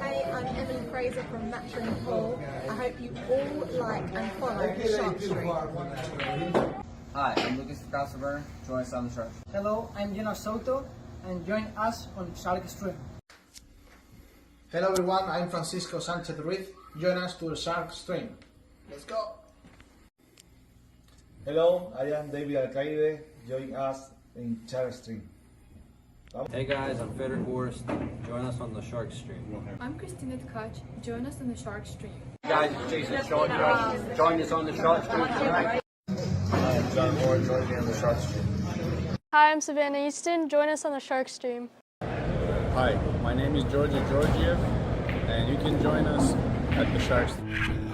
Hey, I'm Emily Fraser from McDermott Cues. I hope you all like and follow Shark Street. Hi, I'm Lucas Casaver. Join us on the Shark. Hello, I'm Salotto, and join us on Shark Stream. Hello everyone, I'm Francisco Sanchez Ruiz. Join us to the Shark Stream. Let's go! Hello, I am David Alcaide. Join us in Shark Stream. Hey guys, I'm Frederick Horst. Join us on the Shark Stream. I'm Christina Tkach. Join us on the Shark Stream. Hey guys, it's Jason Sean. Join us on the Shark Stream tonight. I am John Moore. Join me on the Shark Stream. Hi, I'm Savannah Easton. Join us on the Shark Stream. Hi, my name is Georgia Georgiev, and you can join us at the Shark Stream.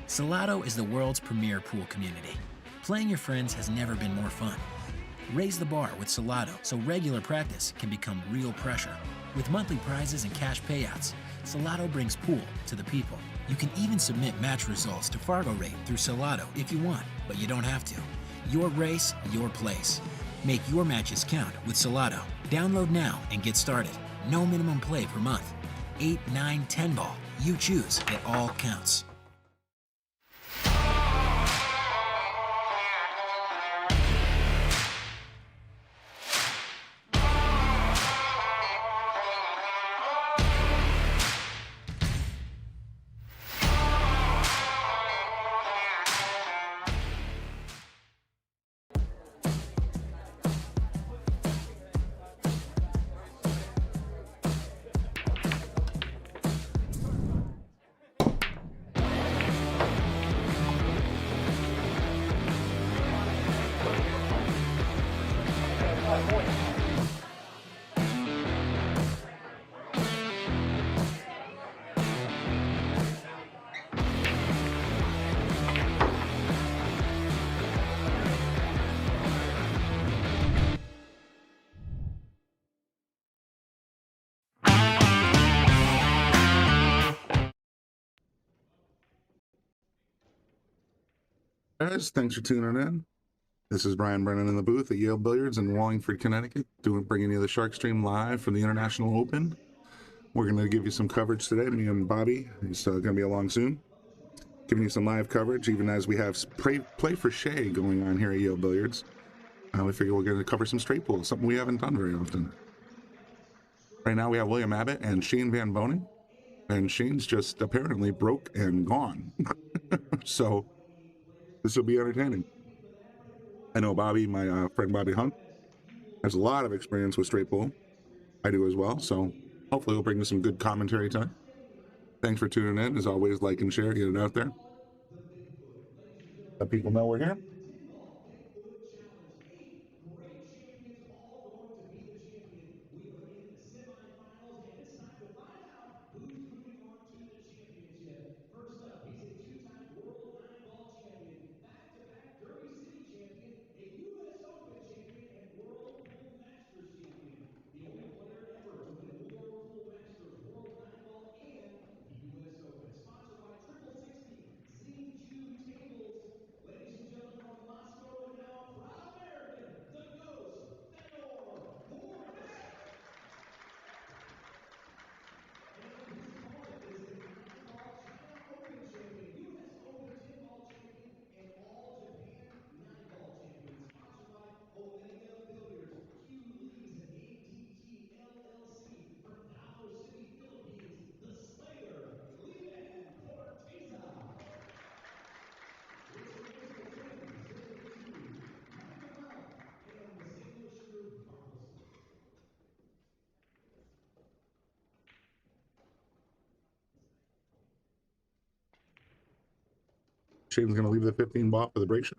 Salotto is the world's premier pool community. Playing your friends has never been more fun. Raise the bar with Salotto so regular practice can become real pressure. With monthly prizes and cash payouts, Salotto brings pool to the people. You can even submit match results to Fargo Rate through Salotto if you want, but you don't have to. Your race, your place. Make your matches count with Salotto. Download now and get started. No minimum play per month. 8, 9, 10 ball. You choose. It all counts. Guys, thanks for tuning in. This is Brian Brennan in the booth at Yale Billiards in Wallingford, Connecticut, bringing you the Shark Stream live from the International Open. We're going to give you some coverage today. Me and Bobby, he's going to be along soon, giving you some live coverage, even as we have play for Shea going on here at Yale Billiards. We figure we're going to cover some straight pool, something we haven't done very often. Right now we have William Abbott and Shane Van Boning, and Shane's just apparently broke and gone. So this will be entertaining. I know Bobby, my friend Bobby Hunt, has a lot of experience with straight pool. I do as well, so hopefully we'll bring you some good commentary time. Thanks for tuning in. As always, like and share, get it out there. Let people know we're here. Shane's going to leave the 15 ball for the break shot.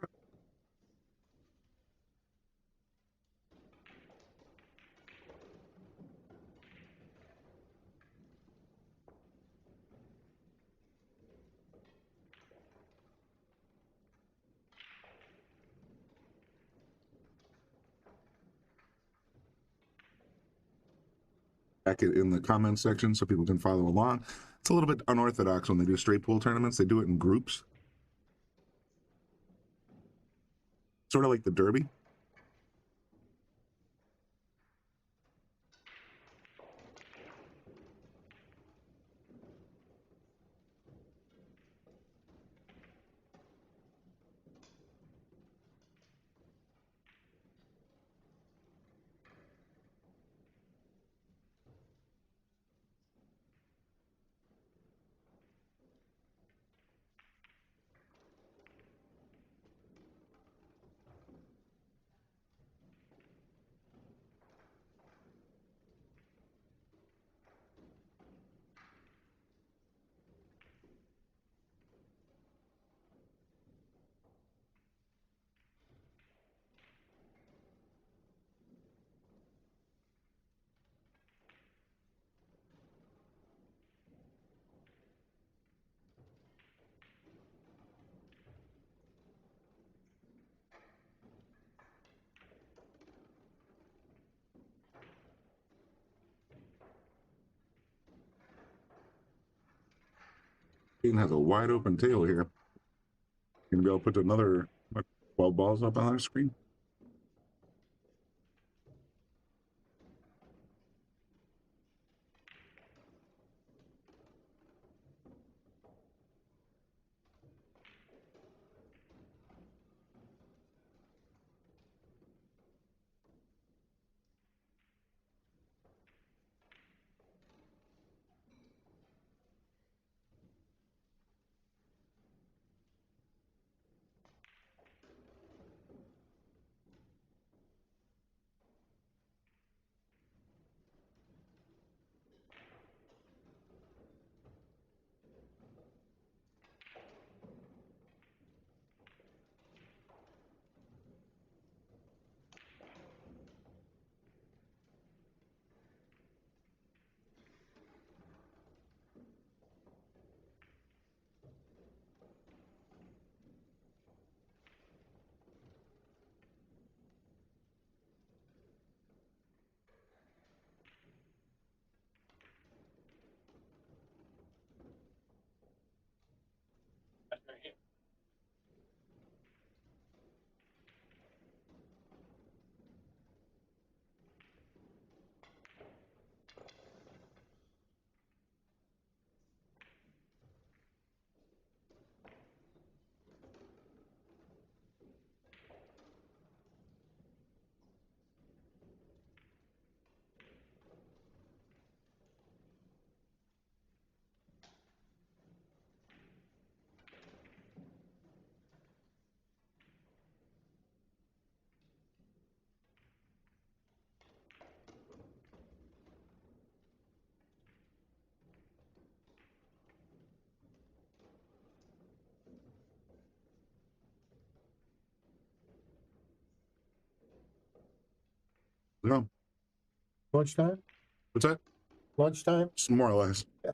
Back in the comments section so people can follow along. It's a little bit unorthodox when they do straight pool tournaments. They do it in groups. Sort of like the Derby. Shane has a wide open table here. You're going to be able to put another 12 balls up on our screen. No. Lunchtime? What's that? Lunchtime? Just more or less. Yeah.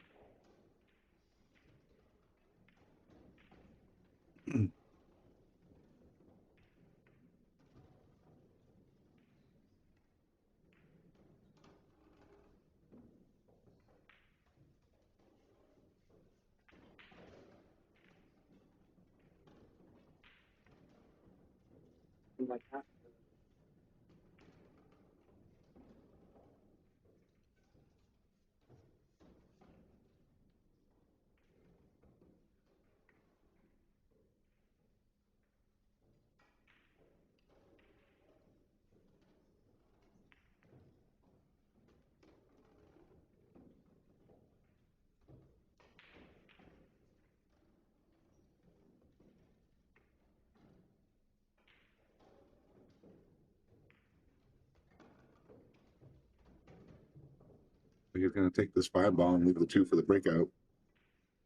He's going to take this 5 ball and leave the 2 for the breakout.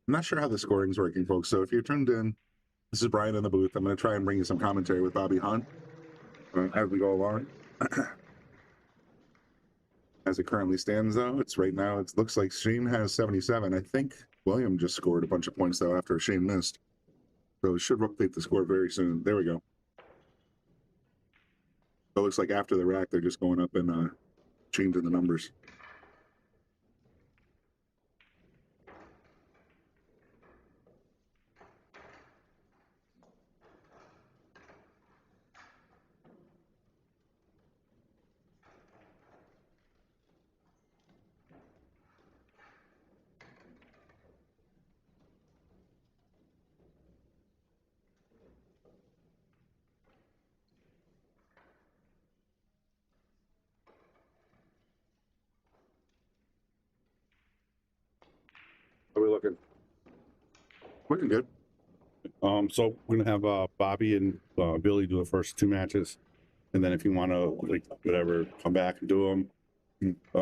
I'm not sure how the scoring's working, folks. So if you're tuned in, This is Brian in the booth. I'm going to try and bring you some commentary with Bobby Hunt as we go along. As it currently stands, though, it's right now, it looks like Shane has 77. I think William just scored a bunch of points, though, after Shane missed. So it should update the score very soon. There we go. So it looks like after the rack, they're just going up and changing the numbers. How are we looking? Looking good. So we're gonna have Bobby and Billy do the first 2 matches, and then if you want to, like, whatever, come back and do them.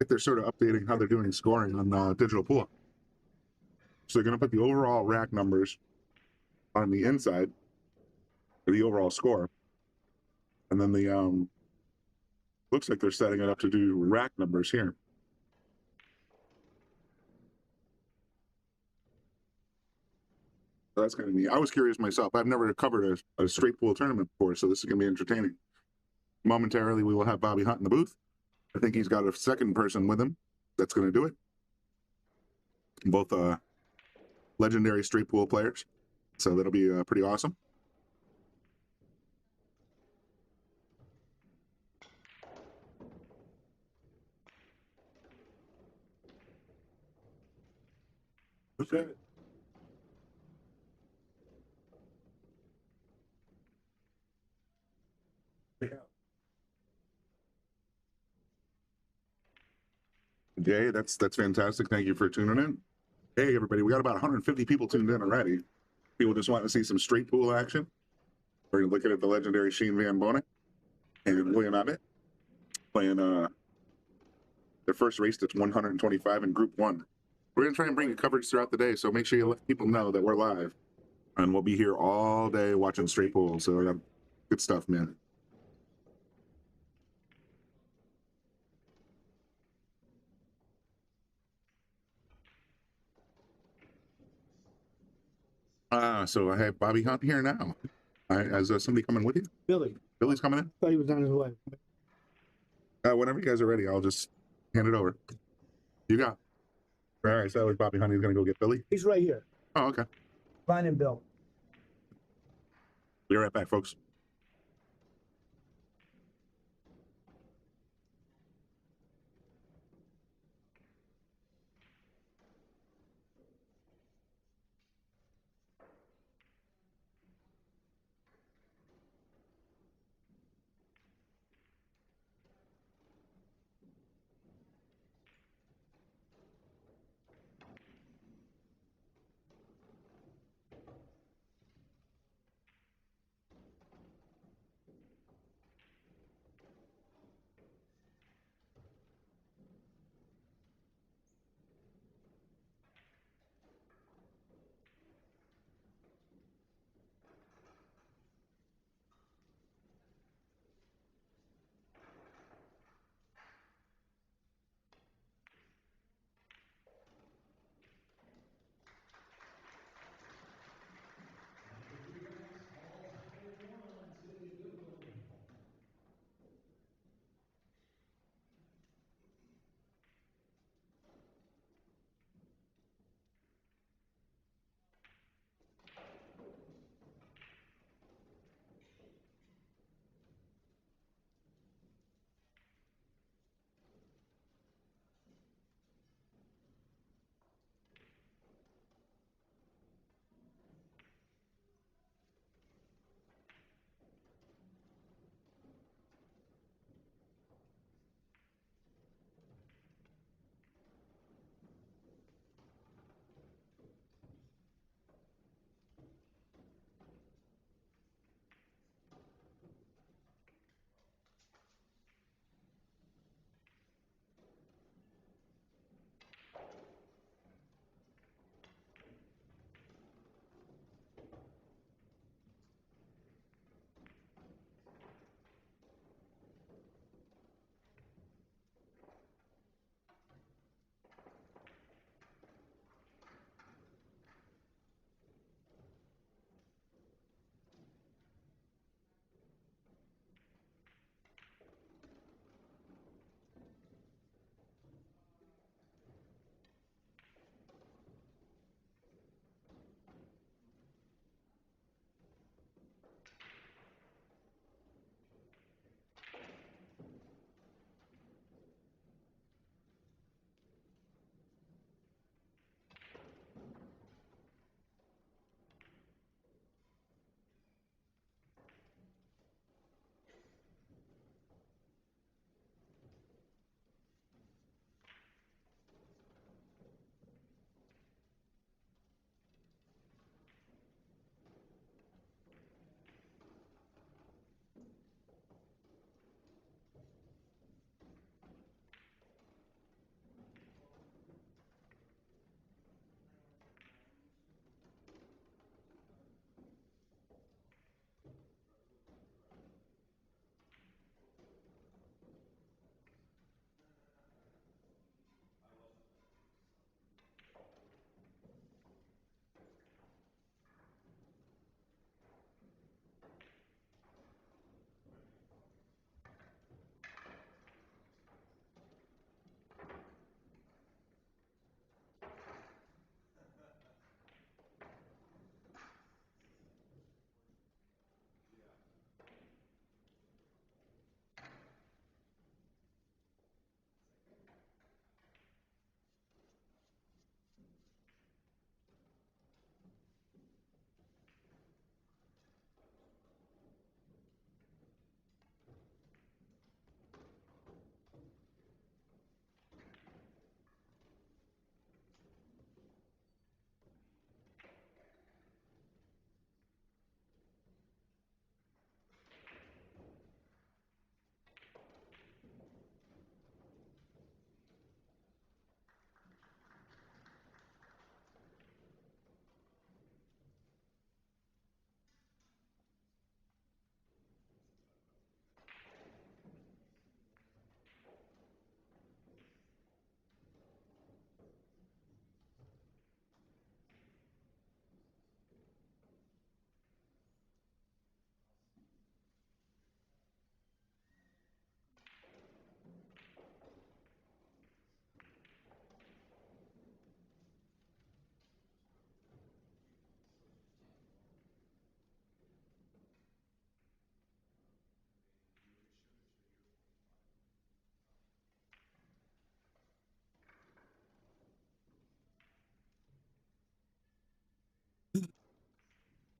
They're sort of updating how they're doing scoring on digital pool. So they're going to put the overall rack numbers on the inside, or the overall score, and then the looks like they're setting it up to do rack numbers here. So that's kind of neat. I was curious myself. I've never covered a straight pool tournament before, so this is going to be entertaining. Momentarily, we will have Bobby Hunt in the booth. I think he's got a second person with him that's going to do it. Both legendary straight pool players. So that'll be pretty awesome. Okay. Jay, that's fantastic. Thank you for tuning in. Hey, everybody, we got about 150 people tuned in already. People just want to see some straight pool action. We're looking at the legendary Shane Van Bonen and William Abbott playing their first race that's 125 in Group 1. We're going to try and bring you coverage throughout the day, so make sure you let people know that we're live. And we'll be here all day watching straight pool, so I got good stuff, man. So I have Bobby Hunt here now. Has somebody coming with you? Billy. Billy's coming in? Thought he was on his way. Whenever you guys are ready, I'll just hand it over. You got it. All right, so that was Bobby Hunt. He's going to go get Billy. He's right here. Oh, okay. Brian and Bill. Be right back, folks.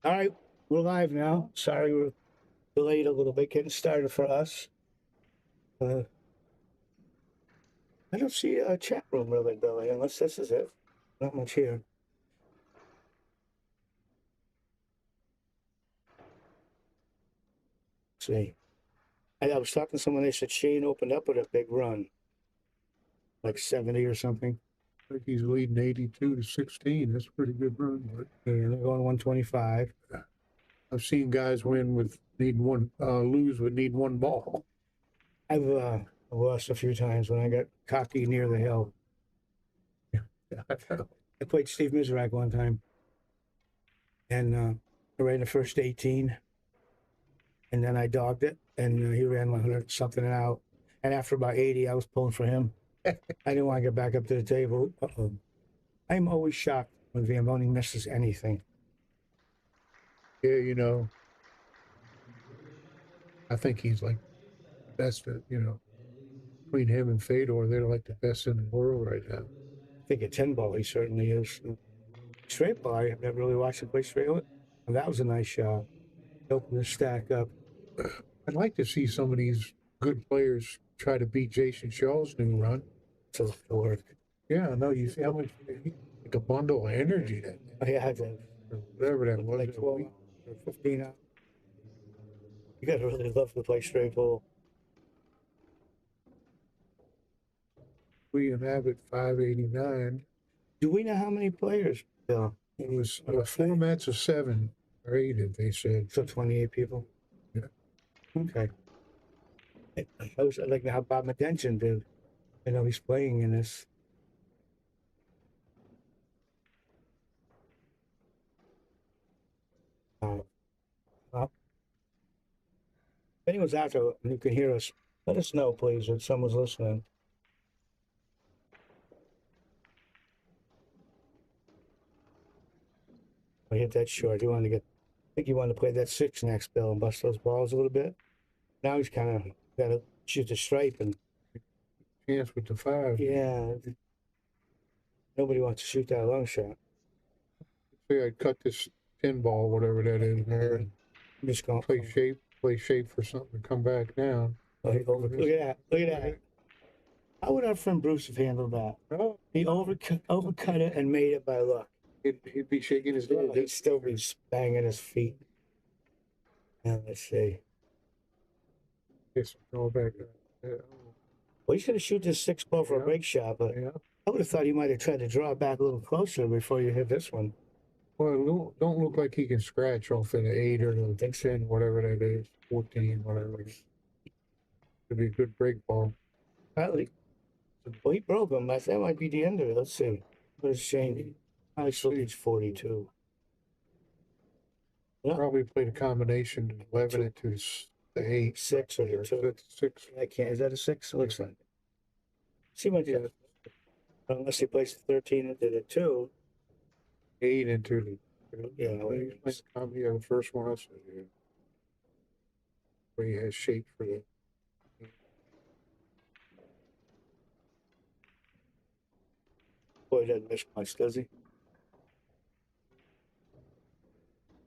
All right, we're live now. Sorry we're delayed a little bit getting started for us. I don't see a chat room really, Billy, unless this is it. Not much here. Let's see. I was talking to someone, they said Shane opened up with a big run. Like 70 or something. I think he's leading 82 to 16. That's a pretty good run. But Yeah, they're going 125. I've seen guys win with needing one, lose with need one ball. I've lost a few times when I got cocky near the hill. I played Steve Mizrak one time. And right in the first 18. And then I dogged it. And he ran 100 something and out. And after about 80, I was pulling for him. I didn't want to get back up to the table. I'm always shocked when Zamboni misses anything. Yeah, you know, I think he's like best at, you know, between him and Fedor, they're like the best in the world right now. I think at 10 ball, he certainly is. Straight ball, I've never really watched him play straight. And that was a nice shot. Open the stack up. I'd like to see some of these good players try to beat Jason Shaw's new run. To the work. Yeah, no, you see how much, like a bundle of energy that, I had to, whatever that was. like 12 or 15 out. You got to really love to play straight ball. William Abbott, 589. Do we know how many players, Bill? It was 4 mats of 7 or 8, they said. So 28 people? Yeah. Okay. I was like how Bob Madenchen did. I know he's playing in this. Well, if anyone's out there and you can hear us, let us know, please, if someone's listening. I hit that short. You want to get, I think you want to play that 6 next, Bill, and bust those balls a little bit. Now he's kind of got to shoot the stripe and. Chance with the 5. Yeah. Nobody wants to shoot that long shot. Say I'd cut this 10 ball, whatever that is, there, and I'm just going play shape for something to come back down. Look at that. Look at that. How would our friend Bruce have handled that? Oh, He overcut it and made it by luck. he'd be shaking his head. He'd still be banging his feet. And let's see. Yes, go back. Well, he should have shoot this 6 ball for a break shot, but Yeah. I would have thought he might have tried to draw it back a little closer before you hit this one. Well, don't look like he can scratch off of the 8 or the 10, whatever that is, 14, whatever. It'd be a good break ball. Well, he broke him. That might be the end of it. Let's see. What is Shane? I still he's 42. Yeah. Probably played a combination 11 into the 8. 6 or the 2. That's 6. I can't. Is that a 6? It looks like it. See what he does. Unless he plays 13 into the 2. 8 into the. Yeah, The first one I said, yeah. Where he has shape for the. Boy, he doesn't miss much, does he?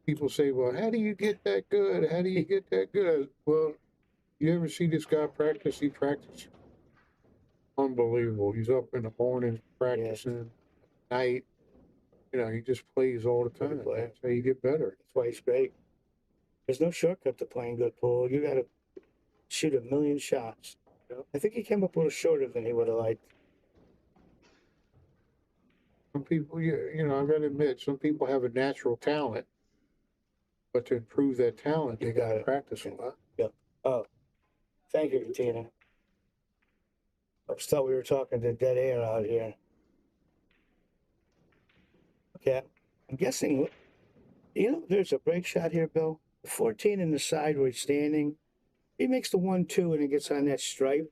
People say, well, how do you get that good? How do you get that good? Well, you ever see this guy practice? He practices. Unbelievable. He's up in the morning practicing, night. You know, he just plays all the time. That's how you get better. That's why he's great. There's no shortcut to playing good pool. You got to shoot a million shots. I think he came up a little shorter than he would have liked. Some people, you know, I've got to admit, some people have a natural talent. But to improve that talent, they got to practice a lot. Yep. Oh, thank you, Tina. I just thought we were talking to dead air out here. Okay, I'm guessing, you know, there's a break shot here, Bill. 14 in the side where he's standing. He makes the 1-2 and it gets on that stripe.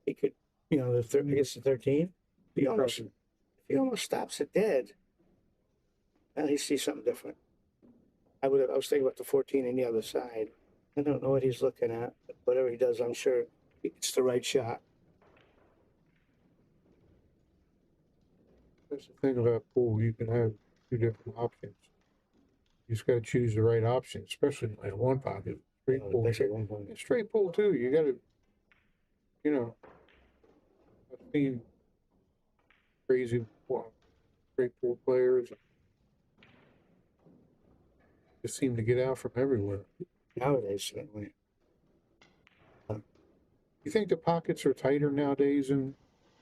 He could, you know, he gets the 13. He almost stops it dead. Well, he sees something different. I was thinking about the 14 on the other side. I don't know what he's looking at. But whatever he does, I'm sure it's the right shot. That's the thing about pool. You can have 2 different options. You just got to choose the right option, especially in one pocket. Straight pull. Especially one pocket. Straight pull too. You got to, you know, I've seen crazy straight pull players just seem to get out from everywhere. Nowadays, certainly. You think the pockets are tighter nowadays than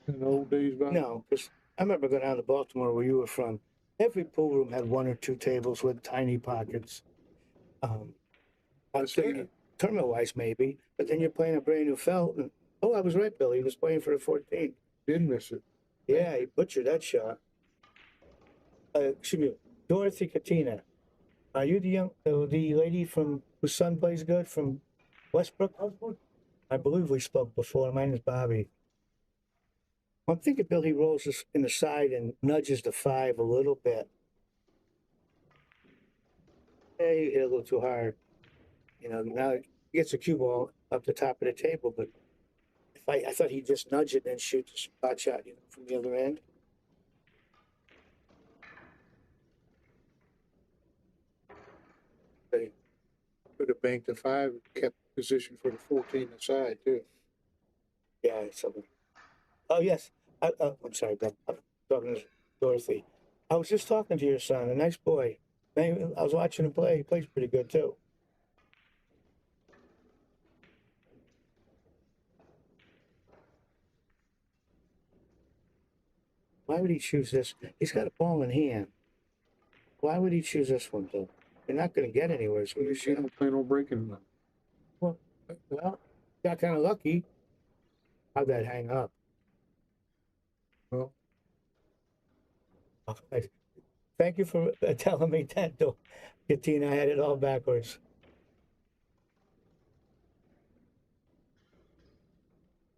in the old days, Bob? No, because I remember going down to Baltimore where you were from. Every pool room had one or two tables with tiny pockets. Tournament-wise, maybe, but then you're playing a brand new felt. And, oh, I was right, Bill. He was playing for the 14. Didn't miss it. Yeah, he butchered that shot. Excuse me, Dorothy Katina. Are you the lady from whose son plays good from Westbrook? I believe we spoke before. Mine is Bobby. I'm thinking Bill, he rolls this in the side and nudges the 5 a little bit. Yeah, he hit a little too hard. You know, now he gets a cue ball up the top of the table, but if I thought he'd just nudge it and then shoot the spot shot, you know, from the other end. They could have banked the 5, kept position for the 14 inside too. Yeah, something. Oh yes, I'm sorry, Ben. I'm talking to Dorothy. I was just talking to your son, a nice boy. Man, I was watching him play. He plays pretty good too. Why would he choose this? He's got a ball in hand. Why would he choose this one, though? You're not going to get anywhere. So You don't plan on breaking them. well, got kind of lucky. How'd that hang up? Well, thank you for telling me that, though. Katina, I had it all backwards.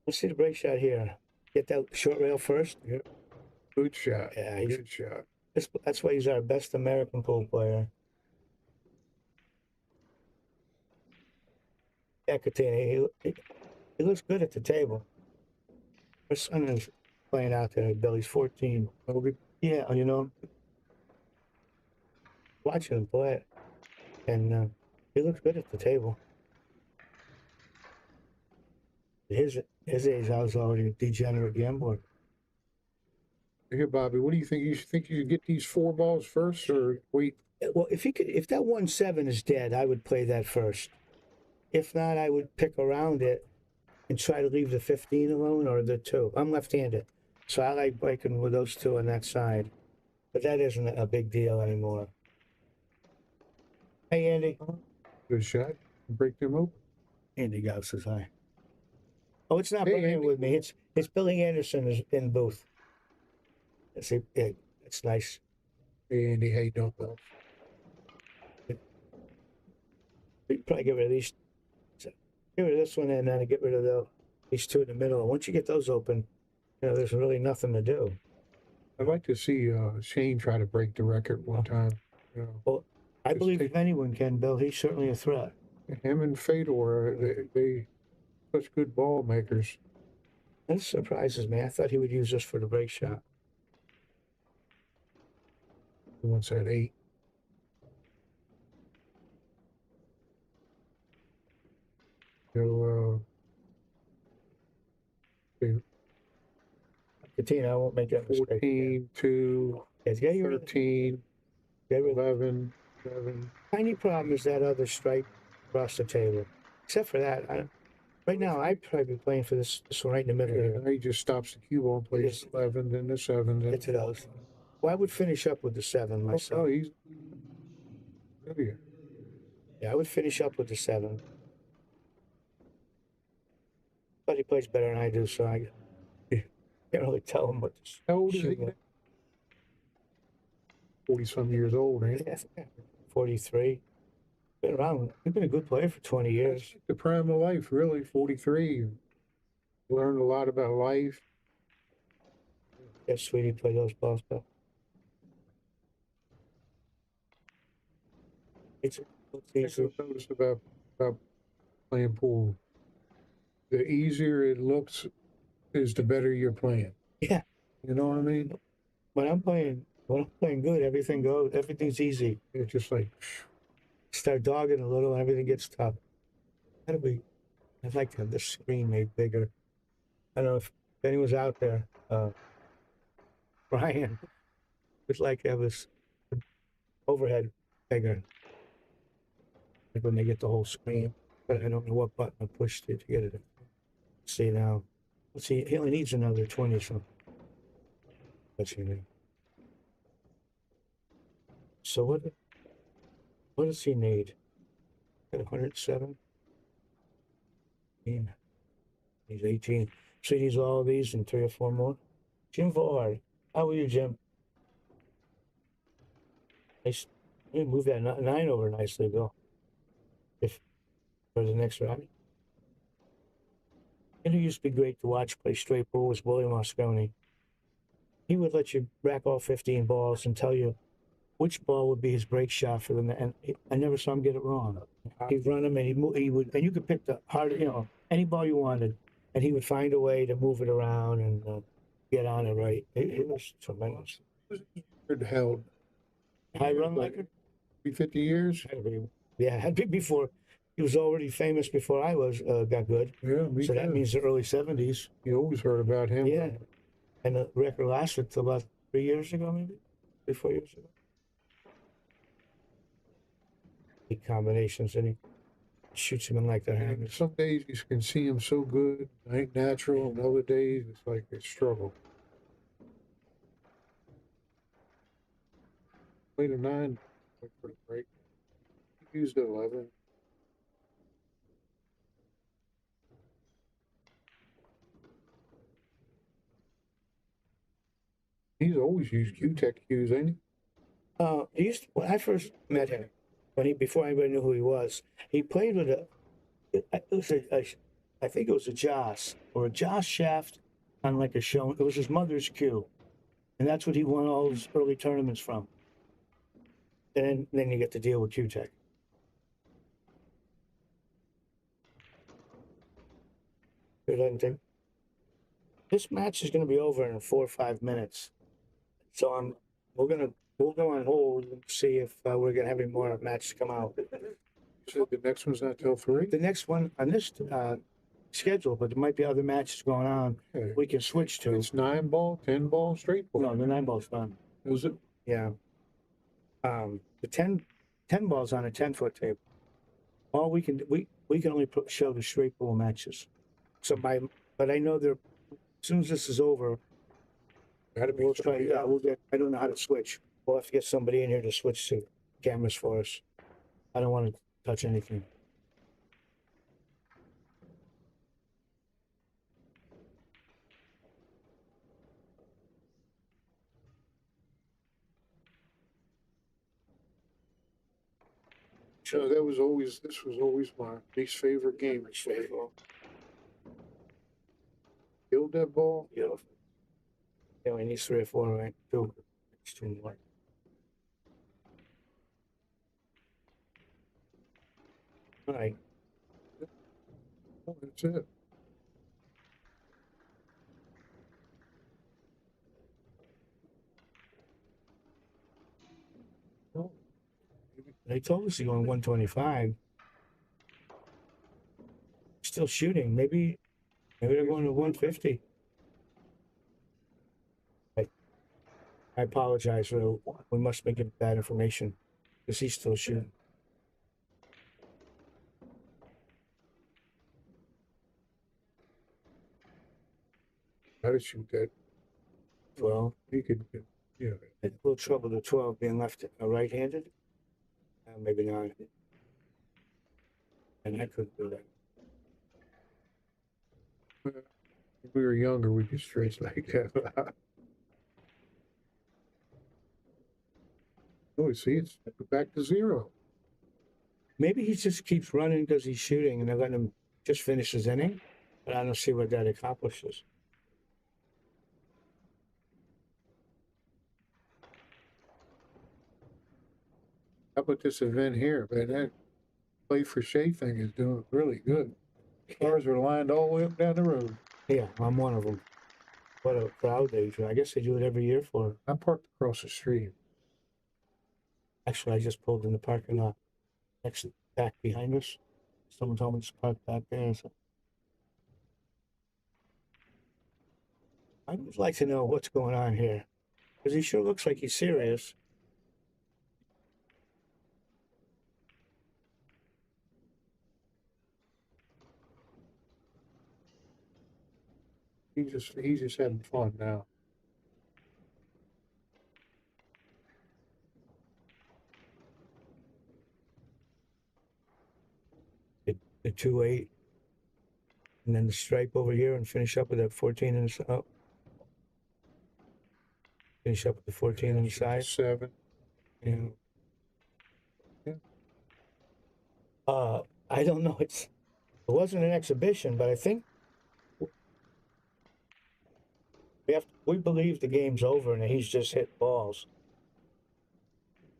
Let's see the break shot here. Get that short rail first. Yeah. Good shot. Yeah, good shot. That's why he's our best American pool player. Yeah, Katina, he looks good at the table. Our son is playing out there. Billy's 14. Yeah, you know, watching him play, and he looks good at the table. His age, I was already a degenerate gambler. Here, Bobby, what do you think? You think you should get these 4 balls first, or wait? Well, if that 1-7 is dead, I would play that first. If not, I would pick around it and try to leave the 15 alone or the 2. I'm left-handed, so I like breaking with those 2 on that side. But that isn't a big deal anymore. Hey, Andy. Good shot. Break them open. Andy Gauss says hi. Oh, it's not Brian with me. It's Billy Anderson is in booth. It's nice. Hey, Andy, how you doing, Bill? We probably get rid of these. Get rid of this one and then get rid of these 2 in the middle. And once you get those open, you know, there's really nothing to do. I'd like to see Shane try to break the record one time. You know, well, I believe if anyone can, Bill, he's certainly a threat. Him and Fedor, they such good ball makers. That surprises me. I thought he would use this for the break shot. He wants that 8. So, Katina, I won't make that mistake. 14, 2, 13, 11, 7. Tiny problem is that other stripe across the table. Except for that, right now I'd probably be playing for this one right in the middle here. He just stops the cue ball and plays 11, then the 7. Then get to those. Well, I would finish up with the 7 myself. Oh, he's here. Yeah, I would finish up with the 7. But he plays better than I do, so I can't really tell him what to shoot. How old is he? 40-some years old, ain't he? Yeah, 43. Been around. He's been a good player for 20 years. The prime of life, really. 43. Learned a lot about life. Yes, sweetie, play those balls, Bill. It's easy. I've noticed about playing pool. The easier it looks is the better you're playing. Yeah. You know what I mean? When I'm playing when I'm playing good, everything goes, everything's easy. It's just like, Start dogging a little, and everything gets tough. I'd like to have the screen made bigger. I don't know if anyone's out there. Brian would like to have this overhead bigger. Like when they get the whole screen. But I don't know what button I pushed to get it. See now. Let's see, he only needs another 20 something. That's unique. So what does he need? Got 107? Yeah. He's 18. So he needs all of these and 3 or 4 more. Jim Vaughard. How are you, Jim? Nice. You move that 9 over nicely, Bill. If for the next round. And it used to be great to watch play straight pool was William Moscone. He would let you rack all 15 balls and tell you which ball would be his break shot for them. And I never saw him get it wrong. He'd run them and he would, and you could pick the hard, any ball you wanted, and he would find a way to move it around and get on it right. It was tremendous. it held High run record? 50 years? Yeah, had been before. He was already famous before I was got good. Yeah, me So too. that means the early 70s. You always heard about him. Yeah. And the record lasted till about 3 years ago, maybe? 3, 4 years ago. Big combinations, and he shoots him in like the And hand. some days you can see him so good, ain't natural, and other days it's like a struggle. Played a 9 for the break. He used 11. He's always used Q-Tech cues, ain't he? He used to, when I first met him, before anybody knew who he was, he played with I think it was a Joss or a Joss shaft on like a show. It was his mother's cue, and that's what he won all his early tournaments from. And then you get to deal with Q-Tech. This match is going to be over in 4 or 5 minutes, so we'll go on hold and see if we're going to have any more matches come out. You said the next one's not till 3? The next one on this schedule, but there might be other matches going on. Okay. We can switch to. It's 9 ball, 10 ball, straight ball. No, the 9 ball's done. Is it? Yeah. The 10 balls on a 10-foot table. All we can only show the straight ball matches. But I know as soon as this is over, we'll try. Yeah, I don't know how to switch. We'll have to get somebody in here to switch to cameras for us. I don't want to touch anything. So this was always my least favorite game. Killed that ball? Yeah. Yeah, we need 3 or 4, right? 2. It's 2 more. All right. Oh, that's it. Oh. They told us to go on 125. Still shooting. Maybe they're going to 150. I apologize for we must be giving bad information because he's still shooting. How to shoot that? 12. He could, yeah. A little trouble to 12 being right-handed. Maybe not. And I couldn't do that. When we were younger, we could stretch like that. Oh, see, it's back to 0. Maybe he just keeps running because he's shooting and they're letting him just finish his inning. But I don't see what that accomplishes. How about this event here? Man, that play for Shea thing is doing really good. Cars are lined all the way up down the road. Yeah, I'm one of them. what a crowd they do. I guess they do it every year for. I'm parked across the street. Actually, I just pulled in the parking lot next back behind us. Someone told me to park back there. So I would like to know what's going on here, because he sure looks like he's serious. He's just having fun now. The 2-8, and then the stripe over here, and finish up with that 14 in the oh. Finish up with the 14 on the side. 7. Yeah. I don't know. It wasn't an exhibition, but I think we believe the game's over and he's just hit balls.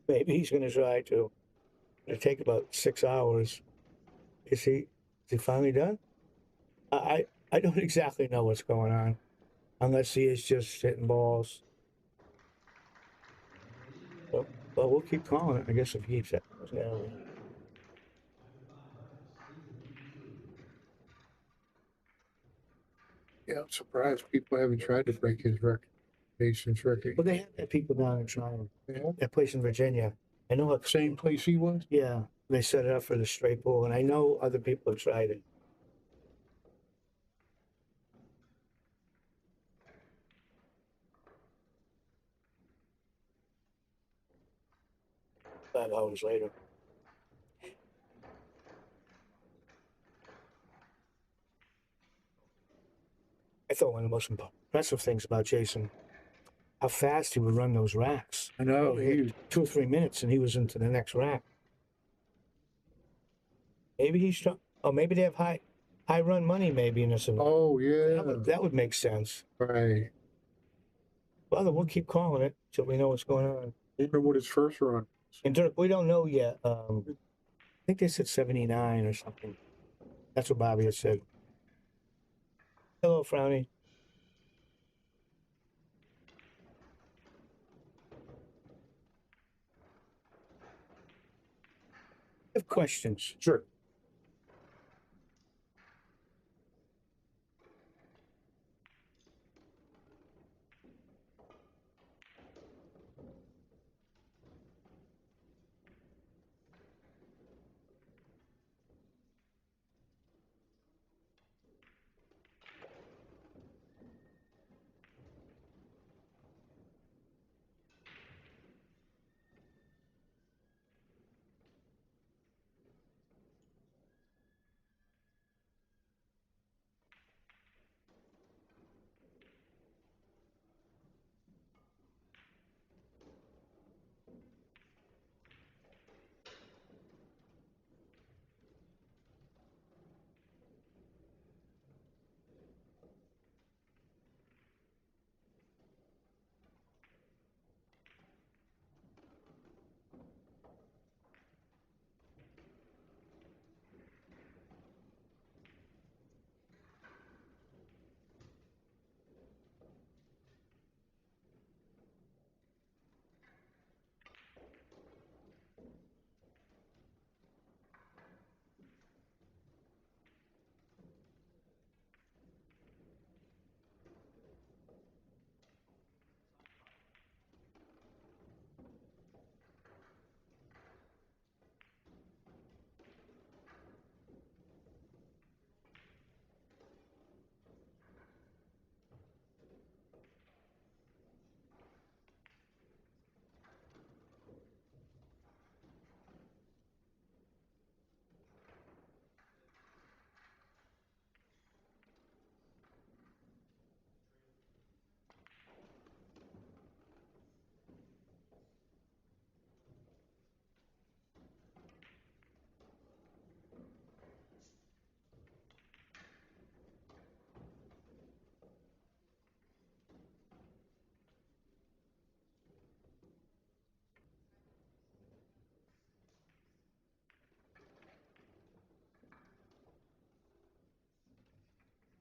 Maybe he's going to try to. It'll take about 6 hours. Is he finally done? I don't exactly know what's going on, unless he is just hitting balls. But we'll keep calling it. I guess if he keeps it. Yeah, I'm surprised people haven't tried to break his record. Nation's record. Well, they had people down and trying. Yeah. That place in Virginia. I know what. Same place he was? Yeah, they set it up for the straight ball, and I know other people have tried it. Five hours later. I thought one of the most impressive things about Jason, how fast he would run those racks. I know. 2 or 3 minutes, and he was into the next rack. Maybe he's trying. Oh, maybe they have high run money. Maybe in this event. Oh yeah, that would make sense. Right. Well, we'll keep calling it till we know what's going on. Wonder what his first run. And Dirk, we don't know yet. I think they said 79 or something. That's what Bobby had said. Hello, Frowny. I have questions. Sure.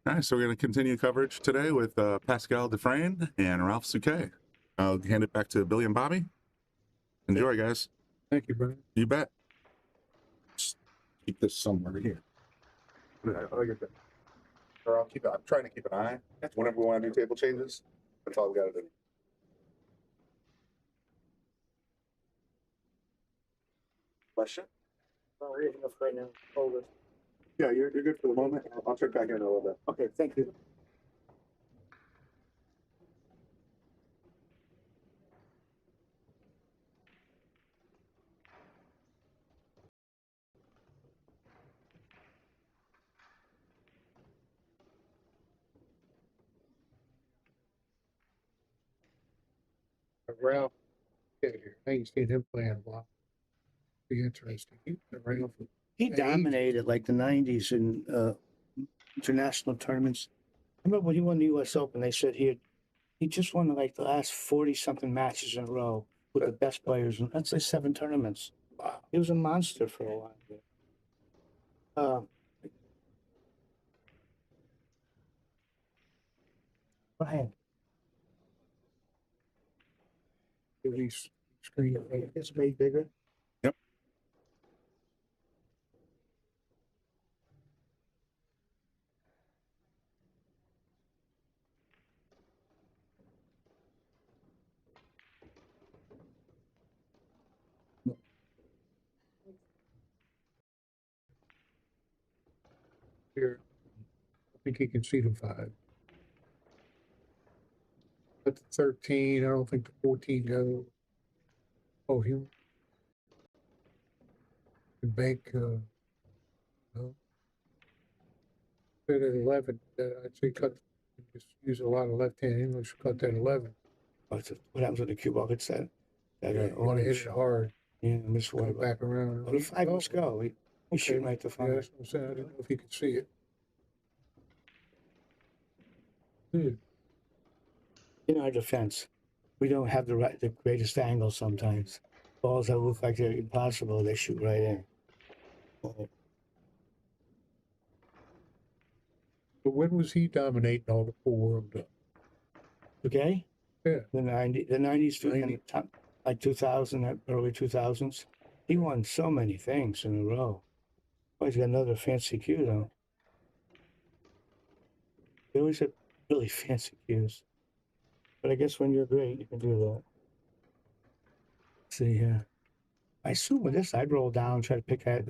All right, so we're going to continue coverage today with Pascal Dufresne and Ralph Souquet. I'll hand it back to Billy and Bobby. Enjoy, guys. Thank you, Brian. You bet. Just keep this somewhere here. I'll get that. Or I'll keep it. I'm trying to keep an eye. Whenever we want to do table changes, that's all we got to do. Question? Oh, we have enough right now. Hold it. Yeah, you're good for the moment. I'll check back in a little bit. Okay, thank you. Ralph, get here. I ain't seen him playing a lot. Be interesting. Ralph, He dominated like the 90s in international tournaments. I remember when he won the U.S. Open, they said he just won like the last 40-something matches in a row with the best players. And that's like 7 tournaments. Wow. He was a monster for a while. Brian. His screen It's made bigger. Yep. here. I think he can see the 5. But the 13, I don't think the 14 goes. Oh, him. The bank, no. At 11, I'd say just use a lot of left-hand English, cut that 11. What happens with the cue ball? It's that Want to hit it hard. Yeah, miss Go one. back around. Well, the 5 must go. He's shooting right to 5. Yeah, that's what I'm saying. I didn't know if he could see it. Yeah. In our defense, we don't have the greatest angle sometimes. Balls that look like they're impossible, they shoot right in. But when was he dominating all the pool world? Okay? Yeah. The 90s, like 2000, early 2000s. He won so many things in a row. Oh, he's got another fancy cue, though. They always have really fancy cues. But I guess when you're great, you can do that. Let's see here. I assume with this, I'd roll down, try to pick at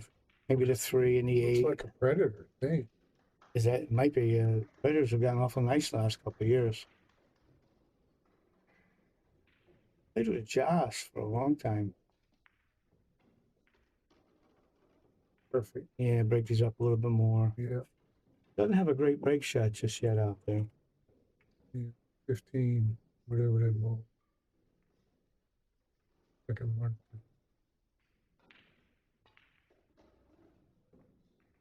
maybe the 3 and the 8. It's like a predator thing. Is that it might be Predators have gotten awful nice the last couple of years. Played with Josh for a long time. Perfect. Yeah, break these up a little bit more. Yeah. Doesn't have a great break shot just yet out there. Yeah. 15, whatever that was. Second one.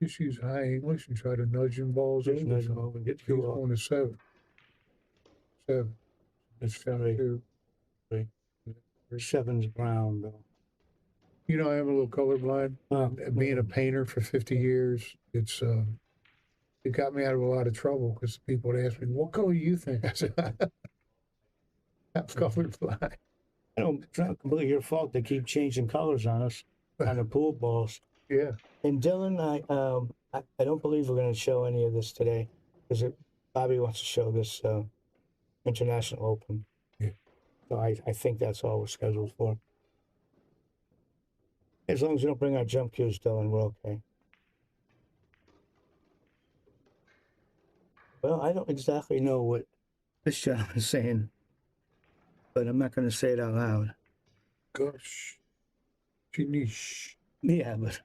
Just use high English and try to nudge them balls Just in. nudge them over and get He's you up. on to 7. 7. That's 2. 7's brown, though. You know, I am a little colorblind. Being a painter for 50 years, it got me out of a lot of trouble because people would ask me, "What color do you think?" I said, "I'm colorblind." I don't. It's not completely your fault. They keep changing colors on us on the pool balls. Yeah. And Dylan, I don't believe we're going to show any of this today because Bobby wants to show this International Open. Yeah. So I think that's all we're scheduled for. As long as we don't bring our jump cues, Dylan, we're okay. Well, I don't exactly know what this gentleman's saying, but I'm not going to say it out loud. Gosh. Finish. Yeah, but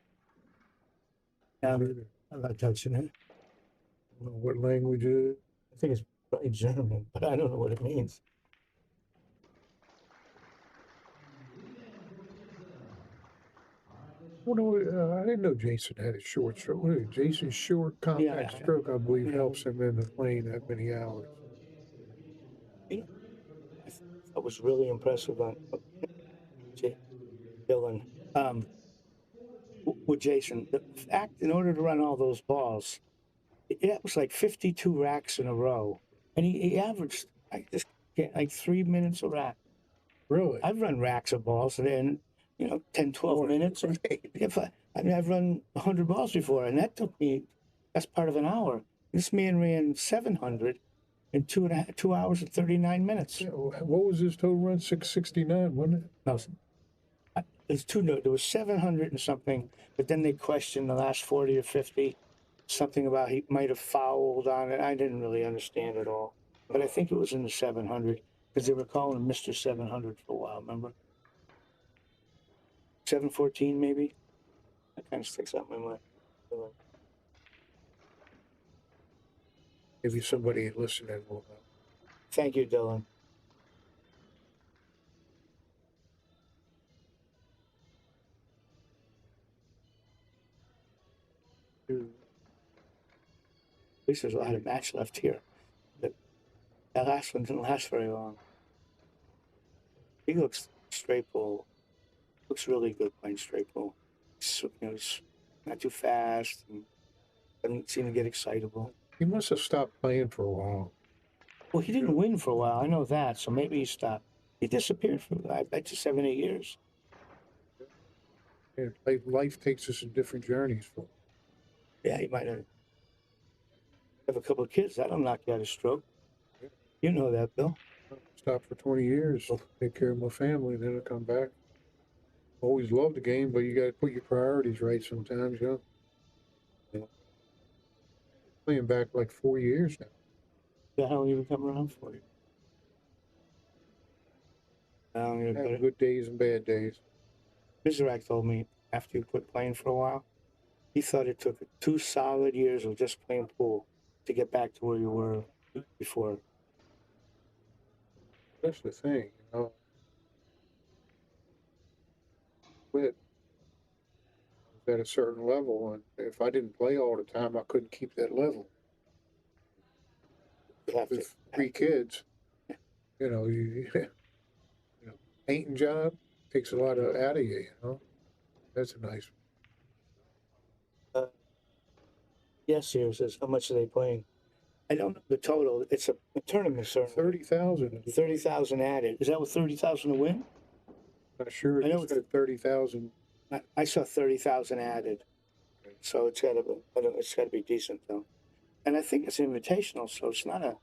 I'm not touching it. I don't know what language it is. I think it's probably German, but I don't know what it means. Well, no, I didn't know Jason had a short stroke. What is it? Jason's short compact stroke, I believe, helps him in the playing that many hours. That was really impressive on Dylan. With Jason, the fact, in order to run all those balls, It was like 52 racks in a row, and he averaged like 3 minutes a rack. Really? I've run racks of balls and 10, 12 minutes. I've run 100 balls before, and that took me best part of an hour. This man ran 700 in 2 hours and 39 minutes. Yeah, what was his total run? 669, wasn't it? No, there's two. No, there was 700 and something, but then they questioned the last 40 or 50, something about he might have fouled on it. I didn't really understand it all, but I think it was in the 700 because they were calling him Mr. 700 for a while. Remember? 714 maybe. That kind of sticks out in my mind. Maybe somebody listening will know. Thank you, Dylan. At least there's a lot of match left here. That last one didn't last very long. He looks straight pull. Looks really good playing straight pull. He's not too fast and doesn't seem to get excitable. He must have stopped playing for a while. Well, he didn't win for a while. I know that. So maybe he stopped. He disappeared for, I bet you, 7, 8 years. Yeah, life takes us in different journeys. Yeah, he might have a couple of kids. That'll knock you out of stroke. You know that, Bill. Stop for 20 years, take care of my family, then I'll come back. Always loved the game, but you got to put your priorities right sometimes, yeah. Playing back like 4 years now. Yeah, how long have you been coming around for you? Have good days and bad days. Mizrak told me after you quit playing for a while, he thought it took 2 solid years of just playing pool to get back to where you were before. That's the thing, Quit. I was at a certain level, and if I didn't play all the time, I couldn't keep that level. With 3 kids, painting job takes a lot out of you, That's a nice one. Yes, here says, how much are they playing? I don't know the total. It's a tournament, sir. 30,000. 30,000 added. Is that with 30,000 to win? Not sure. I know It said 30,000. I saw 30,000 added, so it's got to be decent though. And I think it's invitational, so it's not a.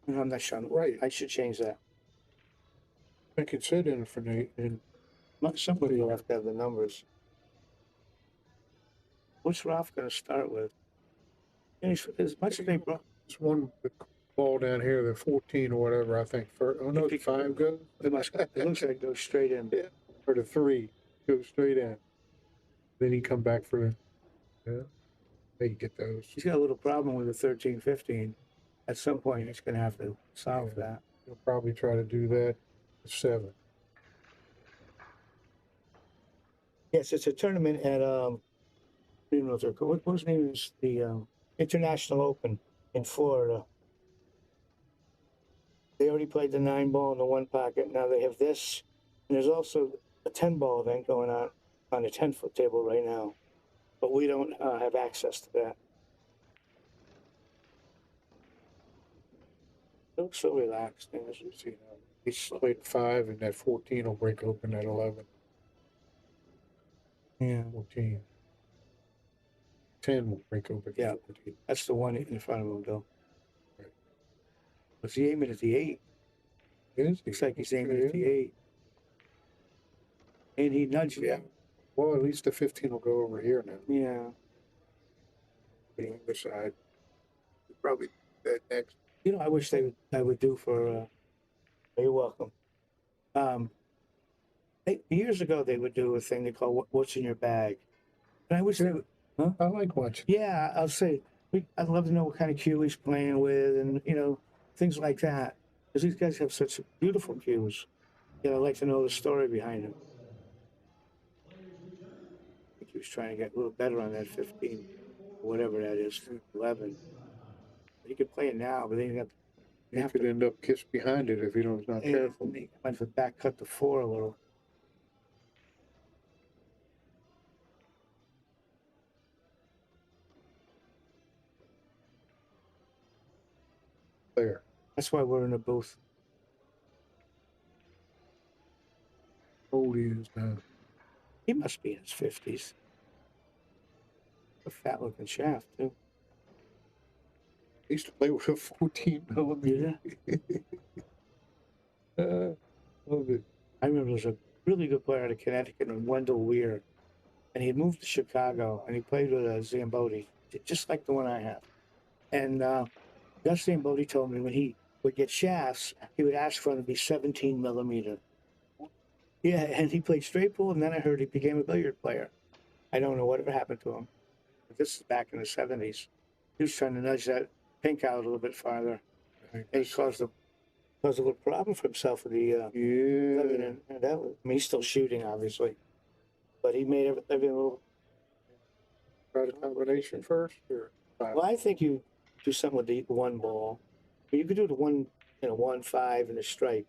I'm not sure. Right. I should change that. I could sit in for Nate, and Somebody will have to have the numbers. What's Ralph going to start with? As much as they brought. It's one ball down here, the 14 or whatever, I think. The 5 goes? It looks like it goes straight in. Yeah. Or the 3 goes straight in. Then he come back for you get those. He's got a little problem with the 13, 15. At some point, he's going to have to solve that. He'll probably try to do that at 7. Yes, it's a tournament at I don't know what was the name is the International Open in Florida. They already played the 9-ball in the 1 pocket. Now they have this, and there's also a 10-ball event going on the 10-foot table right now, but we don't have access to that. It looks so relaxed. He's played 5, and that 14 will break open at 11. Yeah. 14. 10 will break open. Yeah, that's the one in front of him, Bill. Right. Was he aiming at the 8? Looks like he's aiming at the 8. And he nudged it. Well, at least the 15 will go over here now. Yeah. The other side. Probably that next. I wish I would do for. You're welcome. Years ago, they would do a thing they call "What's in Your Bag," and I wish they would. Huh? I like watching. Yeah, I'll say I'd love to know what kind of cue he's playing with, and things like that. Because these guys have such beautiful cues. I'd like to know the story behind them. I think he was trying to get a little better on that 15, whatever that is, 11. He could play it now, but then you could end up kissed behind it if you don't not careful. He might have back cut the 4 a little. player. That's why we're in the booth. How old he is now? He must be in his 50s. A fat looking shaft, too. I used to play with a 14 millimeter. Love it. I remember there was a really good player out of Connecticut named Wendell Weir, and he had moved to Chicago, and he played with a Zambodi, just like the one I have. And Gus Zambodi told me when he would get shafts, he would ask for them to be 17 millimeter. Yeah, and he played straight pool, and then I heard he became a billiard player. I don't know whatever happened to him. But this is back in the 70s. He was trying to nudge that pink out a little bit farther. And he caused a little problem for himself with the and that was, I mean, he's still shooting, obviously. But he made everything a little... Try the combination first? Or Well, I think you do something with the one ball. You could do the 1-5 and a strike.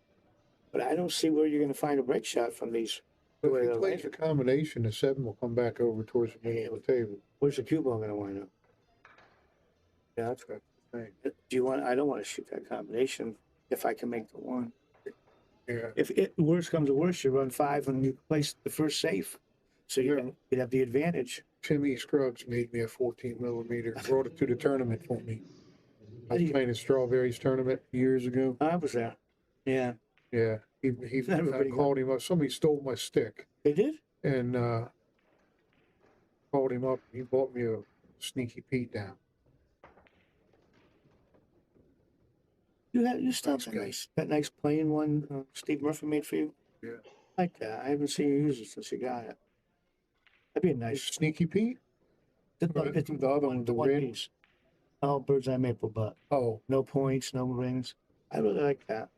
But I don't see where you're going to find a break shot from these. If he plays a combination, the 7 will come back over towards the middle of the table. Where's the cue ball going to wind up? Yeah, that's right. Do you want? I don't want to shoot that combination if I can make the 1. Yeah. If it worst comes to worst, you run 5 and you place the first safe, so you'd have the advantage. Timmy Scruggs made me a 14 millimeter. Brought it to the tournament for me. I was playing a Strawberries tournament years ago. I was there. Yeah. Yeah. I called him up. Somebody stole my stick. They did? And called him up. He bought me a Sneaky Pete down. You still have that nice plain one Steve Murphy made for you? Yeah. I like that. I haven't seen you use it since you got it. That'd be a nice Sneaky Pete? The other one, the one red? piece. Oh, bird's eye maple butt. Oh. No points, no rings. I really like that.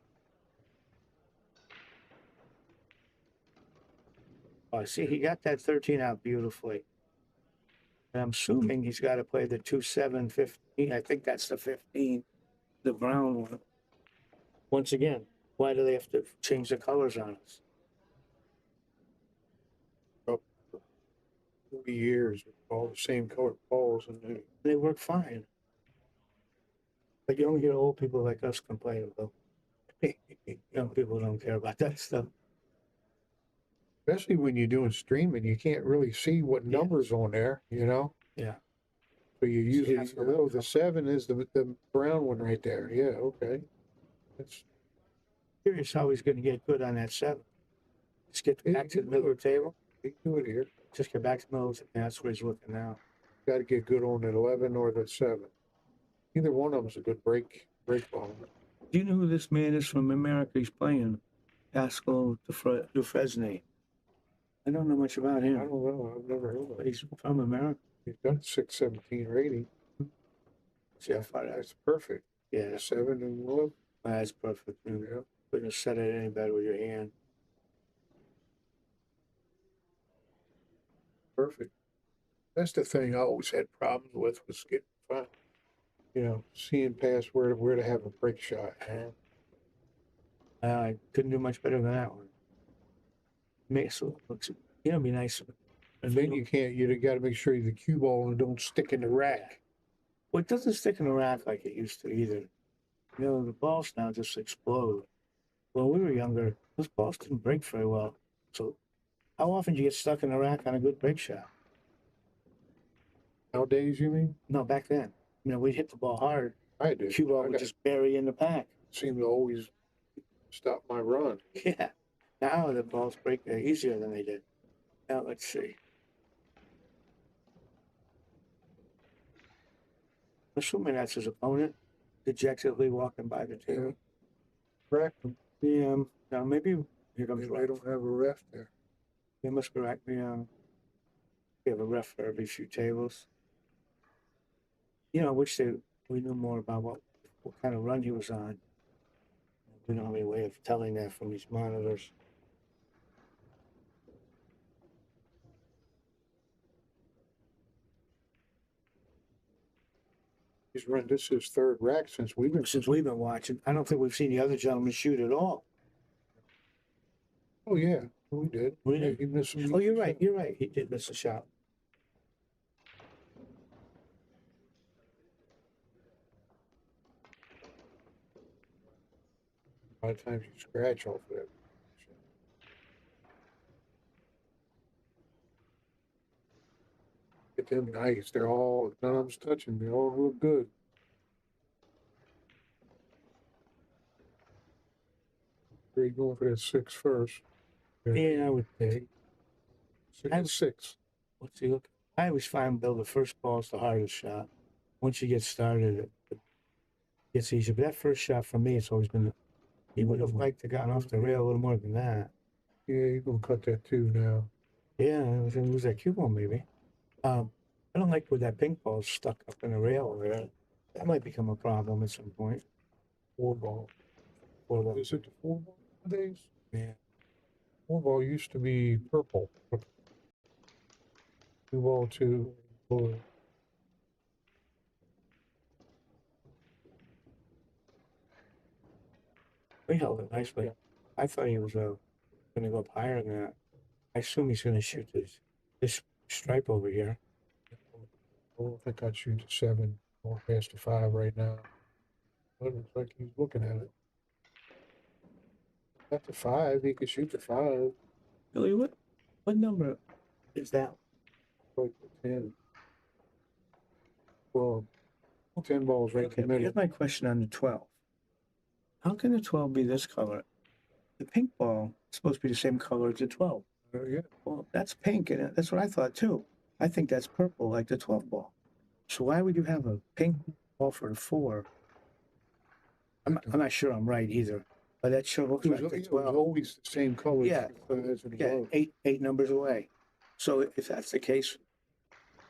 Oh, see, he got that 13 out beautifully. And I'm assuming he's got to play the 2-7-15. I think that's the 15, the brown one. Once again, why do they have to change the colors on us? 40 years with all the same colored balls, and they work fine. But you don't hear old people like us complain about. Young people don't care about that stuff. especially when you're doing streaming, you can't really see what numbers on there, you know? Yeah. So you usually, oh, the 7 is the brown one right there. Yeah, okay. That's curious how he's going to get good on that 7. Just get back to the middle of the table. He can do it here. Just get back to the middle of the table. That's where he's looking now. Got to get good on the 11 or the 7. Either one of them's a good break ball. Do you know who this man is from America? He's playing Pascal Dufresne. I don't know much about him. I don't know. I've never heard of him. He's from America. He's got 617 rating. See how far that's perfect. Yeah. 7 and 1. That's perfect. Yeah. Couldn't have said it any better with your hand. Perfect. That's the thing I always had problems with was getting fun. You know, seeing past where to have a break shot. I couldn't do much better than that one. Makes it looks, it'd be nice. And then you got to make sure the cue ball don't stick in the rack. Well, it doesn't stick in the rack like it used to either. You know, the balls now just explode. When we were younger, those balls didn't break very well. So how often do you get stuck in the rack on a good break shot? Nowadays, you mean? No, back then. You know, we'd hit the ball hard. I did. The cue ball would just bury in the pack. Seemed to always stop my run. Yeah. Now the balls break easier than they did. Now let's see. Assuming that's his opponent, dejectedly walking by the table. Correct. Yeah. Now maybe here comes. They don't have a ref there. They must correct me. We have a ref for every few tables. You know, I wish we knew more about what kind of run he was on. We don't have any way of telling that from these monitors. He's run this his 3rd rack since we've been watching. I don't think we've seen the other gentleman shoot at all. Oh yeah, we did. We did. He missed some. Oh, you're right. You're right. He did miss a shot. A lot of times you scratch off of that. Get them nice. They're all, none of them's touching. They all look good. Where you going for that 6 first? Yeah, I would say. Six. Let's see, look. I always find, Bill, the first ball's the hardest shot. Once you get started, it gets easier. But that first shot for me, it's always been. He would have liked to gotten off the rail a little more than that. Yeah, you're gonna cut that too now. Yeah, I was gonna lose that cue ball maybe. I don't like where that pink ball's stuck up in the rail there. That might become a problem at some point. 4 ball. Is it the 4 ball nowadays? Yeah. 4 ball used to be purple. 2 ball 2 blue. We held it nicely. I thought he was going to go up higher than that. I assume he's going to shoot this stripe over here. I don't think I'd shoot the 7 or past the 5 right now. But it looks like he's looking at it. At the 5, he could shoot the 5. Billy, what number is that? Like the 10. Well, 10 balls right in the middle. Here's my question on the 12. How can the 12 be this color? The pink ball is supposed to be the same color as the 12. Yeah. Well, that's pink, and that's what I thought too. I think that's purple, like the 12 ball. So why would you have a pink ball for the 4? I'm not sure I'm right either, but that sure looks like the 12. It was always the same color. Yeah, eight numbers away. So if that's the case,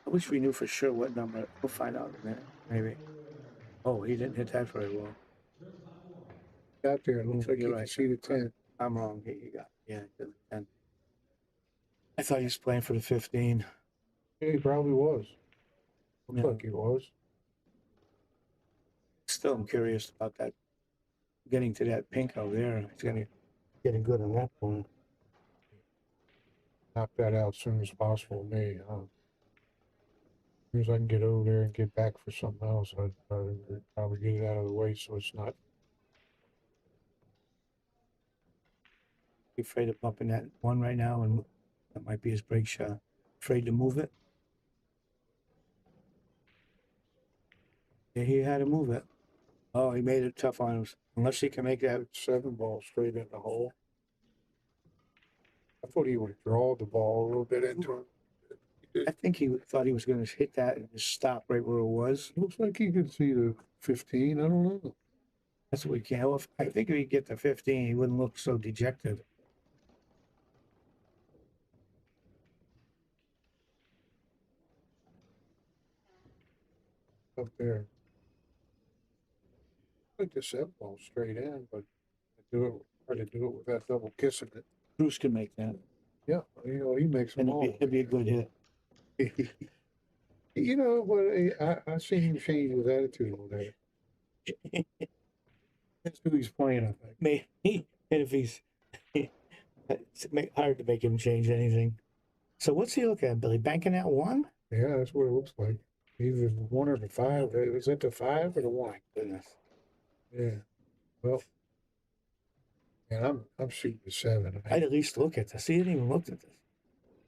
I wish we knew for sure what number. We'll find out in a minute, maybe. Oh, he didn't hit that very well. Got there. It looks like you can see the 10. I'm wrong. You got the 10. I thought he was playing for the 15. Yeah, he probably was. Looks Yeah. like he was. Still, I'm curious about that. Getting to that pink over there. He's going to get good on that one. Knock that out as soon as possible, me. As soon as I can get over there and get back for something else, I'd probably get it out of the way so it's not. He's afraid of bumping that 1 right now, and that might be his break shot. Afraid to move it. Yeah, he had to move it. Oh, he made it tough on him. Unless he can make that 7 ball straight in the hole. I thought he would draw the ball a little bit into it. I think he thought he was going to hit that and just stop right where it was. Looks like he could see the 15. I don't know. That's what we can't. Well, I think if he get the 15, he wouldn't look so dejected. Up there. I like the 7 ball straight in, but hard to do it without double kissing it. Bruce can make that. Yeah, he makes them And all. it'd be a good hit. You know what? I seen him change his attitude on that. That's who he's playing, I think. And if he's it's hard to make him change anything. So what's he look at, Billy? Banking that 1? Yeah, that's what it looks like. Either the 1 or the 5. Is it the 5 or the 1? Goodness. Yeah. Well, and I'm shooting the 7. I'd at least look at this. He didn't even look at this.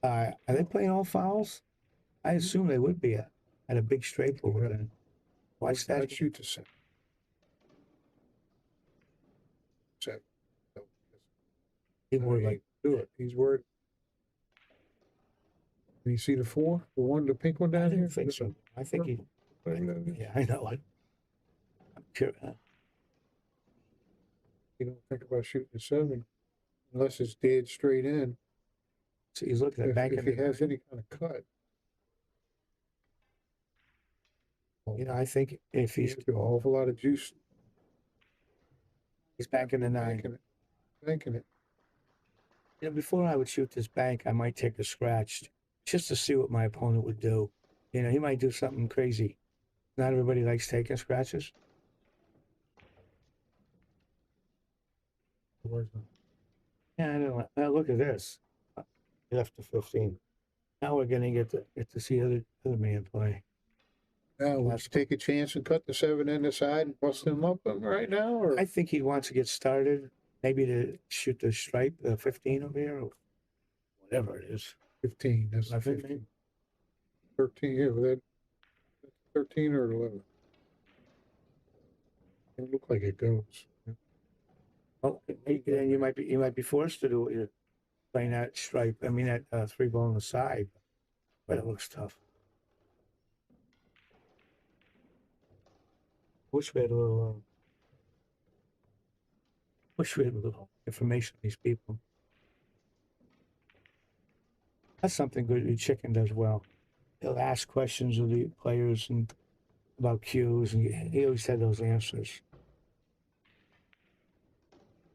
Are they playing all fouls? I assume they would be at a big straight over there. Watch that. I'd shoot the 7. 7. He would like do it. He's worried. Can you see the 4? The pink one down I here? don't think so. I think he. Yeah, I know it. I'm sure. You don't think about shooting the 7 unless it's dead straight in. So he's looking at banking. If he has any kind of cut. You know, I think if he's an awful lot of juice. He's banking the 9. Banking it. You know, before I would shoot this bank, I might take a scratch just to see what my opponent would do. You know, he might do something crazy. Not everybody likes taking scratches. Yeah, I know. Now look at this. He left the 15. Now we're gonna get to see other man play. Now, would you take a chance and cut the 7 in the side and bust them up right now? Or I think he wants to get started, maybe to shoot the stripe, 15 over here, or whatever it is. 15? That's 11, 15. 13, yeah, well, that's 13 or 11. It look like it goes. Oh, then you might be forced to do it. You're playing that stripe. I mean that 3 ball on the side, but it looks tough. Wish we had a little information on these people. That's something good. The chicken does well. He'll ask questions of the players and about cues, and he always had those answers.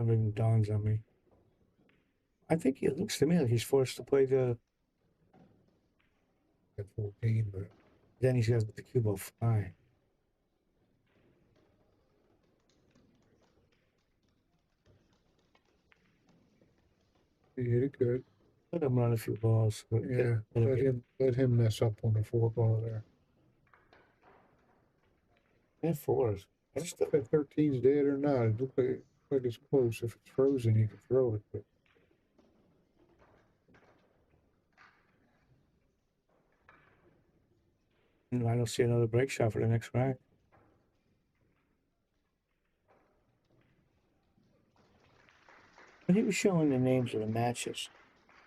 Everything dawns on me. I think it looks to me like he's forced to play the 14, but then he's got the cue ball fly. he hit it good. Let him run a few balls. Yeah, let him mess up on the 4 ball there. And 4s. I don't know if that 13's dead or not. It looks like it's close. If it's frozen, you can throw it. But I don't see another break shot for the next rack. When he was showing the names of the matches,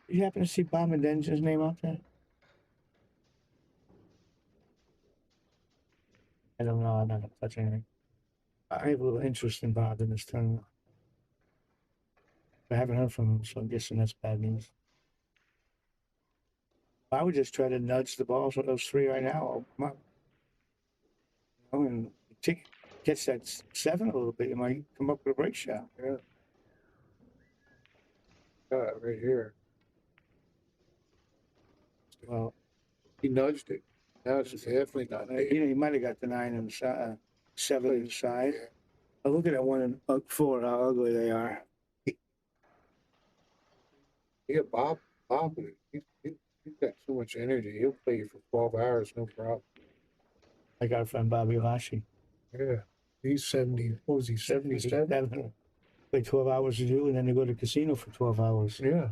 did you happen to see Bob Mendenza's name out there? I don't know. I'm not going to touch anything. I have a little interest in Bob in this tournament. I haven't heard from him, so I'm guessing that's bad news. I would just try to nudge the balls with those 3 right now. Come up. You know, and catch that 7 a little bit. You might come up with a break shot. yeah. Right here. Well, He nudged it. Now it's definitely not. he might have got the 9 on the side, 7 on the side. Yeah. Oh, look at that 1 and 4, how ugly they are. Yeah, Bob, he's got so much energy. He'll play you for 12 hours, no problem. I got a friend, Bobby Lashy. Yeah, he's 70. What was he, 77? Play 12 hours to do, and then they go to the casino for 12 hours. Yeah.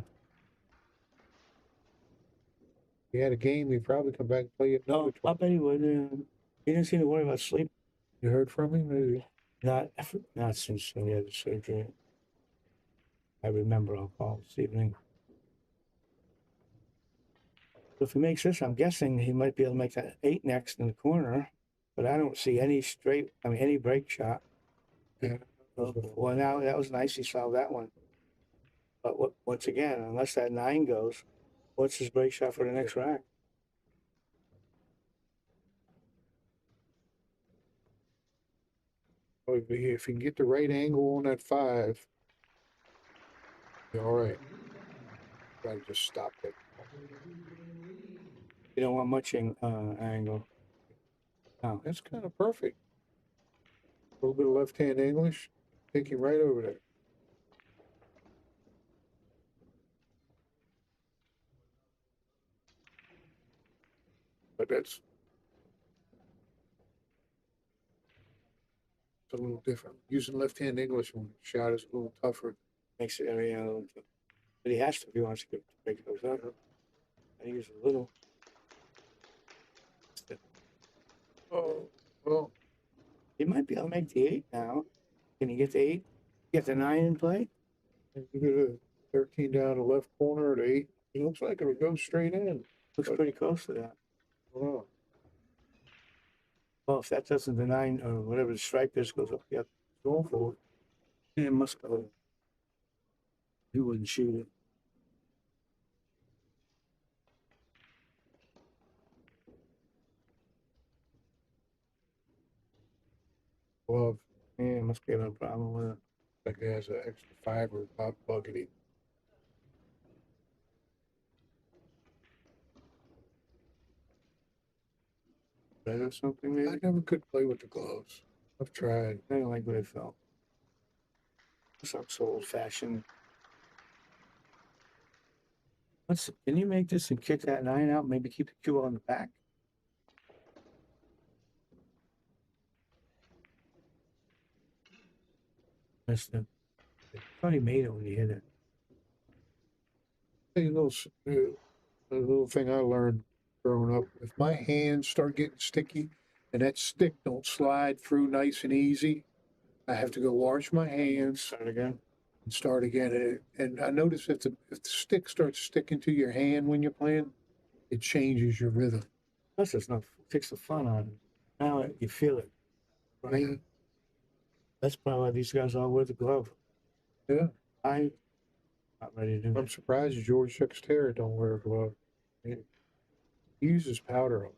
He had a game, he'd probably come back and play it. No, I bet he would. He didn't seem to worry about sleep. You heard from him? Maybe. Not since he had the surgery. I remember I'll call this evening. If he makes this, I'm guessing he might be able to make that 8 next in the corner, but I don't see any any break shot. Yeah. Well, now that was nice. He solved that one. But once again, unless that 9 goes, what's his break shot for the next rack? Oh, if he can get the right angle on that 5, be all right. Try to just stop it. You don't want much angle. No. That's kind of perfect. A little bit of left-hand English, take him right over there. But that's a little different. Using left-hand English when the shot is a little tougher. Makes it area, but he has to if he wants to break those up. I use a little. Oh, well. He might be able to make the 8 now. Can he get the 8? Get the 9 in play? You get a 13 down the left corner at 8. It looks like it would go straight in. Looks pretty close to that. Wow. Well, if that doesn't, the 9 or whatever the stripe is goes up. Yep, going for it. Yeah, it must go. He wouldn't shoot it. Glove. Yeah, must be having a problem with it. Like it has an extra fiber bugging. Red or something, maybe? I never could play with the gloves. I've tried. I don't like what it felt. I'm so old fashioned. Can you make this and kick that 9 out? Maybe keep the cue on the back? missed it. I thought he made it when he hit it. Hey, a little thing I learned growing up. If my hands start getting sticky and that stick don't slide through nice and easy, I have to go wash my hands. Start again. And start again. And I noticed if the stick starts sticking to your hand when you're playing, it changes your rhythm. Plus, it's not takes the fun out of it. Now you feel it, right? Yeah. That's probably why these guys all wear the glove. Yeah. I'm not ready to do I'm that. surprised George Sexterra don't wear a glove. He uses powder.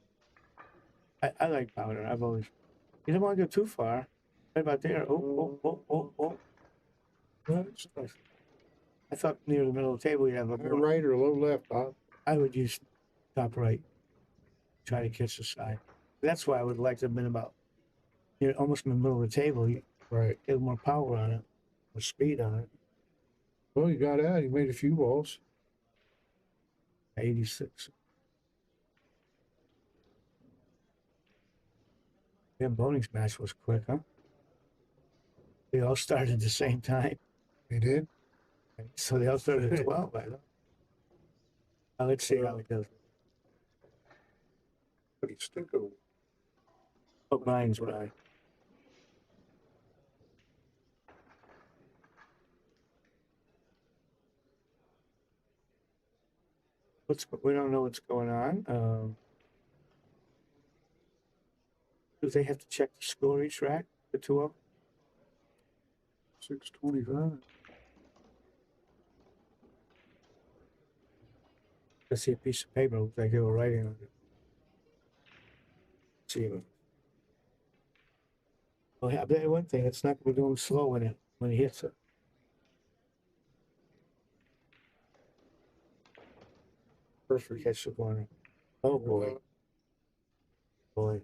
I like powder. I've always. You don't want to go too far. Right about there. Oh. What? I thought near the middle of the table you have a High right or low left, Bob? I would use top right. Try to catch the side. That's why I would like to have been about near almost in the middle of the table. You Right. get more power on it, more speed on it. Well, you got out. You made a few balls. 86. Yeah, Boning's match was quick, huh? They all started at the same time. They did? So they all started at 12, I know. Now let's see how it goes. But he stick over. Oh, Brian's right. We don't know what's going on. Do they have to check the score each rack, the two of them? 625. I see a piece of paper, looks like they were writing on it. See it. Well, I'll tell you one thing, it's not going to be going slow when he hits it. Perfect catch the corner. Oh boy. Boy.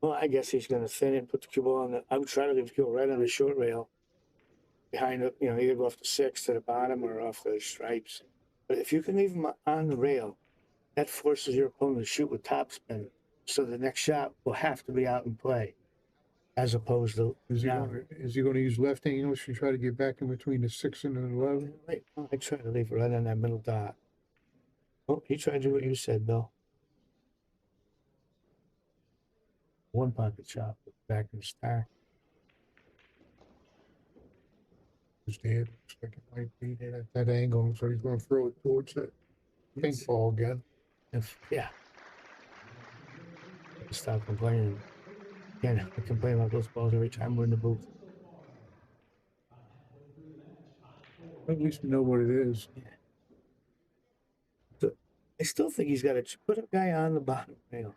Well, I guess he's going to thin it, put the cue ball on the. I would try to leave the cue ball right on the short rail, behind it. Either go off the 6 to the bottom or off the stripes. But if you can leave him on the rail, that forces your opponent to shoot with topspin. So the next shot will have to be out in play, as opposed to. Is he going to use left English and try to get back in between the 6 and the 11? Right. I try to leave it right on that middle dot. Oh, he tried to do what you said, Bill. One pocket shot, back in the stack. His dad looks like it might be at that angle, so he's going to throw it towards that pink ball again. Yeah. Stop complaining. Can't complain about those balls every time we're in the booth. At least we know what it is. Yeah. So I still think he's got to put a guy on the bottom rail.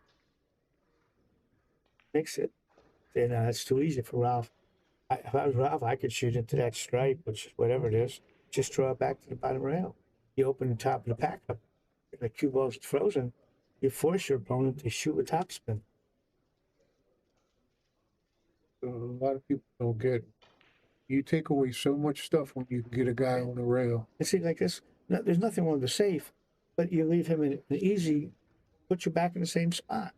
Mix it. Then it's too easy for Ralph. If I was Ralph, I could shoot into that stripe, which is whatever it is. Just draw it back to the bottom rail. You open the top of the pack up. If the cue ball's frozen, you force your opponent to shoot with topspin. A lot of people don't get. You take away so much stuff when you get a guy on the rail. And see, like this, there's nothing wrong with the safe, but you leave him in an easy, put you back in the same spot.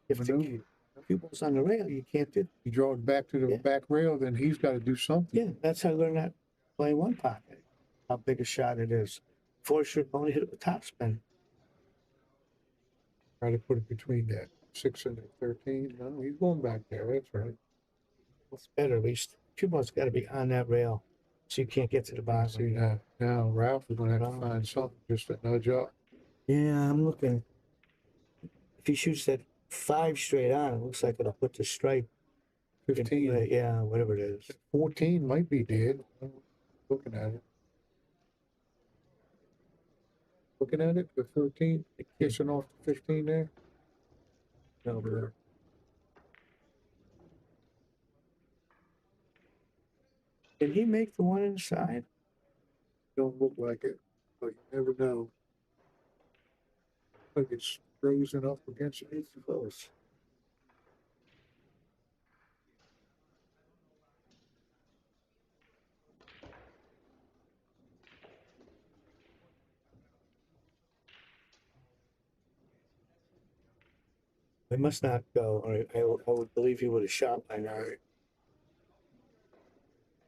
If the cue ball's on the rail, you can't do. You draw it back to the back rail, then he's got to do something. Yeah, that's how I learned that playing one pocket. How big a shot it is. Force your opponent to hit it with topspin. Try to put it between that 6 and the 13. No, he's going back there. That's right. It's better, at least. Cue ball's got to be on that rail, so you can't get to the bottom. See now Ralph is going to have to find something just to nudge up. Yeah, I'm looking. If he shoots that 5 straight on, it looks like it'll put the stripe. 15. Yeah, whatever it is. 14 might be dead. I'm looking at it. Looking at it, the 13, kissing off the 15 there. No, but did he make the one inside? Don't look like it, but you never know. Like it's frozen up against it. It's close. I must not go, or I would believe he would have shot by now.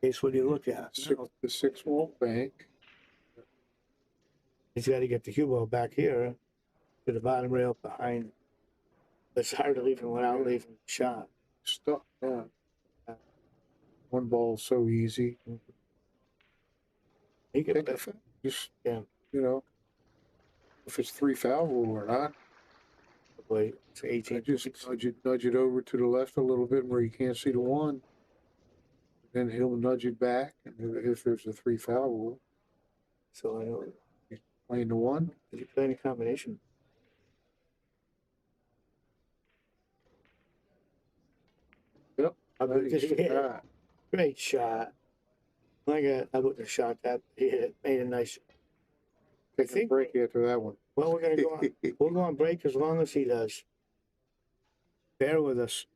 Case, what do you look at? The 6-wall bank. He's got to get the cue ball back here to the bottom rail behind. It's hard to leave him without leaving the shot. Stuck. Yeah. One ball so easy. He could Take it. Just, yeah. you know, if it's 3 foul rule or not. Wait, it's 18. Just nudge it over to the left a little bit where you can't see the 1. Then he'll nudge it back, and if there's a 3 foul rule. So I know. He's playing the 1. Did he play any combination? Yep. Great shot. I wouldn't have shot that. He hit it, made a nice. I think break after that one. Well, we're gonna go on. We'll go on break as long as he does. Bear with us.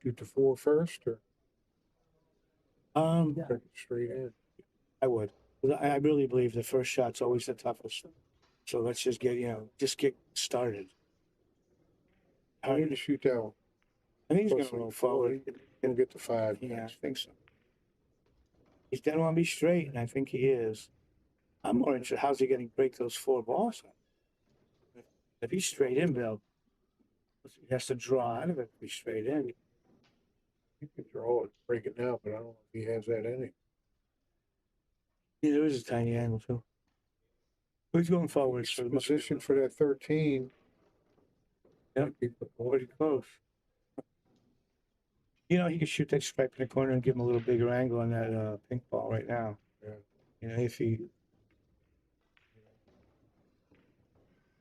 shoot the 4 first, or Yeah, take it straight in? I would. I really believe the first shot's always the toughest. So let's just get started. I need to shoot that one. I think he's Plus, gonna roll forward. He'll get the 5. Yeah, I think so. He's gonna want to be straight, and I think he is. I'm more interested. How's he going to break those 4 balls? If he's straight in, Bill, he has to draw out of it to be straight in. He can draw it, break it now, but I don't know if he has that in him. Yeah, there is a tiny angle too. Who's going forward? He's positioned for that 13. Yep, pretty close. You know, he could shoot that stripe in the corner and give him a little bigger angle on that pink ball right now. Yeah. You know, if he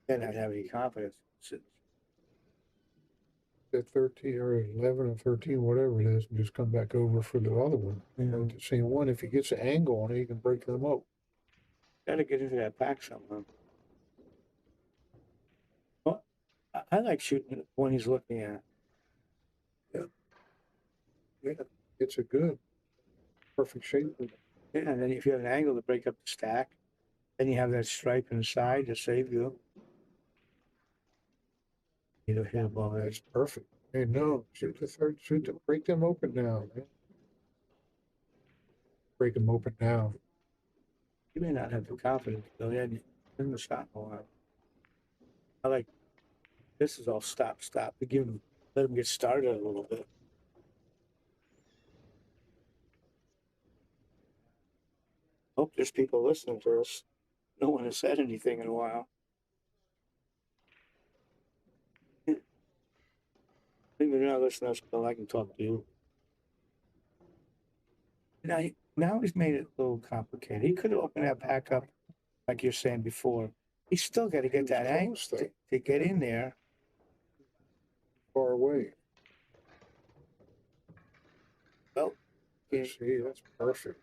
cannot have any confidence. That 13 or 11 or 13, whatever it is, and just come back over for the other one. And the same one, if he gets an angle on it, he can break them up. Got to get into that pack somehow. Well, I like shooting when he's looking at. Yeah, it's a good, perfect shape. Yeah, and then if you have an angle to break up the stack, then you have that stripe in the side to save you. You don't hit a ball. That's perfect. Hey, no, shoot the third, break them open now, man. Break them open now. You may not have the confidence, though. Yeah, in the shot in a while. I like this is all stop. Let him get started a little bit. Hope there's people listening to us. No one has said anything in a while. If you're not listening to us, Bill, I can talk to you. Now he's made it a little complicated. He could have opened that back up, like you're saying before. He's still got to get that angle to get in there. Far away. Well, see, that's perfect.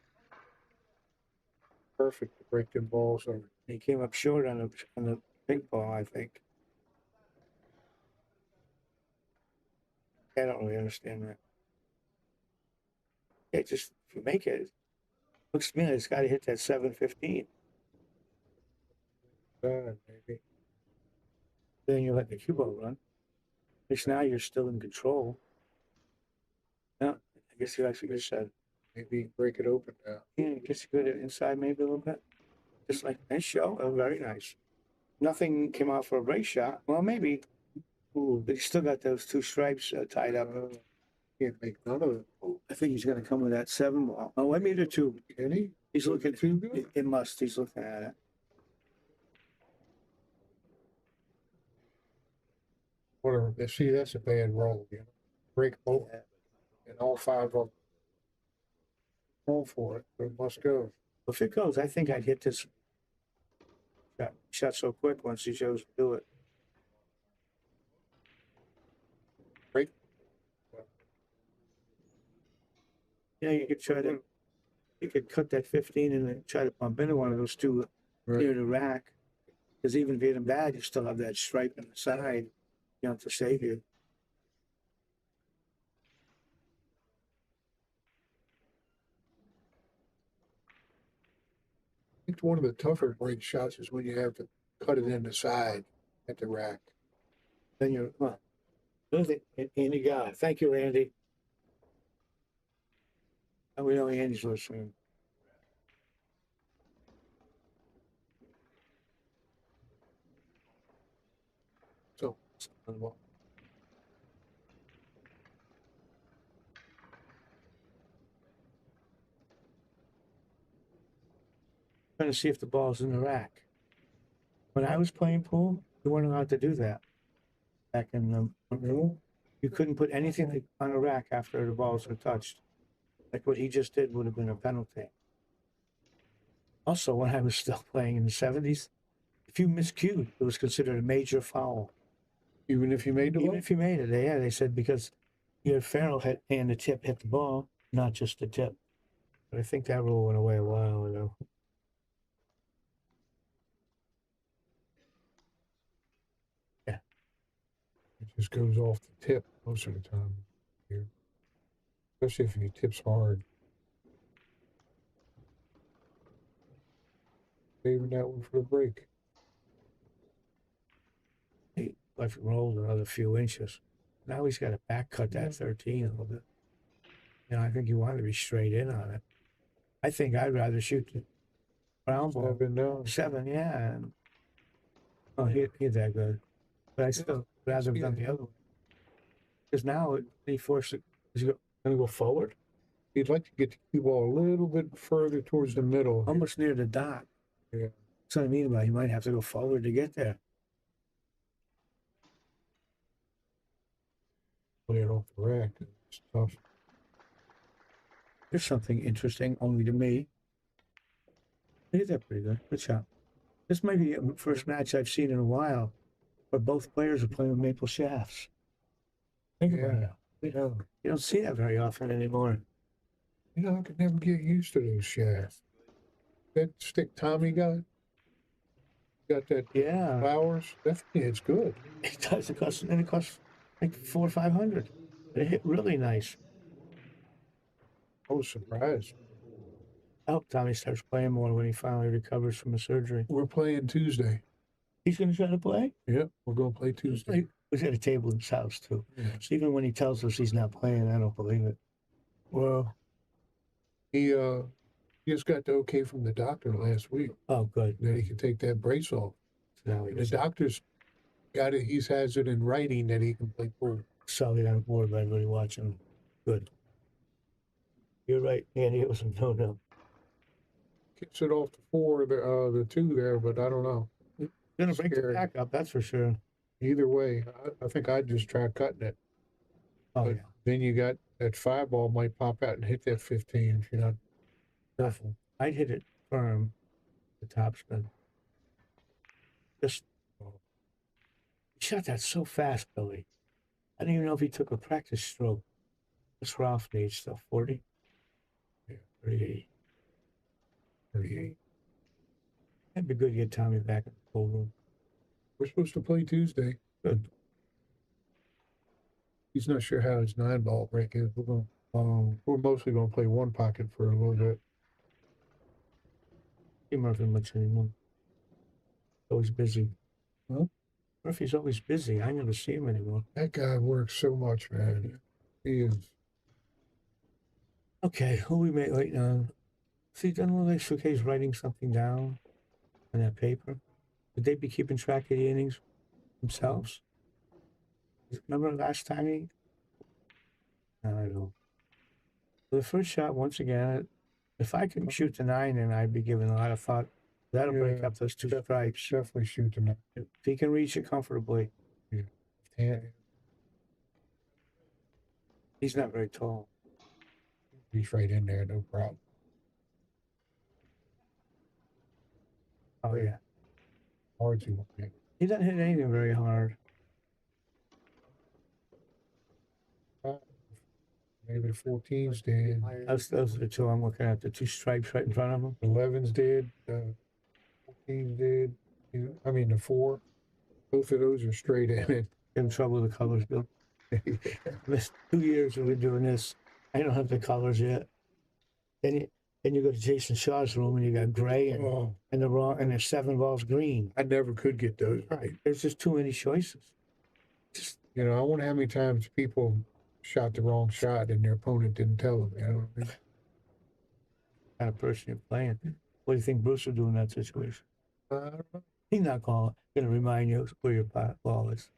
Perfect to break them balls over. He came up short on the pink ball, I think. I don't really understand that. Yeah, just if you make it, looks to me like it's got to hit that 715. Maybe. Then you let the cue ball run. At least now you're still in control. No, I guess you actually just said. Maybe break it open now. Yeah, I guess you could inside maybe a little bit. Just like nice show. Oh, very nice. Nothing came out for a break shot. Well, maybe. Ooh, but he's still got those 2 stripes tied up. Can't make none of it. I think he's going to come with that 7 ball. Oh, I made it 2. Can he? He's looking through. It must. He's looking at it. Whatever. See, that's a bad roll. You know, break both, and all 5 of them. Roll for it, but it must go. If it goes, I think I'd hit this shot so quick once he shows to do it. Break. Yeah, you could try to. You could cut that 15 and then try to bump into one of those 2 near the rack. Because even if you hit them bad, you still have that stripe in the side, you know, to save you. I think one of the tougher break shots is when you have to cut it in the side at the rack. Then you're, well, Andy got it. Thank you, Andy. And we know Andy's listening. So, trying to see if the ball's in the rack. When I was playing pool, you weren't allowed to do that. Back in the room, you couldn't put anything on a rack after the balls were touched. Like what he just did would have been a penalty. Also, when I was still playing in the 70s, if you miscued, it was considered a major foul. Even if you made the ball? Even if you made it, yeah, they said because your ferrule and the tip hit the ball, not just the tip. But I think that rule went away a while ago. It just goes off the tip most of the time. Here. Especially if he tips hard. Saving that one for the break. If he rolls another few inches. Now he's got to back cut that 13 a little bit. I think you want to be straight in on it. I think I'd rather shoot the brown ball. 7 now. 7, yeah. Oh, he that good. But I still rather have done the other way. Because now he forced it. Is he going to go forward? He'd like to get the cue ball a little bit further towards the middle. Almost near the dot. Yeah. That's what I mean about he might have to go forward to get there. Play it off the rack. It's tough. There's something interesting only to me. He did that pretty good. Good shot. This might be the first match I've seen in a while where both players are playing with maple shafts. Think about it. Yeah. You don't see that very often anymore. I could never get used to those shafts. That stick Tommy got that flowers. It's good. It does. It costs like $400 or $500. It hit really nice. I was surprised. I hope Tommy starts playing more when he finally recovers from the surgery. We're playing Tuesday. He's going to try to play? Yeah, we're going to play Tuesday. He's at a table in his house, too. Yeah. So even when he tells us he's not playing, I don't believe it. Well, he just got the okay from the doctor last week. Oh, good. That he can take that brace off. The doctor's got it. He has it in writing that he can play pool. So he don't worry about everybody watching. Good. You're right, Andy. It was a no-no. Kicks it off the 4, the 2 there, but I don't know. Gonna break the back up, that's for sure. Either way, I think I'd just try cutting it. Oh, but yeah. Then you got that 5 ball might pop out and hit that 15 if you're not careful. I'd hit it firm, the topspin. Just he shot that so fast, Billy. I don't even know if he took a practice stroke. What's Ralph needs stuff? 40? Yeah. 38. 38. That'd be good to get Tommy back in the pool room. We're supposed to play Tuesday. Good. He's not sure how his 9 ball break is. We're mostly going to play one pocket for a little bit. See Murphy much anymore. Always busy. Huh? Murphy's always busy. I never see him anymore. That guy works so much, man. He is. Okay, who we made right now? See, doesn't look like Suke's writing something down on that paper. Would they be keeping track of the innings themselves? Remember last time he? I don't know. The first shot, once again, if I can shoot the 9, then I'd be giving a lot of thought. That'll break up those 2 stripes. Definitely shoot the 9. If he can reach it comfortably. Yeah. He's not very tall. He's right in there, no problem. Oh, yeah. Hard to hit. He doesn't hit anything very hard. Maybe the 14's did. Those are the 2 I'm looking at, the 2 stripes right in front of him. 11's did. 14's did. I mean, the 4. Both of those are straight in it. In trouble with the colors, Bill. This 2 years we've been doing this. I don't have the colors yet. Then you go to Jason Shaw's room and you got gray and there's 7 balls green. I never could get those right. There's just too many choices. I wonder how many times people shot the wrong shot and their opponent didn't tell them. What I mean? Kind of person you're playing. What do you think Bruce would do in that situation? I don't know. He's not going to remind you where your ball is.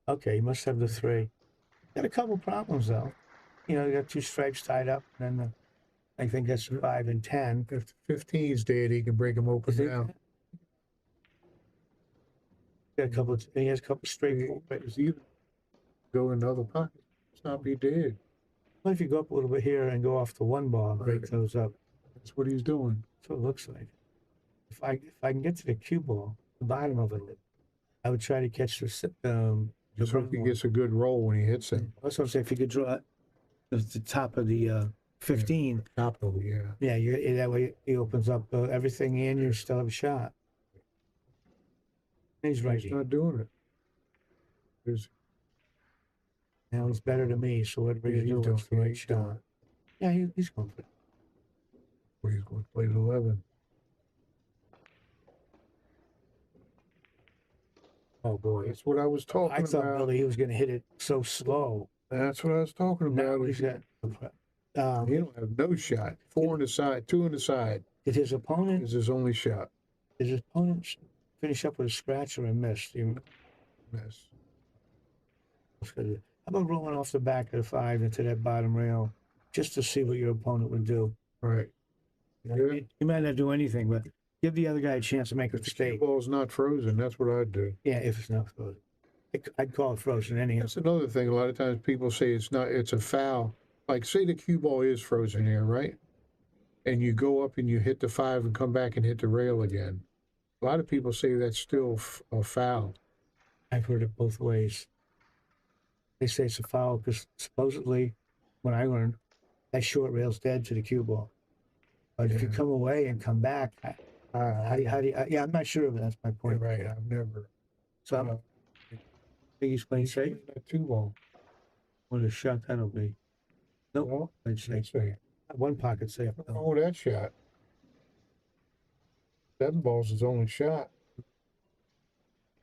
Okay, you must have the 3. Got a couple problems though. You got 2 stripes tied up, and then I think that's 5 and 10. If the 15's dead, he can break them open down. Got a couple. He has a couple straight. It's either go in the other pocket. It's not be dead. Well, if you go up a little bit here and go off the 1 ball, break those up. That's what he's doing. That's what it looks like. If I can get to the cue ball, the bottom of it, I would try to catch the Just hope he gets a good roll when he hits it. That's what I'm saying. If you could draw the top of the 15. Top of it, yeah. Yeah, that way he opens up everything and you still have a shot. He's right. He's not doing it. Now he's better than me, so whatever Yeah, he's doing, it's the right shot. Yeah, he's going for it. Well, he's going to play the 11. Oh boy, That's what I was talking I thought about. Billy he was going to hit it so slow. That's what I was talking Now about. he's got. He don't have no shot. 4 on the side, 2 on the side. Did his opponent? Is his only shot. Did his opponent finish up with a scratch or a miss? Miss. How about rolling off the back of the 5 into that bottom rail, just to see what your opponent would do? Right. Yeah. You might not do anything, but give the other guy a chance to make a mistake. The ball's not frozen. That's what I'd do. Yeah, if it's not frozen, I'd call it frozen anyhow. That's another thing. A lot of times people say it's not. It's a foul. Like say the cue ball is frozen here, right? And you go up and you hit the 5 and come back and hit the rail again. A lot of people say that's still a foul. I've heard it both ways. They say it's a foul because supposedly, when I learned, that short rail's dead to the cue ball. But if you come away and come back, how do you, yeah, I'm not sure of it. That's my point. Right. I've never. So I think he's playing safe. That 2 ball. What a shot that'll be. Nope. Well, I'd say one pocket safe. Oh, that shot. 7 balls is only shot. I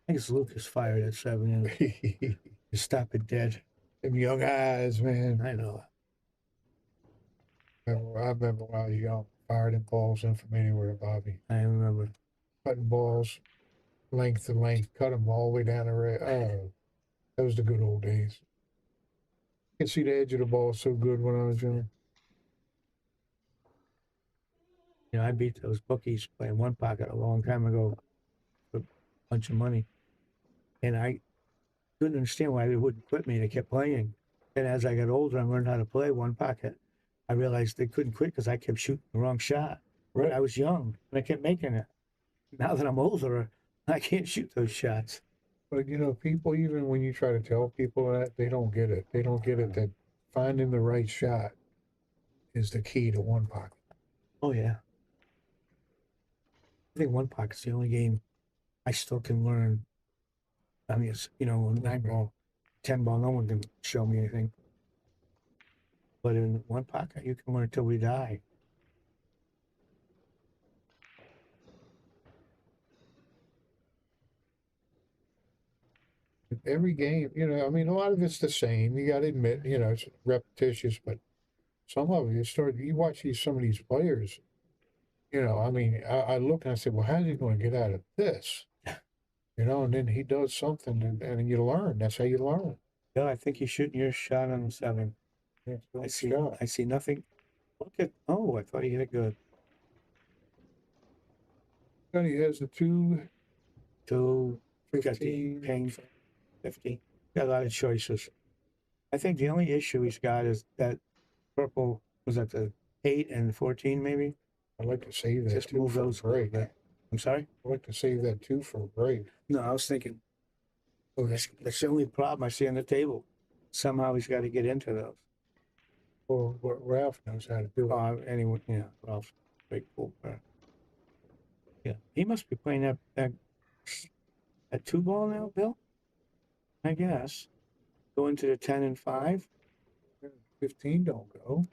think it's Lucas fired at 7. And to stop it dead. Them young eyes, man. I know. I remember when I was young, firing balls in from anywhere, Bobby. I remember. Cutting balls length to length, cut them all the way down the rail. Oh, that was the good old days. You can see the edge of the ball so good when I was young. You know, I beat those bookies playing one pocket a long time ago for a bunch of money. And I couldn't understand why they wouldn't quit me. They kept playing. And as I got older and learned how to play one pocket, I realized they couldn't quit because I kept shooting the wrong shot. Right. When I was young, and I kept making it. Now that I'm older, I can't shoot those shots. But, you know, people, even when you try to tell people that, they don't get it. They don't get it that finding the right shot is the key to one pocket. Oh, yeah. I think one pocket's the only game I still can learn. I mean, it's, you know, 9 ball, 10 ball, no one can show me anything. But in one pocket, you can learn till we die. Every game, you know, I mean, a lot of it's the same. You got to admit, you know, it's repetitious, but some of it, you watch some of these players, you know, I mean, I look and I say, well, how's he going to get out of this? You know, and then he does something and you learn. That's how you learn. Yeah, I think you're shooting your shot on the 7. Yeah, I see nothing. Look at, oh, I thought he hit it good. And he has the 2, 15, pain, 50. Got a lot of choices. I think the only issue he's got is that purple, was that the 8 and 14 maybe? I'd like to save that. Just move those break. I'm sorry? I'd like to save that 2 for a break. No, I was thinking, oh, that's the only problem I see on the table. Somehow he's got to get into those. Well, Ralph knows how to do it. Anyway, yeah, Ralph's a big pool player. Yeah, he must be playing that 2 ball now, Bill? I guess. Going to the 10 and 5? 15 don't go.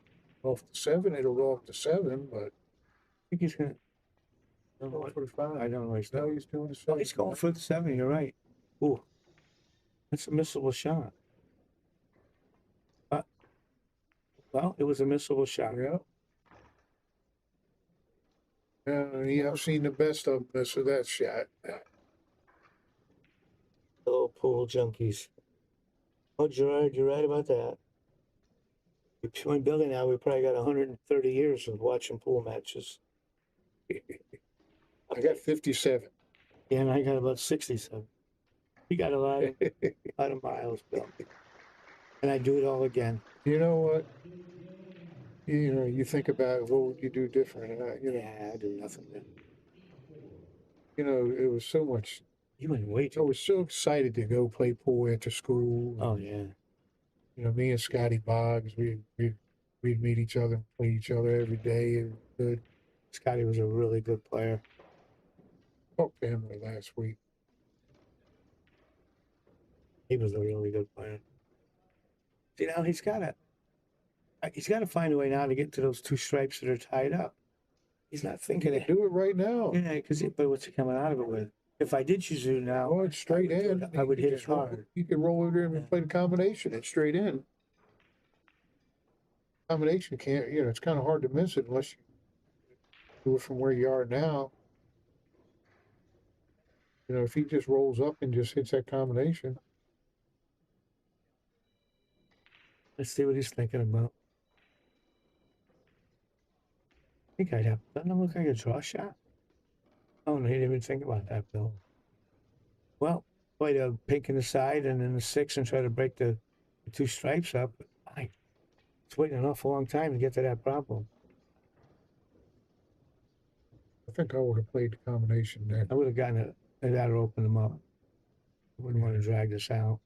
Off the 7, it'll go off the 7, but I think he's going to go for the 5. I don't know. He's doing the 7. Oh, he's going for the 7, you're right. Ooh, that's a missable shot. Well, it was a missable shot. Yeah. Yeah, I've seen the best of miss of that shot. Hello, pool junkies. Oh, Gerard, you're right about that. Between Billy and I, we probably got 130 years of watching pool matches. I got 57. Yeah, and I got about 67. You got a lot of miles, Bill. And I do it all again. You know what? You know, you think about what would you do different, and I do nothing. You know, it was so much. You went way too. I was so excited to go play pool after school. Oh yeah. You know, me and Scotty Boggs, we'd meet each other, and play each other every day. It was good. Scotty was a really good player. Talked to him last week. He was a really good player. You know, he's got to find a way now to get to those two stripes that are tied up. He's not thinking it. Do it right now. Yeah, but what's he coming out of it with? If I did choose it now, Oh, it's straight in. I would hit it hard. You can roll over there and play the combination. It's straight in. Combination can't, it's kind of hard to miss it unless you do it from where you are now. If he just rolls up and just hits that combination. Let's see what he's thinking about. I think I'd have. Doesn't it look like a draw shot? Oh, no, he didn't even think about that, Bill. Well, play the pink in the side and then the 6 and try to break the two stripes up. It's waiting an awful long time to get to that problem. I think I would have played the combination there. I would have gotten it. That would open them up. I wouldn't want to drag this out.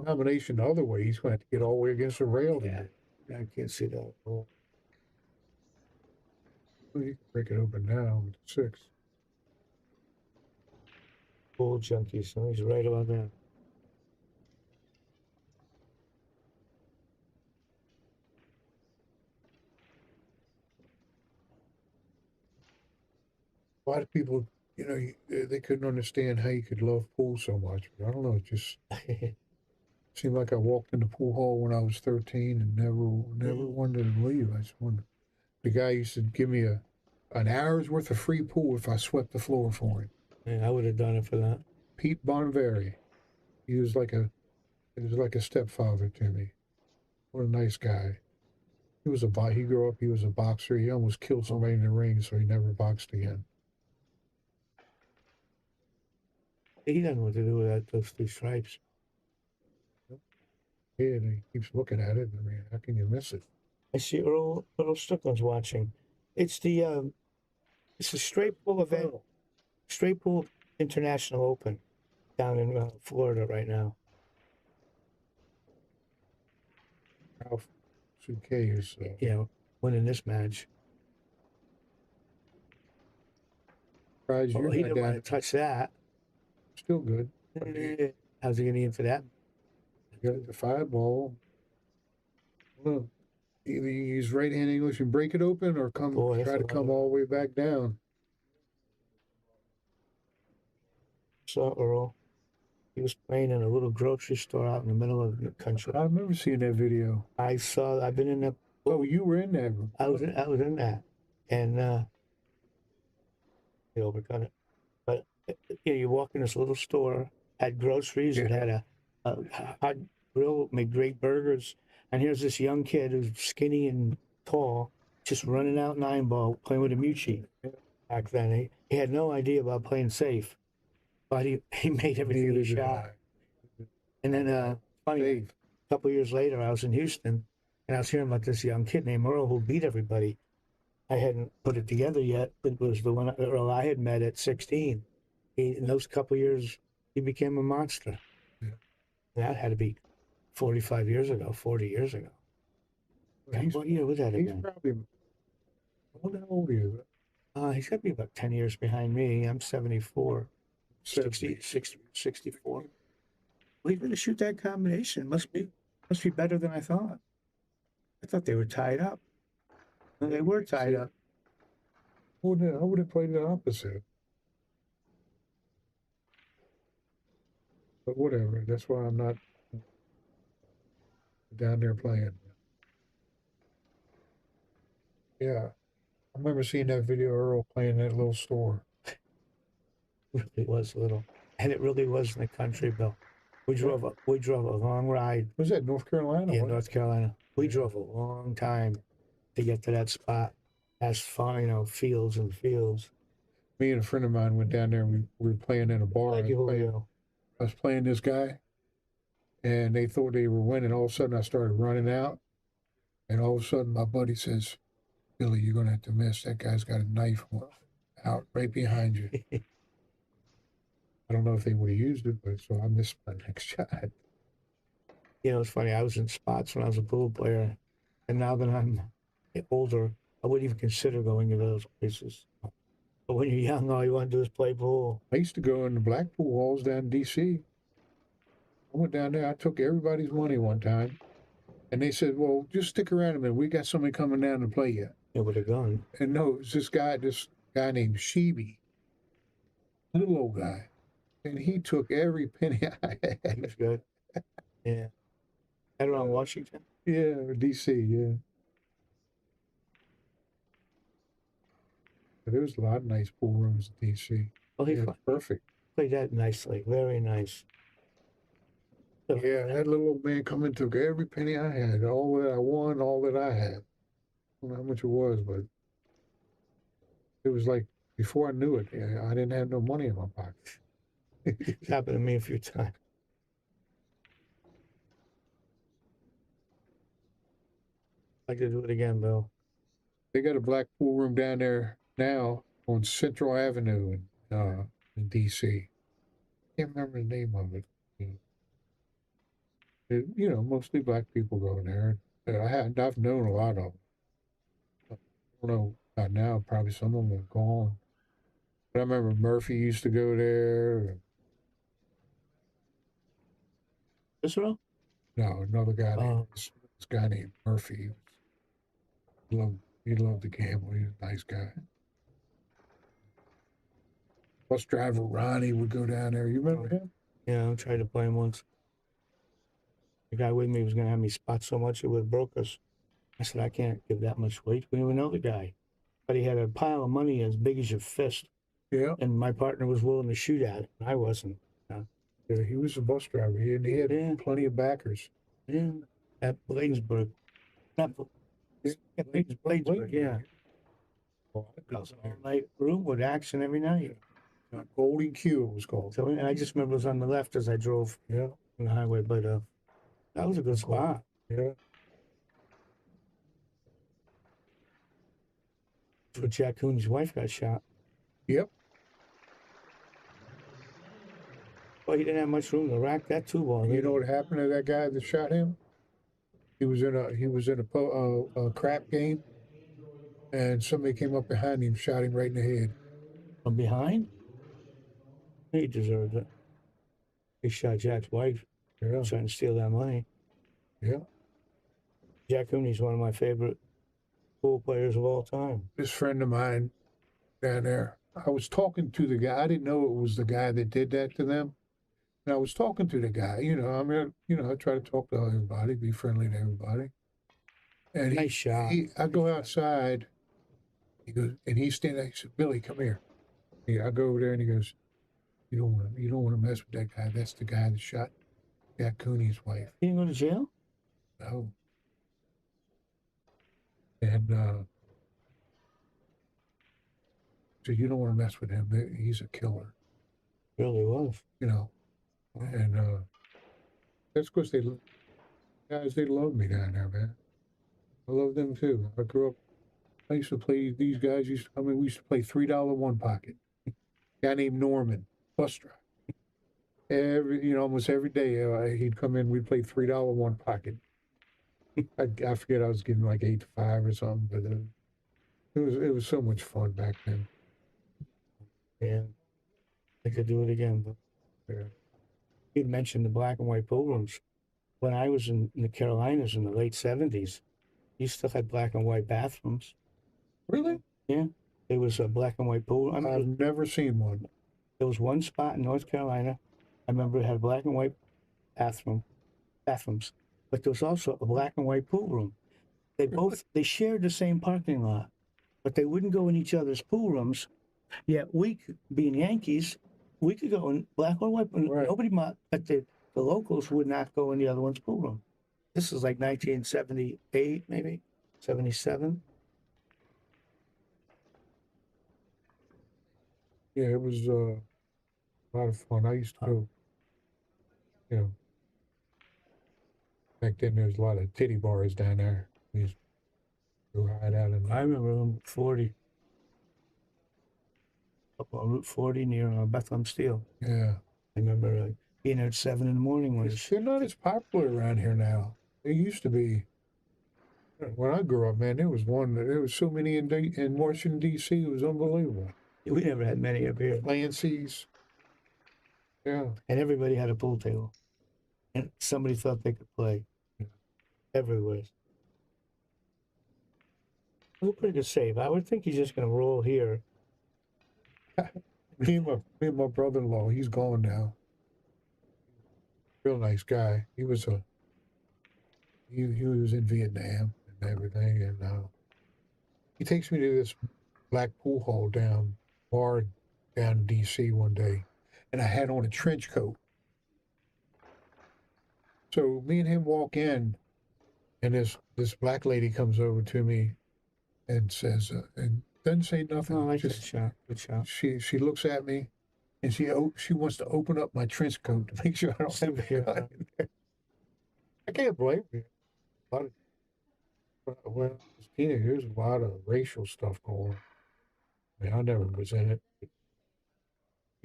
Combination the other way, he's going to have to get all the way against the rail. Yeah, I can't see that. Well, you can break it open now with the 6. Bull junkies. So he's right about that. A lot of people, they couldn't understand how you could love pool so much. But I don't know, it just seemed like I walked in the pool hall when I was 13 and never wanted to leave. I just wanted. The guy used to give me an hour's worth of free pool if I swept the floor for him. Yeah, I would have done it for that. Pete Bonveri. He was like a stepfather to me. What a nice guy. He grew up, he was a boxer. He almost killed somebody in the ring, so he never boxed again. He doesn't know what to do with those two stripes. Yeah, and he keeps looking at it. I mean, how can you miss it? I see Earl Strickland's watching. It's the straight pool event, straight pool international open down in Florida right now. Ralph Suke is winning this match. Surprised Well, he didn't want to touch that. Still good. How's he going to get into that? You got the 5 ball. Well, either you use right hand English and break it open, or try to come all the way back down. Saw Earl. He was playing in a little grocery store out in the middle of the country. I remember seeing that video. I've been in that. Oh, you were in that. I was in that, and they overcut it. But you walk in this little store, had groceries, it had a hot grill, made great burgers, and here's this young kid who's skinny and tall, just running out 9-ball, playing with a Mucci. Back then, he had no idea about playing safe, but he made everything he shot. And then, funny, a couple years later, I was in Houston, and I was hearing about this young kid named Earl who beat everybody. I hadn't put it together yet. It was the one Earl I had met at 16. In those couple years, he became a monster. Yeah. That had to be 40 years ago. What year was that again? He's probably, how old are you? He's got to be about 10 years behind me. I'm 74. 64. Well, he's going to shoot that combination. Must be better than I thought. I thought they were tied up. No, they were tied up. I would have played the opposite. But whatever. That's why I'm not down there playing. Yeah. I remember seeing that video of Earl playing that little store. It really was little. And it really was in the country, Bill. We drove a long ride. Was that North Carolina? Yeah, North Carolina. We drove a long time to get to that spot. As far, fields and fields. Me and a friend of mine went down there. We were playing in a bar. I was playing this guy, and they thought they were winning. All of a sudden, I started running out, and all of a sudden, my buddy says, "Billy, you're gonna have to miss. That guy's got a knife out right behind you." I don't know if they would have used it, but so I missed my next shot. It's funny. I was in spots when I was a pool player, and now that I'm older, I wouldn't even consider going to those places. But when you're young, all you want to do is play pool. I used to go in the black pool halls down in D.C. I went down there. I took everybody's money one time. And they said, well, just stick around a minute. We got somebody coming down to play you. Yeah, with a gun. And no, it was this guy named Sheeby. Little old guy. And he took every penny I had. That's good. Yeah. Right around Washington? Yeah, D.C., yeah. But there was a lot of nice pool rooms in D.C. Oh, he perfect. Played that nicely. Very nice. So, Yeah, that little old man come and took every penny I had, all that I won, all that I had. I don't know how much it was, but it was like before I knew it, I didn't have no money in my pocket. It's happened to me a few times. I'd like to do it again, Bill. They got a black pool room down there now on Central Avenue in D.C. Can't remember the name of it. You know, mostly black people go in there. I've known a lot of them. I don't know about now. Probably some of them are gone. But I remember Murphy used to go there. Israel? No, another guy. This guy named Murphy. He loved to gamble. He was a nice guy. Bus driver Ronnie would go down there. You remember him? Yeah, I tried to play him once. The guy with me was going to have me spot so much it would have broke us. I said, I can't give that much weight. We didn't even know the guy. But he had a pile of money as big as your fist. Yeah. And my partner was willing to shoot at it. I wasn't. Yeah, he was a bus driver. He had plenty of backers. Yeah. At Bladensburg. Not Bladensburg, yeah. All-night room with action every night. Golden Q it was called. So, and I just remember it was on the left as I drove on the highway, but that was a good spot. Yeah. That's where Jack Cooney's wife got shot. Yep. Well, he didn't have much room to rack that two ball. You know what happened to that guy that shot him? He was in a crap game, and somebody came up behind him, shot him right in the head. From behind? He deserved it. He shot Jack's wife. Yeah. Trying to steal that money. Yeah. Jack Cooney's one of my favorite pool players of all time. This friend of mine down there, I was talking to the guy. I didn't know it was the guy that did that to them. And I was talking to the guy, I try to talk to everybody, be friendly to everybody. And nice shot. I go outside, he goes, and he's standing there, he said, Billy, come here. I go over there and he goes, you don't want to mess with that guy. That's the guy that shot Jack Cooney's wife. He didn't go to jail? No. And so you don't want to mess with him. He's a killer. Really was. And that's because they love me down there, man. I love them too. I grew up, these guys used to come in, we used to play $3 one pocket. A guy named Norman, bus driver. Almost every day he'd come in, we'd play $3 one pocket. I forget, I was getting like 8 to 5 or something, but it was so much fun back then. Yeah, I could do it again. But yeah. You'd mentioned the black and white pool rooms. When I was in the Carolinas in the late 70s, you still had black and white bathrooms. Really? Yeah, there was a black and white pool. I've never seen one. There was one spot in North Carolina. I remember it had a black and white bathrooms, but there was also a black and white pool room. They shared the same parking lot, but they wouldn't go in each other's pool rooms. Yet we, being Yankees, we could go in black or white, but nobody, but the locals would not go in the other one's pool room. This is like 1978, maybe 77. Yeah, it was a lot of fun. I used to go, back then there was a lot of titty bars down there. We used to go hide out in. I remember them 40. Up on Route 40 near Bethlehem Steel. Yeah. I remember being there at 7 in the morning. They're not as popular around here now. They used to be. When I grew up, man, there was so many in Washington, D.C., it was unbelievable. We never had many up here. Clancy's. Yeah. And everybody had a pool table. And somebody thought they could play. Everywhere. It was a pretty good save. I would think he's just going to roll here. Me and my brother-in-law, he's gone now. Real nice guy. He was in Vietnam and everything, and he takes me to this black pool hall bar down in DC one day, and I had on a trench coat. So me and him walk in, and this black lady comes over to me and says, and doesn't say nothing. Oh, I like that shot. Good shot. She looks at me, and she wants to open up my trench coat to make sure I don't have a gun in there. I can't blame her. Well, as teenagers, there's a lot of racial stuff going on. I mean, I never was in it.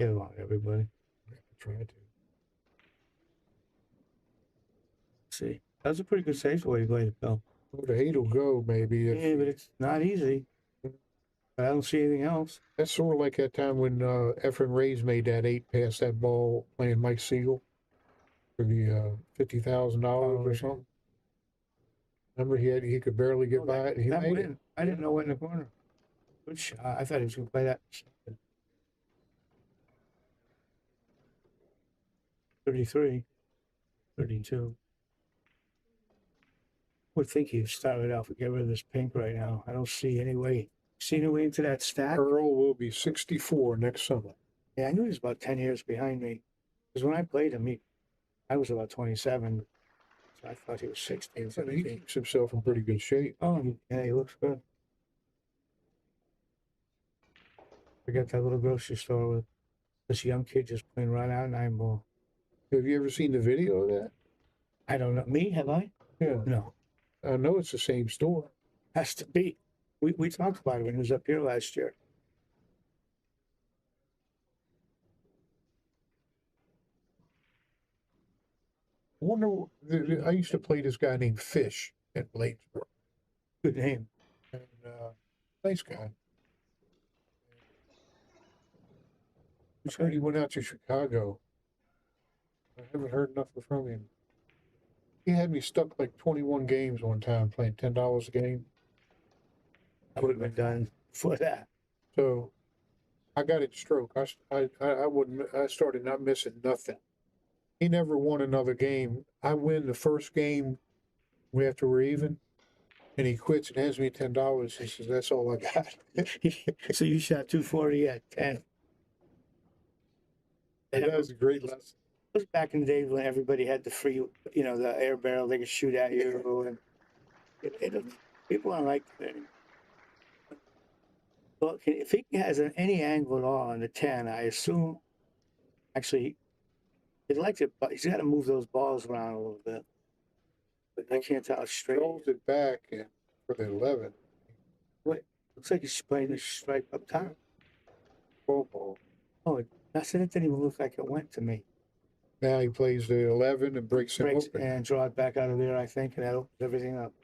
Get along, everybody. I tried to. See, that was a pretty good save the way you played it, Bill. Well, the 8 will go, maybe. Yeah, but it's not easy. I don't see anything else. That's sort of like that time when Efren Reyes made that 8 pass that ball playing Mike Siegel for the $50,000 or something. Remember, he could barely get by it. He made it. I didn't know what in the corner. Good shot. I thought he was going to play that. 33, 32. Would think he'd start it off and get rid of this pink right now. I don't see any way. See any way into that stack? Earl will be 64 next summer. Yeah, I knew he was about 10 years behind me. Because when I played him, I was about 27. So I thought he was 16. I mean, he keeps himself in pretty good shape. Oh, yeah, he looks good. I got that little grocery store with this young kid just playing right out 9 ball. Have you ever seen the video of that? I don't know. Me, have I? Yeah. No. I know it's the same store. Has to be. We talked about it when he was up here last year. I wonder, I used to play this guy named Fish at Bladesboro. Good name. And nice guy. I heard he went out to Chicago. I haven't heard nothing from him. He had me stuck like 21 games one time playing $10 a game. I would have been done for that. So I got it stroke. I started not missing nothing. He never won another game. I win the first game after we're even, and he quits and hands me $10. He says, "That's all I got." So you shot 240 at 10. That was a great lesson. It was back in the day when everybody had the free, the air barrel they could shoot at you, and people aren't like that anymore. Well, if he has any angle at all on the 10, I assume, actually, he'd like to, but he's got to move those balls around a little bit. But I can't tell it's straight. Rolls it back for the 11. What? Looks like he's playing the stripe up top. Ball. Oh, that's it. It didn't even look like it went to me. Now he plays the 11 and breaks him open. And draw it back out of there, I think, and that opens everything up.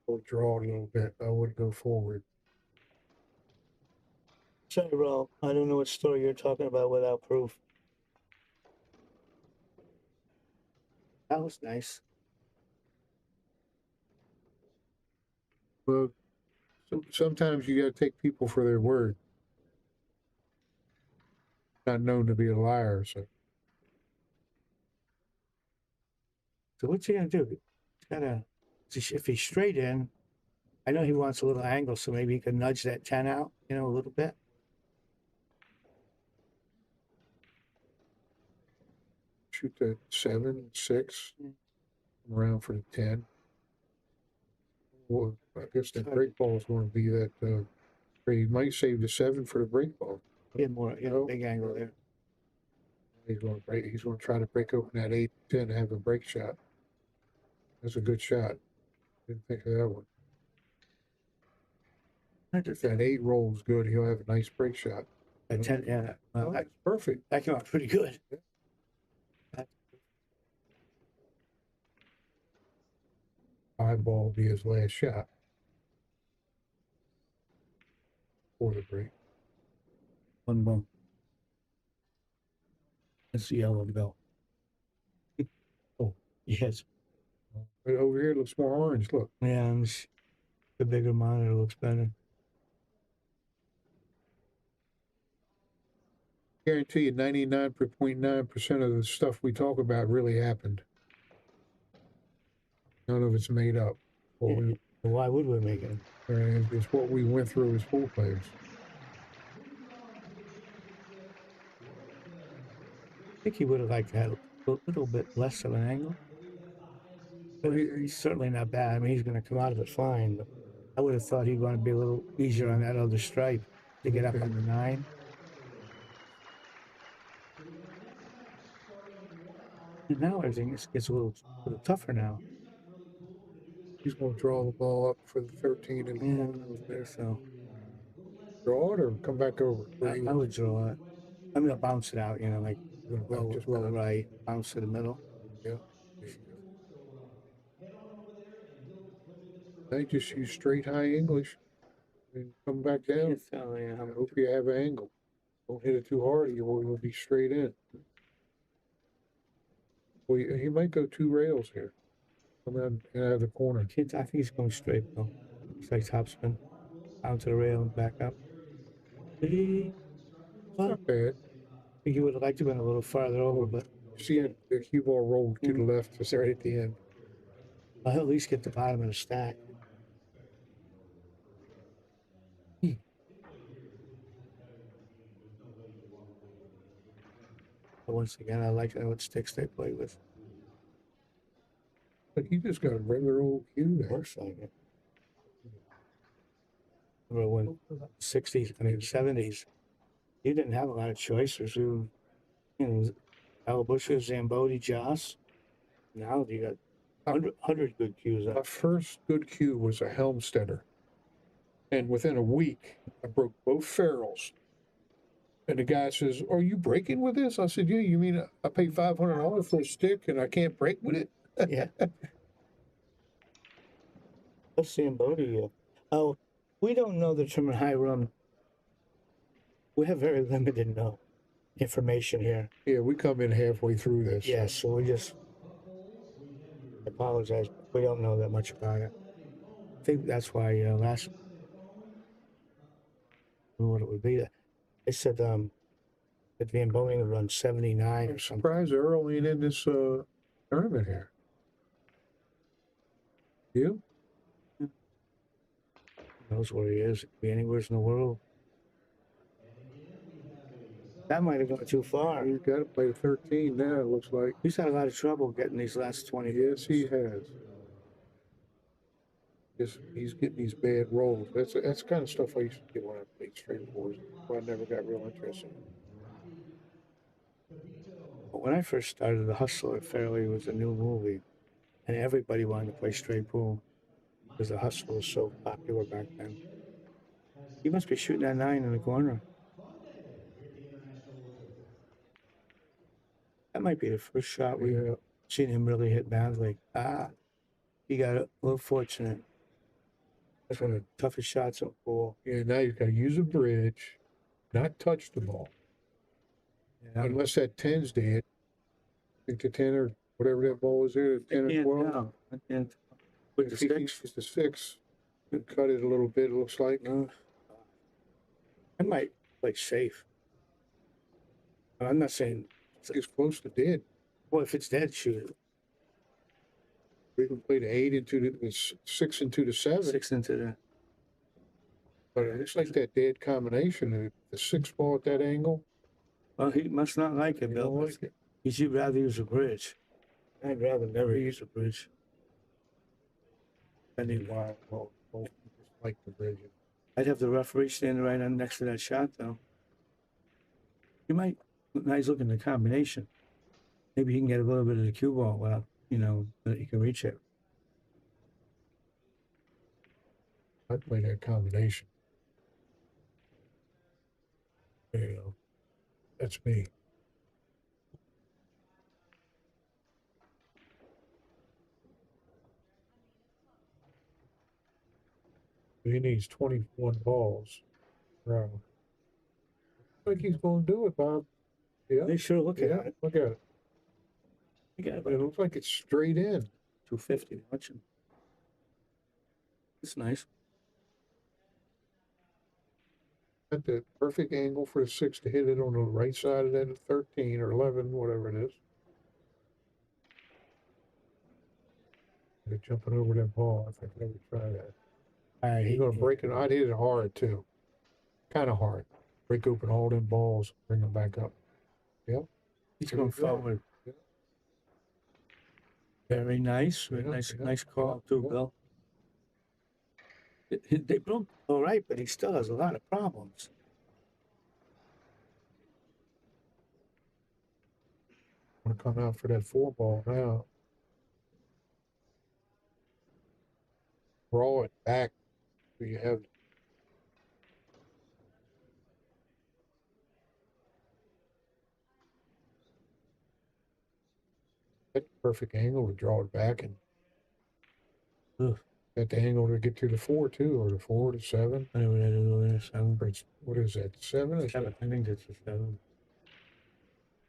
We'll draw it a little bit. I would go forward. Sorry, Rob. I don't know what story you're talking about without proof. That was nice. Well, sometimes you got to take people for their word. Not known to be a liar, so. So what's he gonna do? He's gotta, if he's straight in, I know he wants a little angle, so maybe he can nudge that 10 out, a little bit. Shoot the 7, 6, around for the 10. Well, I guess the break ball is going to be that. He might save the 7 for the break ball. He had more, big angle there. He's going to break. He's going to try to break open that 8, 10 and have a break shot. That's a good shot. Didn't think of that one. If that 8 rolls good, he'll have a nice break shot. That 10, yeah. That's perfect. That came out pretty good. High ball will be his last shot. before the break. One more. That's the yellow bell. Oh, Yes. but over here it looks more orange. Look. Yeah, and the bigger monitor looks better. Guarantee you 99.9% of the stuff we talk about really happened. None of it's made up. Why would we make it? It's what we went through as pool players. I think he would have liked to have a little bit less of an angle. But he's certainly not bad. I mean, he's going to come out of it fine. But I would have thought he'd want to be a little easier on that other stripe to get up on the 9. And now everything gets a little tougher now. He's going to draw the ball up for the 13 and so. Draw it or come back over? I would draw it. I'm going to bounce it out, you know, like low right, bounce to the middle. Yeah. I just use straight high English and come back down. I hope you have an angle. Don't hit it too hard, or you'll be straight in. Well, he might go 2 rails here. Come out and out of the corner. I think he's going straight though. It's like topspin, out to the rail and back up. Not bad. I think he would have liked to have been a little farther over, but see the cue ball rolled to the left. It's right at the end. I'll at least get the bottom of the stack. But once again, I like what sticks they play with. But he just got a regular old cue there. Looks like it. Remember when 60s, I mean 70s, you didn't have a lot of choices. You know, Alabusha, Zambodi, Joss. Now you got 100 good cues. My first good cue was a Helmstetter. And within a week, I broke both ferrules. And the guy says, "Are you breaking with this?" I said, "Yeah, you mean I paid $500 for a stick and I can't break with it?" Yeah. Let's Zambodi. Oh, we don't know the term high run. We have very limited information here. Yeah, we come in halfway through this. Yeah, so we just apologize. We don't know that much about it. I think that's why last what it would be. They said that Van Boeing would run 79 or something. Surprised Earl ain't in this tournament here. You? Knows where he is. It could be anywhere in the world. That might have gone too far. He's got to play 13 now, it looks like. He's had a lot of trouble getting these last 20 Yes, he has. He's getting these bad rolls. That's the kind of stuff I used to get when I played straight boards. But I never got real interested. When I first started, The Hustler Fairly was a new movie, and everybody wanted to play straight pool because The Hustler was so popular back then. He must be shooting that 9 in the corner. That might be the first shot we've seen him really hit badly. He got a little fortunate. That's one of the toughest shots in pool. Yeah, now you've got to use a bridge, not touch the ball. Yeah. Unless that 10's dead. I think the 10 or whatever that ball was there, the 10 or 12. No, I can't. With the 6? It's the 6. Cut it a little bit, it looks like. I might play safe. I'm not saying it's close to dead. Well, if it's dead, shoot it. We can play the 8 into the 6 into the 7. 6 into the. But it's like that dead combination. The 6 ball at that angle. Well, he must not like it, Bill. Like it. You'd rather use a bridge. I'd rather never use a bridge. I need why. Well, just like the bridge. I'd have the referee standing right on next to that shot, though. You might. Now he's looking at the combination. Maybe he can get a little bit of the cue ball without, that he can reach it. I'd play that combination. There you go. That's me. He needs 21 balls. Right. Looks like he's going to do it, Bob. Yeah. They sure look at it. Look at it. You got It about looks like it's straight in. 250. Watching. It's nice. At the perfect angle for the 6 to hit it on the right side of that 13 or 11, whatever it is. They're jumping over that ball. I think I would try that. All right, He's going to break it. I'd hit it hard, too. Kind of hard. Break open all them balls, bring them back up. Yep. He's going forward. Yeah. Very nice. Yeah, Nice call, too, Bill. They broke all right, but he still has a lot of problems. I'm going to come out for that 4 ball now. Draw it back so you have. That perfect angle to draw it back and at the angle to get to the 4 too, or the 4 to 7. Whatever that is, 7. What is that? 7? 7. I think that's a 7.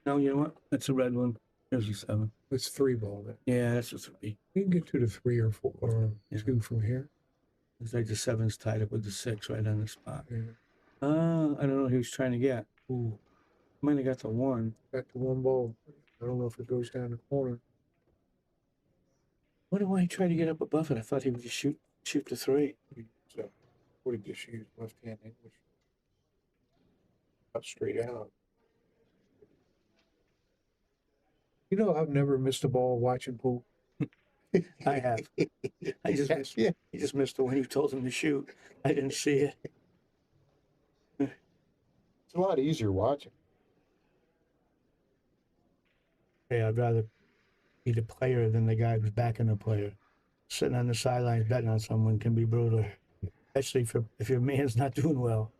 No, you know what? That's a red one. There's a 7. It's 3 ball then. Yeah, that's a 3. You can get to the 3 or 4 or 2 from here. It's like the 7's tied up with the 6 right on the spot. Yeah. I don't know what he was trying to get. Ooh. Might have got the 1. Got the 1 ball. I don't know if it goes down the corner. Wonder why he tried to get up above it. I thought he would just shoot the 3. So, what did just use left hand English? Up straight out. You know, I've never missed a ball watching pool. I have. I just missed. Yeah. He just missed the one you told him to shoot. I didn't see it. It's a lot easier watching. Hey, I'd rather be the player than the guy who's backing the player. Sitting on the sidelines betting on someone can be brutal, especially if your man's not doing well.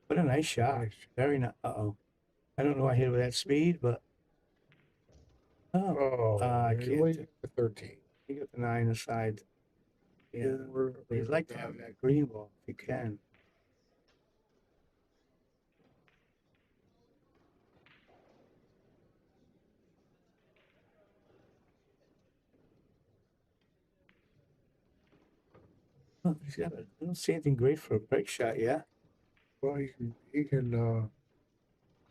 What a nice shot. Very nice. Uh-oh. I don't know why I hit it with that speed, but... I really? can't. The 13. You got the 9 aside. Yeah. You'd like to have that green ball if you can. Oh, I don't see anything great for a break shot yet. Well, he can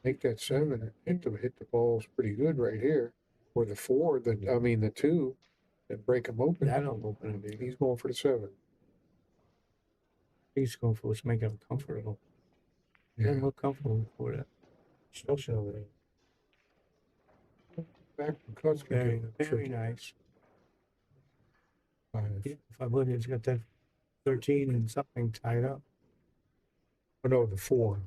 make that 7 and hit the balls pretty good right here. Or the 4, the 2, and break them open. That'll open him, baby. He's going for the 7. He's going for what's making him comfortable. Yeah, more comfortable before that. Still show it. Back from cuts. Very nice. 5. Yeah, if I would, he's got that 13 and something tied up. Oh no, the 4.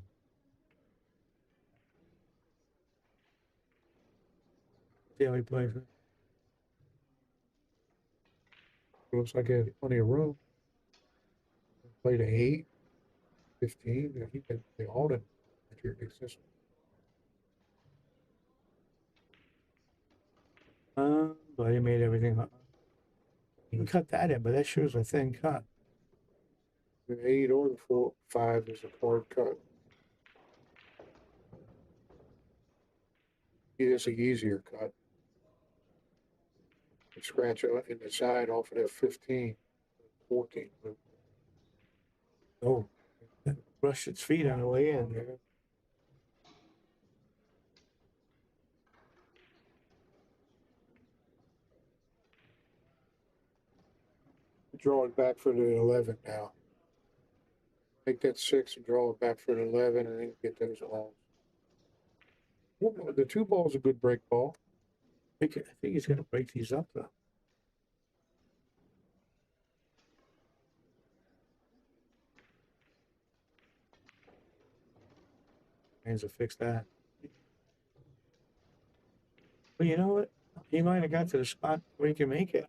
See how he plays it. Looks like he had plenty of room. Played an 8, 15. They all did. But he made everything up. You can cut that in, but that sure is a thin cut. The 8 or the 4, 5 is a hard cut. It is an easier cut. You scratch it in the side off of that 15, 14. Oh, brushed its feet on the way in there. Draw it back for the 11 now. Make that 6 and draw it back for the 11 and then get those balls. The 2 ball's a good break ball. I think he's going to break these up, though. Hands will fix that. Well, you know what? He might have got to the spot where he can make it.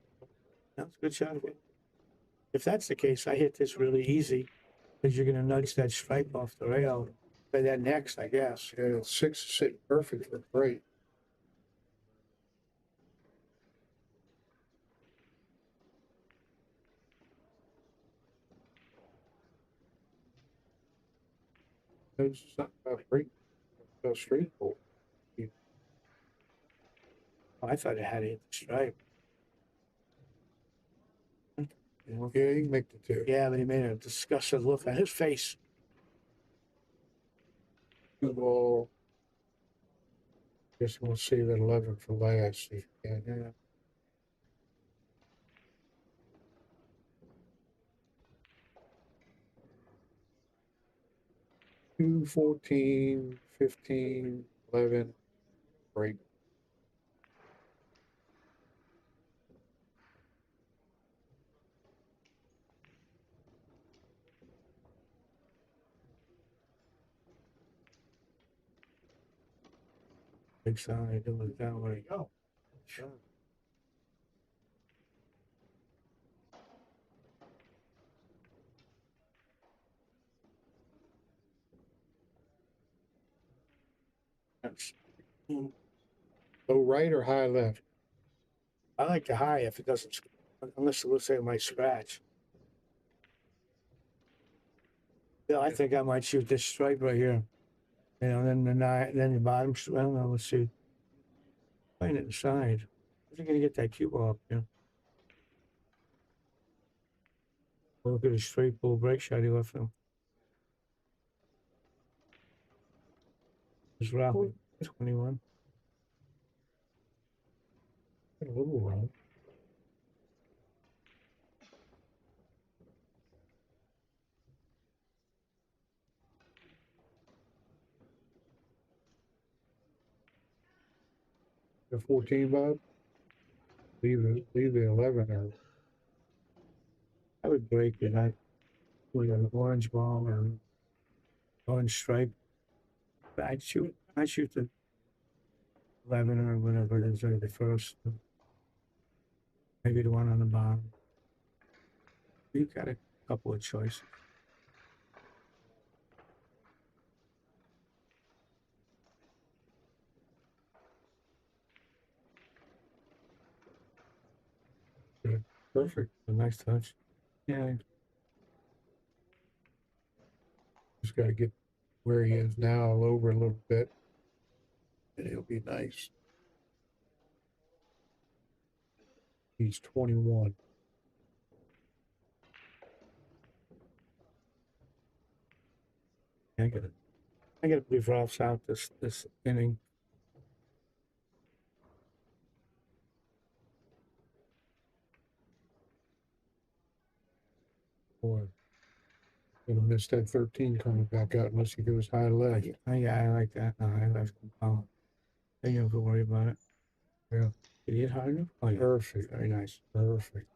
That's a good shot of it. If that's the case, I hit this really easy because you're going to nudge that stripe off the rail. Play that next, I guess. Yeah, 6 is sitting perfect for break. There's something about straight pull. Oh, I thought it had to hit the stripe. Yeah, he can make the two. Yeah, but he made a disgusted look on his face. Two ball. Guess we'll save that 11 for last. If you can. Yeah. Two, 14, 15, 11, break. Big side, it was that way. Oh, sure. That's, Low right or high left? I like the high if it doesn't, unless it looks like it might scratch. Yeah, I think I might shoot this stripe right here. You know, then the nine, then the bottom. I don't know. Let's see. Playing it inside. How's he gonna get that cue ball up? Yeah. Look at his straight pull break shot he left him. It's roughly 21. A little wrong. The 14, Bob? Leave the 11 or I would break it. I with an orange ball or orange stripe. But I'd shoot the 11 or whatever it is, or the first. Maybe the one on the bottom. You've got a couple of choices. perfect. A nice touch. Yeah. Just got to get where he is now all over a little bit, and it'll be nice. He's 21. I gotta believe Ralph's out this inning. Boy, gonna miss that 13 coming back out unless he goes high left. Yeah, I like that. No, I left him. Oh, I don't have to worry about it. Yeah. Did he hit hard enough? Oh, yeah. Perfect. Very nice. Perfect.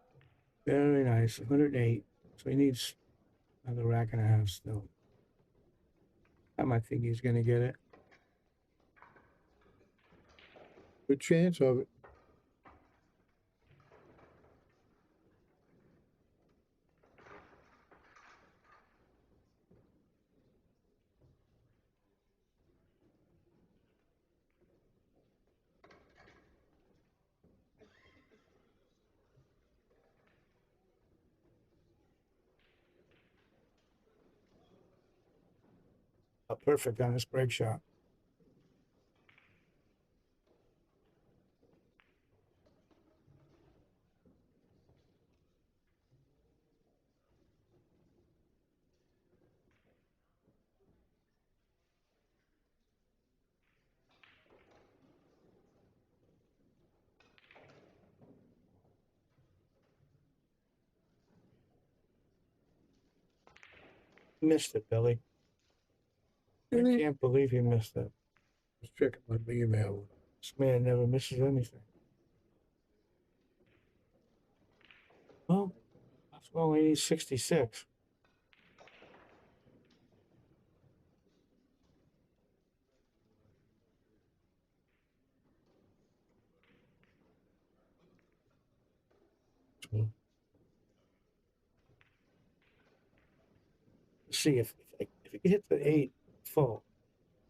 Very nice. 108. So he needs another rack and a half still. I think he's gonna get it. Good chance of it. Perfect on this break shot. Missed it, Billy. I can't believe he missed it. Just checking my email. This man never misses anything. Well, that's only needs 66. See if you could hit the 8 full,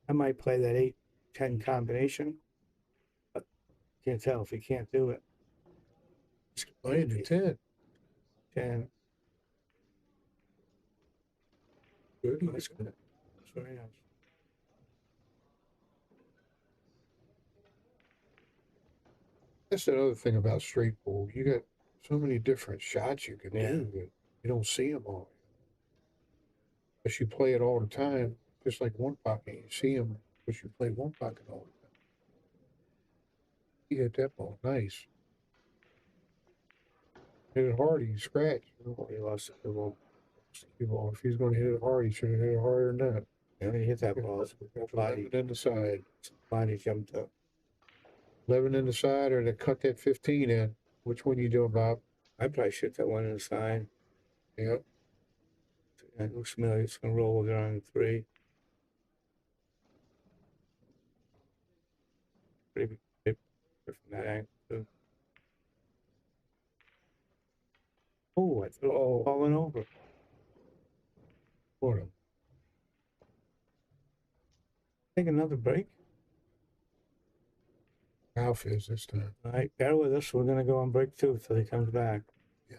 I might play that 8-10 combination. But can't tell if he can't do it. Just playing the 10. 10. Good. That's good. very nice. That's another thing about straight pool. You got so many different shots you can Yeah. do that you don't see them all. But you play it all the time, just like one pocket. You see them, but you play one pocket all the time. You hit that ball nice. Hit it hard, you scratch. He lost it. Well, If he's going to hit it hard, he should have hit it harder than that. yeah, he hit that ball. Body, 11 in the side. body jumped up. 11 in the side, or to cut that 15 in. Which one you doing, Bob? I probably shoot that one inside. Yep. And it looks familiar. It's going to roll with it on 3. Pretty big from that angle, too. Oh, I threw it falling over. What? Take another break. Ralph is this time. All right, bear with us. We're going to go on break 2 till he comes back. Yeah.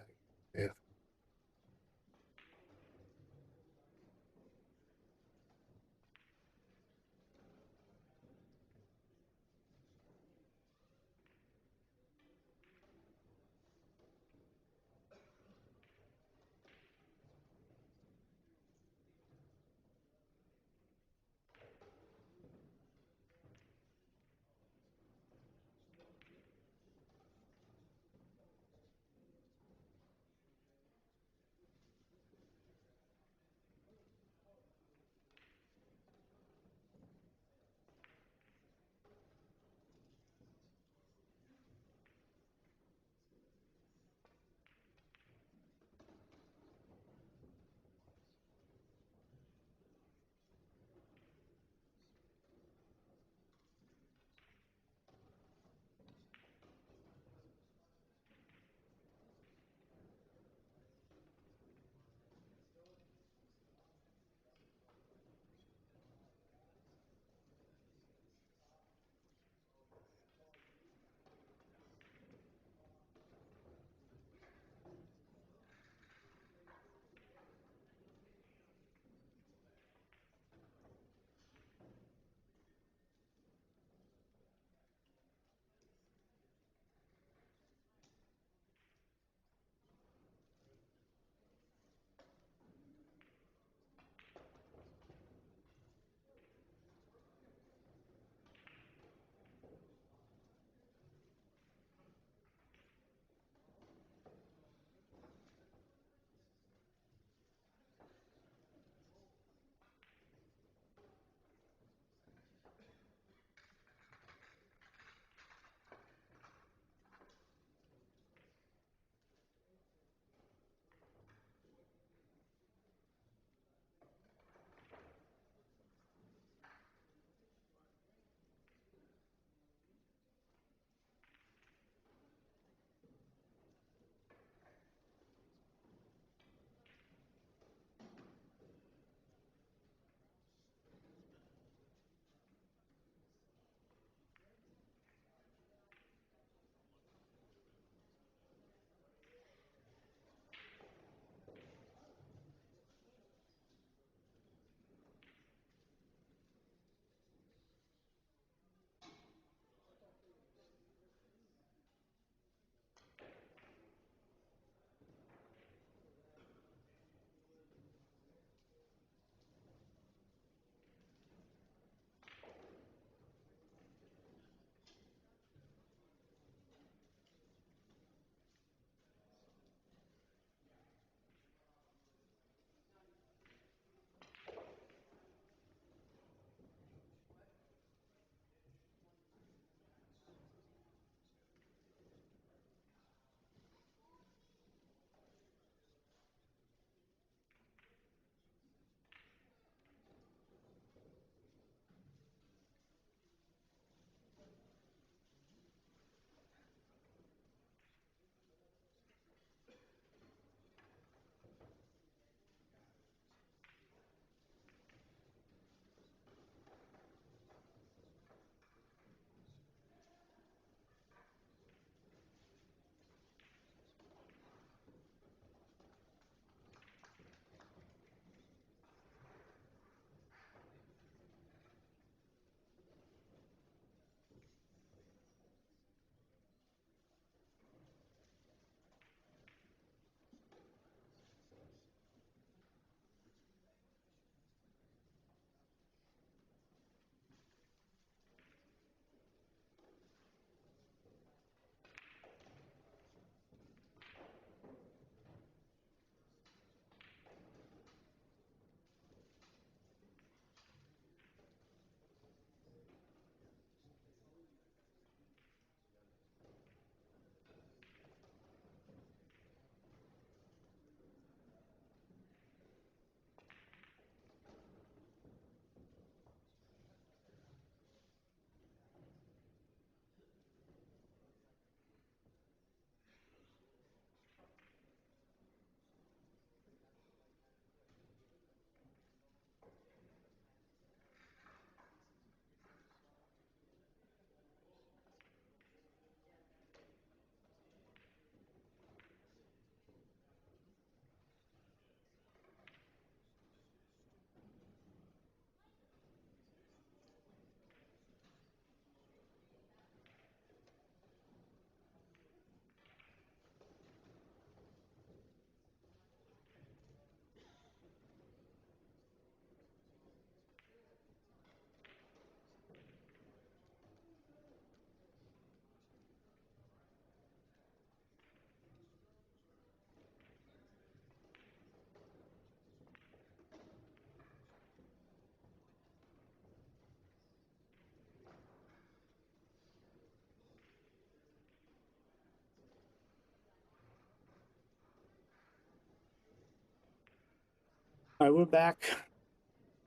All right, we're back.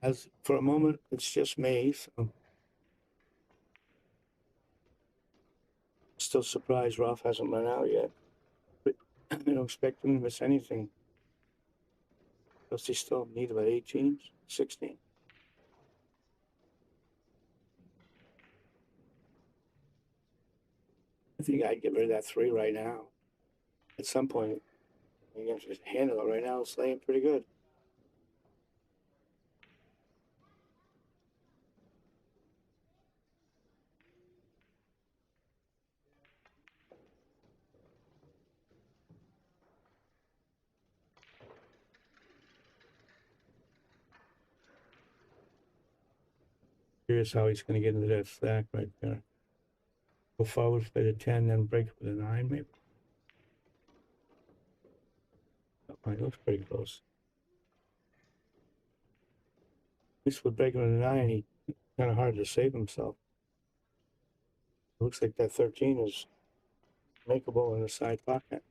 As for a moment, it's just me, so still surprised Ralph hasn't run out yet. But I don't expect him to miss anything. Plus, they still need about 18, 16. I think I'd get rid of that 3 right now. At some point, you have to just handle it. Right now, it's laying pretty good. Curious how he's going to get into that stack right there. Go forward, play the 10, then break it with a 9, maybe. Oh, it looks pretty close. At least with breaking with a 9, he kind of hard to save himself. It looks like that 13 is makeable in the side pocket.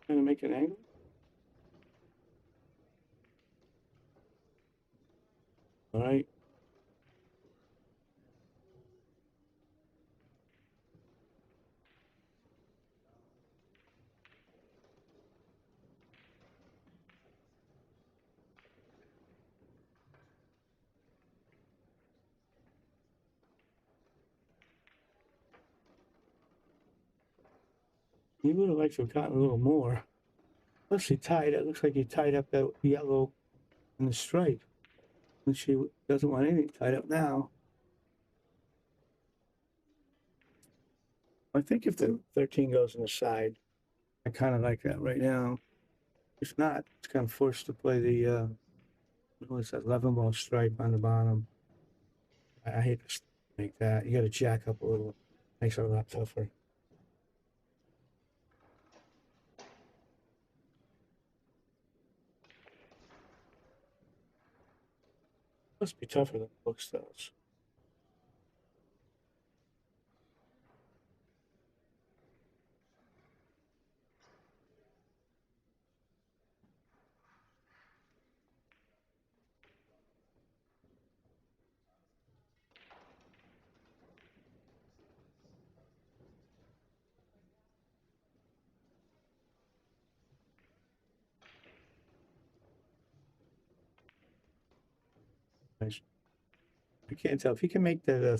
Trying to make an angle. All right. He would have liked to have gotten a little more. Plus, he tied it. Looks like he tied up that yellow in the stripe. And she doesn't want anything tied up now. I think if the 13 goes in the side, I kind of like that right now. If not, it's kind of forced to play the, what's that, 11 ball stripe on the bottom. I hate to make that. You got to jack up a little. Makes it a lot tougher. Must be tougher than the book does. Nice. I can't tell if he can make that a I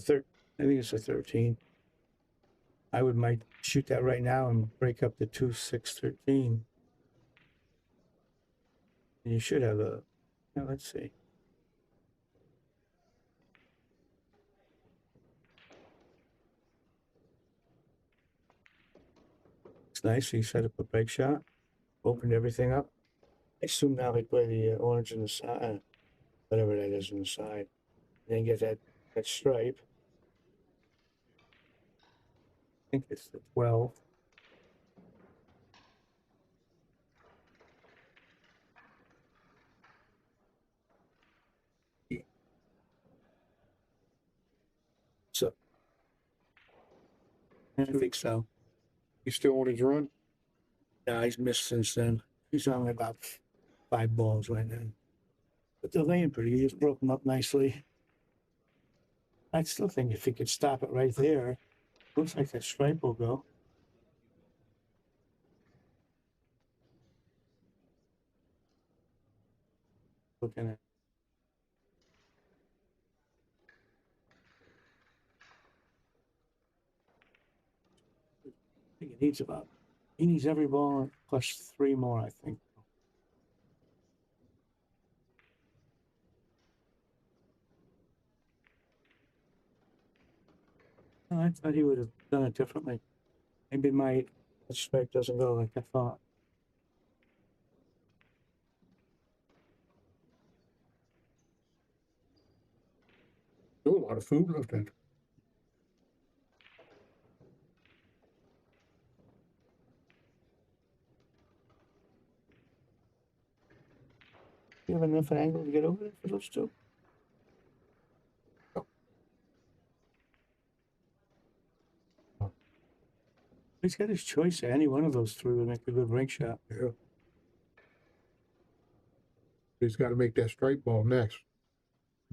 think it's a 13. I might shoot that right now and break up the 2, 6, 13. And you should have a. Now let's see. It's nice. He set up a break shot, opened everything up. I assume now he'd play the orange in the side, whatever that is in the side, and then get that stripe. I think it's the 12. So, I think so. He's still on his run? Yeah, he's missed since then. He's only about 5 balls right now. But they're laying pretty. He just broke them up nicely. I still think if he could stop it right there, looks like that stripe will go. Looking at. I think he needs every ball plus 3 more, I think. Oh, I thought he would have done it differently. Maybe my strike doesn't go like I thought. Still a lot of food left in. You have enough angle to get over it for those 2? He's got his choice. Any one of those three would make a good break shot. Yeah. He's got to make that strike ball next.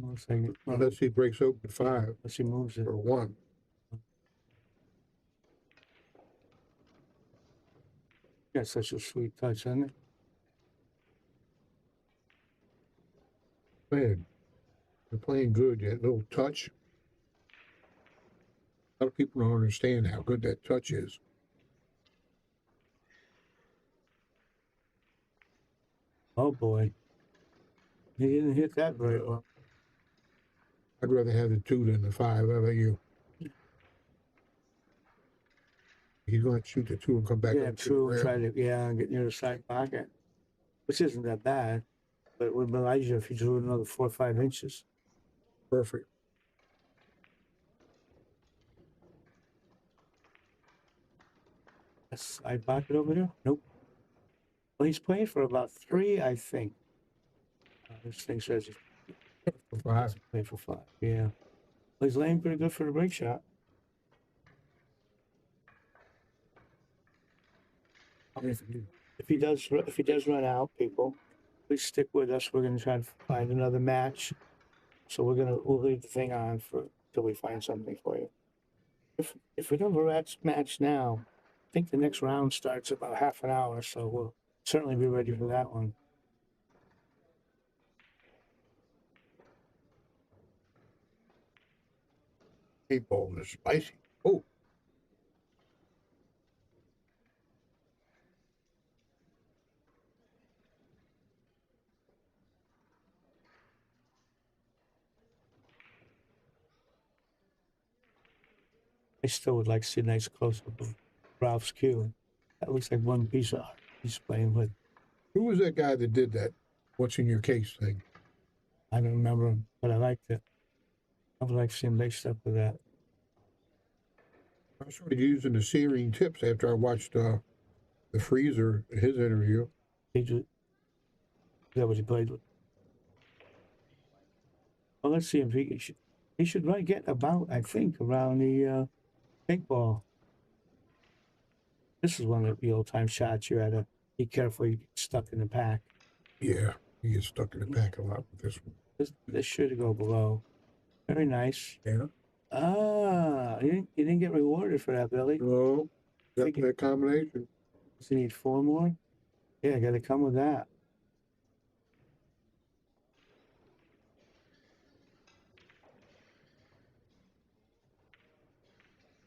Looks like it. Unless he breaks open 5 Unless he moves it. or 1. Got such a sweet touch, hasn't it? Man, they're playing good. That little touch. A lot of people don't understand how good that touch is. Oh boy. He didn't hit that very well. I'd rather have the 2 than the 5. How about you? He's going to shoot the 2 and come back Yeah, up to the true. rim. Try to, get near the side pocket, which isn't that bad. But it would be Elijah if he drew another 4 or 5 inches. Perfect. That's side pocket over there? Nope. Well, he's playing for about 3, I think. This thing says he's For 5. playing for 5. Yeah. Well, he's laying pretty good for the break shot. If he does run out, people, please stick with us. We're gonna try to find another match. So we'll leave the thing on till we find something for you. If we don't have a match now, I think the next round starts about half an hour, so we'll certainly be ready for that one. Meatball is spicy. Oh. I still would like to see a nice close-up of Ralph's cue. That looks like one piece of art he's playing with. Who was that guy that did that "What's in your case" thing? I don't remember him, but I liked it. I would like to see him mixed up with that. I started using the searing tips after I watched the Freezer, his interview. Is that what he played with? Well, let's see if he should right get about, I think, around the pink ball. This is one of the old-time shots. You had to be careful you get stuck in the pack. Yeah, he gets stuck in the pack a lot with this one. This should go below. Very nice. Yeah. Ah, you didn't get rewarded for that, Billy. No, got that combination. Does he need 4 more? Yeah, got to come with that.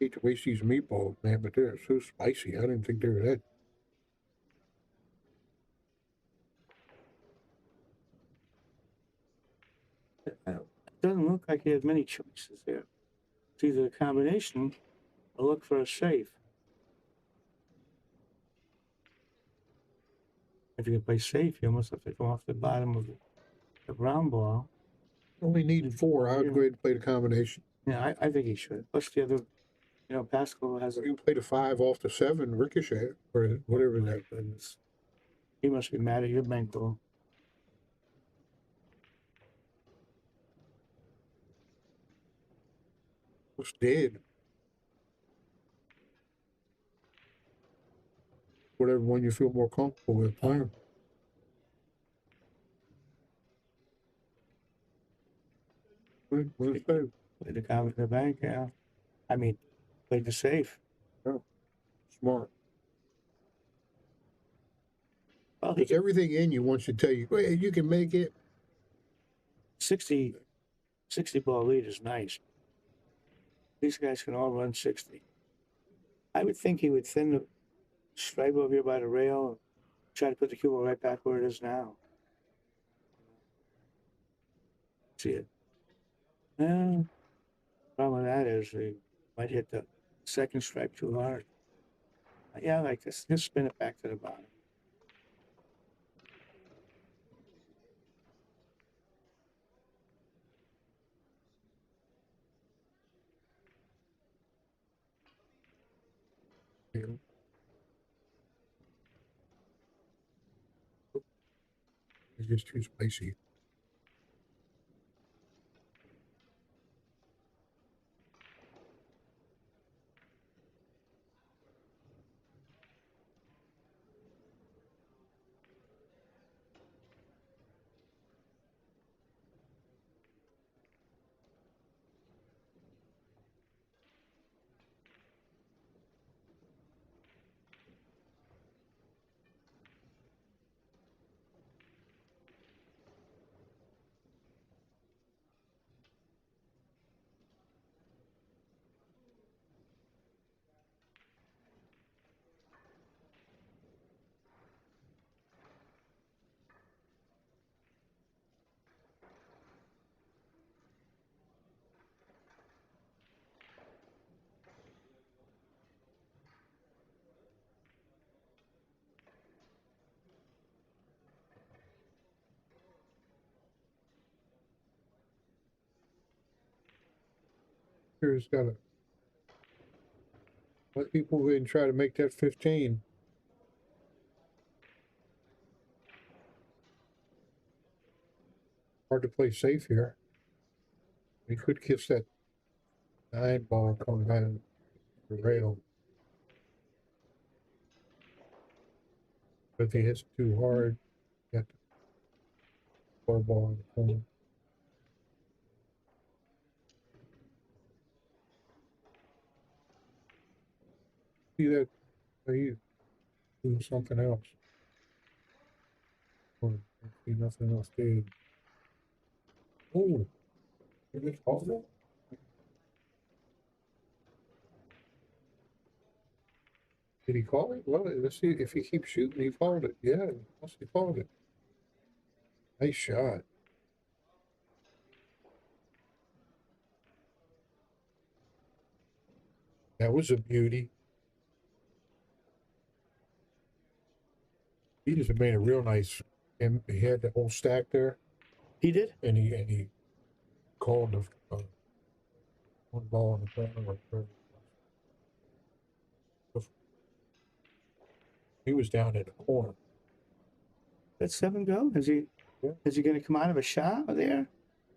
Hate to waste these meatballs, man, but they're so spicy. I didn't think they were that. It doesn't look like he has many choices there. It's either a combination or look for a safe. If you can play safe, you almost have to go off the bottom of the brown ball. Only needed 4. I would go ahead and play the combination. Yeah, I think he should. Plus the other, Pascal has You can play the 5 off the 7 ricochet or whatever that is. He must be mad at your bankroll. What's dead? Whatever one you feel more comfortable with playing. What's that? Play the bank, yeah. I mean, play the safe. Oh, smart. Well, Because everything in you wants to tell you, hey, you can make it. 60 ball lead is nice. These guys can all run 60. I would think he would thin the stripe over here by the rail and try to put the cue ball right back where it is now. See it? Yeah. Problem with that is he might hit the second stripe too hard. Yeah, I like this. Just spin it back to the bottom. It's just too spicy. Here's gotta let people go ahead and try to make that 15. Hard to play safe here. He could kiss that 9 ball and come down the rail. But if he hits too hard, got the 4 ball in the corner. See that? He's doing something else. Or see nothing else did. Oh, did he call that? Did he call it? Well, let's see if he keeps shooting. He called it. Yeah, he called it. Nice shot. That was a beauty. He just made a real nice. And he had the whole stack there. He did? And he called the 1 ball in the corner. He was down at the corner. That's 7 go? Is he going to come out of a shot there?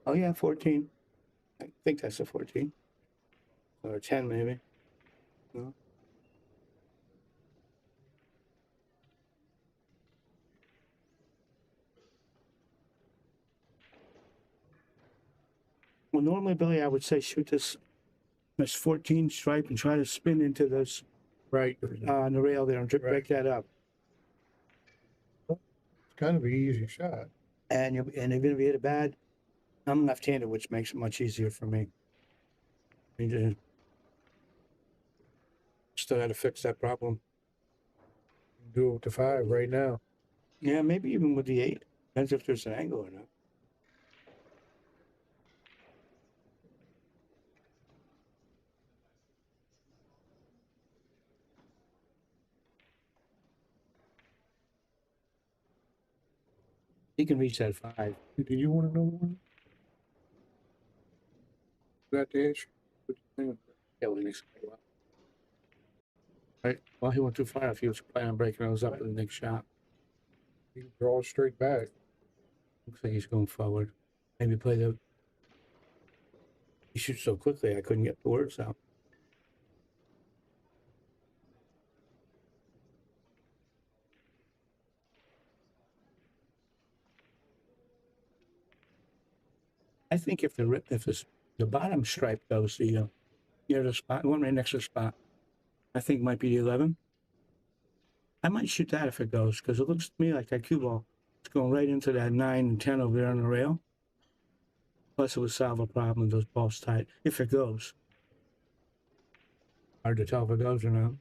Oh yeah, 14. I think that's a 14. Or 10 maybe. No. Well, normally, Billy, I would say shoot this 14 stripe and try to spin into this right on the rail there and break that up. It's kind of an easy shot. And even if you hit it bad, I'm left-handed, which makes it much easier for me. Still got to fix that problem. Do it with the 5 right now. Yeah, maybe even with the 8. Depends if there's an angle or not. He can reach that 5. Do you want to know one? Got the issue? What do you think? Yeah, well, next one. Right. Well, he went too far if he was planning on breaking those up in the next shot. He draws straight back. Looks like he's going forward. Maybe play the. He shoots so quickly I couldn't get the words out. I think if the bottom stripe goes near the spot, one right next to the spot, I think might be the 11. I might shoot that if it goes, because it looks to me like that cue ball. It's going right into that 9 and 10 over there on the rail. Plus, it would solve a problem with those balls tight, if it goes. Hard to tell if it goes or not.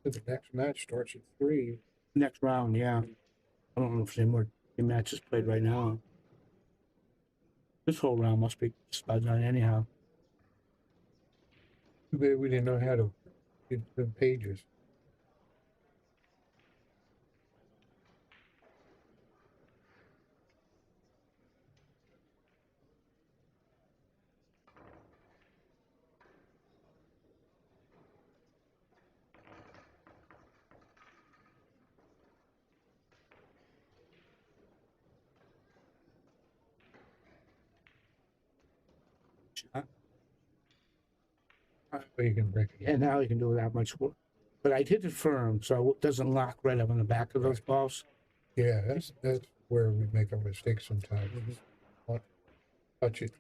The next match starts at 3. Next round, yeah. I don't know if there's any more matches played right now. This whole round must be about done anyhow. Too bad we didn't know how to get the pages. You can break it. And now you can do without much work. But I did it firm, so it doesn't lock right up on the back of those balls. Yeah, that's where we make a mistake sometimes. Touch it.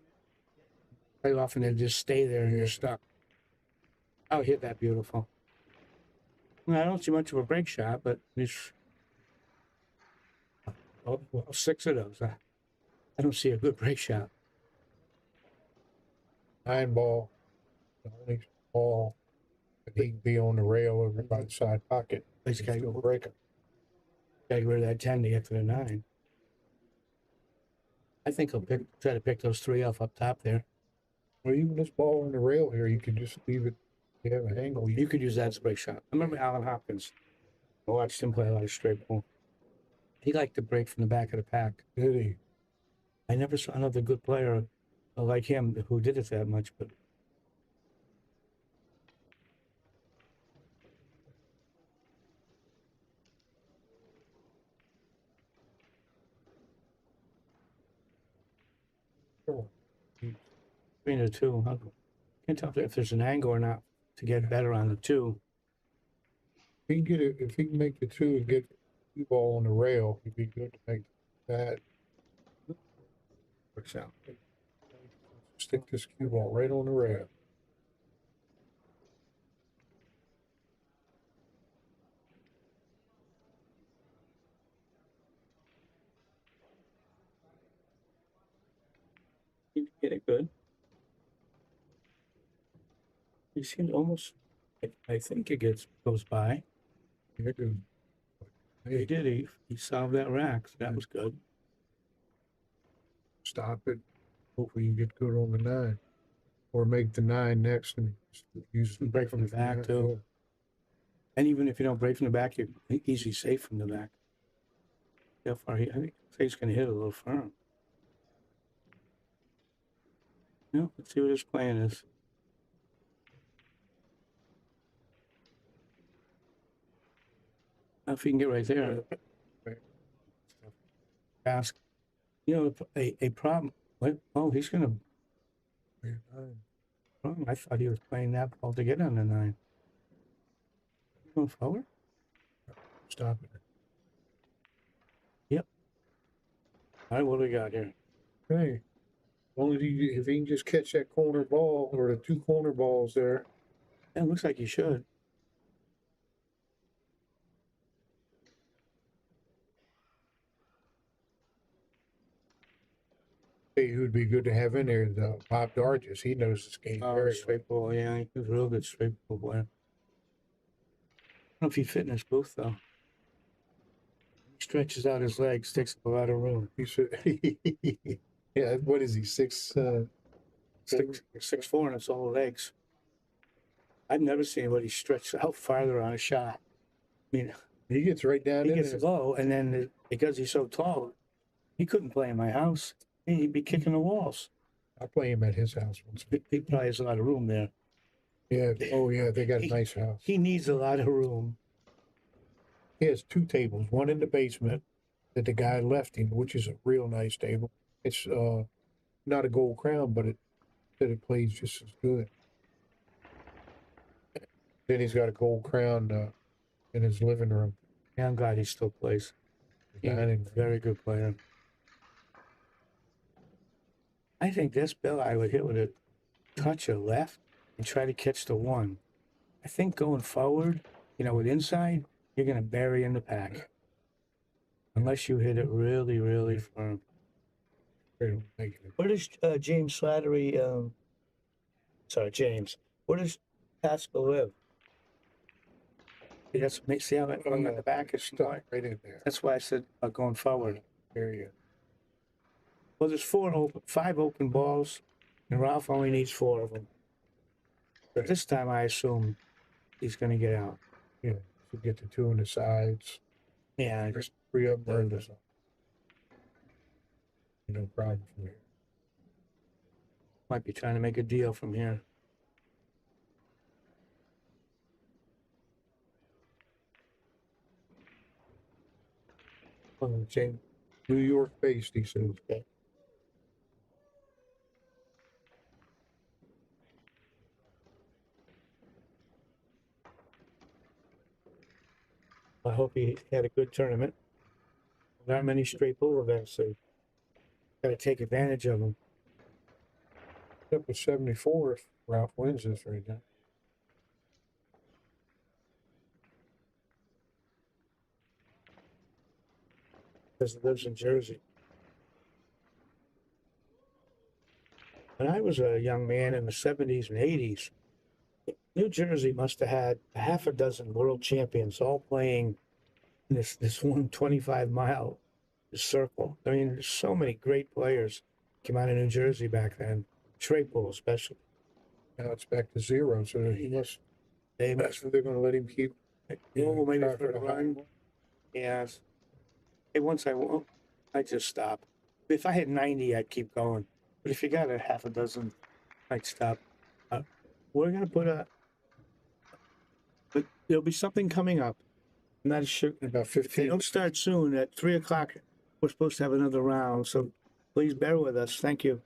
Very often they just stay there and you're stuck. Oh, hit that beautiful. Well, I don't see much of a break shot, but it's 6 of those. I don't see a good break shot. 9 ball. The only ball that he can be on the rail over by the side pocket. He's got to go break it. Got to get rid of that 10 to get to the 9. I think he'll try to pick those 3 off up top there. Well, even this ball on the rail here, you can just leave it You have an angle. You could use that as a break shot. I remember Alan Hopkins. I watched him play a lot of straight pool. He liked to break from the back of the pack. Did he? I never saw another good player like him who did it that much, but between the two, I can't tell if there's an angle or not to get better on the two. If he can get it, if he can make the two and get the cue ball on the rail, he'd be good to make that. Works out. Stick this cue ball right on the rail. He hit it good. He seemed almost. I think it goes by. Yeah, dude. He did. He solved that rack. So that was good. Stop it. Hopefully you get good on the 9. Or make the 9 next and use And break from the back too. And even if you don't break from the back, you're easily safe from the back. How far I think he's going to hit a little firm. No, let's see what his plan is. If he can get right there. Ask. You know, a problem. Oh, he's going to. I thought he was playing that ball to get on the 9. Going forward? Stop it. Yep. All right, what do we got here? Okay. As long as if he can just catch that corner ball or the 2 corner balls there. Yeah, it looks like he should. Hey, who'd be good to have in there is Bob Dargis. He knows this game very straight ball. Yeah, he was a real good straight ball player. I don't know if he fit in his booth though. He stretches out his legs, takes up a lot of room. He said, "Yeah, what is he? 6'4", and it's all legs." I've never seen anybody stretch out farther on a shot. I mean, he gets right down. He in gets there. low, and then because he's so tall, he couldn't play in my house. He'd be kicking the walls. I play him at his house once. He probably has a lot of room there. Yeah. Oh, yeah. They got a nice house. He needs a lot of room. He has 2 tables, one in the basement that the guy left him, which is a real nice table. It's not a gold crown, but it plays just as good. Then he's got a gold crown in his living room. Yeah, I'm glad he still plays. He's a very good player. I think this bill I would hit with a touch of left and try to catch the 1. I think going forward, with inside, you're going to bury in the pack. Unless you hit it really, really firm. Where does James Slattery, James, where does Pascal live? See how on the back is stuck right in there. That's why I said going forward. Area. Well, there's 5 open balls, and Ralph only needs 4 of them. But this time, I assume he's going to get out. Yeah, so get the 2 on the sides. Yeah, just 3 up there. No problem from here. Might be trying to make a deal from here. James, New York based, he says. Okay. I hope he had a good tournament. There aren't many straight pool events, so got to take advantage of them. Up with 74 if Ralph wins this right now. Because he lives in Jersey. When I was a young man in the 70s and 80s, New Jersey must have had a half a dozen world champions all playing in this 125-mile circle. I mean, there's so many great players came out of New Jersey back then, straight pool especially. Now it's back to 0, so he must That's what they're gonna let him keep. Oh, maybe Try for the high run. one. Yes. Hey, once I just stop. If I had 90, I'd keep going. But if you got a half a dozen, I'd stop. We're gonna put but there'll be something coming up. I'm not sure. About If they 15. don't start soon, at 3 o'clock, we're supposed to have another round. So please bear with us. Thank you.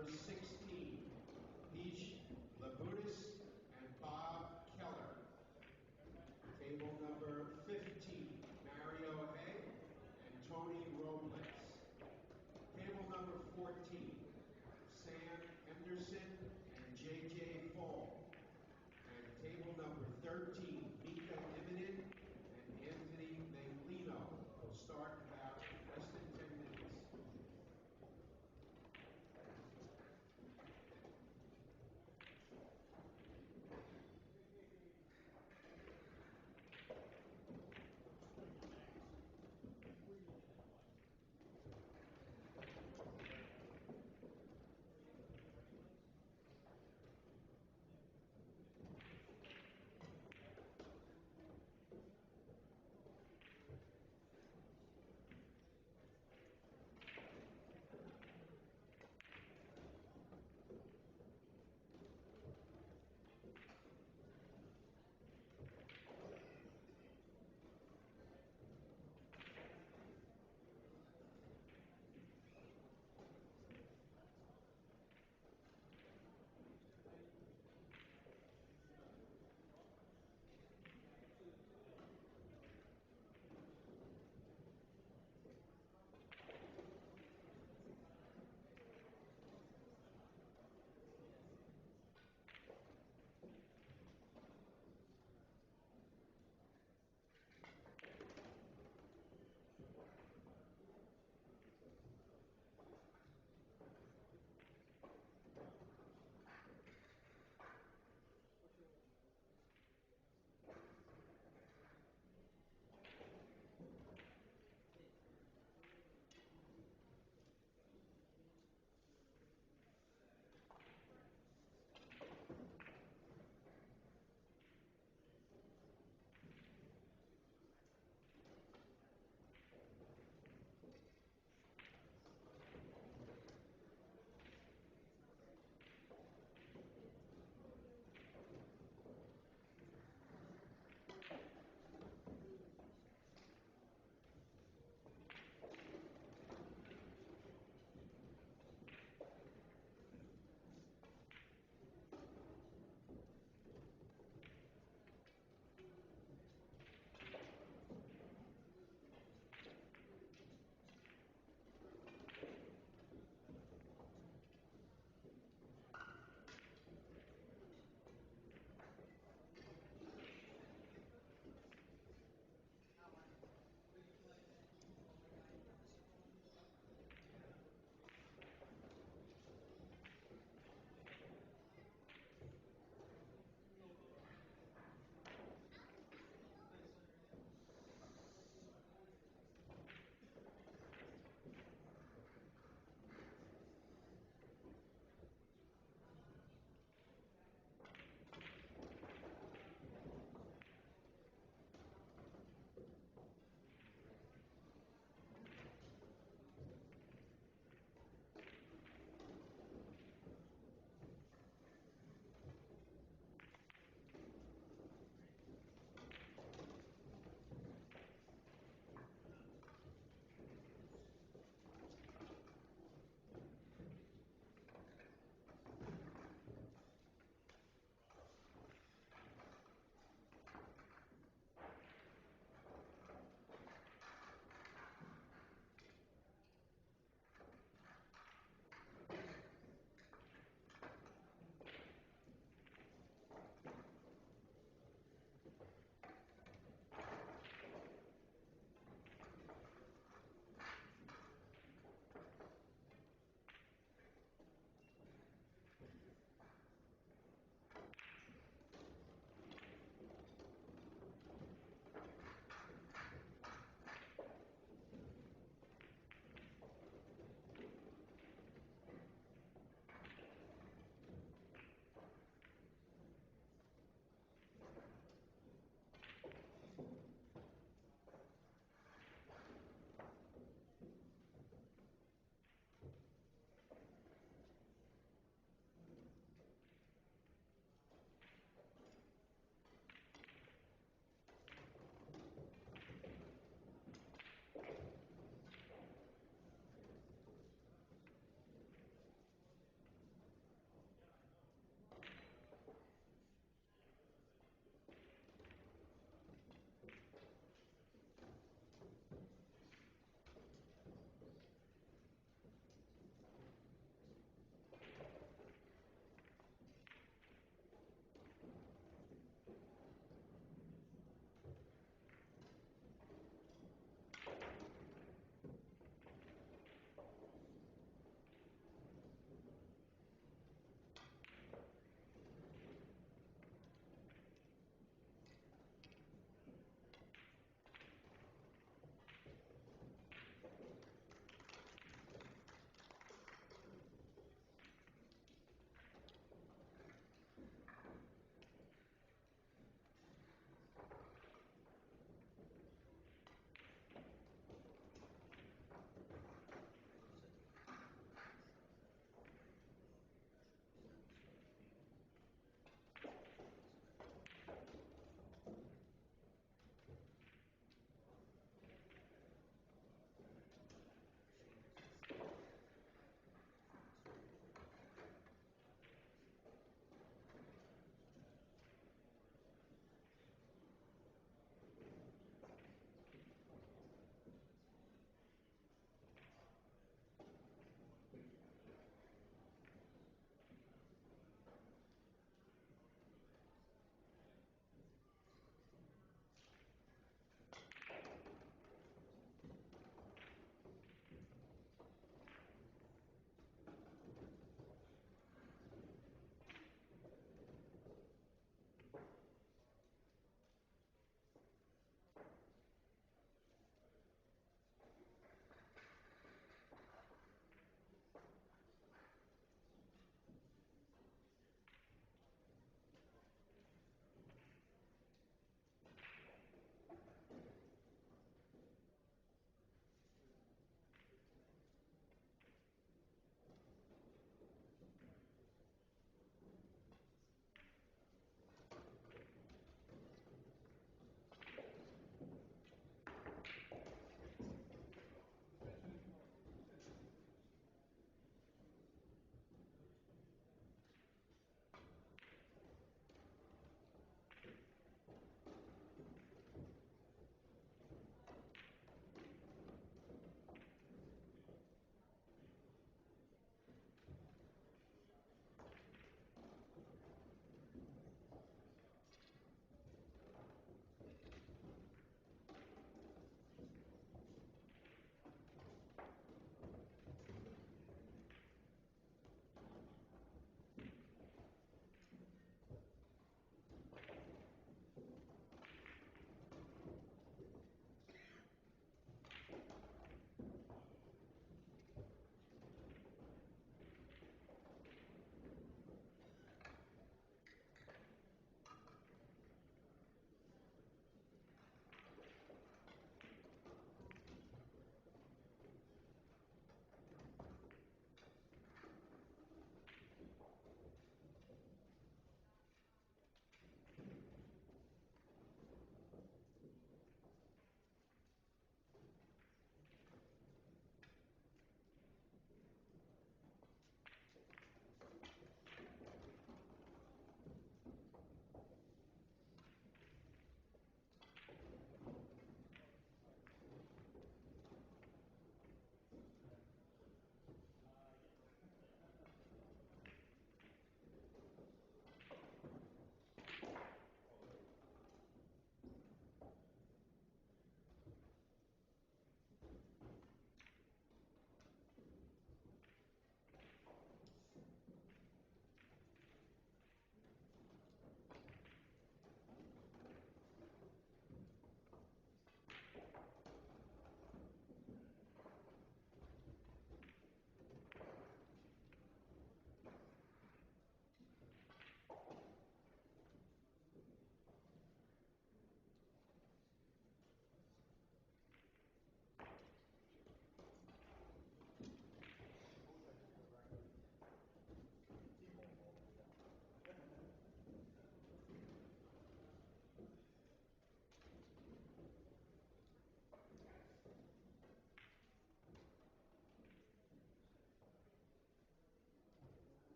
number 16, Nish Labutis and Bob Keller. Table number 15, Mario Hay and Tony Robles. Table number 14, Sam Henderson and J.J. Fall. And table number 13, Mika Immonen and Anthony Manglino. Will start about less than 10 minutes.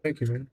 Thank you, man.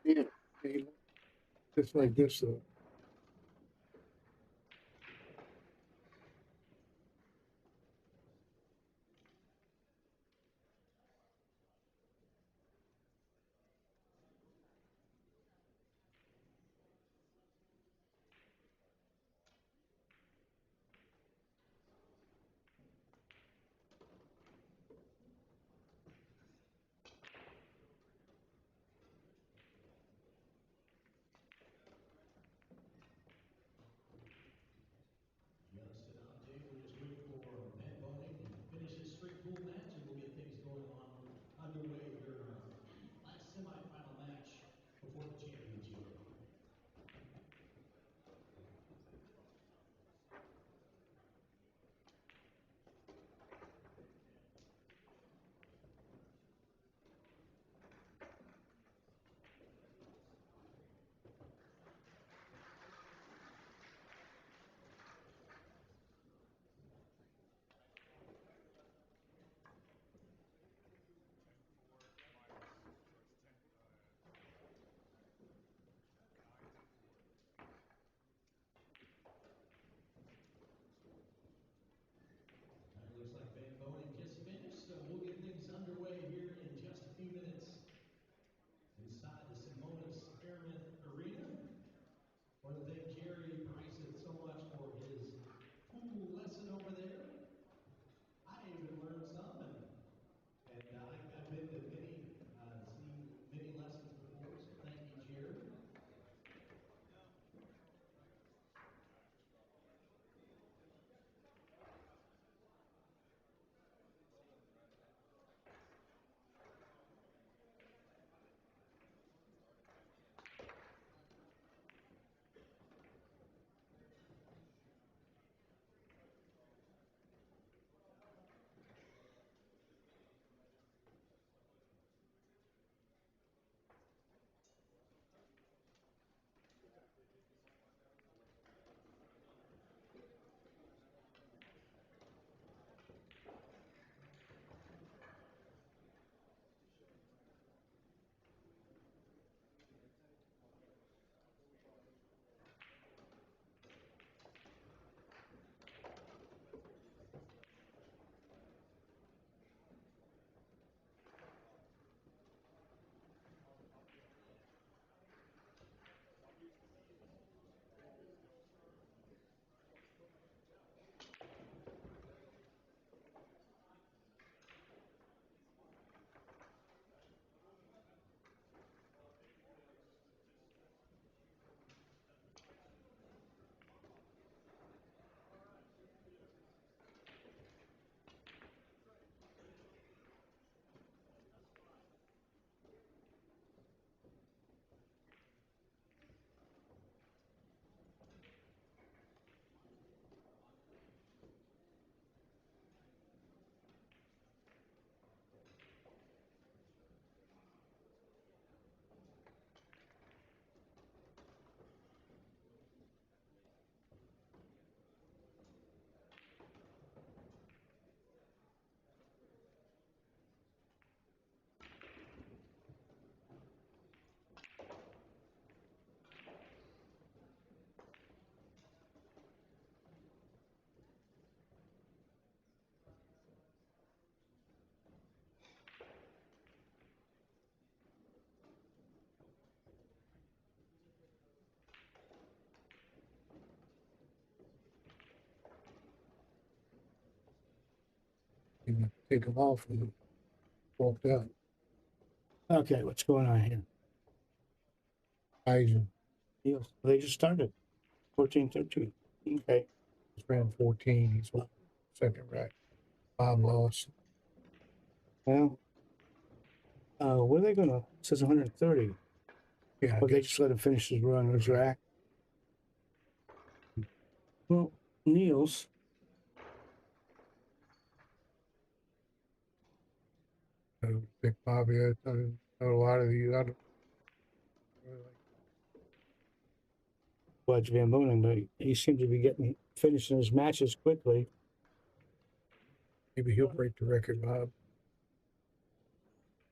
Yeah. Just like this, though. He take them off and walked out. Okay, what's going on here? Eisen. Yes, they just started. 14-13. Okay. He's round 14. He's on second rack. 5 lost. Well, what are they gonna? It says 130. Yeah, I But they guess. just let him finish his run on his rack. Well, Niels. Big Bobby, I know a lot of you. I don't Budge Van Boening, but he seemed to be finishing his matches quickly. maybe he'll break the record, Bob.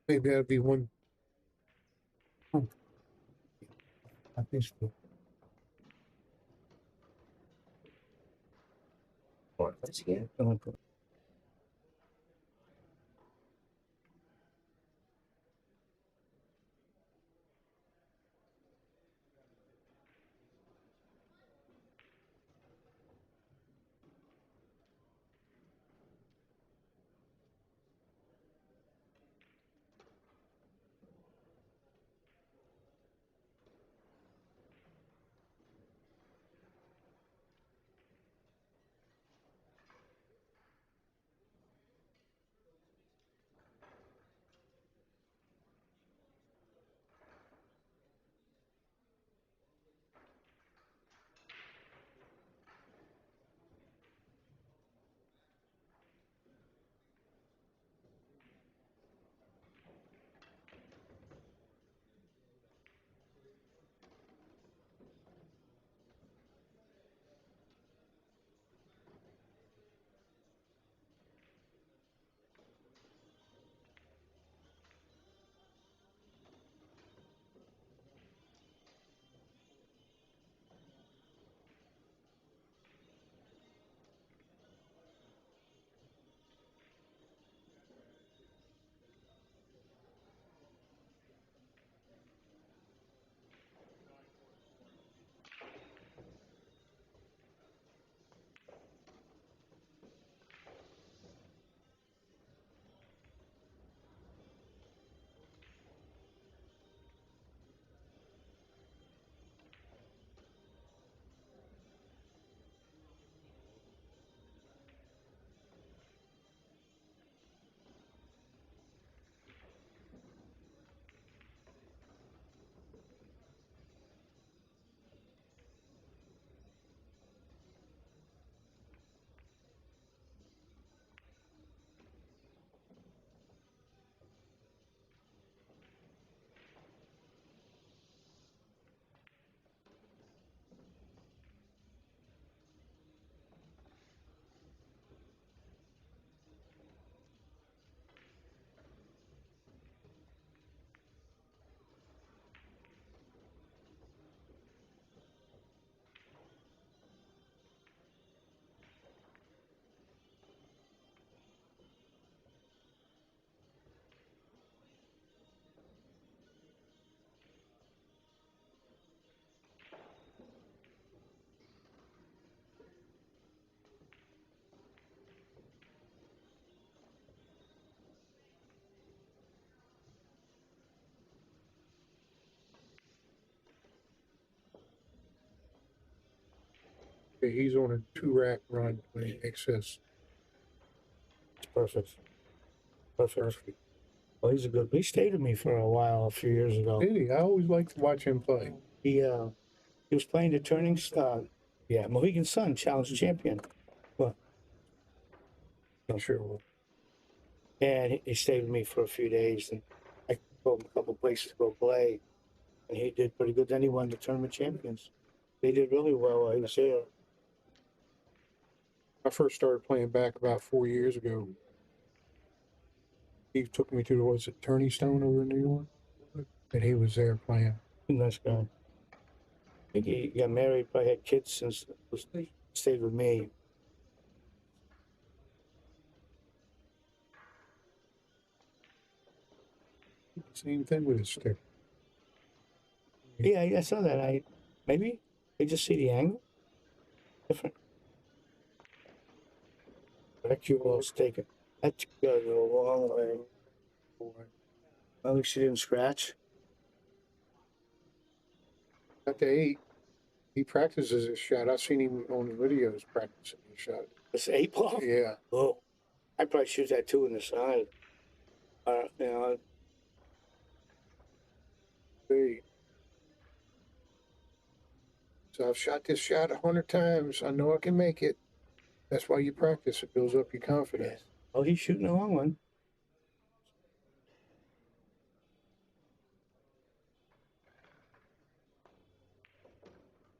Maybe that'll be one. I think so. Let's get Okay, he's on a 2-rack run when he makes this. It's perfect. Perfect. Well, he's a good. He stayed with me for a while a few years ago. Did he? I always liked to watch him play. He was playing the Turning Star. Yeah, Mohegan Sun Challenge champion. Well, Not sure what. and he stayed with me for a few days, and I told him a couple places to go play, and he did pretty good. Then he won the tournament champions. They did really well while he was there. I first started playing back about 4 years ago. He took me to, was it Turney Stone over in New York? And he was there playing. Nice guy. I think he got married, probably had kids since stayed with me. Same thing with his stick. Yeah, I saw that. Maybe they just see the angle different. But that cue ball's taken. That goes a long way. At least she didn't scratch. At the 8, he practices his shot. I've seen him on the videos practicing his shot. It's 8 ball? Yeah. Oh, I'd probably shoot that 2 in the side. You know, See. So I've shot this shot 100 times. I know I can make it. That's why you practice. It builds up your confidence. oh, he's shooting a long one.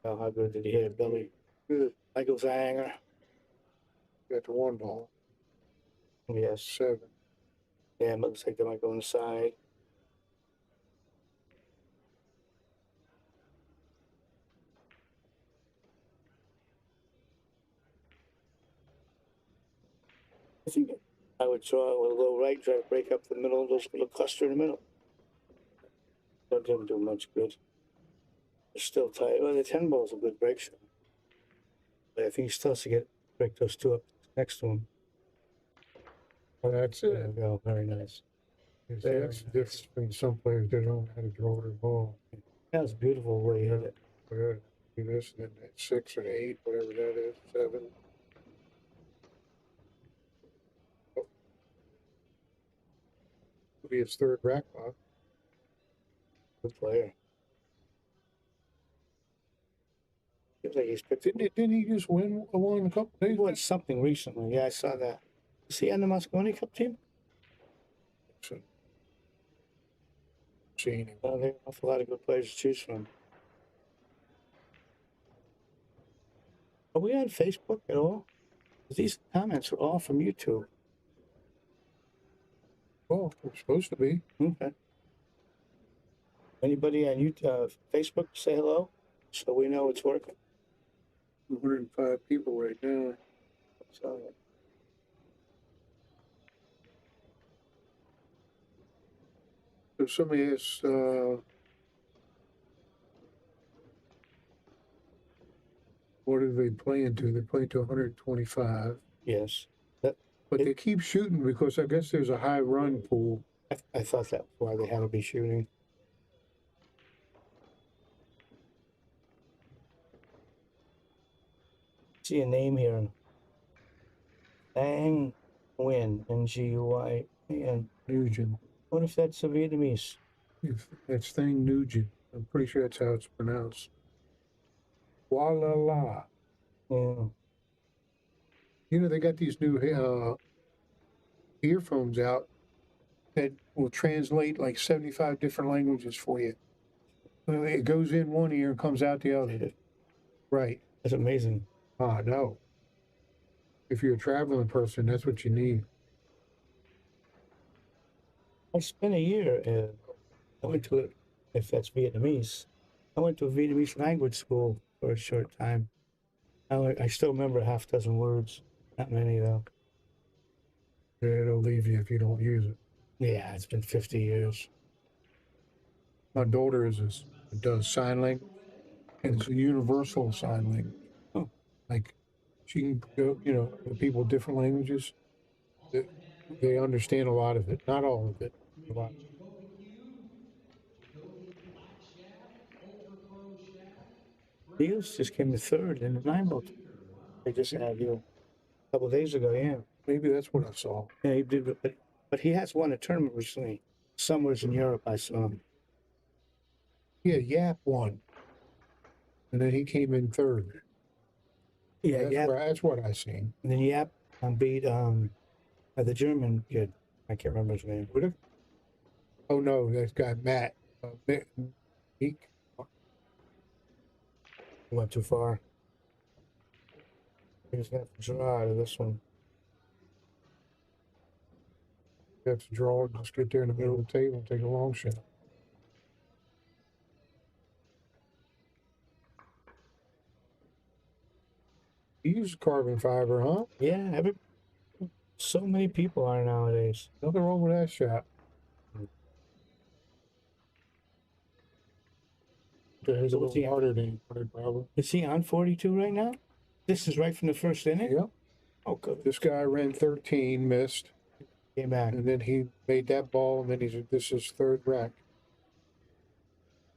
Oh, how good did he hit it, Billy? Good. Michael's hanger. Got the 1 ball. Yes. 7. Yeah, it looks like they might go on the side. I think I would draw with a little right, try to break up the middle of those little cluster in the middle. That didn't do much good. It's still tight. Well, the 10 ball is a good break shot. But I think he still has to break those 2 up next to him. Well, that's There it. we go. Very nice. That's the difference between some players that don't know how to draw their ball. That was a beautiful way he hit it. Yeah. Do this, and then that 6 or the 8, whatever that is, 7. Oh. It'll be his 3rd rack pop. Good player. Seems like he's picked. Didn't he just win one a couple days? He won something recently. Yeah, I saw that. Is he on the Moscone Cup team? Seen him. They have an awful lot of good players to choose from. Are we on Facebook at all? These comments are all from YouTube. Oh, we're supposed to be. Okay. Anybody on YouTube, Facebook, say hello, so we know it's working. 105 people right now. So, So somebody asked, what are they playing to? They're playing to 125. yes. But they keep shooting because I guess there's a high run pool. I thought that was why they had to be shooting. See a name here. Ang Nguyen, Nguyen. Nugent. What if that's a Vietnamese? That's Thing Nugent. I'm pretty sure that's how it's pronounced. Walla la. Yeah. You know, they got these new earphones out that will translate like 75 different languages for you. It goes in one ear and comes out the other. Right. That's amazing. Ah, no. If you're a traveling person, that's what you need. I spent a year. I went to it, if that's Vietnamese. I went to a Vietnamese language school for a short time. I still remember a half dozen words. Not many, though. Yeah, it'll leave you if you don't use it. Yeah, it's been 50 years. My daughter does sign language, and it's a universal sign language. Oh. Like, she can go, with people with different languages, they understand a lot of it. Not all of it. A lot. Hughes just came to 3rd in the 9-ball. They just had you a couple of days ago, yeah. Maybe that's what I saw. Yeah, he did, but he has won a tournament recently. Somewhere's in Europe, I saw him. Yeah, Yap won. And then he came in 3rd. Yeah, That's what I seen. And then Yap beat the German kid. I can't remember his name. Would it? Oh no, that guy Matt. He went too far. He's gonna have to draw out of this one. have to draw it, just get there in the middle of the table and take a long shot. You use carbon fiber, huh? Yeah, so many people are nowadays. Nothing wrong with that shot. It's a little harder than you played, probably. Is he on 42 right now? This is right from the first inning? Yep. Oh, good. This guy ran 13, missed. Came back. And then he made that ball, and then this is third rack.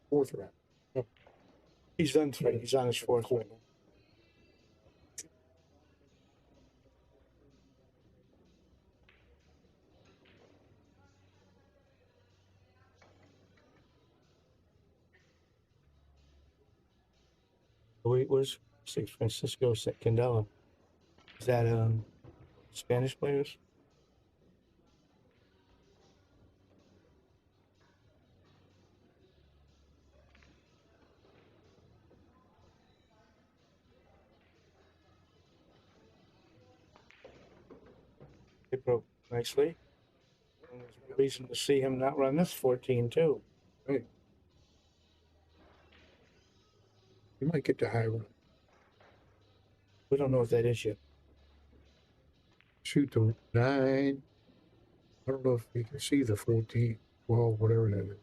Fourth rack. Yep. He's done 3. He's on his 4th right now. Wait, where's Francisco Candela? Is that Spanish players? It broke nicely. And there's no reason to see him not run this 14 too. Right. You might get the high run. We don't know what that is yet. Shoot the 9. I don't know if you can see the 14, 12, whatever that is.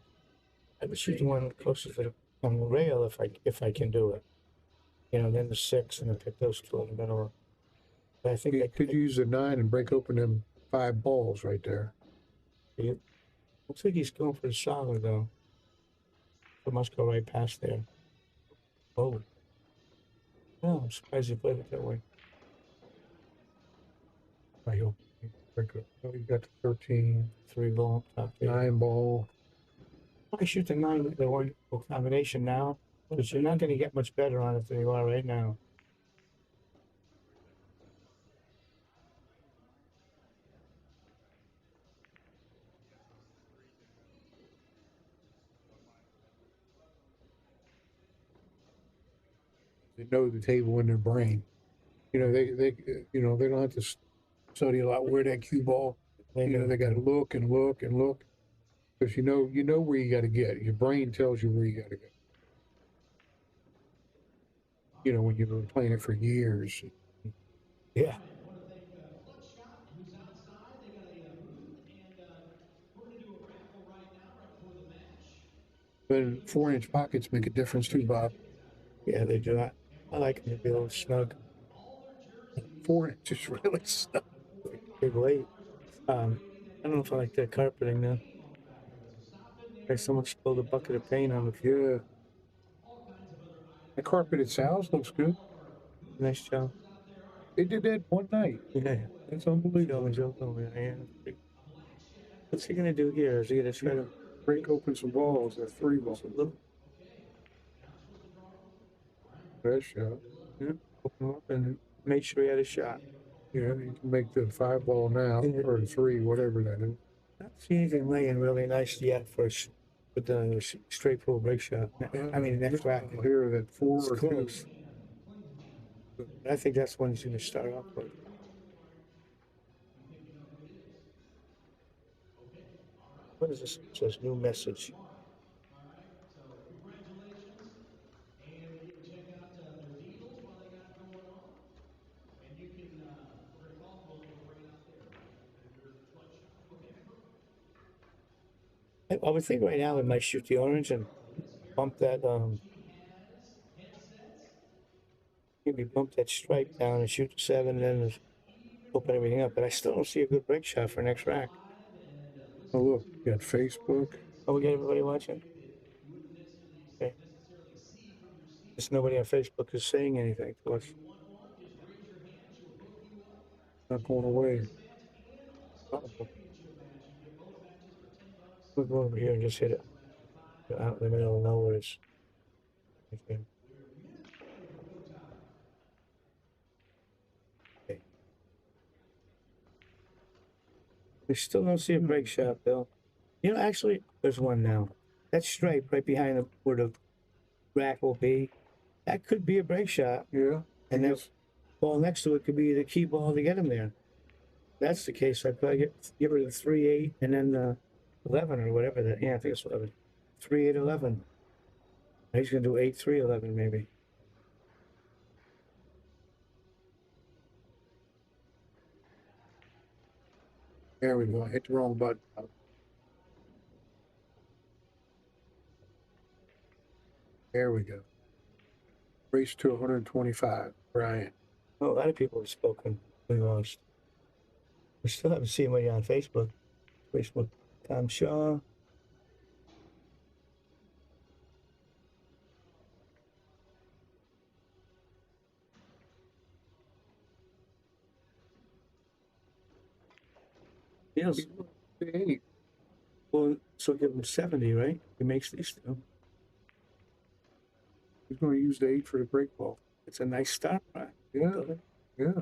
I would shoot the one closest to on the rail if I can do it. You know, then the 6 and then pick those 2 in the middle. But I think You could use the 9 and break open them 5 balls right there. Looks like he's going for the solid though. It must go right past there. Oh. No, I'm surprised he played it that way. I hope break it. Oh, you got the 13, 3 ball top 9 ball. I shoot the 9 with the one combination now, because you're not going to get much better on it than you are right now. They know the table in their brain. You know, they don't have to study a lot where that cue ball. They got to look and look and look, because you know where you got to get. Your brain tells you where you got to go. You know, when you've been playing it for years. Yeah. But 4-inch pockets make a difference too, Bob. Yeah, they do. I like them to be a little snug. 4 inches really snug. Big weight. I don't know if I like that carpeting though. There's so much spilled a bucket of paint on the floor. Yeah. The carpeted sows looks good. Nice job. They did that one night. Yeah. That's unbelievable. What's he gonna do here? Is he gonna try to break open some balls? They're 3 balls. That shot. Yeah. Open him up and make sure he had a shot. Yeah, you can make the 5 ball now, or the 3, whatever that is. Not see anything laying really nice yet with the straight pull break shot. I mean, next rack. Here, that 4 It's or 2. close. I think that's when he's going to start off with. What is this? It says new message. I would think right now we might shoot the orange and bump that maybe bump that stripe down and shoot the 7 and then open everything up. But I still don't see a good break shot for next rack. Oh look, you got Facebook. Oh, we got everybody watching? Okay. There's nobody on Facebook who's saying anything to us. Not going away. We'll go over here and just hit it out in the middle of nowhere. Okay. We still don't see a break shot, Bill. You know, actually, there's one now. That stripe right behind where the rack will be, that could be a break shot. Yeah. And that ball next to it could be the key ball to get him there. If that's the case, I'd probably give her the 3-8 and then the 11 or whatever. Yeah, I think it's 11. 3-8, 11. He's going to do 8-3, 11 maybe. There we go. I hit the wrong button. There we go. Race to 125, Brian. Oh, a lot of people have spoken. We lost. I still haven't seen anybody on Facebook. Facebook, Tom Shaw. Yes. Well, so give him 70, right? He makes these two. He's going to use the 8 for the break ball. It's a nice start, right? Yeah, yeah.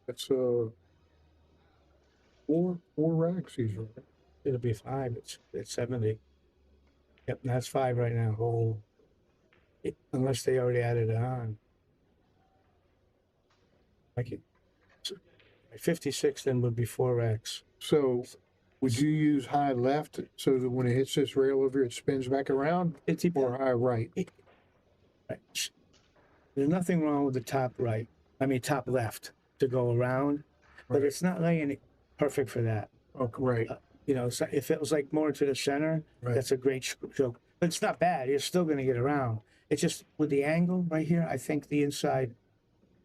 That's four racks he's running. It'll be 5. It's 70. Yep, and that's 5 right now. Oh, unless they already added it on. Like it. 56 then would be 4 racks. So, would you use high left so that when it hits this rail over here, it spins back around? Or high right? Right. There's nothing wrong with the top right. I mean, top left to go around, but it's not laying it perfect for that. Oh, right. You know, so if it was like more to the center, that's a great stroke. But it's not bad. You're still going to get around. It's just with the angle right here, I think the inside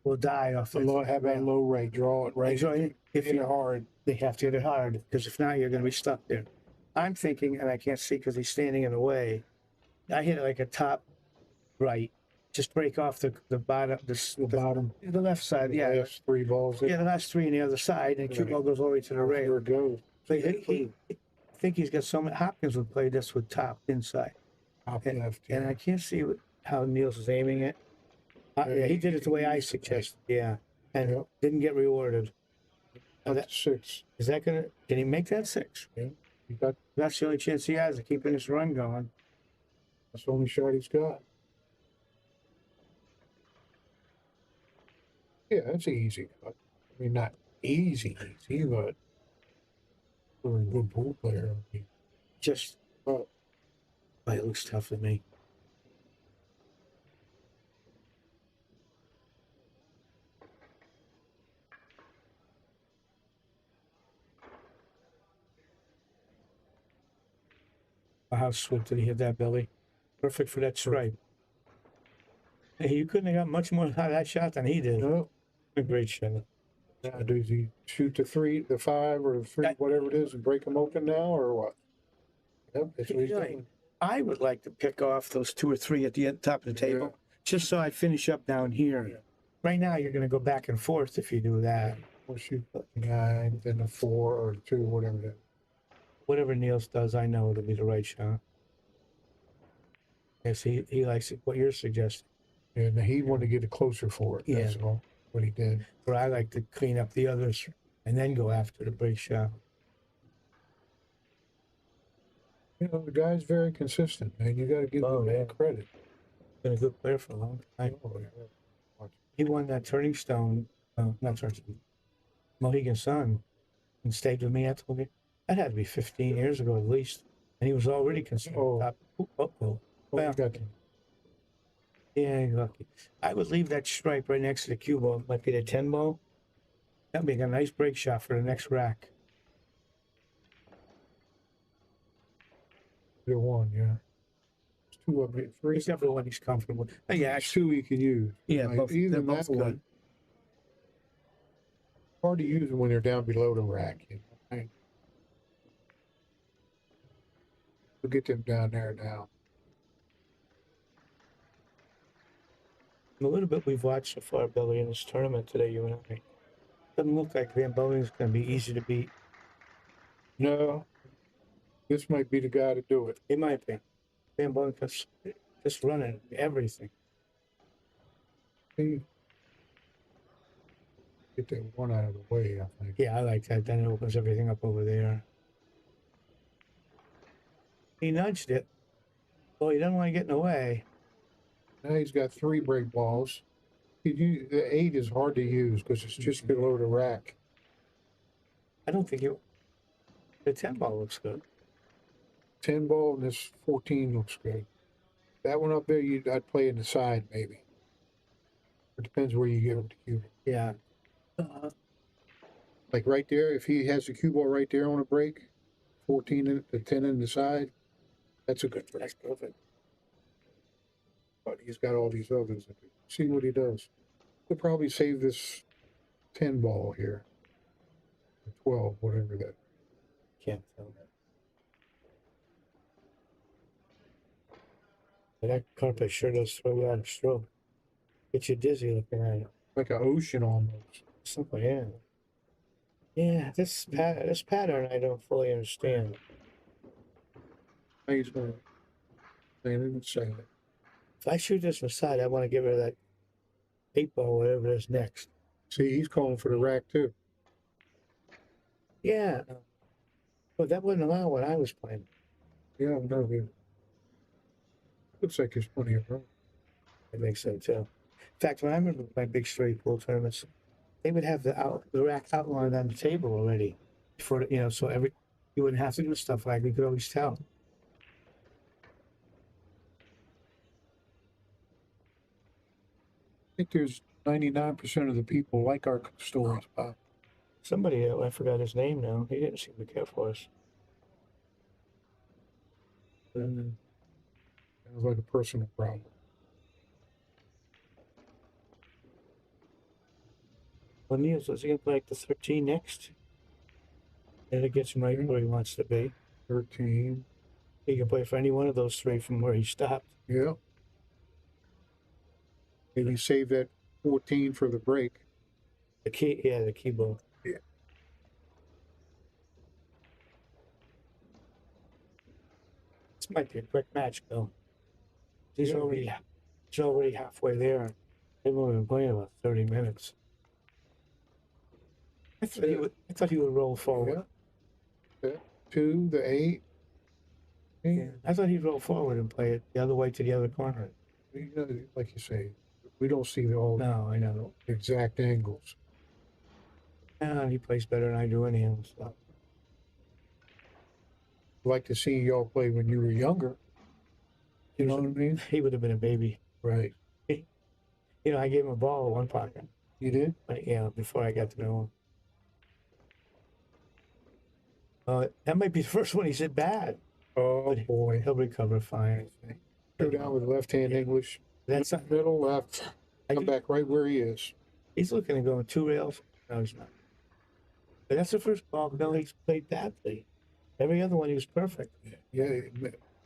will die off. Have that low right, draw it right. If you're hard, they have to hit it hard because if not, you're going to be stuck there. I'm thinking, and I can't see because he's standing in the way. I hit it like a top right. Just break off the bottom, the left side. The last 3 balls. Yeah, the last 3 on the other side, and cue ball goes all the way to the rail. There it goes. So I think he's got so many. Hopkins would play this with top inside. Top and, left. And I can't see how Niels is aiming it. Yeah, he did it the way I suggested. Yeah, and didn't get rewarded. That's 6. Is that gonna? Can he make that 6? Yeah, that's the only chance he has of keeping this run going. That's the only shot he's got. Yeah, that's an easy cut. I mean, not easy, but for a good pool player. I mean, just, it looks tough to me. How sweet did he hit that, Billy? Perfect for that stripe. Hey, you couldn't have got much more out of that shot than he did. No. A great shot. Now, does he shoot the 3, the 5, or the 3, whatever it is, and break them open now, or what? Yep, that's what he's doing. I would like to pick off those 2 or 3 at the top of the table, just so I finish up down here. Yeah. Right now, you're going to go back and forth if you do that. Or shoot 9, then a 4 or 2, whatever that is. Whatever Niels does, I know it'll be the right shot. Yes, he likes it, what you're suggesting. Yeah, and he wanted to get it closer for it. That's all. What he did. But I like to clean up the others and then go after the break shot. You know, the guy's very consistent, man. You got to give him that credit. Been a good player for a long time. He won that Turning Stone, not Turning Stone, Mohegan Sun, and stayed with me. I told you that had to be 15 years ago at least, and he was already considered top. Yeah, he's lucky. I would leave that stripe right next to the cue ball. It might be the 10 ball. That'd be a nice break shot for the next rack. Either one, yeah. It's 2 of it, 3. Except for the one he's comfortable with. Yeah, it's 2 you can use. Yeah, like, both, either they're both that good. One. Hard to use them when they're down below the rack. You know? We'll get them down there now. A little bit we've watched so far, Billy, in this tournament today, you and I. Doesn't look like Van Bowling's going to be easy to beat. No. This might be the guy to do it. It might be. Van Bowling just running everything. Get that one out of the way, I think. Yeah, I like that. Then it opens everything up over there. He nudged it. Well, he doesn't want to get in the way. Now he's got 3 break balls. The 8 is hard to use because it's just below the rack. I don't think the 10 ball looks good. 10 ball and this 14 looks good. That one up there, I'd play in the side maybe. It depends where you give it to cue. Yeah. Like right there, if he has the cue ball right there on a break, 14 in the 10 in the side, that's a good break. That's perfect. but he's got all these others. See what he does. He'll probably save this 10 ball here. 12, whatever that. Can't tell. But that carpet sure does throw you out of stroke. Get you dizzy looking at it. Like an ocean almost. Something, yeah. Yeah, this pattern I don't fully understand. He's going to say it. If I shoot this from the side, I want to get rid of that 8-ball, whatever it is next. See, he's calling for the rack too. Yeah. But that wasn't allowed when I was playing. Yeah, no good. Looks like there's plenty of room. I think so too. In fact, when I remember my big straight pool tournaments, they would have the rack outlined on the table already. For so you wouldn't have to do stuff like you could always tell. I think there's 99% of the people like our stories, Bob. Somebody, I forgot his name now. He didn't seem to care for us. Sounds like a personal problem. Well, Niels, is he going to play like the 13 next? And it gets him right where he wants to be. 13. He can play for any one of those three from where he stopped. Yeah. Maybe save that 14 for the break. The keyboard. Yeah. This might be a quick match, Bill. He's already halfway there. They've only been playing about 30 minutes. I thought he would roll forward. Yeah. 2, the 8. Yeah. I thought he'd roll forward and play it the other way to the other corner. Like you say, we don't see all No, I know. exact angles. He plays better than I do anyhow. So. Like to see y'all play when you were younger. You know what I mean? He would have been a baby. Right. I gave him a ball at one pocket. You did? But, before I got to know him. That might be the first one he said bad. Oh, boy. He'll recover fine. Go down with left-hand English. That's not, Middle, left. Come back right where he is. He's looking to go in 2 rails. No, he's not. But that's the first ball Bill he's played badly. Every other one he was perfect. Yeah,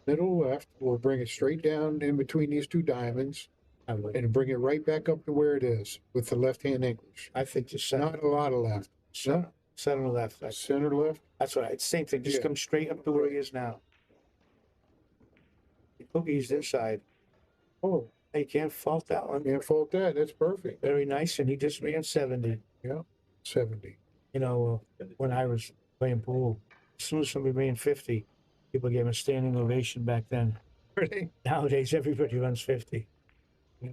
middle, left. We'll bring it straight down in between these 2 diamonds and bring it right back up to where it is with the left-hand English. I think just center. Not a lot of left. Center left. Center left? That's right. Same thing. Just come straight up to where he is now. He's inside. Oh. You can't fault that one. Can't fault that. That's perfect. Very nice. And he just ran 70. Yeah, 70. When I was playing pool, as soon as somebody ran 50, people gave him a standing ovation back then. Really? Nowadays, everybody runs 50. Yeah.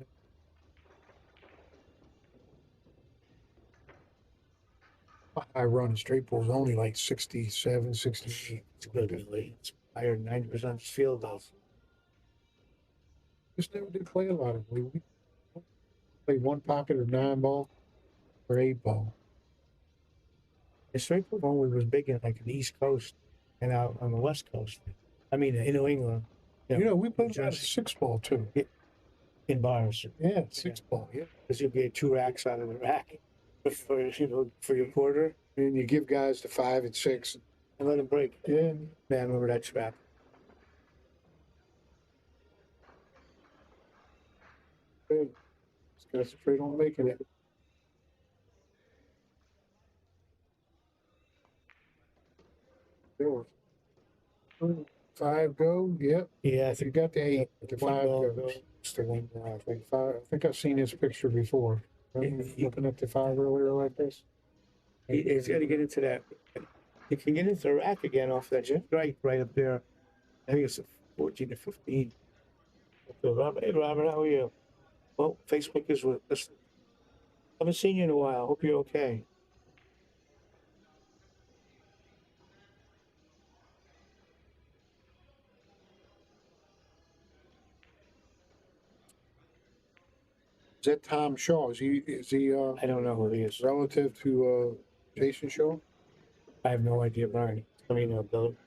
I run a straight pool is only like 67, 68. It's good, really. It's higher than 90% of his field does. Just never did play a lot of them. We played 1 pocket or 9 ball or 8 ball. The straight pool only was big in like the East Coast and out on the West Coast. I mean, in New England. We played a lot of 6 ball too. In bars. Yeah, 6 ball, yeah. Because you get 2 racks out of the rack for your quarter. And you give guys the 5 and 6. And let them break. Yeah. Man, remember that trap. Good. Just concentrate on making it. There were 5 go, yep. Yeah, I You think got the 8, the 5 ball goes. It's the one ball. I think 5. I think I've seen this picture before. Looking at the 5 earlier like this. He's got to get into that. He can get into the rack again off that jet right up there. I think it's a 14 or 15. So, hey, Robert, how are you? Well, Facebook is with us. Haven't seen you in a while. Hope you're okay. Is that Tom Shaw? Is he I don't know who he is. relative to Jason Shaw? I have no idea, Brian. Let me know, Billy.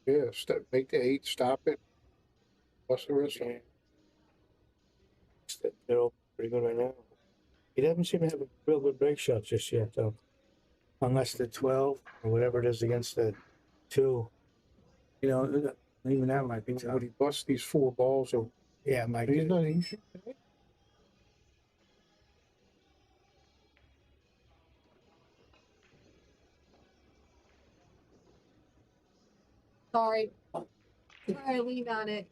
Yeah, make the 8, stop it. What's the rest of them? They're all pretty good right now. He doesn't seem to have a real good break shot just yet, though. Unless the 12 or whatever it is against the 2. You know, even that might be tough. Would he bust these 4 balls? Or Yeah, it might he's get not. it. He should. Sorry. I leaned on it.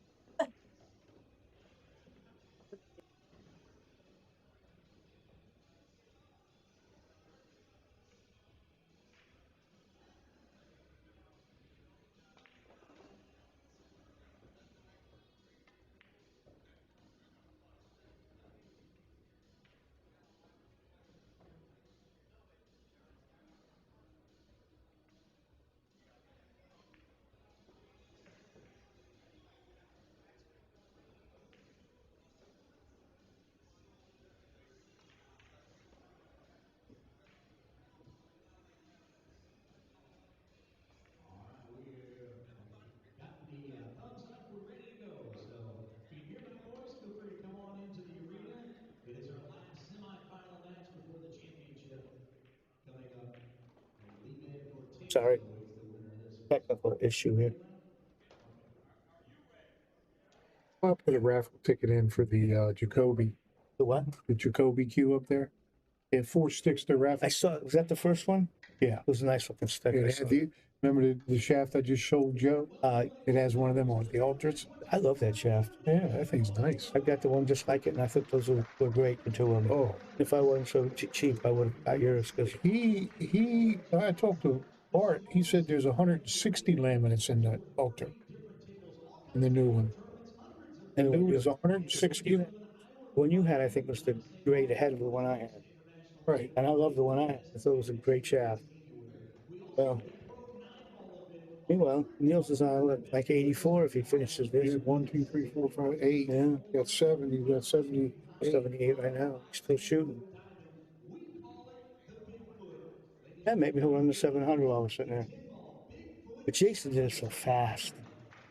Got the thumbs up. We're ready to go. So, can you hear me, boys? Feel free to come on into the arena. It is our last semifinal match before the championship coming up. And lead in for Sorry. Taom is the winner of this. Technical issue here. I'll put a raffle ticket in for the Jacoby. The what? The Jacoby cue up there. They had 4 sticks to raffle. I saw. Was that the first one? Yeah. It was a nice looking stick. It had remember the shaft I just showed Joe? It has one of them on the altars. I love that shaft. Yeah, that thing's nice. I've got the one just like it, and I think those were great, the 2 of them. Oh. If I wasn't so cheap, I would have got yours. Cause I talked to Bart. He said there's 160 laminates in that altar. In the new one. The new one is 160. One you had, I think, was the grade ahead of the one I had. Right. And I love the one I had. I thought it was a great shaft. Well, meanwhile, Niels is on like 84 if he finishes this. 1, 2, 3, 4, 5, 8. Yeah. You got 7. You got 70. 78 right now. He's still shooting. Yeah, maybe he'll run the 700 while we're sitting there. But Jason did it so fast.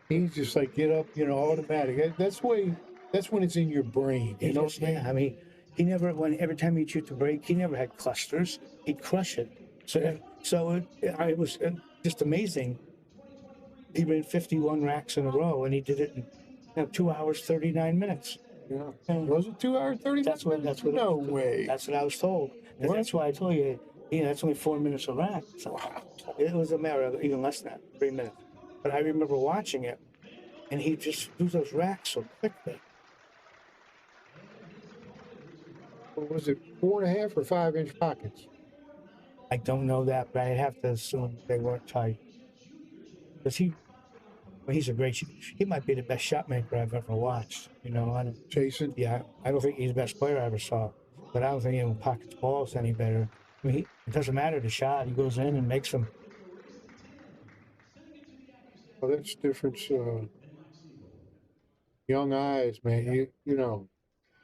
He's just like, get up, automatic. That's when it's in your brain. You know what I'm saying? I mean, he never, every time he'd shoot the break, he never had clusters. He'd crush it. So it was just amazing. He ran 51 racks in a row, and he did it in 2 hours, 39 minutes. Yeah. Was it 2 hours, 39 minutes? That's what. No way. That's what I was told. That's why I told you, that's only 4 minutes a rack. So it was a matter of even less than that, 3 minutes. But I remember watching it, and he just do those racks so quickly. What was it, 4.5 or 5-inch pockets? I don't know that, but I have to assume they weren't tight. Because he's a great shooter. He might be the best shot maker I've ever watched. Jason? Yeah, I don't think he's the best player I ever saw, but I don't think he pockets balls any better. I mean, it doesn't matter the shot. He goes in and makes them. Well, that's difference. Young eyes, man.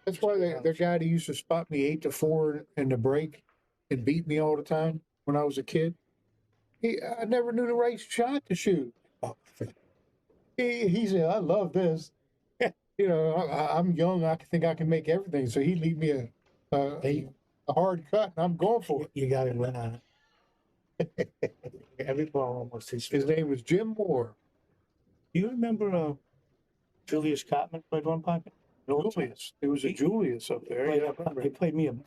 That's why the guy that used to spot me 8 to 4 in the break and beat me all the time when I was a kid. I never knew the right shot to shoot. He said, "I love this." I'm young. I think I can make everything. So he leave me a hard cut, and I'm going for it. You got him win on it. Every ball almost. His name was Jim Moore. Do you remember Julius Cotman played one pocket? Julius. There was a Julius up there. He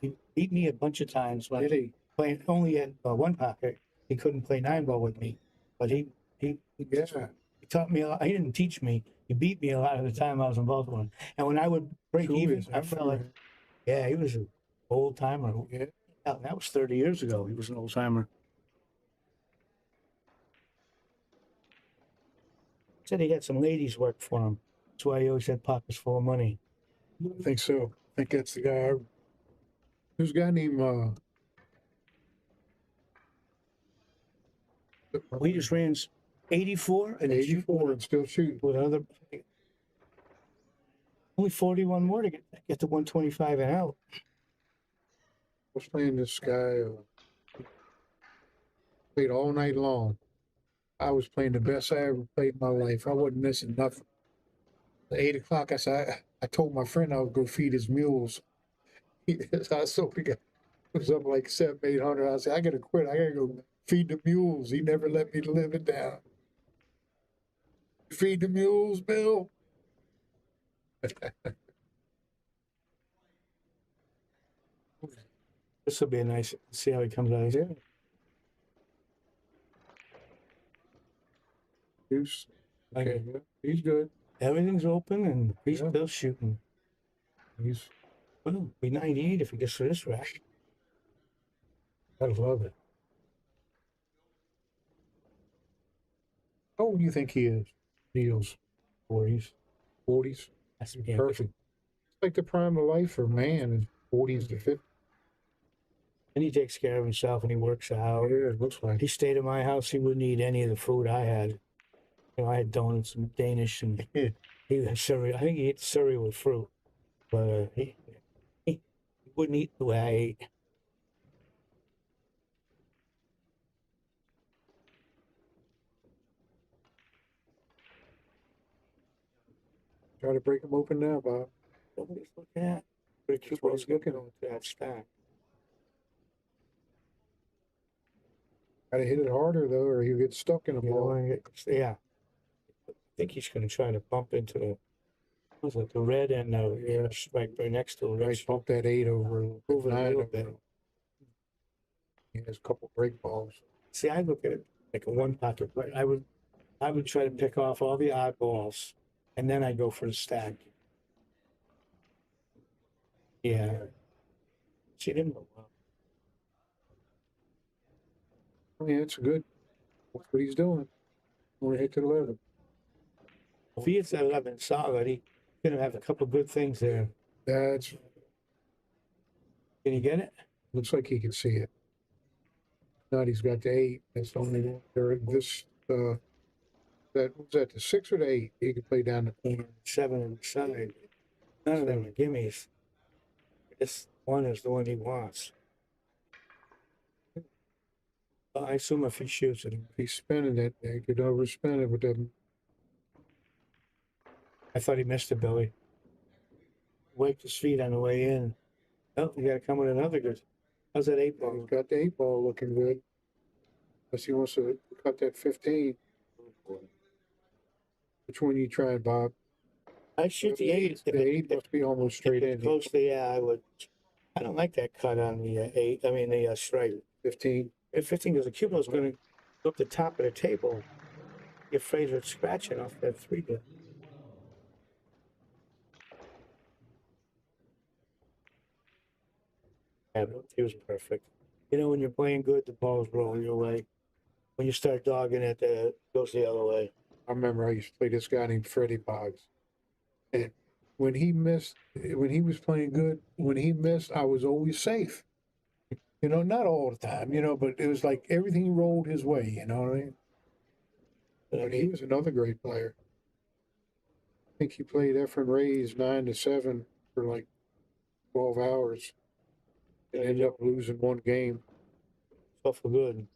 he beat me a bunch of times. Did he? Playing only at one pocket. He couldn't play 9-ball with me, but he taught me a lot. He didn't teach me. He beat me a lot of the time I was involved with him. And when I would break even, I felt like, he was an old timer. Yeah. That was 30 years ago. He was an old timer. Said he had some ladies work for him. That's why he always had pockets full of money. I think so. I think that's the guy. There's a guy named. We just ran 84 and 84 and still shooting. With another. Only 41 more to get to 125 and out. I was playing this guy. Played all night long. I was playing the best I ever played in my life. I wasn't missing nothing. At 8 o'clock, I told my friend I would go feed his mules. I saw the guy was up like 700, 800. I said, I gotta quit. I gotta go feed the mules. He never let me live it down. Feed the mules, Bill. This will be a nice. See how he comes out here. Okay, he's good. Everything's open and he's Yeah. still shooting. Well, be 98 if he gets to this rack. I love it. How old do you think he is? Niels? 40s. 40s? That's Perfect. It's like the prime of life for man is 40s to 50s. And he takes care of himself and he works out. Yeah, it looks like. He stayed at my house. He wouldn't eat any of the food I had. You know, I had donuts and Danish and he had cereal. I think he ate cereal with fruit, but he wouldn't eat the way I ate. Try to break him open now, Bob. Nobody's looking at. But That's what he's looking at. That stack. Gotta hit it harder though, or he'll get stuck in a ball. Yeah. I think he's going to try to bump into the, was it the red and right next to it. Right, bump that 8 over Move it a 9 little over. bit. He has a couple break balls. See, I look at it like a one pocket play. I would try to pick off all the odd balls, and then I go for the stack. Yeah. She didn't go well. Oh, yeah, it's good. That's what he's doing. We're hit to 11. If he hits that 11 solid, he's going to have a couple good things there. That's. Can you get it? Looks like he can see it. Not he's got the 8. That's the only one. This that was that the 6 or the 8. He can play down the corner. 7 inside. None of them are gimmies. This one is the one he wants. I assume if he shoots it, if he's spinning it, he could overspin it with them. I thought he missed it, Billy. Wiped his feet on the way in. Oh, you got to come with another good. How's that 8 ball? He's got the 8 ball looking good. Unless he wants to cut that 15. Which one you trying, Bob? I shoot the 8. The 8 must be almost straight in. Closely, yeah, I would. I don't like that cut on the 8. I mean, the stripe. 15. 15 because the cubo's going to go up the top of the table. You're afraid of scratching off that 3 bit. Yeah, he was perfect. You know, when you're playing good, the ball's rolling your way. When you start dogging it, it goes the other way. I remember I used to play this guy named Freddie Boggs. And when he missed, when he was playing good, when he missed, I was always safe. You know, not all the time, you know, but it was like everything rolled his way, you know what I mean? But he was another great player. I think he played Efren Ray's 9 to 7 for like 12 hours and ended up losing one game. Awful good.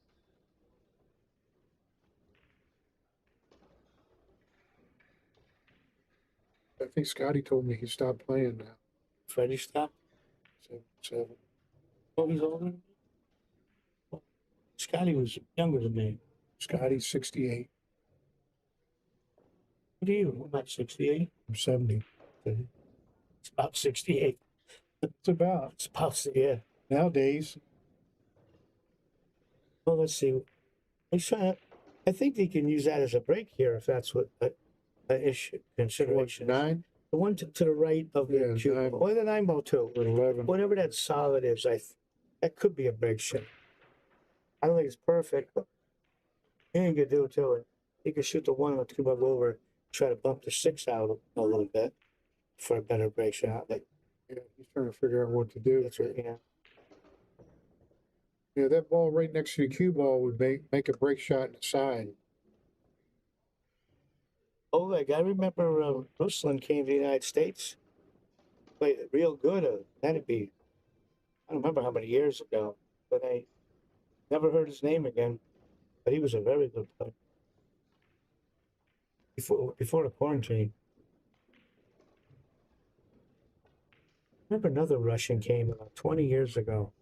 I think Scotty told me he stopped playing now. Freddie stopped? 7. Oh, he's older? Scotty was younger than me. Scotty's 68. What are you? About 68? I'm 70. It's about 68. It's about. It's about, yeah. Nowadays. Well, let's see. He's trying to, I think he can use that as a break here if that's what issue consideration. 9? The one to the right of the cube. 9. Or the 9 ball too. 11. Whatever that solid is, that could be a break shot. I don't think it's perfect, but he ain't gonna do it to it. He could shoot the 1 or 2 bug over, try to bump the 6 out a little bit for a better break shot. Like, yeah, he's trying to figure out what to do. That's right, yeah. Yeah, that ball right next to the cue ball would make a break shot in the side. Oh, like I remember Ruslan came to the United States, played it real good. That'd be, I don't remember how many years ago, but I never heard his name again. But he was a very good player. before the quarantine. I remember another Russian came about 20 years ago.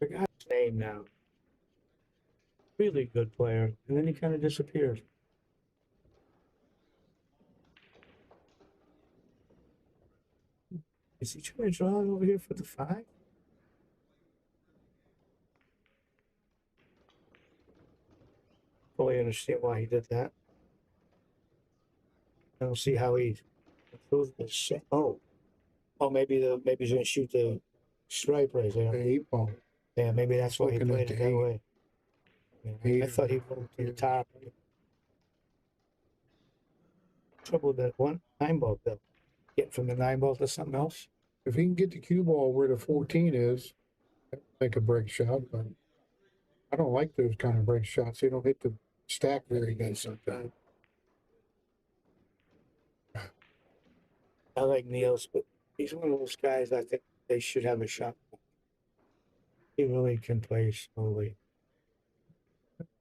I forgot his name now. Really good player, and then he kind of disappeared. Is he trying to draw it over here for the 5? Fully understand why he did that. I don't see how he improved this. Oh, maybe he's gonna shoot the stripe right there. The 8 ball. Yeah, maybe that's why he Looking played at it the that 8. way. Yeah, I thought he moved to the top. Trouble that 9 ball bill. Get from the 9 ball to something else. If he can get the cue ball where the 14 is, make a break shot, but I don't like those kind of break shots. They don't hit the stack very good sometimes. I like Niels, but he's one of those guys I think they should have a shot. He really can play slowly.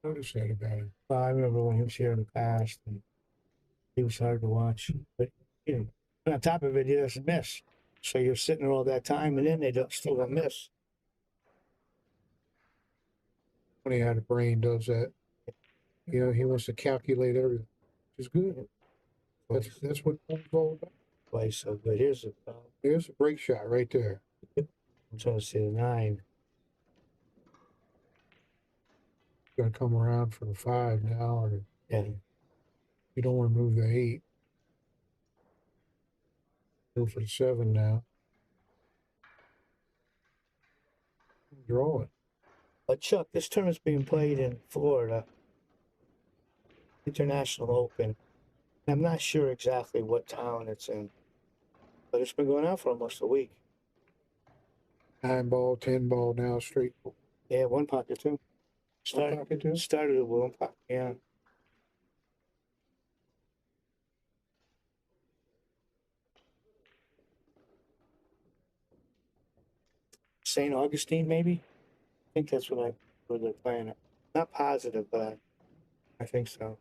Notice that about him. Well, I remember when he was here in the past, and he was hard to watch. But and on top of it, he doesn't miss. So you're sitting there all that time, and then they still don't miss. Funny how the brain does that. You know, he wants to calculate everything, which is good. That's what it's all about. Why so good? Here's a break shot right there. I'm trying to see the 9. Got to come around for the 5 now, or you don't want to move the 8. Go for the 7 now. Draw it. But Chuck, this tournament's being played in Florida, International Open. I'm not sure exactly what town it's in, but it's been going on for almost a week. 9 ball, 10 ball now, straight. Yeah, 1 pocket too. Started with 1 pocket, yeah. St. Augustine, maybe? I think that's where they're playing it. Not positive, but I think so.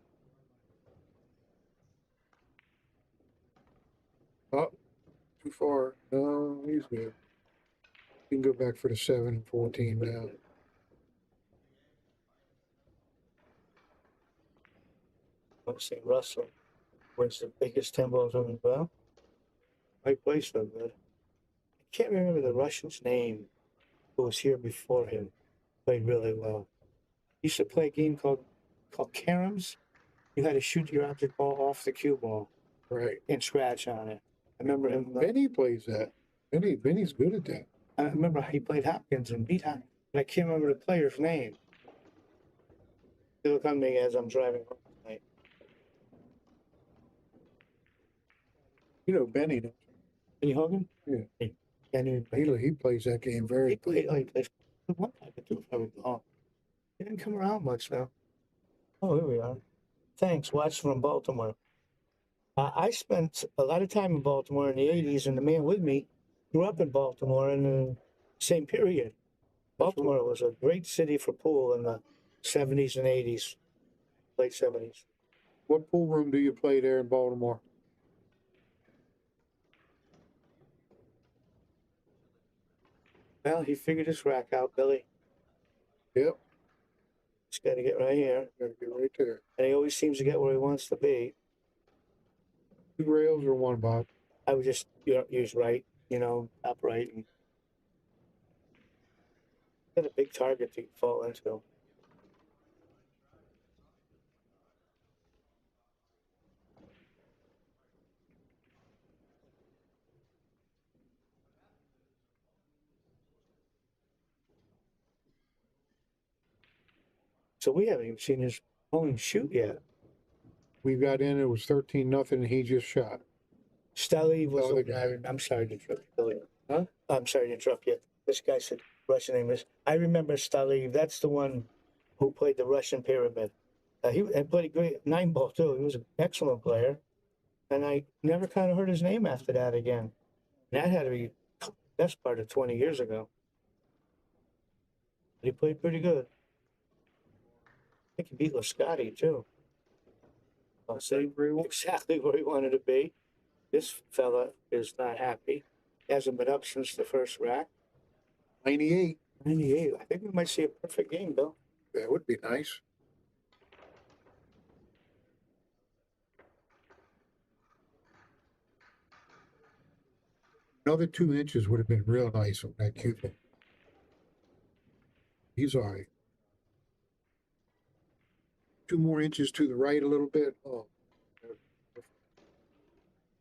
Oh, too far. No, he's good. You can go back for the 7 and 14 now. Let's see, Russell wins the biggest 10 balls on the bell. Right place, though, good. I can't remember the Russian's name who was here before him. Played really well. He used to play a game called Caroms. You had to shoot your object ball off the cue ball. Right. And scratch on it. I remember him. Benny plays that. Benny's good at that. I remember he played Hopkins and beat Hopkins. I can't remember the player's name. It'll come to me as I'm driving home tonight. You know Benny, don't you? Benny Hogan? Yeah. He plays that game very good. He plays 1 pocket too, if I recall. He didn't come around much now. Oh, here we are. Thanks. Watch from Baltimore. I spent a lot of time in Baltimore in the 80s, and the man with me grew up in Baltimore in the same period. Baltimore was a great city for pool in the 70s and 80s, late 70s. What pool room do you play there in Baltimore? Well, he figured his rack out, Billy. Yep. Just got to get right here. Got to get right there. And he always seems to get where he wants to be. 2 rails or 1 box? I would just use right, upright. And got a big target to fall into. So we haven't even seen his own shoot yet. We got in, it was 13-0, and he just shot. Stali was the guy. I'm sorry to interrupt you, Billy. Huh? I'm sorry to interrupt you. This guy said Russian name is. I remember Stali. That's the one who played the Russian pyramid. He played a great 9 ball too. He was an excellent player, and I never kind of heard his name after that again. And that had to be best part of 20 years ago. But he played pretty good. I think he beat Lascotti too. I'll say exactly where he wanted to be. This fella is not happy. Hasn't been up since the first rack. 98. 98. I think we might see a perfect game, Bill. That would be nice. Another 2 inches would have been real nice on that Cupid. He's all right. 2 more inches to the right a little bit. Oh,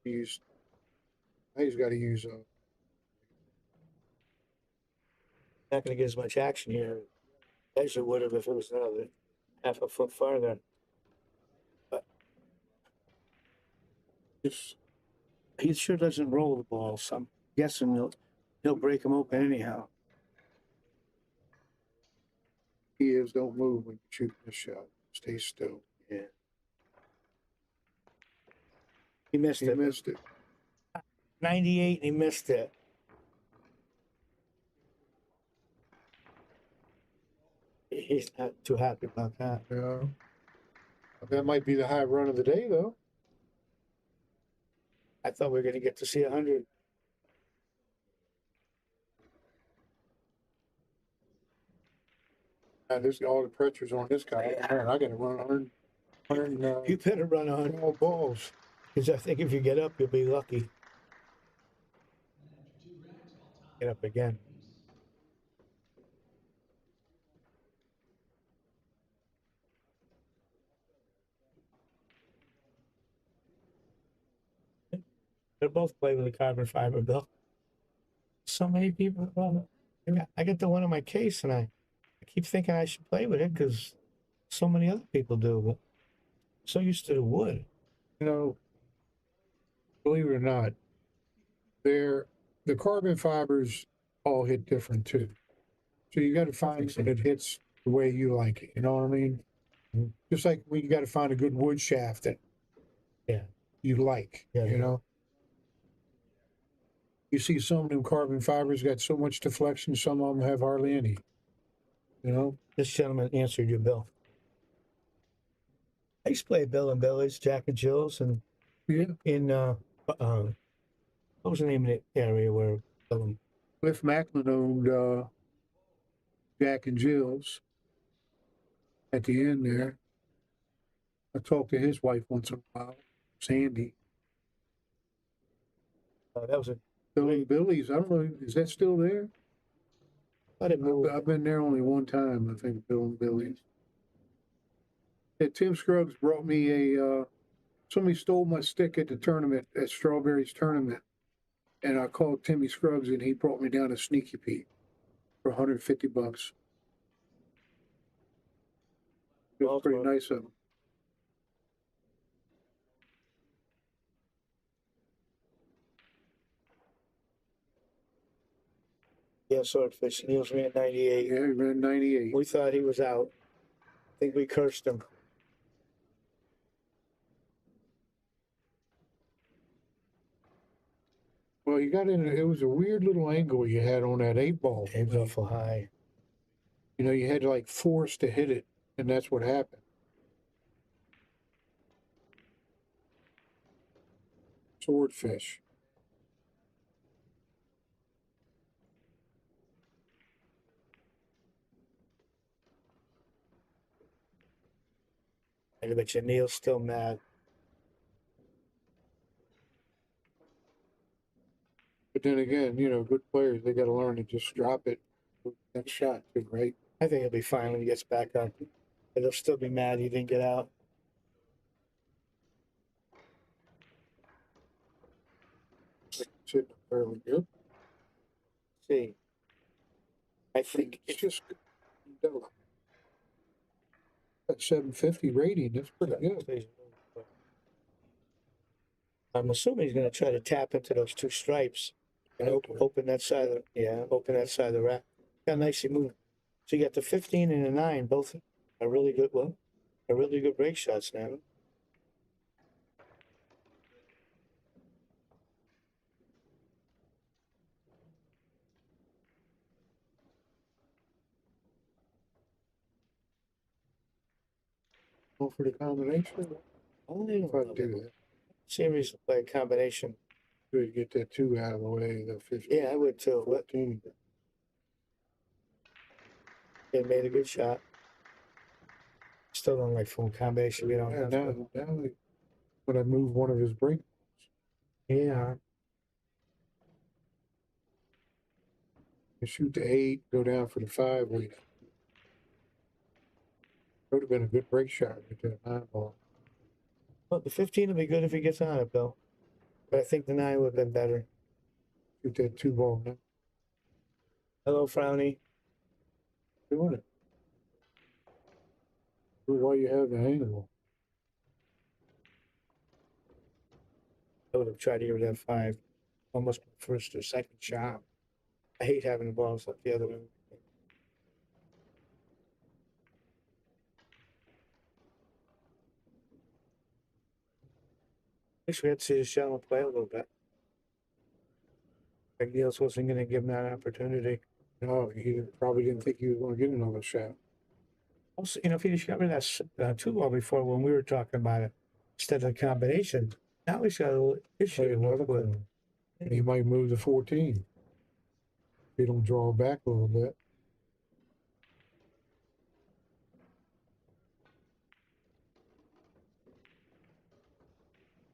he's got to use Not going to get as much action here as it would have if it was another half a foot farther. But he sure doesn't roll the ball, so I'm guessing he'll break him open anyhow. he is. Don't move when you shoot the shot. Stay still. Yeah. He missed it. He missed it. 98 and he missed it. He's not too happy about that. Yeah. That might be the high run of the day, though. I thought we were going to get to see 100. There's all the pressure's on this guy. I got to run 100. You better run 100 all balls. Because I think if you get up, you'll be lucky. Get up again. They're both playing with a carbon fiber, Bill. So many people. I got the one in my case, and I keep thinking I should play with it because so many other people do. But I'm so used to the wood. You know, believe it or not, the carbon fibers all hit different too. So you got to find that it hits the way you like it. You know what I mean? Just like we got to find a good wood shaft that you like. You know. You see some of them carbon fibers got so much deflection, some of them have hardly any. You know? This gentleman answered your bill. I used to play Bill and Billy's, Jack and Jill's, and in what was the name of the area where Cliff Macklin owned Jack and Jill's at the end there. I talked to his wife once in a while, Sandy. That was a Billy's. I don't know. Is that still there? I've been there only one time. I think Bill and Billy's. Yeah, Tim Scruggs brought me somebody stole my stick at the tournament, at Strawberry's tournament, and I called Timmy Scruggs and he brought me down to Sneaky Pete for $150. It was pretty nice of him. Yeah, Swordfish. Niels ran 98. Yeah, he ran 98. We thought he was out. I think we cursed him. Well, you got in. It was a weird little angle you had on that 8-ball. It was awful high. You know, you had to like force to hit it, and that's what happened. Swordfish. I bet you Neil's still mad. But then again, you know, good players, they got to learn to just drop it. That shot, too, right? I think he'll be fine when he gets back up. But he'll still be mad he didn't get out. Sitting fairly good. See, I think it's just that 750 rating. That's pretty good. I'm assuming he's going to try to tap into those two stripes and open that side of open that side of the rack. Got nicely moved. So you got the 15 and the 9, both are really good. Well, are really good break shots now. Go for the combination. If I do that, Series play a combination. good, get that 2 out of the way, the 15. Yeah, I would too. What? 14. They made a good shot. Still don't like full combination. We don't Yeah, have now, to. when I move one of his break, Yeah. I shoot the 8, go down for the 5. Would have been a good break shot with that 9 ball. Well, the 15 will be good if he gets on it, Bill. But I think the 9 would have been better. Shoot that 2 ball now. Hello, Frowny. Doing it. Why you have the angle? I would have tried to get rid of that 5. Almost first or second shot. I hate having the balls like the other one. I wish we had to see the Shallow play a little bit. Like Niels wasn't going to give him that opportunity. No, he probably didn't think he was going to get another shot. Also, if he just got rid of that 2 ball before when we were talking about it, instead of the combination, now he's got a little issue Play another with. one. And he might move to 14. If he don't draw back a little bit.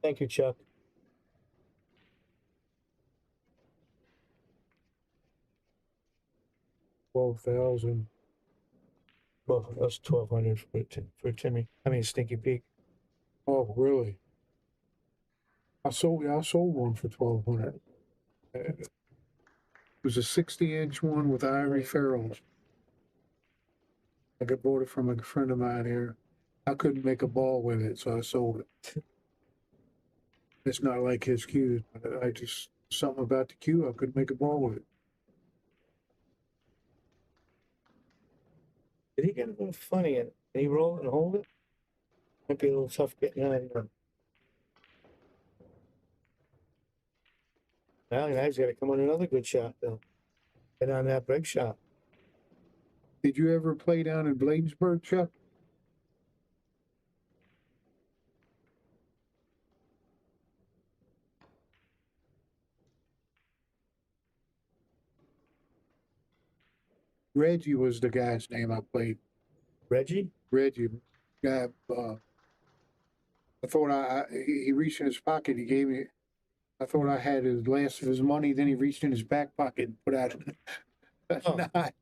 Thank you, Chuck. $12,000. Well, that's 1,200 for Timmy. I mean, Stinky Pete. Oh, really? I sold one for 1,200. It was a 60-inch one with ivory ferrules. I bought it from a friend of mine here. I couldn't make a ball with it, so I sold it. It's not like his cues. I just, something about the cue, I couldn't make a ball with it. Did he get a little funny and he roll and hold it? Might be a little tough getting on here. Now he's got to come on another good shot, though. Get on that break shot. Did you ever play down in Bladensburg, Chuck? Reggie was the guy's name I played. Reggie? Reggie. Guy, I thought he reached in his pocket, he gave me, I thought I had his last of his money, then he reached in his back pocket and put out a knot.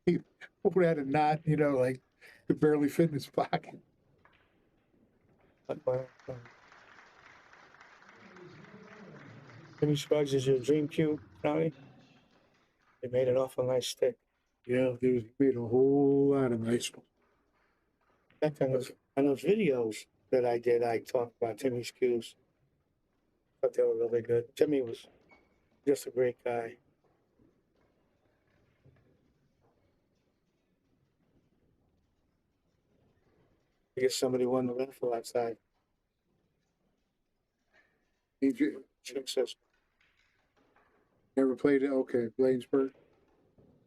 He put out a knot, like it barely fit in his pocket. Timmy Scruggs is your dream cue, Johnny? They made an awful nice stick. Yeah, he made a whole lot of nice ones. Back on those videos that I did, I talked about Timmy's cues. Thought they were really good. Timmy was just a great guy. I guess somebody won the raffle outside. Chip says, Never played it? Okay, Bladensburg.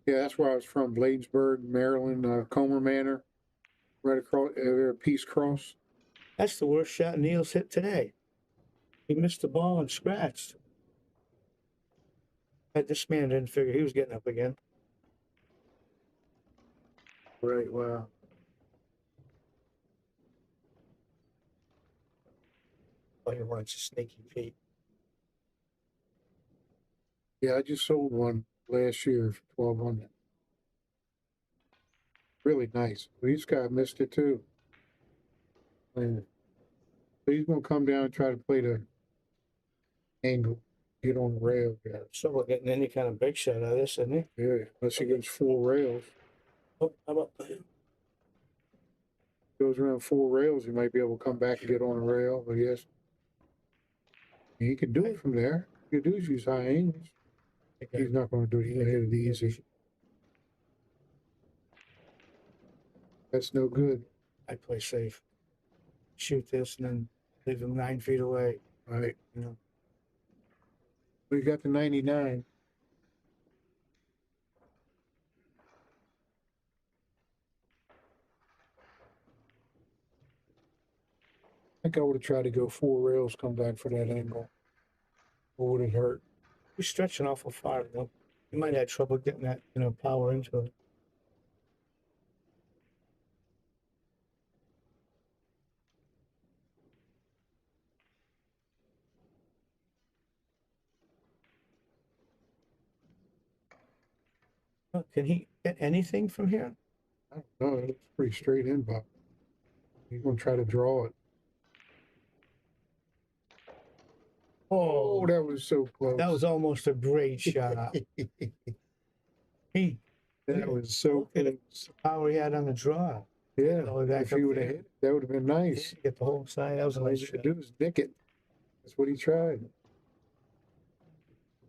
Yeah, that's where I was from, Bladensburg, Maryland, Comer Manor, right across Peace Cross. that's the worst shot Niels hit today. He missed the ball and scratched. This man didn't figure he was getting up again. Right, wow. Oh, he wants a Sneaky Pete. Yeah, I just sold one last year for 1,200. Really nice. This guy missed it too. And so he's gonna come down and try to play the angle, get on the rail. Yeah. So we're getting any kind of big shot out of this, isn't he? Yeah, unless he gets 4 rails. Oh, how about Goes around 4 rails, he might be able to come back and get on a rail. But yes, he can do it from there. He can do is use high angles. He's not going to do it. He's going to hit it easy. That's no good. I play safe. Shoot this and then leave him 9 feet away. Right. You know. We got the 99. think I would have tried to go 4 rails, come back for that angle. Or would it hurt? You're stretching awful far, though. You might have trouble getting that, power into it. Oh, can he get anything from here? I don't know. It looks pretty straight in, but he's going to try to draw it. Oh, that was so close. That was almost a great shot. That was so close. The power he had on the draw. Yeah, That if he would have hit it, that would have been nice. Get the whole side. That was a All he nice had shot. to do was nick it. That's what he tried.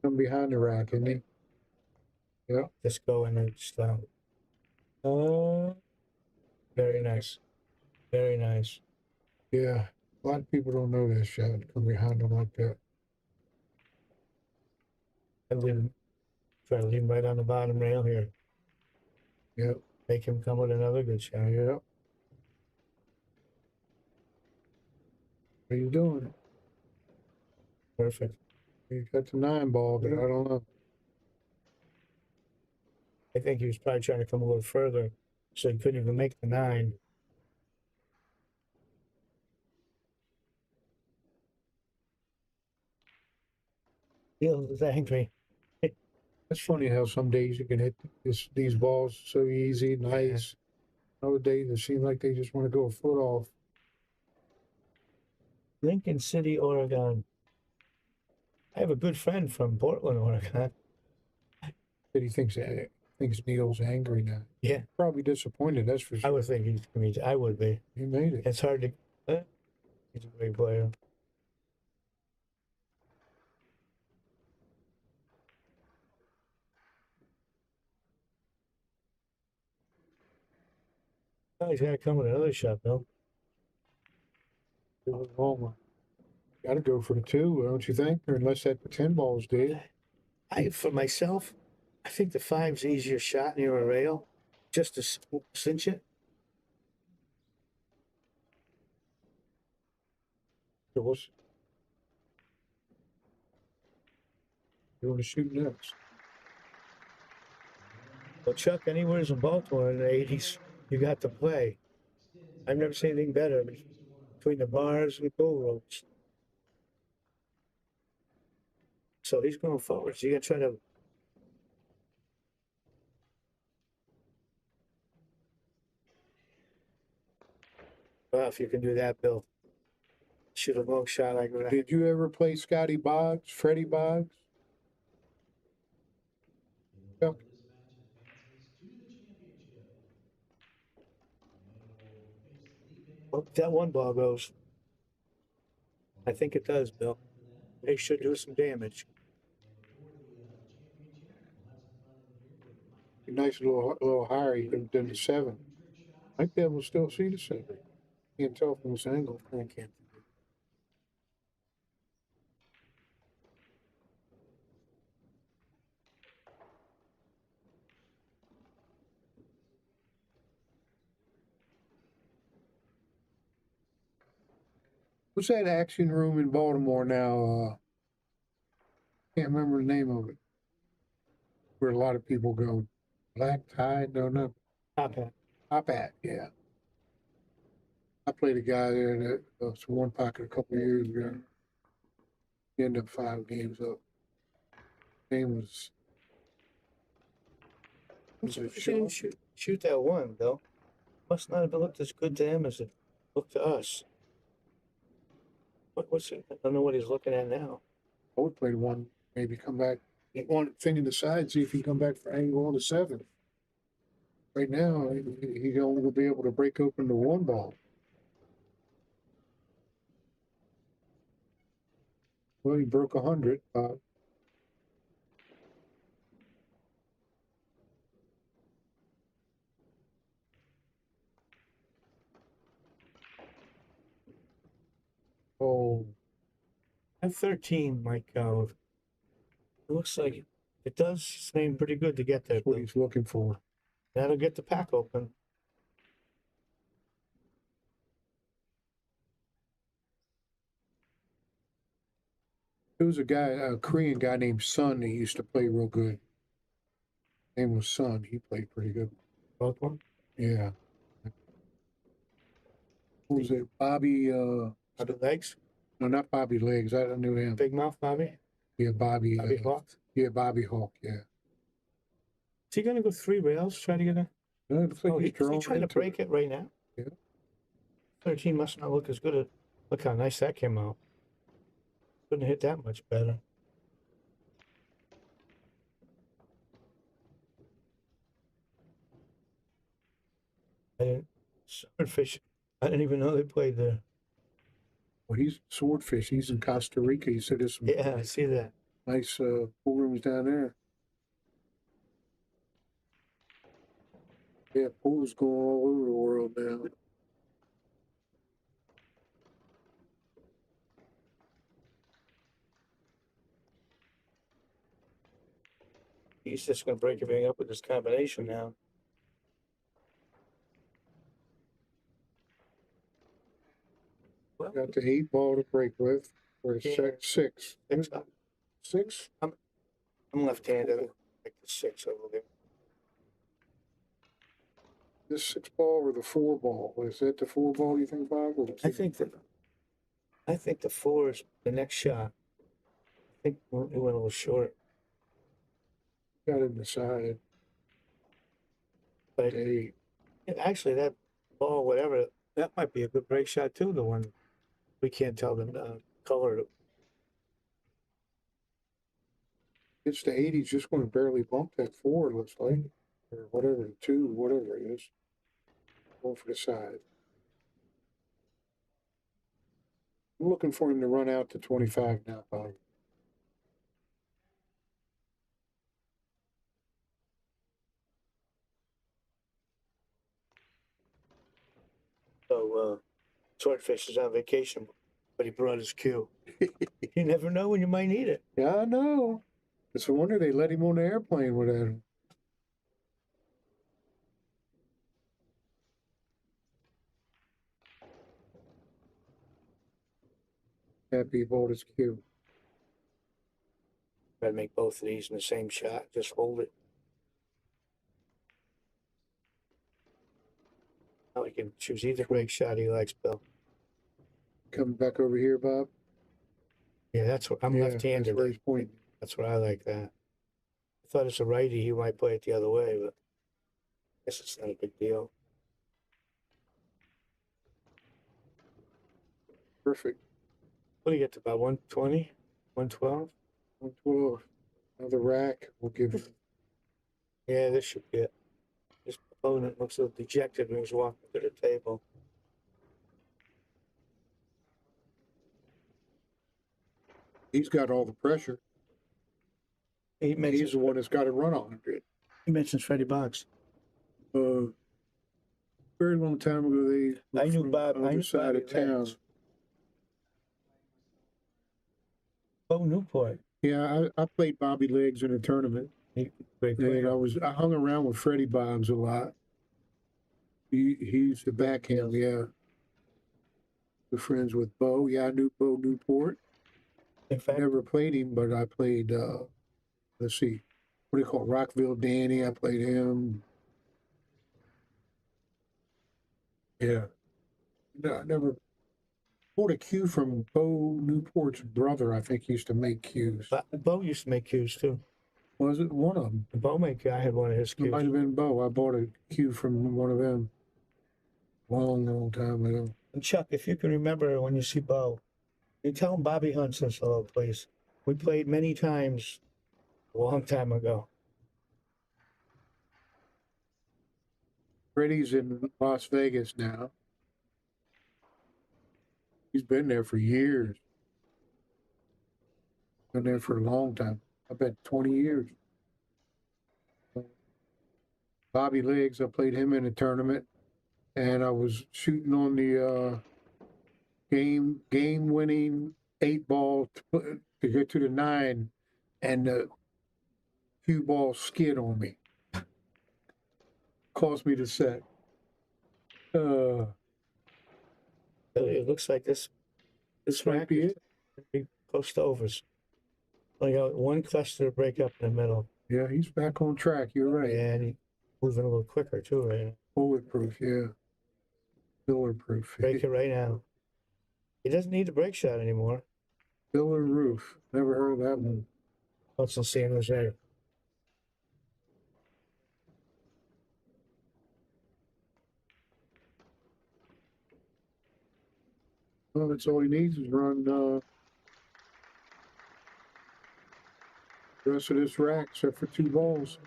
Come behind the rack, isn't he? Yeah. Just go in and just very nice. Very nice. Yeah. A lot of people don't know that shot. Come behind him like that. Try to leave him right on the bottom rail here. Yep. Make him come with another good shot. Yep. What are you doing? Perfect. You got the 9 ball, but I don't know. I think he was probably trying to come a little further, so he couldn't even make the 9. Feels angry. That's funny how some days you can hit these balls so easy, nice. Other days it seems like they just want to go a foot off. Lincoln City, Oregon. I have a good friend from Portland, Oregon. That he thinks Neil's angry now. Yeah. Probably disappointed, that's for sure. I would think I would be. He made it. It's hard to. He's a great player. Oh, he's got to come with another shot, Bill. Got to go for the 2, don't you think? Or unless that 10 ball's dead. For myself, I think the 5's easier shot near a rail, just to cinch it. So what's you want to shoot next? Well, Chuck, anywhere's in Baltimore in the 80s, you got to play. I've never seen anything better between the bars and the goal ropes. So he's going forward. So you're going to try to. Well, if you can do that, Bill. Shoot a long shot like that. Did you ever play Scotty Boggs, Freddie Boggs? Yep. Well, that 1 ball goes. I think it does, Bill. They should do some damage. A nice little higher you could have done the 7. Might be able to still see the 7. Can't tell from this angle. I can't. What's that action room in Baltimore now? Can't remember the name of it. Where a lot of people go. Black Tide? No. Top Hat. Top Hat, yeah. I played a guy there that was one pocket a couple of years ago. He ended up 5 games up. Name was. Shoot that 1, Bill. Must not have looked as good to him as it looked to us. What's it? I don't know what he's looking at now. I would play the 1, maybe come back. Want thing in the side, see if he can come back for angle on the 7. Right now, he only will be able to break open the 1 ball. Well, he broke 100. Oh. That 13 might go. It looks like it does seem pretty good to get there. That's what he's looking for. That'll get the pack open. There was a Korean guy named Sun that used to play real good. Name was Sun. He played pretty good. Both one? Yeah. Who was it? Bobby, Bobby Legs? no, not Bobby Legs. I knew him. Big Mouth Bobby? Yeah, Bobby. Bobby Hawk? Yeah, Bobby Hawk, yeah. Is he gonna go 3 rails, try to get a... No, it looks like he's Is he drawn trying to into break it right now? Yeah. 13 must not look as good as... Look how nice that came out. Couldn't hit that much better. I didn't... Swordfish. I didn't even know they played there. Well, he's Swordfish. He's in Costa Rica. He said there's some Yeah, I see that. nice pool rooms down there. Yeah, pools going all over the world now. He's just gonna break everything up with this combination now. Well, Got the 8 ball to break with. Or the Yeah. 6. 6. 6? I'm left-handed. Like the 6 over there. This 6 ball or the 4 ball? Is that the 4 ball you think, Bob? Or the I think the 4 is the next shot. I think it went a little short. Got it decided. But Eight. actually, that ball, whatever, that might be a good break shot too. The one we can't tell the color. It's the 8. He's just going to barely bump that 4, it looks like. Or whatever, the 2, whatever it is. Going for the side. I'm looking for him to run out to 25 now, Bob. So Swordfish is on vacation, but he brought his cue. You never know when you might need it. Yeah, I know. It's a wonder they let him on the airplane without him. Happy bought his cue. Try to make both of these in the same shot. Just hold it. Now he can choose either break shot he likes, Bill. Coming back over here, Bob. Yeah, that's what I'm Yeah, left-handed. that's where he's pointing. That's what I like that. I thought as a righty he might play it the other way, but I guess it's not a big deal. Perfect. What do you get to about 120? 112? 112. Another rack. We'll give him. Yeah, this should be it. His opponent looks a little dejected when he's walking to the table. He's got all the pressure. He's the one that's got to run on it. He mentions Freddie Boggs. Very long time ago, they I knew from Bob. the I other knew side Bobby of town. Legs. Oh, Newport. Yeah, I played Bobby Legs in a tournament. Great And player. I hung around with Freddie Boggs a lot. He's the backhand, yeah. We're friends with Bo. Yeah, I knew Bo Newport. In fact, Never played him, but I played let's see, what do you call it? Rockville Danny. I played him. Yeah. No, I never pulled a cue from Bo Newport's brother. I think he used to make cues. Bo used to make cues too. Was it one of them? The Bo maker, I had one of his It cues. might have been Bo. I bought a cue from one of them long time ago. And Chuck, if you can remember when you see Bo, you tell him Bobby Hunt says hello, please. We played many times a long time ago. Freddie's in Las Vegas now. He's been there for years. Been there for a long time. I bet 20 years. Bobby Legs, I played him in a tournament, and I was shooting on the game-winning 8 ball to get to the 9, and the cue ball skid on me. Cost me the set. It looks like this might rack be is it. be close to overs. I got one cluster to break up in the middle. Yeah, he's back on track. You're right. Yeah, and he's moving a little quicker too right now. Bulletproof, yeah. Pillar proof. Break it right now. He doesn't need a break shot anymore. Pillar roof. Never heard of that one. That's in San Jose. Well, that's all he needs is run the rest of this rack, except for 2 balls.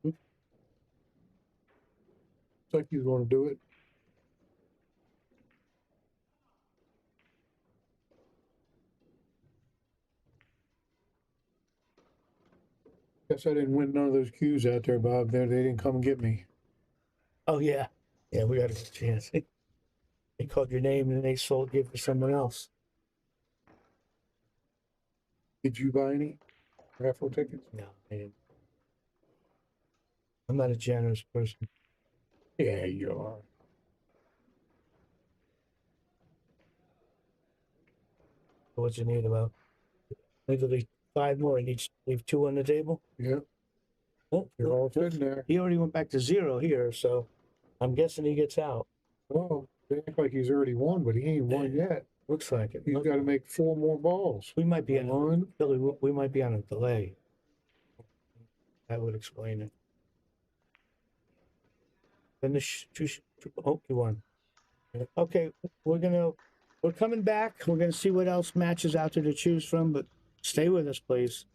Looks like he's going to do it. Guess I didn't win none of those cues out there, Bob. They didn't come and get me. Oh yeah. Yeah, we got a good chance. They called your name and they sold it for someone else. Did you buy any raffle tickets? No, I didn't. I'm not a generous person. Yeah, you are. What's you need about? Maybe 5 more. He needs to leave 2 on the table. Yeah. Oh, You're all sitting there. He already went back to 0 here, so I'm guessing he gets out. Oh, they act like he's already won, but he ain't won yet. Looks like it. He's got to make 4 more balls. We might be on One. Billy. We might be on a delay. That would explain it. Then oh, you won. Okay, we're coming back. We're gonna see what else matches out there to choose from, but stay with us, please.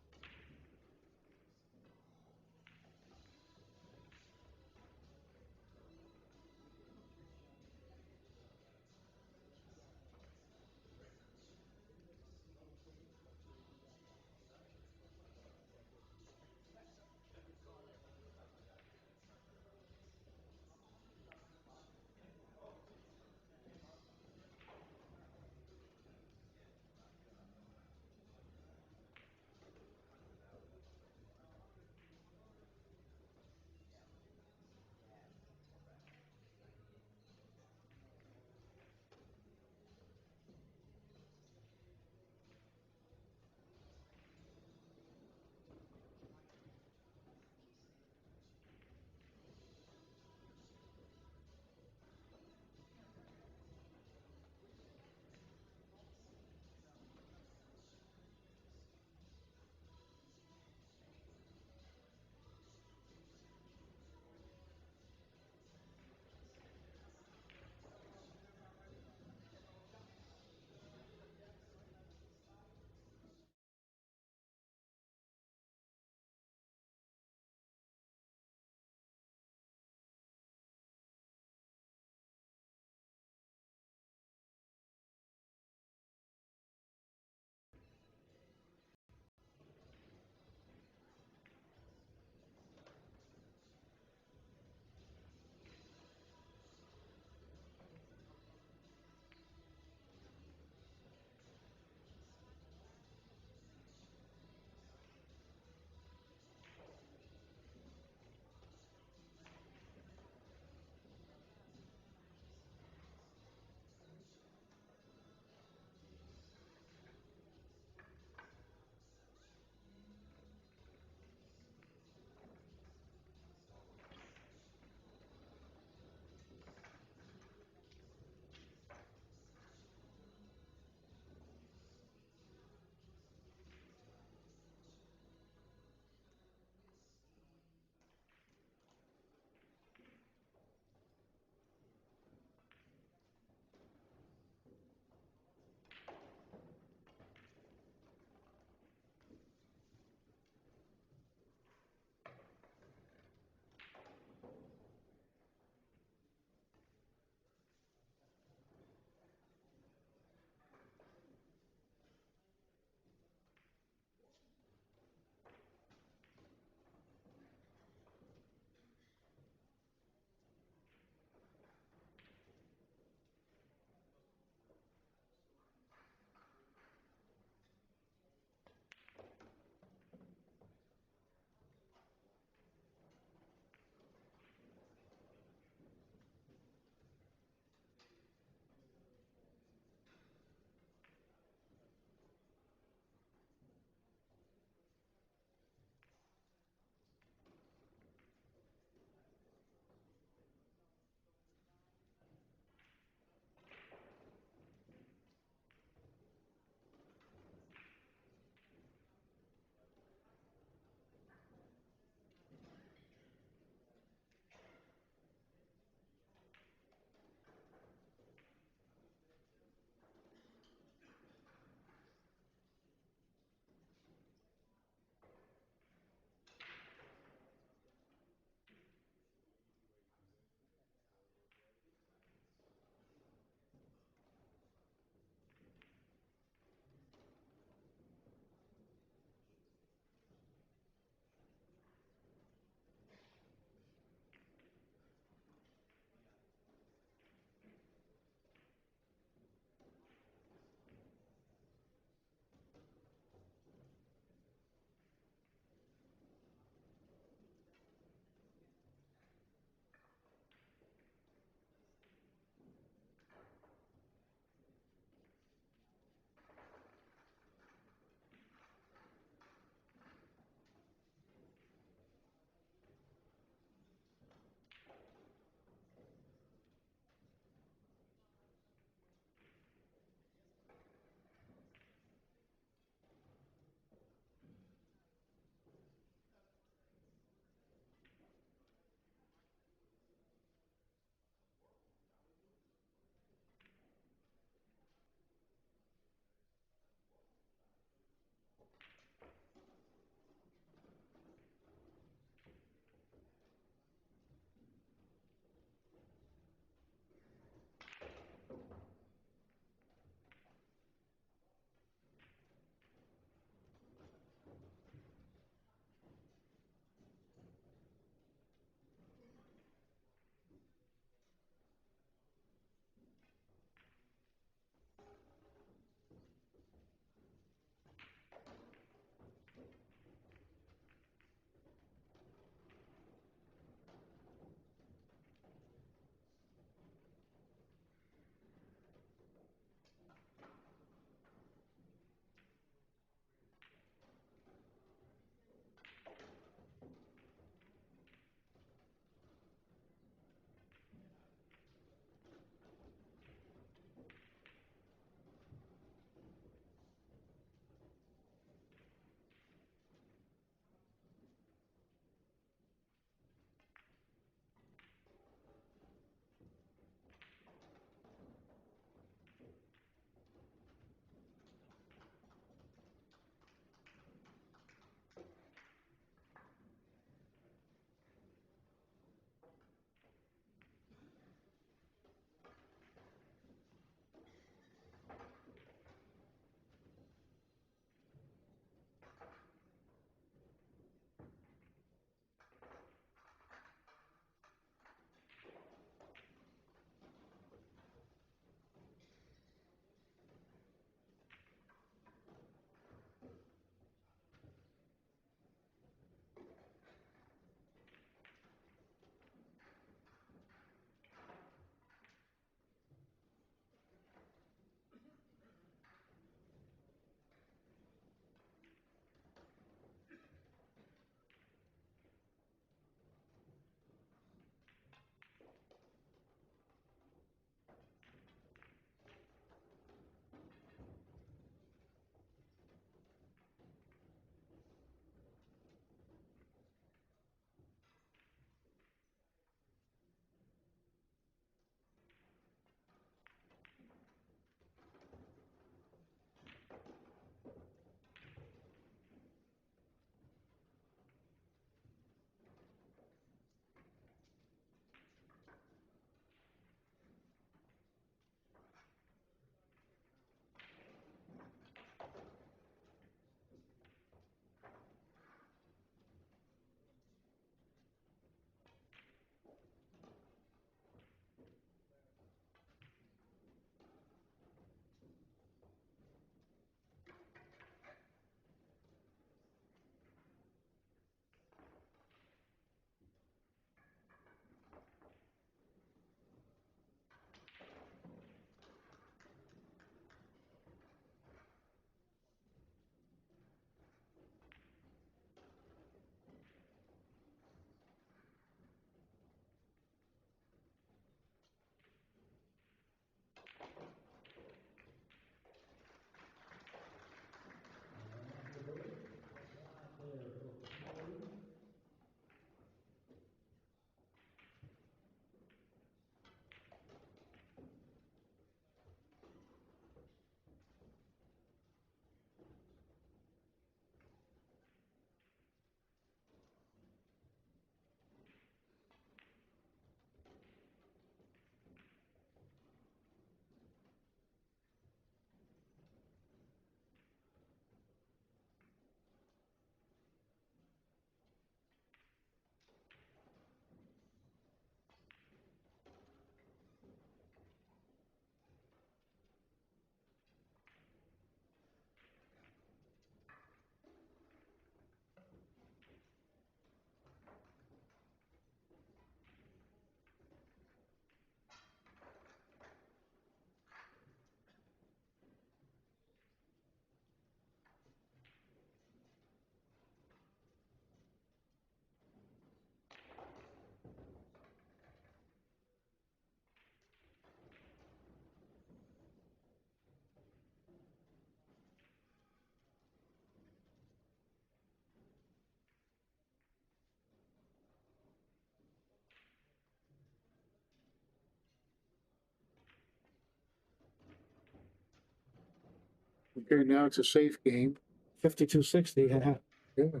Okay, now it's a safe game. 52-60. Yeah. Yeah.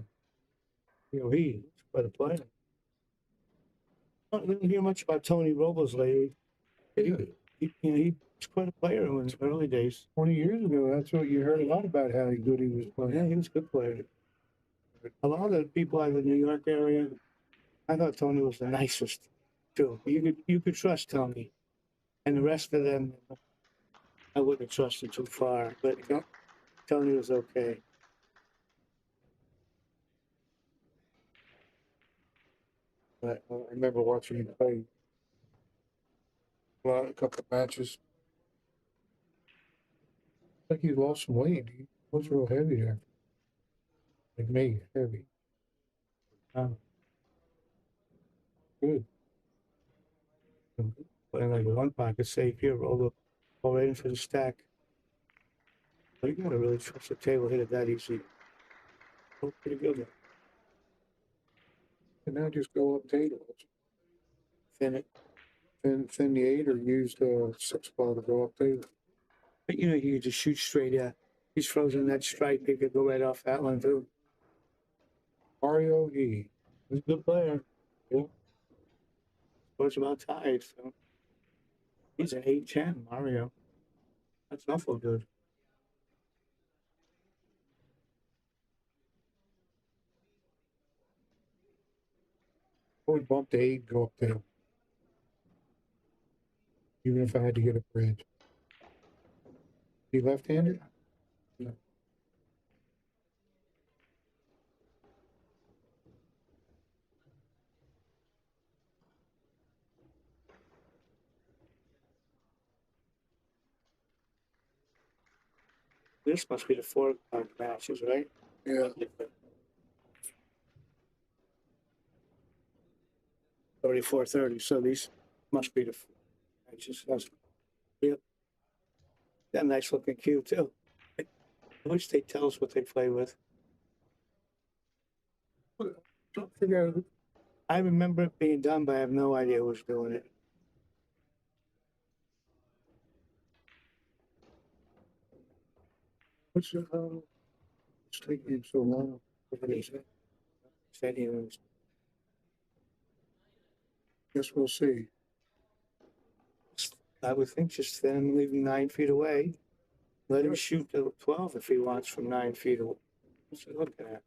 You know, he's quite a player. I don't hear much about Tony Robles lately. He's quite a player in his early days. 20 years ago, that's what you heard a lot about how good he was playing. Yeah, he was a good player. A lot of the people out of the New York area, I thought Tony was the nicest too. You could trust Tony, and the rest of them, I wouldn't have trusted too far. But you know, Tony was okay. I remember watching him play a couple of matches. I think he lost some weight. He was real heavy there. Like me, heavy. Good. Putting like a one pocket save here, roll right into the stack. But you gotta really trust the table, hit it that easy. Oh, pretty good. And now just go up table. Thin it. Thin the 8 or use the 6 ball to go up table. But you know, you could just shoot straight at. He's frozen that strike. He could go right off that one too. Mario E. He's a good player. Yeah. Scores about tied, so he's an 8-10, Mario. That's awful good. Always bump the 8, go up table. Even if I had to get a bridge. He left-handed? No. This must be the 4 matches, right? Yeah. 34-30. So these must be the matches. Yep. That nice looking cue too. I wish they'd tell us what they play with. I remember it being done, but I have no idea who was doing it. What's it's taking so long? What is it? Said he was. Guess we'll see. I would think just thin him, leave him 9 feet away. Let him shoot to 12 if he wants from 9 feet away. What's he looking at?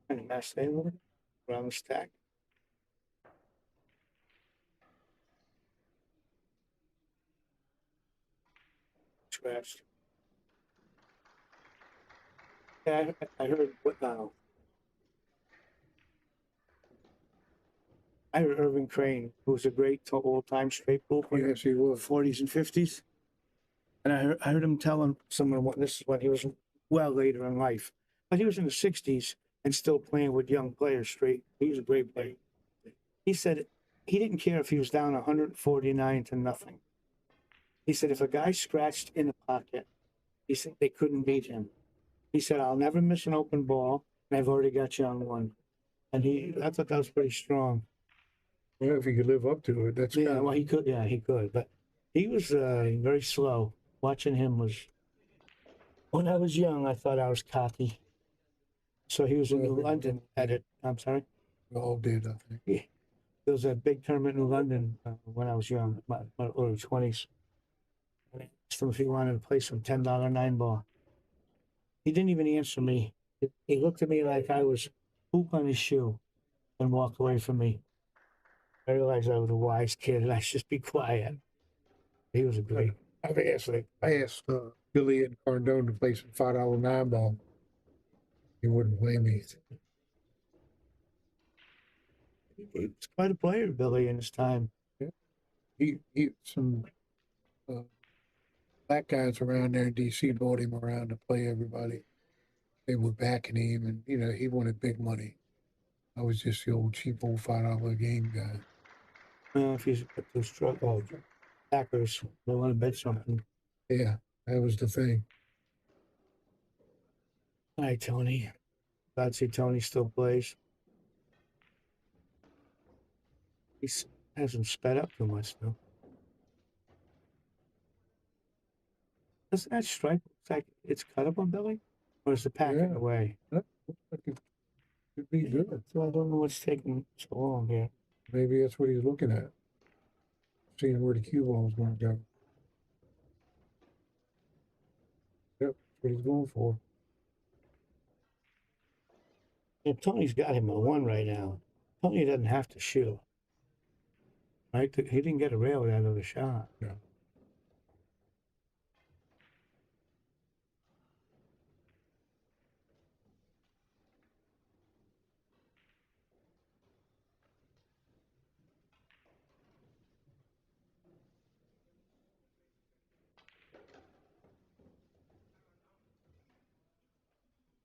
And a mass table around the stack. Scratched. Yeah, I heard what now? I heard Irving Crane, who was a great old-time straight pool player. Yes, he was. 40s and 50s. And I heard him telling someone what this is when he was well later in life. But he was in the 60s and still playing with young players straight. He was a great player. He said he didn't care if he was down 149 to nothing. He said if a guy scratched in the pocket, he said they couldn't beat him. He said, I'll never miss an open ball, and I've already got you on one. And I thought that was pretty strong. Yeah, if he could live up to it, that's Yeah, well, he could. Yeah, he could. But he was very slow. Watching him was. When I was young, I thought I was cocky. So he was in New London at it. I'm sorry. We all did, I think. Yeah. There was a big tournament in London when I was young, my early 20s. And I asked him if he wanted to play some $10 9-ball. He didn't even answer me. He looked at me like I was poop on his shoe and walked away from me. I realized I was a wise kid and I should just be quiet. He was a great. I asked Billy and Cardone to play some $5 9-ball. He wouldn't play me. He was quite a player, Billy, in his time. Yeah. He some black guys around there in D.C. brought him around to play everybody. They were backing him, and he wanted big money. I was just the old cheap old $5 game guy. Well, if you put those backers, they want to bet something. Yeah, that was the thing. Hi, Tony. Glad to see Tony still plays. He hasn't sped up too much, though. Doesn't that stripe look like it's cut up on Billy? Or is the packing away? That looks like it could be good. So I don't know what's taking so long here. Maybe that's what he's looking at. Seeing where the cue ball is going to go. Yep, that's what he's going for. Yeah, Tony's got him a 1 right now. Tony doesn't have to shoot. Right? He didn't get a rail with that other shot. Yeah.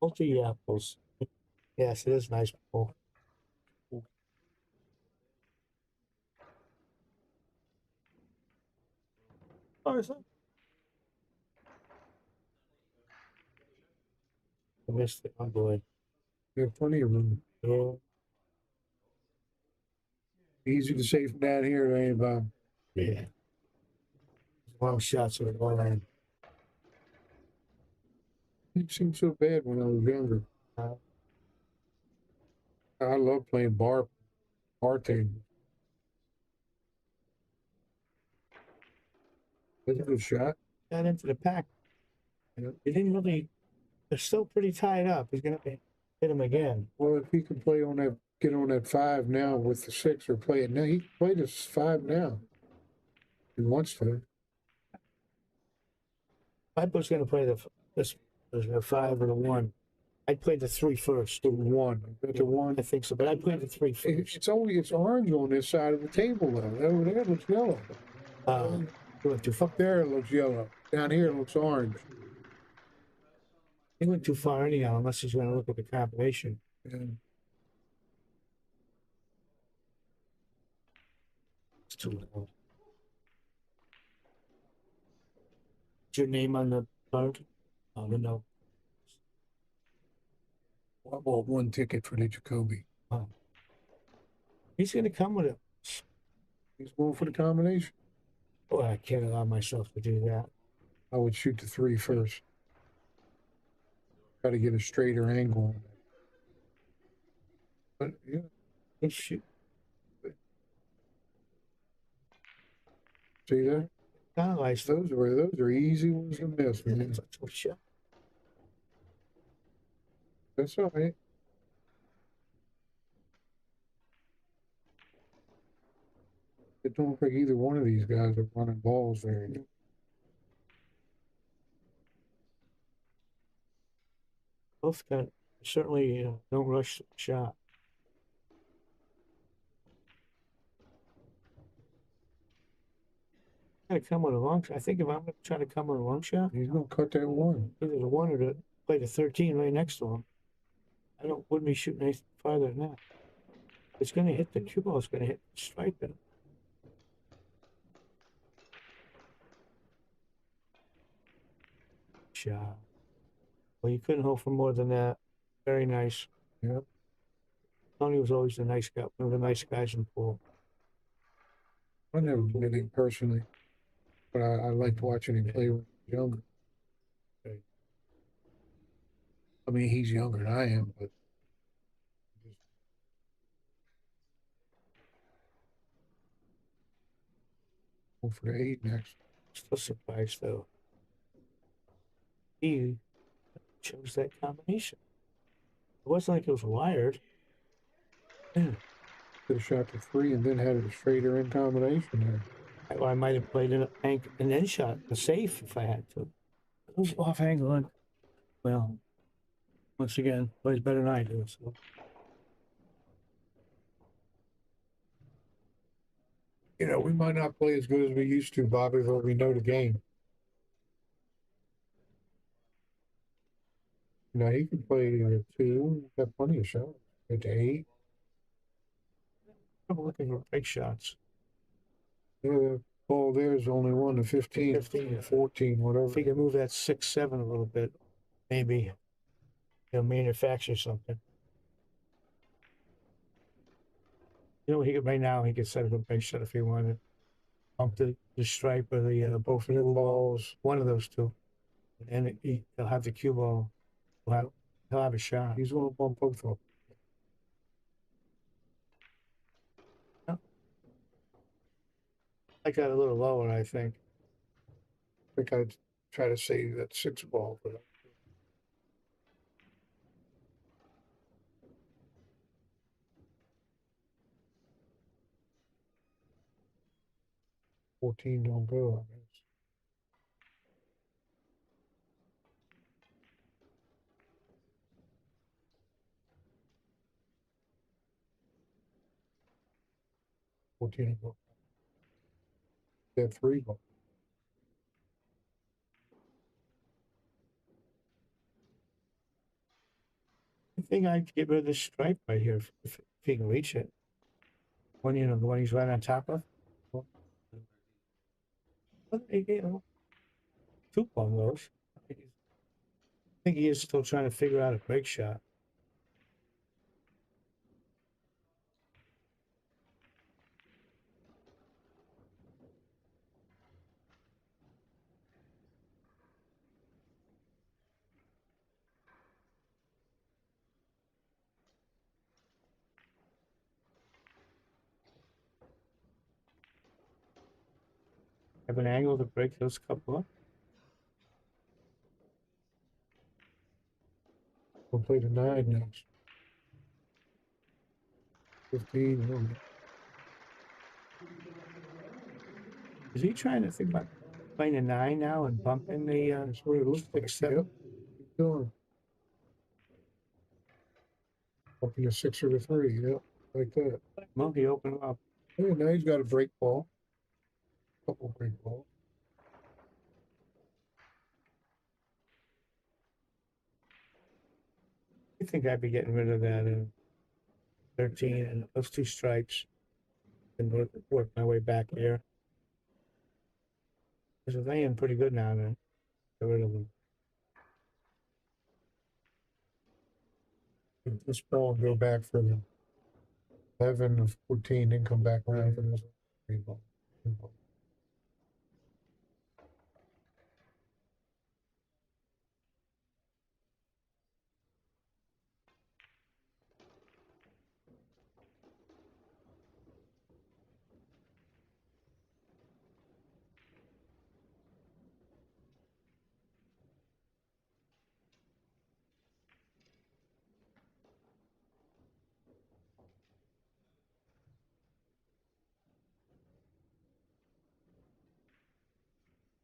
Multi apples. Yes, it is nice. Pull. Oh, is it? I missed it. Oh boy. They have plenty of room. Yeah. Easy to say from down here, ain't about. Yeah. Long shots are going in. It seemed so bad when I was younger. I love playing bar table. That's a good shot. Got into the pack. It didn't really. They're still pretty tied up. He's gonna hit him again. Well, if he can play on that, get on that 5 now with the 6 or play it now, he can play this 5 now. He wants to. I was gonna play this a 5 or a 1. I'd play the 3 first. The 1. That's a 1. I think so, but I'd play the 3 first. It's orange on this side of the table though. Over there it looks yellow. He went too far. Up there it looks yellow. Down here it looks orange. He went too far anyhow, unless he's going to look at the combination. Yeah. It's too low. Is your name on the card? Oh, no. I bought 1 ticket for the Jacoby. Oh. He's going to come with it. He's going for the combination. Boy, I can't allow myself to do that. I would shoot the 3 first. Try to get a straighter angle on it. But yeah. He shoot. See that? Nice. Those are easy ones to miss, man. That's all right. It don't look like either one of these guys are running balls there. Both got certainly don't rush the shot. Gotta come with a long shot. I think if I'm gonna try to come with a long shot, he's gonna cut that 1. Either the 1 or to play the 13 right next to him. Wouldn't be shooting anything farther than that. It's gonna hit the cue ball. It's gonna hit the stripe. Shot. Well, you couldn't hope for more than that. Very nice. Yeah. Tony was always the nice guy, one of the nice guys in the pool. I never met him personally, but I liked watching him play when he was younger. I mean, he's younger than I am, but go for the 8 next. Still surprised though. He chose that combination. It wasn't like it was wired. Yeah. Could have shot the 3 and then had a straighter in combination there. Or I might have played an anchor and then shot the safe if I had to. It was off angle. And, well, once again, plays better than I do. So. You know, we might not play as good as we used to, Bobby, but we know the game. Now you can play a 2, have plenty of shots. At 8. I'm looking for big shots. Yeah, the ball there is only 1 to 15, 15 to 14, whatever. If he can move that 6-7 a little bit, maybe he'll manufacture something. You know, he could right now he could set up a big shot if he wanted. Pump the stripe or the both of the balls. One of those two. And he'll have the cue ball. He'll have a shot. He's going to bump both of them. I got a little lower, I think. I think I'd try to save that 6 ball for that. $14 don't go, I guess. $14 go. That 3 ball. I think I'd get rid of this stripe right here if he can reach it. When the one he's right on top of. Well, you know, 2 ball goes. I think he is still trying to figure out a break shot. Have an angle to break those couple up. We'll play the 9 next. 15. No. Is he trying to think about playing a 9 now and bumping the That's what it looks like. 7? Yep. Keep going. Bumping a 6 or the 3. Yep. Like that. Well, he opened up. Hey, now he's got a break ball. Couple break balls. I think I'd be getting rid of that in 13 and those 2 stripes and work my way back here. Because they're laying pretty good now, then. Get rid of them. This ball will go back for the 11 or 14, then come back around for this 3 ball. 2 ball.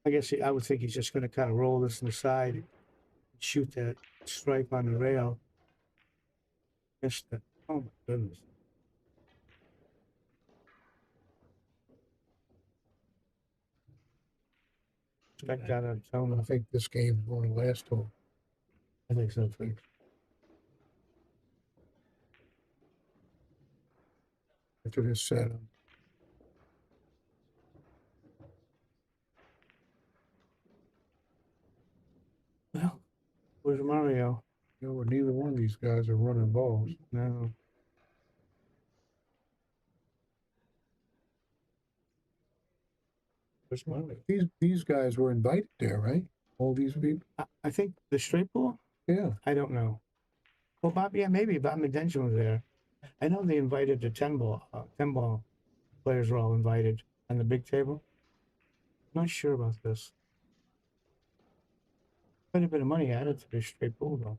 I guess I would think he's just going to kind of roll this in the side, shoot that stripe on the rail. Missed it. Oh my goodness. Expect that on Taom. I think this game is going to last till. I think so too. After this set. Well, where's Mario? You know, neither one of these guys are running balls. No. Where's Mario? These guys were invited there, right? All these people. I think the straight pool? Yeah. I don't know. Well, Bob, yeah, maybe Bob McDermott was there. I know they invited the 10 ball players were all invited on the big table. Not sure about this. Quite a bit of money added to this straight pool, though.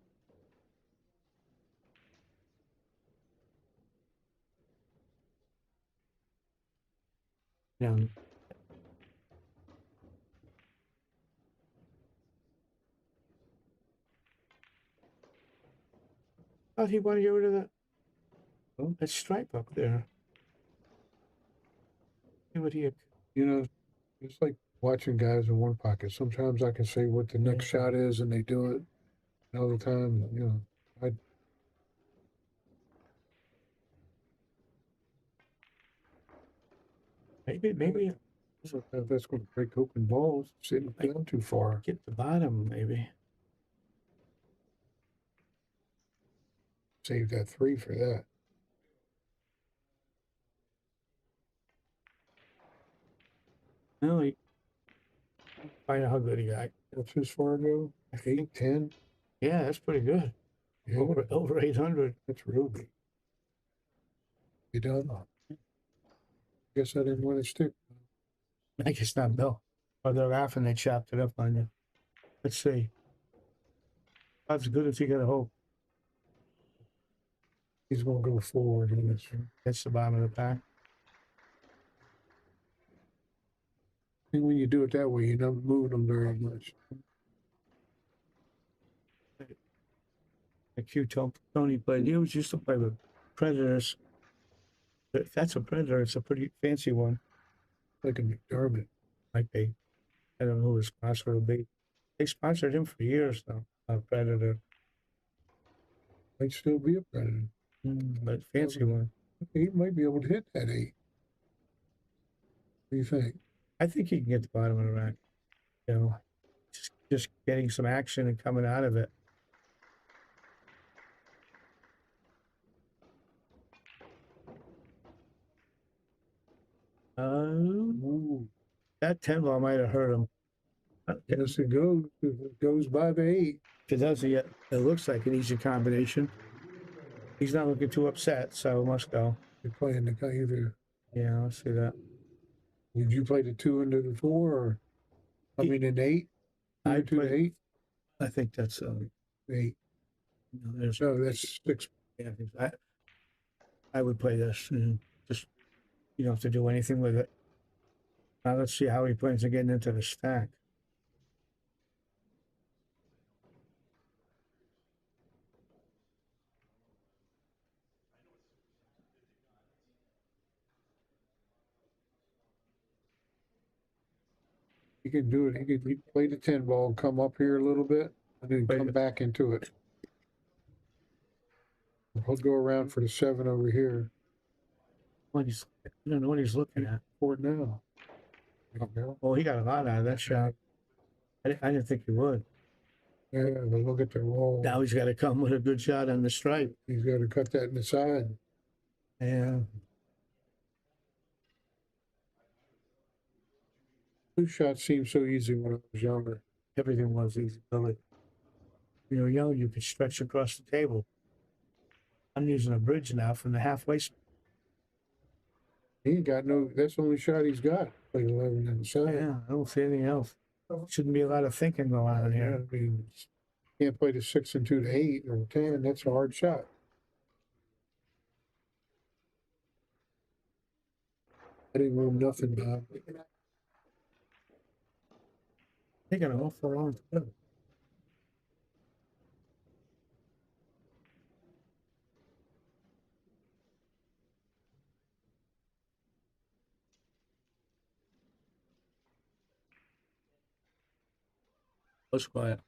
Yeah. Thought he wanted to get rid of that stripe up there. See what he. You know, it's like watching guys in one pocket. Sometimes I can say what the next shot is, and they do it. And other times, you know, Maybe. So if that's going to break open balls, sitting down too far. Get the bottom, maybe. Save that 3 for that. No, find out how good he got. That's as far go? 8, 10? Yeah, that's pretty good. Yeah. Over 800. That's real big. You done? Guess I didn't want to stick. I guess not, Bill. Or they're laughing, they chopped it up on you. Let's see. That's good if you got a hope. He's going to go forward in this. That's the bottom of the pack. I think when you do it that way, you don't move them very much. The cute Tony played. He was used to play with Predators. If that's a Predator, it's a pretty fancy one. Like a McDermott. Might be. I don't know who his sponsor will be. They sponsored him for years, though. A Predator. Might still be a Predator. But fancy one. He might be able to hit that 8. What do you think? I think he can get the bottom of the rack. You know, just getting some action and coming out of it. That 10 ball might have hurt him. Yes, it goes. It goes by the 8. If it doesn't yet, it looks like an easy combination. He's not looking too upset, so it must go. You're playing the guy either. Yeah, let's see that. Would you play the 2 into the 4, or I mean an 8? I to the 8. I think that's 8. No, that's 6. Yeah, I would play this. And just you don't have to do anything with it. Now let's see how he plans on getting into the stack. He can do it. He can play the 10 ball, come up here a little bit, and then come back into it. He'll go around for the 7 over here. I don't know what he's looking at. For now. Oh, he got a lot out of that shot. I didn't think he would. Yeah, but look at the roll. Now he's got to come with a good shot on the stripe. He's got to cut that in the side. Yeah. Two shots seemed so easy when I was younger. Everything was easy, Billy. When you were young, you could stretch across the table. I'm using a bridge now from the halfway. He ain't got no, that's the only shot he's got. Play 11 in the side. Yeah, I don't see anything else. Shouldn't be a lot of thinking going on here. I mean, can't play the 6 and 2 to 8 or 10. That's a hard shot. I didn't move nothing, Bob. Taking an awful long time. Let's quiet.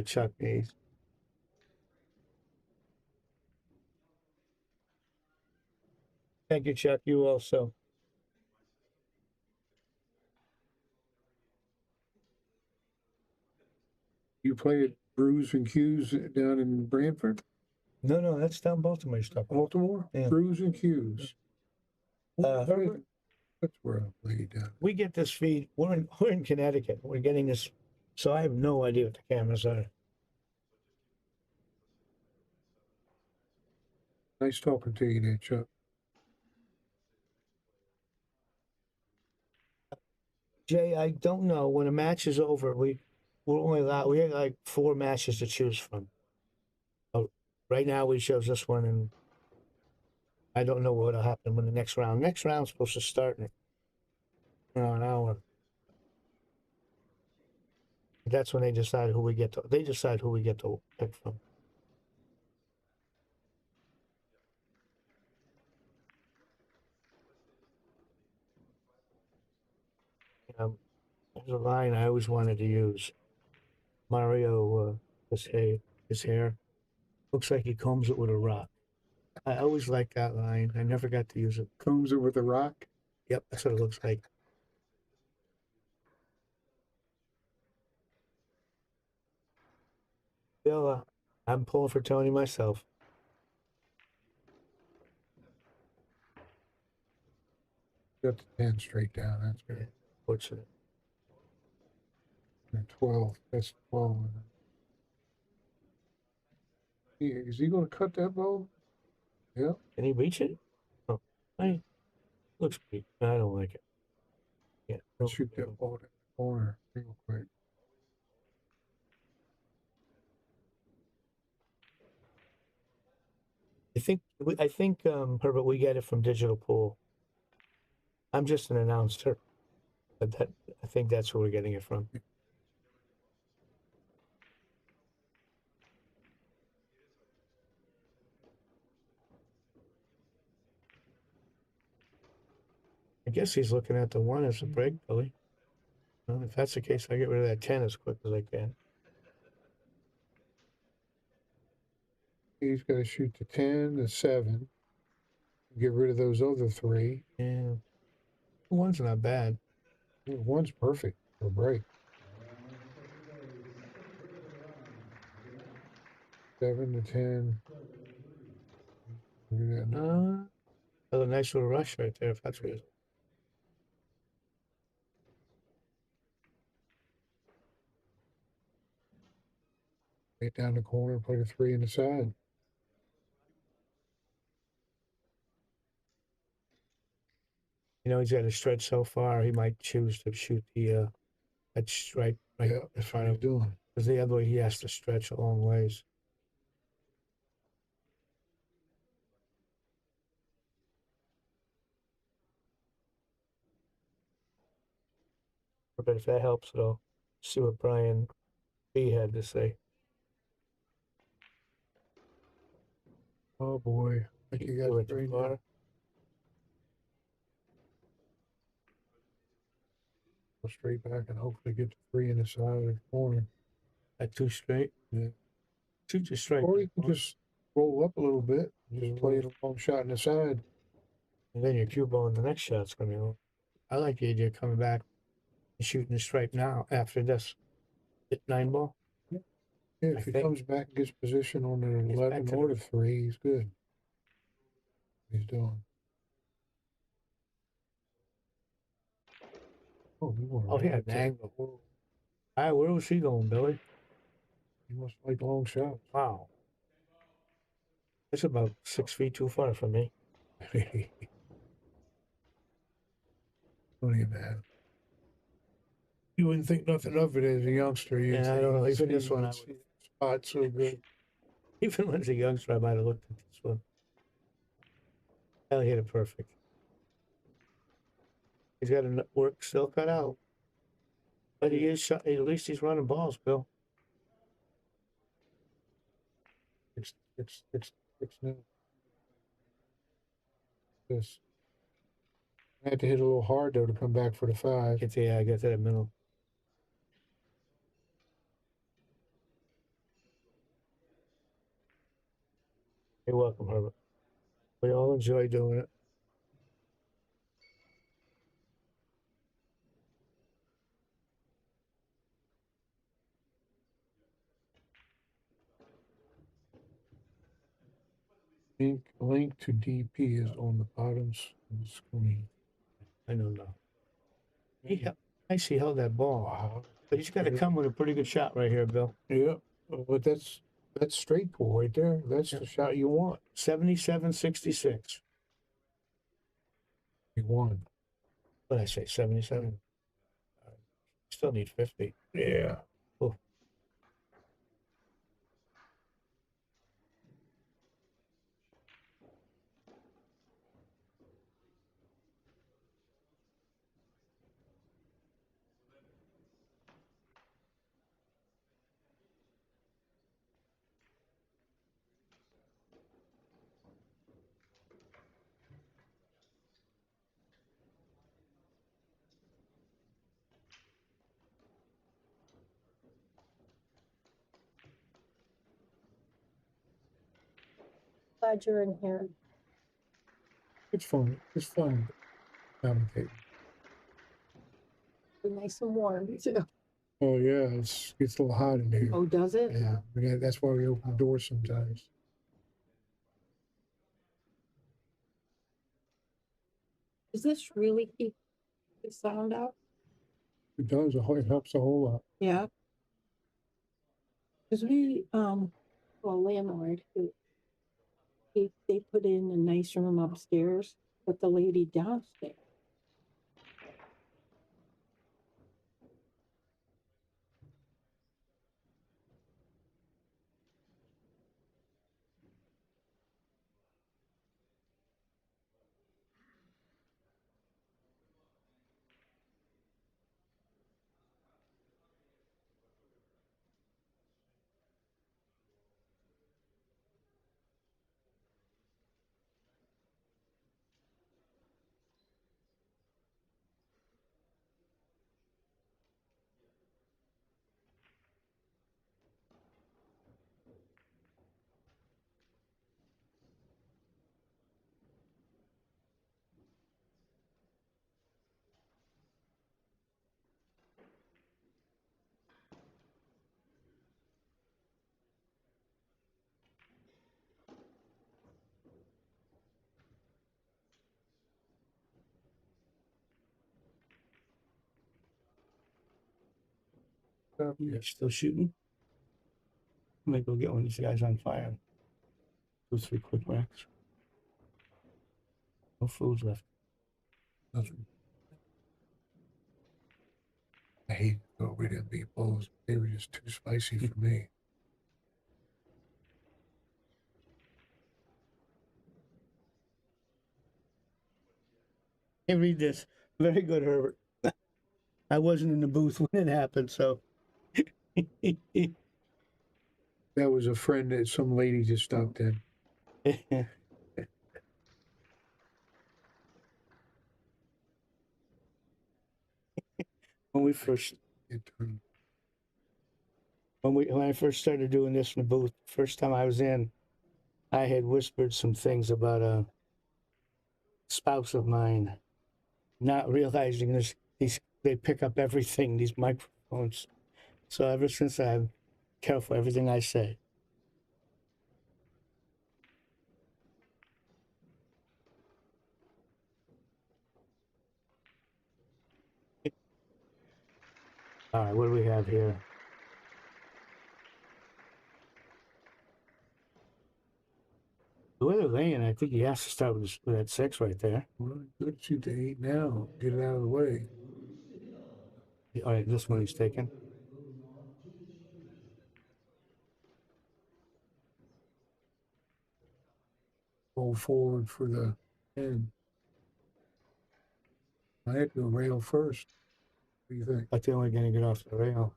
Chuck me. Thank you, Chuck. You also. You play at Brews and Cues down in Brantford? No, that's down Baltimore stuff. Baltimore? Yeah. Brews and Cues. Herbert, that's where I played down. we get this feed. We're in Connecticut. We're getting this, so I have no idea what the cameras are. Nice talking to you there, Chuck. Jay, I don't know. When a match is over, we're only allowed. We have like 4 matches to choose from. Right now, we chose this one, and I don't know what'll happen when the next round. Next round's supposed to start in an hour. That's when they decide who we get to. They decide who we get to pick from. There's a line I always wanted to use. Mario, his hair looks like he combs it with a rock. I always liked that line. I never got to use it. Comes it with a rock? Yep, that's what it looks like. Bill, I'm pulling for Tony myself. Got the 10 straight down. That's good. Fortunate. And 12. That's 12. Is he going to cut that ball? Yeah. Can he reach it? Oh, looks pretty. I don't like it. Yeah. Shoot that ball in the corner real quick. I think, Herbert, we get it from Digital Pool. I'm just an announcer, but I think that's where we're getting it from. I guess he's looking at the 1 as a break, Billy. Well, if that's the case, I get rid of that 10 as quick as I can. He's got to shoot the 10, the 7. Get rid of those other 3. Yeah. The 1's not bad. Yeah, 1's perfect for a break. 7 to 10. That's a nice little rush right there, if that's what it is. Right down the corner, put a 3 in the side. You know, he's got to stretch so far, he might choose to shoot the that stripe right in front of him. Because the other way, he has to stretch a long ways. But if that helps at all, see what Brian B had to say. Oh boy, I think you got it straight now. Go straight back and hopefully get the 3 in the side of the corner. At 2 straight? Yeah. Shoot just straight. Or you can just roll up a little bit and just play a long shot in the side. And then your cue ball in the next shot's going to be. I like the idea of coming back and shooting the stripe now after this. Hit 9 ball. Yeah, if he comes back and gets position on the 11 or the 3, he's good. He's doing. Oh, he had an angle. All right, where was he going, Billy? He must like long shots. Wow. It's about 6 feet too far from me. Funny man. You wouldn't think nothing of it as a youngster. Yeah, I don't know. Even this one, spot so good. Even when I was a youngster, I might have looked at this one. Hell, he hit it perfect. He's got a work still cut out. But he is shot. At least he's running balls, Bill. It's new. This. I had to hit a little hard though to come back for the 5. Yeah, I got that at middle. You're welcome, Herbert. We all enjoy doing it. Link to DP is on the bottom of the screen. I don't know. He held that ball. Wow. But he's got to come with a pretty good shot right here, Bill. Yeah, but that's straight pull right there. That's the shot you want. 77-66. You won. What did I say? 77. Still need 50. Yeah. Oh. Glad you're in here. It's fun. It's fun. Commentating. Nice and warm too. Oh yeah, it's a little hot in here. Oh, does it? Yeah, that's why we open the door sometimes. Does this really keep the sound out? It does. It helps a whole lot. Yeah. Because well, landlord, they put in a nice room upstairs, but the lady downstairs. You're still shooting? I'm gonna go get one of these guys on fire. 2, 3 quick whacks. No food left. Nothing. I hate over them meatballs. They were just too spicy for me. Hey, read this. Very good, Herbert. I wasn't in the booth when it happened, so. That was a friend that some lady just stopped in. When we first, when I first started doing this in the booth, first time I was in, I had whispered some things about a spouse of mine, not realizing they pick up everything, these microphones. So ever since I'm careful everything I say. All right, what do we have here? The way they're laying, I think he has to start with that 6 right there. Well, good shoot to 8 now. Get it out of the way. All right, this one he's taking. Roll forward for the end. I had to go rail first. What do you think? I think we're going to get off the rail.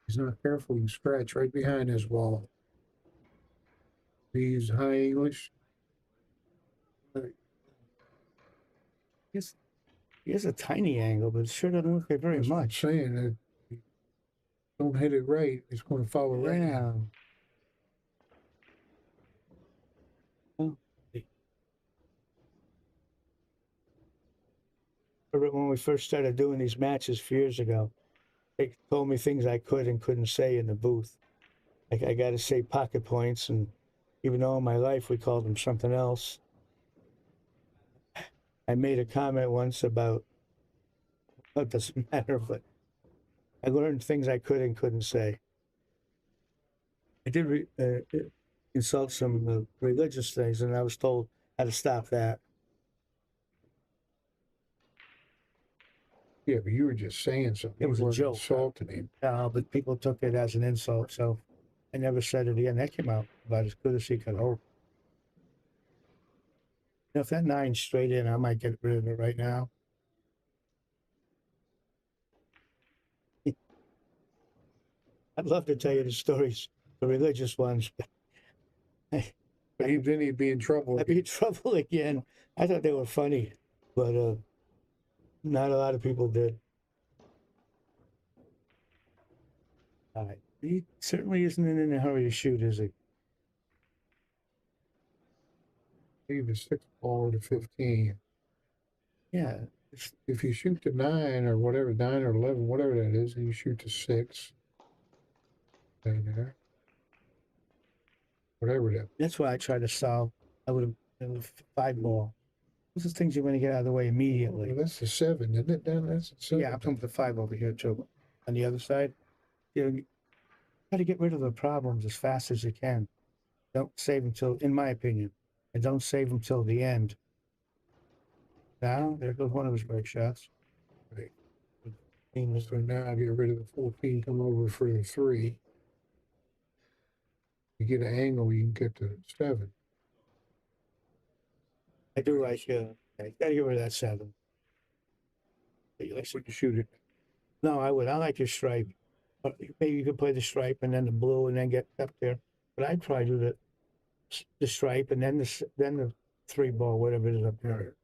He's not careful. You scratch right behind his wall. He's high English. He has a tiny angle, but it sure doesn't look like very much. I'm saying that don't hit it right, it's going to follow right now. When we first started doing these matches a few years ago, they told me things I could and couldn't say in the booth. Like I got to say pocket points, and even though in my life we called them something else. I made a comment once about, it doesn't matter, but I learned things I could and couldn't say. I did insult some religious things, and I was told how to stop that. Yeah, but you were just saying something. It was a joke. Insulting him. But people took it as an insult, so I never said it again. That came out about as good as he could hope. You know, if that 9's straight in, I might get rid of it right now. I'd love to tell you the stories, the religious ones. Then he'd be in trouble. I'd be in trouble again. I thought they were funny, but not a lot of people did. He certainly isn't in a hurry to shoot, is he? Maybe 6 ball to 15. Yeah. If you shoot to 9 or whatever, 9 or 11, whatever that is, and you shoot to 6. Down there. Whatever that. That's why I tried to solve. I would have 5 ball. Those are things you want to get out of the way immediately. Well, that's the 7, isn't it? Dan? That's the 7. Yeah, I'm talking about the 5 over here too. On the other side, you try to get rid of the problems as fast as you can. Don't save until, in my opinion, and don't save until the end. Now, there goes one of his break shots. Right. So now I get rid of the 14, come over for the 3. You get an angle, you can get to 7. I do like, I gotta get rid of that 7. Would you shoot it? No, I would. I like your stripe. Maybe you could play the stripe and then the blue and then get up there. But I'd probably do the stripe and then the 3 ball, whatever it is up there.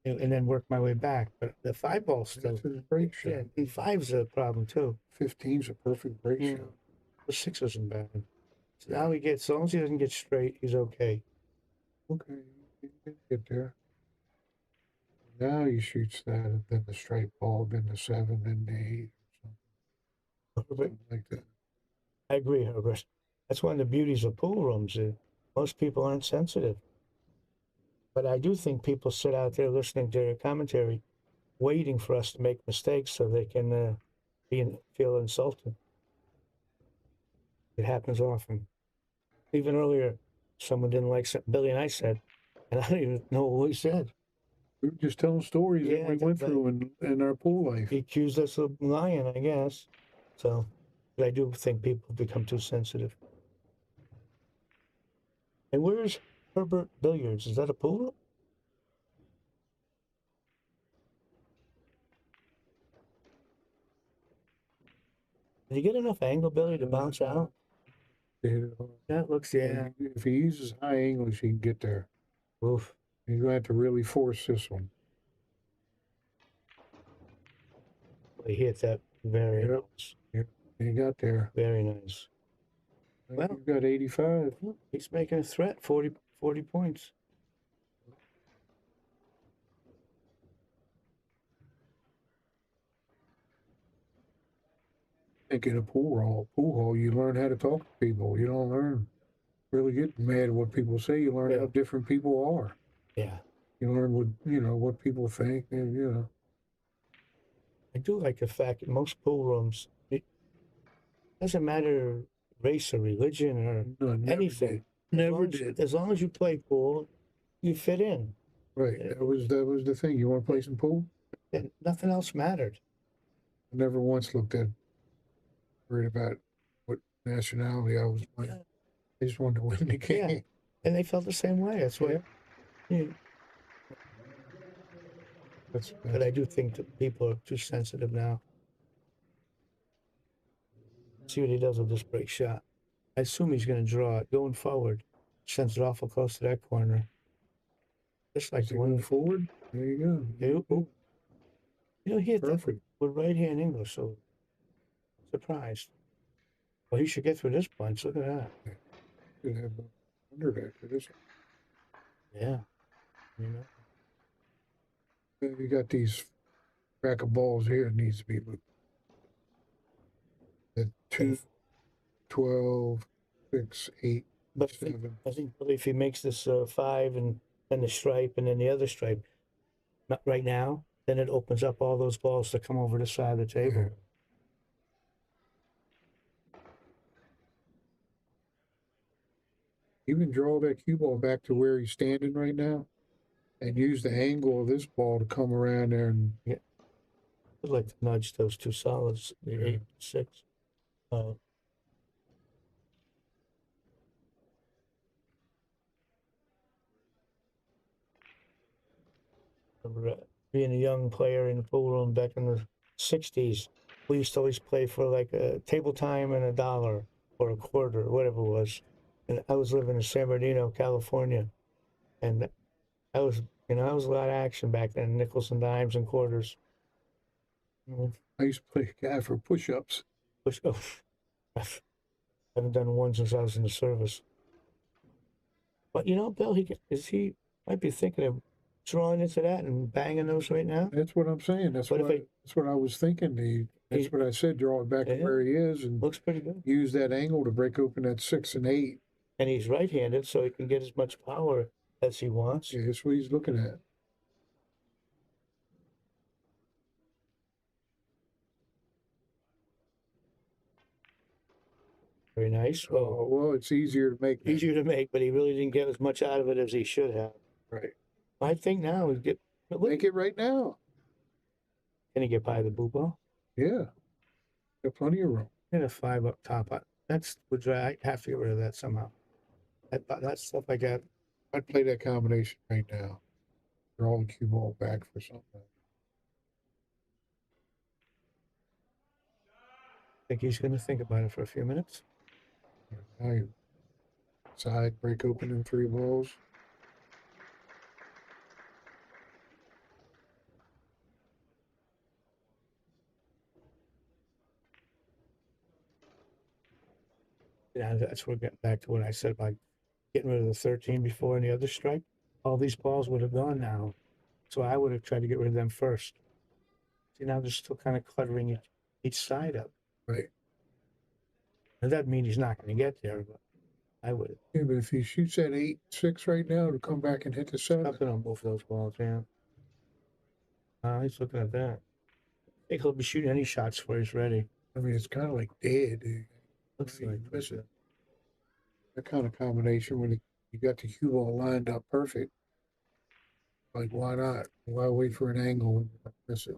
And then work my way back. But the 5 ball still. That's his break shot. Yeah, and 5's a problem too. 15's a perfect break shot. The 6 isn't bad. So now he gets, as long as he doesn't get straight, he's okay. Okay, you can get there. Now he shoots that, and then the straight ball, then the 7, then the 8, or something like that. I agree, Herbert. That's one of the beauties of pool rooms. Most people aren't sensitive. But I do think people sit out there listening to their commentary, waiting for us to make mistakes so they can feel insulted. It happens often. Even earlier, someone didn't like something Billy and I said, and I don't even know what we said. We were just telling stories that we went through in our pool life. He accused us of lying, I guess. So, but I do think people become too sensitive. And where's Herbert Billiards? Is that a pool? Did you get enough angle, Billy, to bounce out? That looks, yeah. If he uses high English, he can get there. Oof. He's going to have to really force this one. He hit that very nice. Yep. He got there. Very nice. Well, you've got 85. He's making a threat, 40 points. I think in a pool hall, you learn how to talk to people. You don't learn really get mad at what people say. You learn how different people are. Yeah. You learn what people think, and I do like the fact that most pool rooms, it doesn't matter race or religion or anything. Never did. As long as you play pool, you fit in. Right. That was the thing. You want to play some pool? And nothing else mattered. I never once worried about what nationality I was playing. I just wanted to win the game. Yeah. And they felt the same way. That's why. Yeah. But I do think that people are too sensitive now. See what he does with this break shot. I assume he's going to draw it going forward. Sends it awful close to that corner. Just like the one forward. There you go. He hit that with right hand English. So surprised. Well, he should get through this bunch. Look at that. Should have 100 after this. Yeah. You got these rack of balls here. It needs to be moved. At 2, 12, 6, 8, but 7. I think if he makes this 5 and then the stripe and then the other stripe, not right now, then it opens up all those balls to come over the side of the table. Yeah. Even draw that cue ball back to where he's standing right now and use the angle of this ball to come around there and I'd like to nudge those two solids, the 8 and 6. Being a young player in the pool room back in the 60s, we used to always play for like a table time and $1 or a quarter, or whatever it was. And I was living in San Bernardino, California, and I was a lot of action back then, nickels and dimes and quarters. I used to play a guy for push-ups. Push-ups. I haven't done one since I was in the service. But you know, Bill, he might be thinking of drawing into that and banging those right now. That's what I'm saying. That's But that's what I was thinking. That's what I said. Draw it back to where he is and looks pretty good. Use that angle to break open that 6 and 8. And he's right-handed, so he can get as much power as he wants. Yeah, that's what he's looking at. Very nice. Oh, well, it's easier to make. Easier to make, but he really didn't get as much out of it as he should have. Right. I think now is get. Make it right now. Can he get by the blue ball? Yeah. Got plenty of room. And a 5 up top. I have to get rid of that somehow. That stuff I got. I'd play that combination right now. Draw the cue ball back for something. I think he's going to think about it for a few minutes. Now you side, break open in 3 balls. Yeah, that's where we're getting back to what I said about getting rid of the 13 before any other strike. All these balls would have gone now. So I would have tried to get rid of them first. See, now they're still kind of cluttering each side up. Right. Now, that means he's not going to get there, but I would. Yeah, but if he shoots at 8-6 right now to come back and hit the 7. Something on both of those balls, yeah. He's looking at that. I think he'll be shooting any shots before he's ready. I mean, it's kind of like dead. Looks like listen, that kind of combination when you got the cue ball lined up perfect. Like, why not? Why wait for an angle and miss it?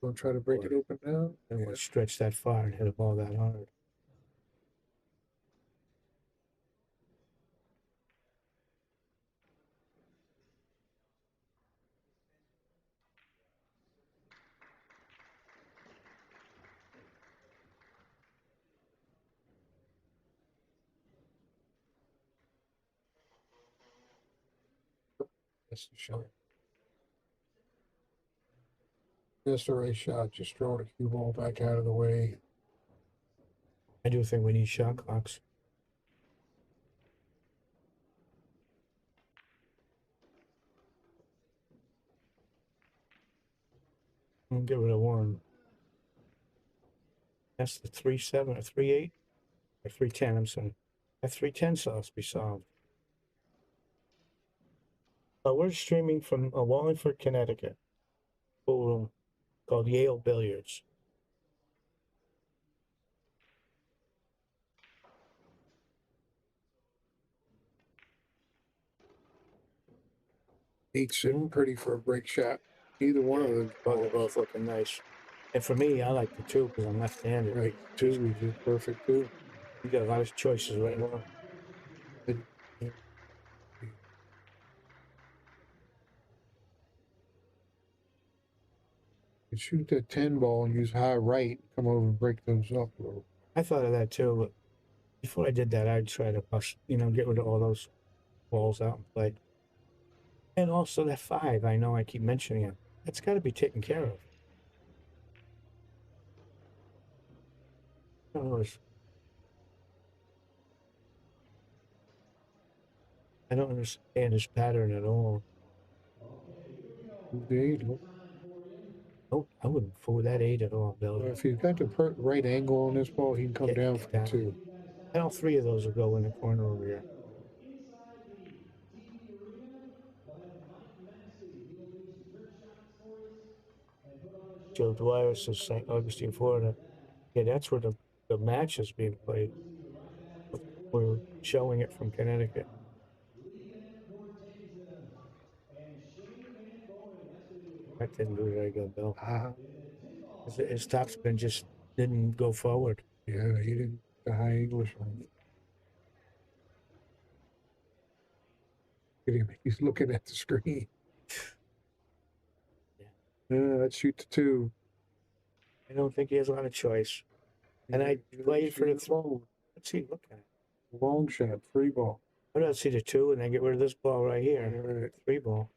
Gonna try to break it open now? I don't want to stretch that far and hit a ball that hard. That's the shot. That's the right shot. Just throw the cue ball back out of the way. I do think we need shot clocks. I'll get rid of one. That's the 3-7 or 3-8 or 3-10. I'm sorry. That 3-10 still has to be solved. We're streaming from Wallingford, Connecticut, pool room called Yale Billiards. Eight's sitting pretty for a break shot. Either one of them. But they're both looking nice. And for me, I like the 2 because I'm left-handed. Right, 2 is perfect too. You got a lot of choices right now. You shoot that 10 ball and use high right, come over and break those up a little. I thought of that too, but before I did that, I'd try to get rid of all those balls out and play. And also that 5, I know I keep mentioning it. That's got to be taken care of. I don't understand his pattern at all. Nope, I wouldn't fool that 8 at all, Bill. If he's got the right angle on this ball, he can come down for the 2. And all 3 of those will go in the corner over here. Joe Dwyer says St. Augustine, Florida. Yeah, that's where the match is being played. We're showing it from Connecticut. That didn't do very good, Bill. His topspin just didn't go forward. Yeah, he didn't. The high English one. Look at him. He's looking at the screen. Let's shoot the 2. I don't think he has a lot of choice. And I played for the throw. Let's see, look at it. Long shot, 3 ball. Why don't I see the 2 and then get rid of this ball right here? 3 ball.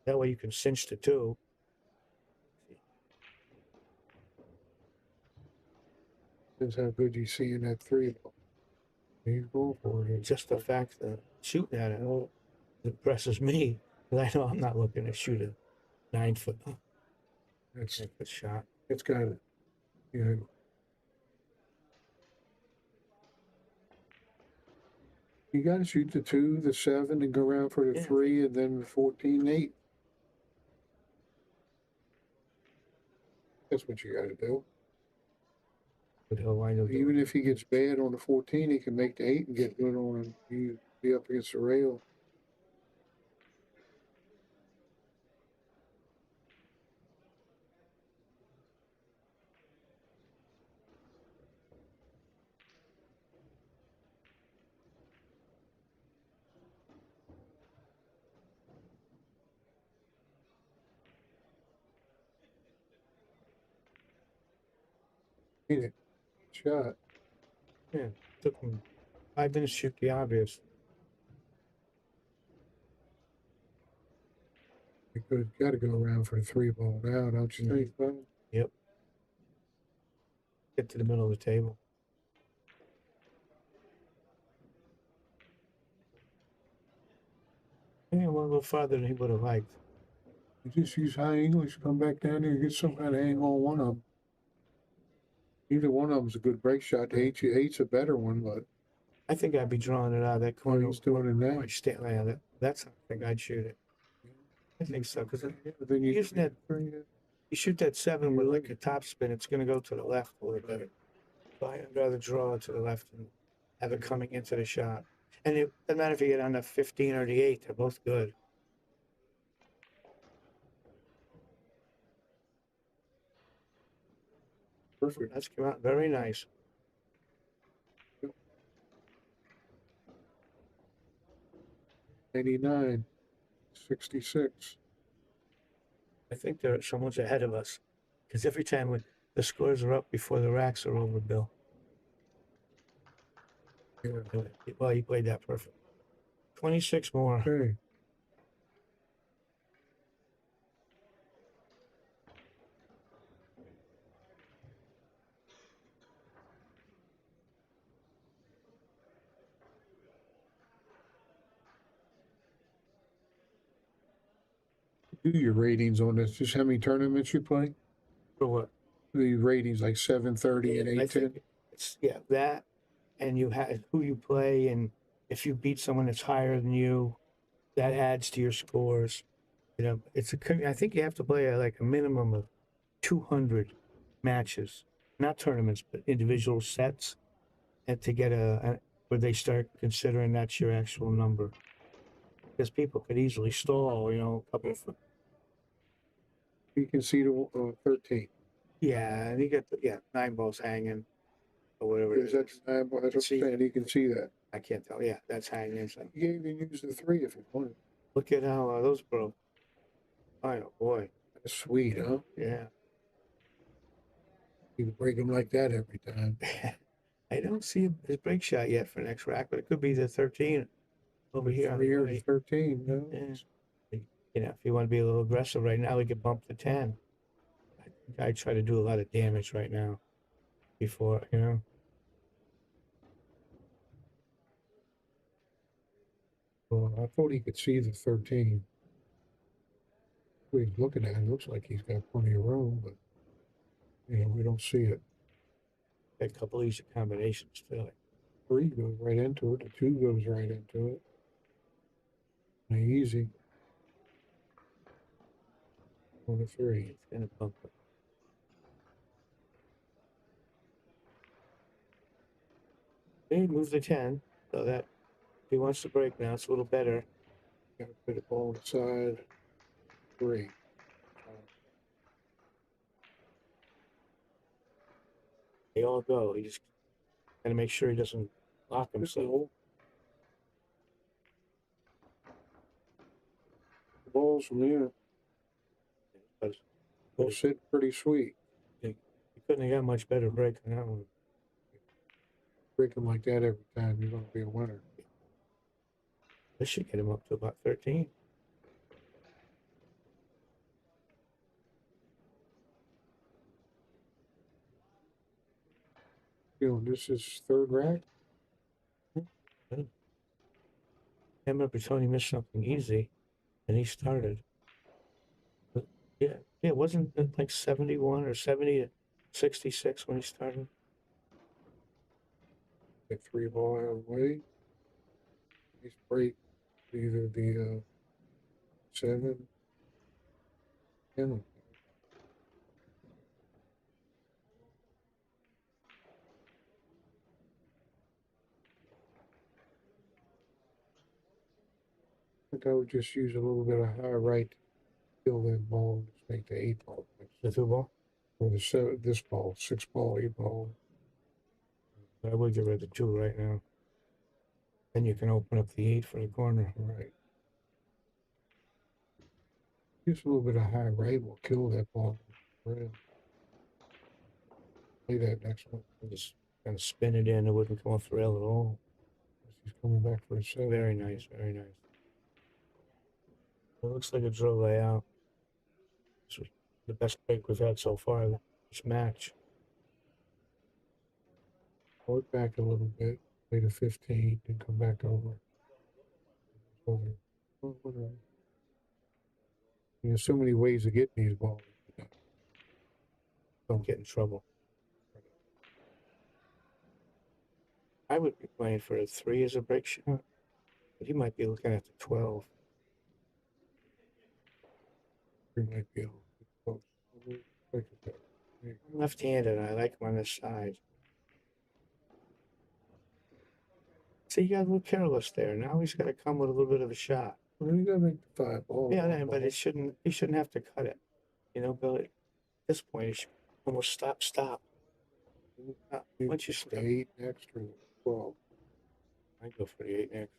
That way you can cinch the 2. Depends how good you see in that 3 ball. You go for it. Just the fact that shooting at it impresses me, because I know I'm not looking to shoot a 9-foot, It's 9-foot shot. it's got, you know, you got to shoot the 2, the 7, and go around for the 3, and then the 14, 8. That's what you got to do. But he'll wind up Even if he gets bad on the 14, he can make the 8 and get good on it. You be up against the rail. Hit it. Shot. Yeah, took him 5 minutes to shoot the obvious. Because you got to go around for a 3 ball now, don't you think, bud? Yep. Get to the middle of the table. Yeah, went a little farther than he would have liked. You just use high English, come back down there and get some kind of angle on one of them. Either one of them's a good break shot. The eight's a better one, but I think I'd be drawing it out of that corner. he's doing it now. That's how I think I'd shoot it. I think so, because then you using that, you shoot that 7 with like a top spin, it's going to go to the left a little bit. So I'd rather draw it to the left and have it coming into the shot. And it doesn't matter if you get on the 15 or the 8, they're both good. Perfect. That's come out very nice. $89, 66. I think someone's ahead of us. Because every time the scores are up before the racks are over, Bill. Yeah. Well, you played that perfect. 26 more. Okay. Do your ratings on this? Just how many tournaments you play? For what? The ratings like 730 and I 810. think it's that, and you have who you play, and if you beat someone that's higher than you, that adds to your scores. You know, I think you have to play like a minimum of 200 matches, not tournaments, but individual sets, and to get where they start considering that's your actual number. Because people could easily stall, a couple of. You can see the 13. Yeah, and you get 9 balls hanging, or whatever. Is that 9 balls? That's what I'm saying. You can see that. I can't tell. Yeah, that's hanging. So. You can even use the 3 if you wanted. Look at how those broke. Oh boy, that's sweet, huh? Yeah. You can break them like that every time. I don't see his break shot yet for next rack, but it could be the 13 over here. 3 or 13, no? Yeah. If you want to be a little aggressive right now, we could bump to 10. I try to do a lot of damage right now before, Well, I thought he could see the 13. He's looking at it, looks like he's got plenty of room, but, we don't see it. A couple easy combinations, too. 3 goes right into it, the 2 goes right into it. Easy. On the 3. It's going to bump it. They move the 10, so that if he wants to break now, it's a little better. Got to put the ball inside. 3. They all go. He just got to make sure he doesn't lock himself. The balls from here. They'll sit pretty sweet. You couldn't have got much better break than that one. Break them like that every time, you're going to be a winner. This should get him up to about 13. feeling? This is third rack? I remember Tony missed something easy, and he started. But yeah, wasn't it like 71 or 70 to 66 when he started? The 3 ball out of the way. He's break either the 7, 10. I think I would just use a little bit of high right to kill that ball and just make the 8 ball. The 2 ball? Or the 7, this ball, 6 ball, 8 ball. I would get rid of the 2 right now. Then you can open up the 8 for the corner. Right. Just a little bit of high right will kill that ball. Right. Play that next one. Just kind of spin it in. It wouldn't come off the rail at all. He's coming back for a 7. Very nice, very nice. It looks like a drill layout. This was the best break we've had so far this match. Pull it back a little bit, play to 15, and come back over. Over. Oh, whatever. There's so many ways of getting these balls. Don't get in trouble. I would be playing for a 3 as a break shot, but he might be looking at the 12. He might be able to close. I'm left-handed, and I like him on this side. See, he got a little careless there. Now he's got to come with a little bit of a shot. Well, you got to make the 5 ball. Yeah, but it shouldn't. He shouldn't have to cut it. You know, Bill. At this point, he should almost stop. Once you stop, 8 next or 12. I go for the 8 next.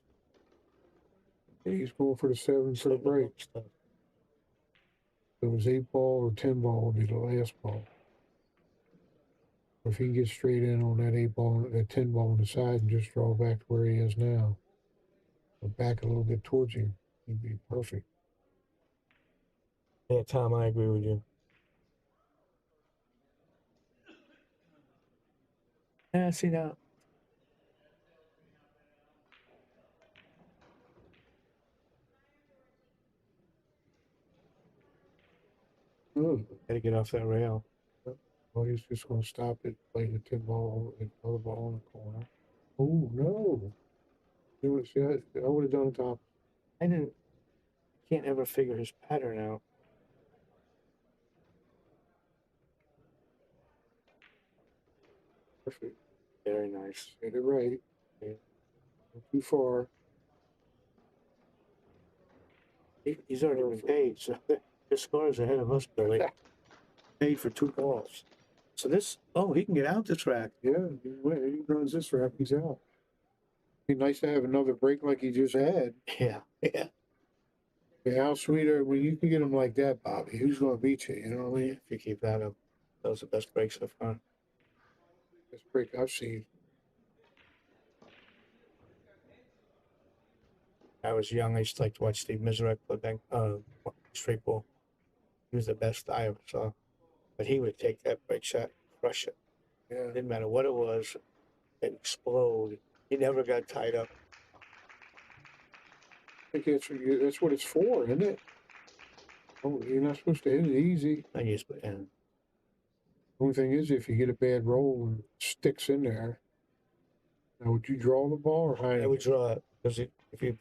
He's going for the 7 for the break. So it was 8 ball or 10 ball would be the last ball. If he can get straight in on that 8 ball, that 10 ball on the side, and just draw back to where he is now, or back a little bit towards him, he'd be perfect. Yeah, Tom, I agree with you. Yeah, see now. Gotta get off that rail. Well, he's just going to stop it, play the 10 ball, and another ball in the corner. Oh, no. See, I would have done it top. Can't ever figure his pattern out. Perfect. Very nice. Get it right. Yeah. Not too far. He's already been paid, so his score is ahead of us, Billy. Paid for 2 balls. So he can get out this rack. Yeah, he runs this rack, he's out. Be nice to have another break like he just had. Yeah. Yeah, how sweeter when you can get him like that, Bobby. Who's going to beat you? You know what I mean? If you keep that up, that was the best break so far. Best break I've seen. I was young. I used to like to watch Steve Mizarek play straight ball. He was the best I ever saw. But he would take that break shot, crush it. Yeah. Didn't matter what it was, it'd explode. He never got tied up. I think that's what it's for, isn't it? Oh, you're not supposed to hit it easy. I used to, yeah. Only thing is, if you get a bad roll and it sticks in there, now would you draw the ball or hide it? I would draw it because if you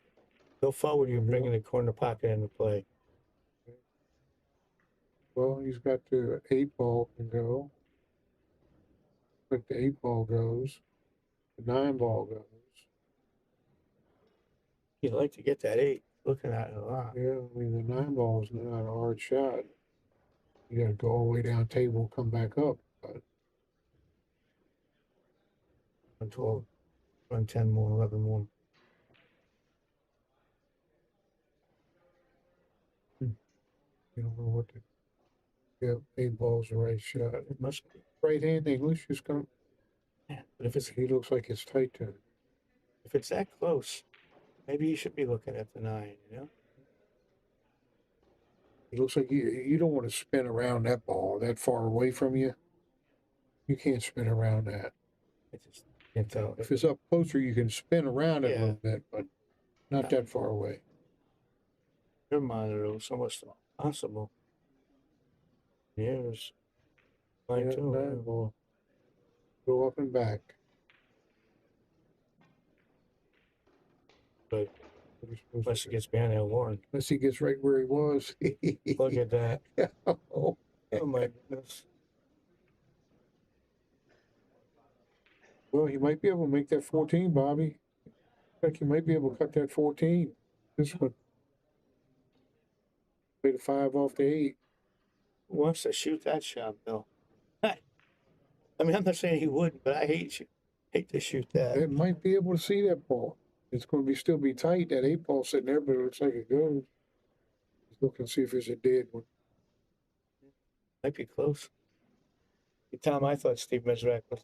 go forward, you're bringing the corner pocket into play. Well, he's got the 8 ball can go. But the 8 ball goes. The 9 ball goes. You'd like to get that 8. Looking at it a lot. Yeah, I mean, the 9 ball is not a hard shot. You got to go all the way down table, come back up. But 12, run 10 more, 11 more. You don't know what to. Yeah, 8 ball's the right shot. It must be. Right hand English is coming. Yeah, but if He looks like it's tight to him. if it's that close, maybe you should be looking at the 9. You know. It looks like you don't want to spin around that ball that far away from you. You can't spin around that. I just can't tell. If it's up closer, you can spin around it a Yeah. little bit, but not that far away. Your monitor was almost impossible. Yours. Mine Yeah, too. that will go up and back. But unless it gets behind that horn. Unless he gets right where he was. Look at that. Oh, Oh my goodness. well, he might be able to make that 14, Bobby. I think he might be able to cut that 14. This one. Play the 5 off the 8. Who wants to shoot that shot, Bill? I mean, I'm not saying he wouldn't, but I hate to shoot that. It might be able to see that ball. It's going to be still be tight. That 8 ball sitting there, but it looks like it goes. He's looking to see if it's a dead one. Might be close. Tom, I thought Steve Mizrak was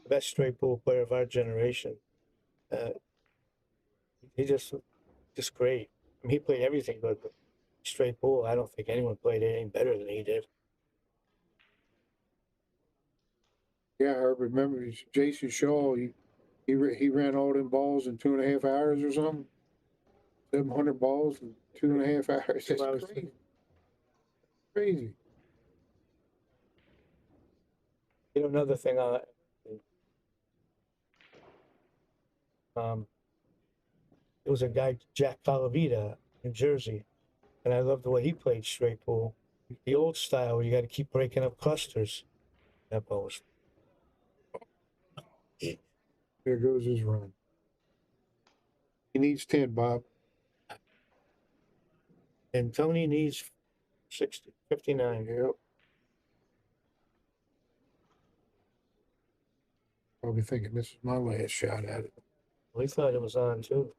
the best straight pool player of our generation. He just great. I mean, he played everything, but straight pool, I don't think anyone played it any better than he did. Yeah, I remember Jason Shaw. He ran all them balls in 2.5 hours or something. 700 balls in 2.5 hours. That's crazy. Crazy. You know, another thing, there was a guy, Jack Calavita, in Jersey, and I loved the way he played straight pool. The old style where you got to keep breaking up clusters. That ball was. There goes his run. He needs 10, Bob. And Tony needs 59. Yep. Probably thinking this is my last shot at it. We thought it was on too.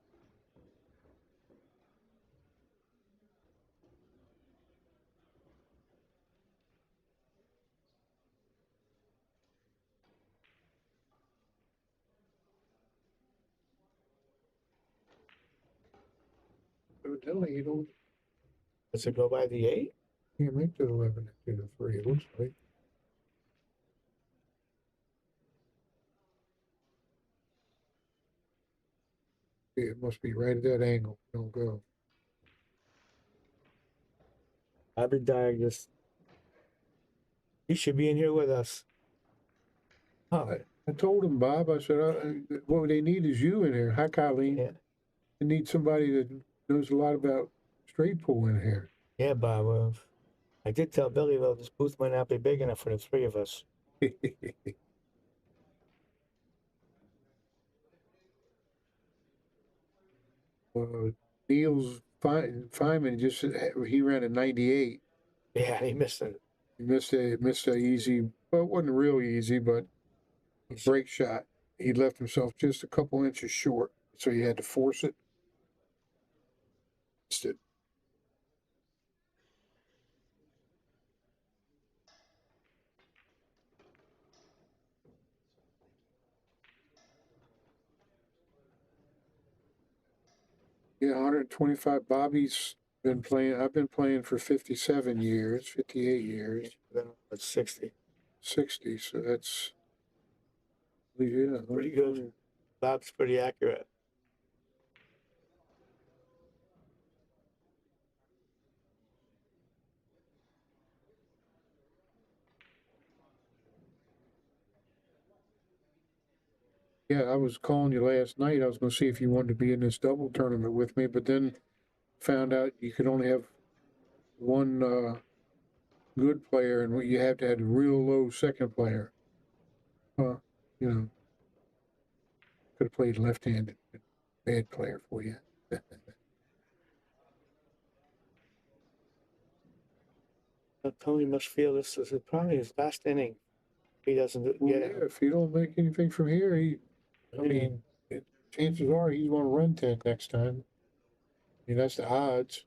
Evidently, you don't. Does it go by the 8? Can't make the 11 to the 3. It looks like. Yeah, it must be right at that angle. Don't go. I've been dying this. He should be in here with us. Oh, I told him, Bob. I said, what they need is you in here. Hi, Colleen. Yeah. They need somebody that knows a lot about straight pool in here. Yeah, Bob. I did tell Billy, though, this booth might not be big enough for the 3 of us. Neil's Feynman he ran a 98. Yeah, he missed it. He missed a easy, well, it wasn't real easy, but a break shot. He left himself just a couple inches short, so he had to force it. Missed it. Yeah, 125. Bobby's been playing. I've been playing for 57 years, 58 years. That's 60. 60, so that's, yeah. Pretty good. Bob's pretty accurate. Yeah, I was calling you last night. I was going to see if you wanted to be in this double tournament with me, but then found out you could only have one good player, and you have to have a real low second player. You know, could have played left-handed. Bad player for you. Tony must feel this is probably his last inning. He doesn't get it. Yeah, if he don't make anything from here, I mean, chances are he's going to run 10 next time. I mean, that's the odds.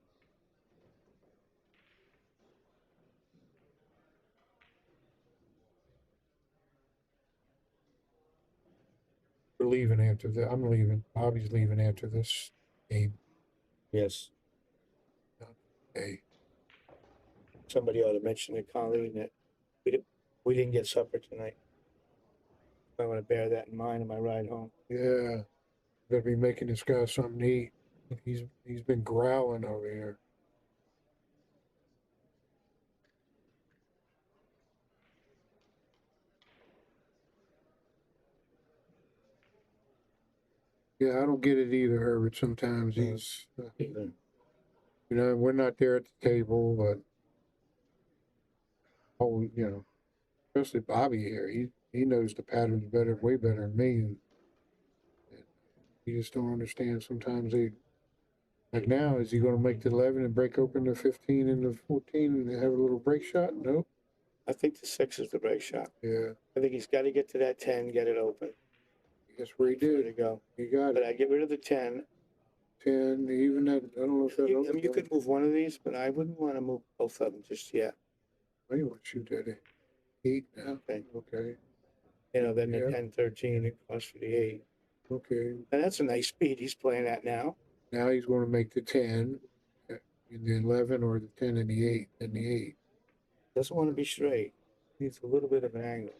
We're leaving after that. I'm leaving. Bobby's leaving after this game. Yes. Hey. Somebody ought to mention to Colleen that we didn't get supper tonight. I want to bear that in mind on my ride home. Yeah. Better be making this guy something to eat. He's been growling over here. Yeah, I don't get it either, Herbert. Sometimes he's, we're not there at the table, but especially Bobby here. He knows the patterns better, way better than me. And you just don't understand. Sometimes like now, is he going to make the 11 and break open the 15 and the 14 and have a little break shot? Nope. I think the 6 is the break shot. Yeah. I think he's got to get to that 10, get it open. That's where he did. There you go. He got it. But I get rid of the 10. 10, even that, I don't know if that. You could move one of these, but I wouldn't want to move both of them just yet. I want to shoot that 8 now. Okay. Then the 10, 13, it costs for the 8. Okay. And that's a nice speed he's playing at now. Now he's going to make the 10, and the 11, or the 10 and the 8, and the 8. Doesn't want to be straight. Needs a little bit of an angle.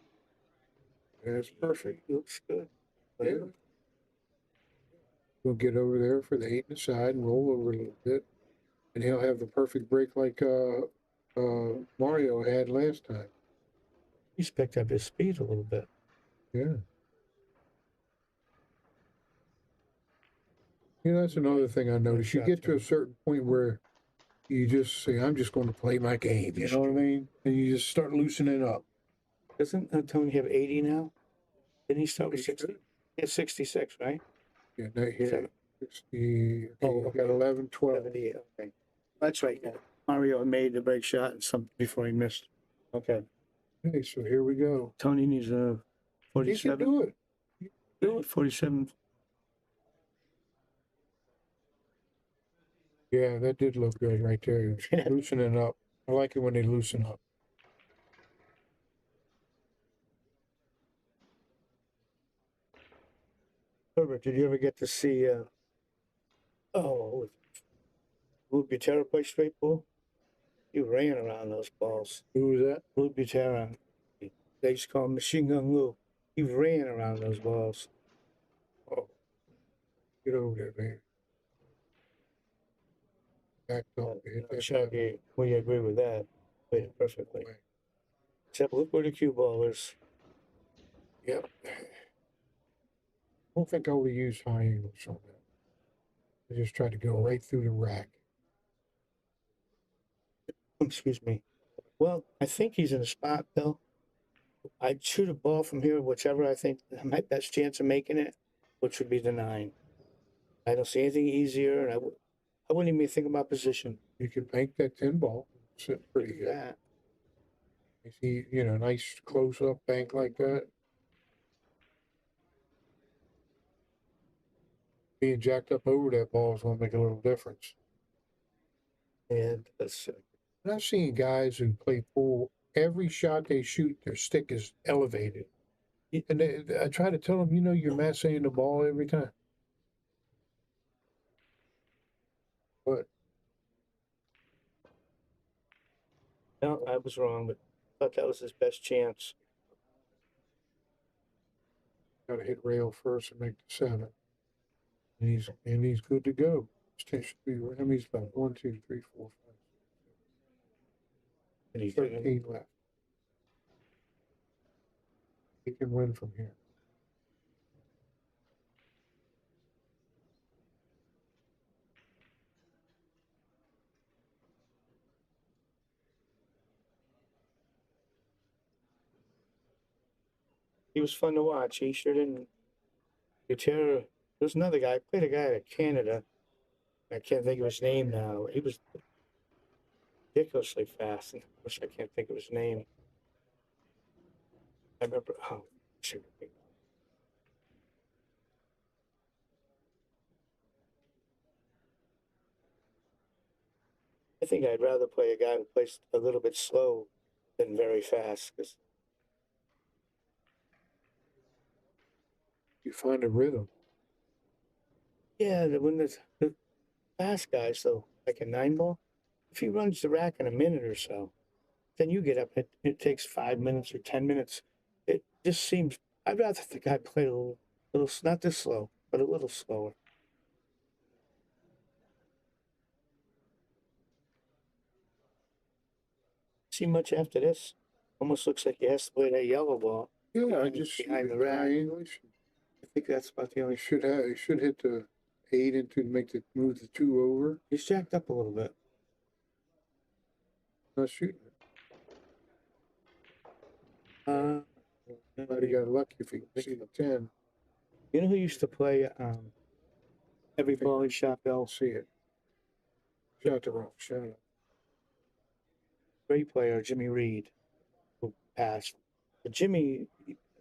That's perfect. Looks good. Yeah. We'll get over there for the 8 and the side and roll over a little bit. And he'll have the perfect break like Mario had last time. He's picked up his speed a little bit. Yeah. That's another thing I noticed. You get to a certain point where you just say, I'm just going to play my game. You know what I mean? And you just start loosening up. Doesn't Tony have 80 now? Didn't he start with 60? He has 66, right? Yeah, no, here. 60. Oh, I got 11, 12. 70, okay. That's right. Yeah. Mario made the break shot and some before he missed. Okay. Okay, so here we go. Tony needs a 47. He can do it. Do it. 47. Yeah, that did look good right there. Loosening up. I like it when they loosen up. Herbert, did you ever get to see Lou Butera play straight pool? He ran around those balls. Who was that? Lou Butera. They used to call him Machine Gun Lou. He ran around those balls. Oh, get over there, man. Back up. Hit that shot. We agree with that. Played it perfectly. Right. Except look where the cue ball is. Yep. I don't think I would have used high angles on that. I just tried to go right through the rack. Excuse me. Well, I think he's in a spot, Bill. I'd shoot a ball from here, whichever I think my best chance of making it, which would be the 9. I don't see anything easier, and I wouldn't even think about position. You could bank that 10 ball. Sit pretty good. That. You see, nice close-up bank like that. Being jacked up over that ball is going to make a little difference. And that's And I've seen guys who play pool, every shot they shoot, their stick is elevated. And I try to tell them, you're massing the ball every time. But no, I was wrong, but I thought that was his best chance. got to hit rail first and make the 7. And he's good to go. Should be, how many's about 1, 2, 3, 4, 5. 13 left. He can win from here. He was fun to watch. He sure didn't. Gutierrez. There's another guy. I played a guy out of Canada. I can't think of his name now. He was ridiculously fast. And of course, I can't think of his name. I remember. Oh, shoot. I think I'd rather play a guy who plays a little bit slow than very fast. Cause you find a rhythm. Yeah, when the fast guys, though, like a 9 ball, if he runs the rack in a minute or so, then you get up. It takes 5 minutes or 10 minutes. It just seems I'd rather the guy play a little, not this slow, but a little slower. See much after this? Almost looks like he has to play that yellow ball. Yeah, I just behind the high rack. English. I think that's about the only. He should hit the 8 into move the 2 over. He's jacked up a little bit. Not shooting it. But he got lucky if he could see the 10. You know who used to play every ball he shot, Bill? See it. Shot the wrong shot. Great player, Jimmy Reed, who passed. But Jimmy,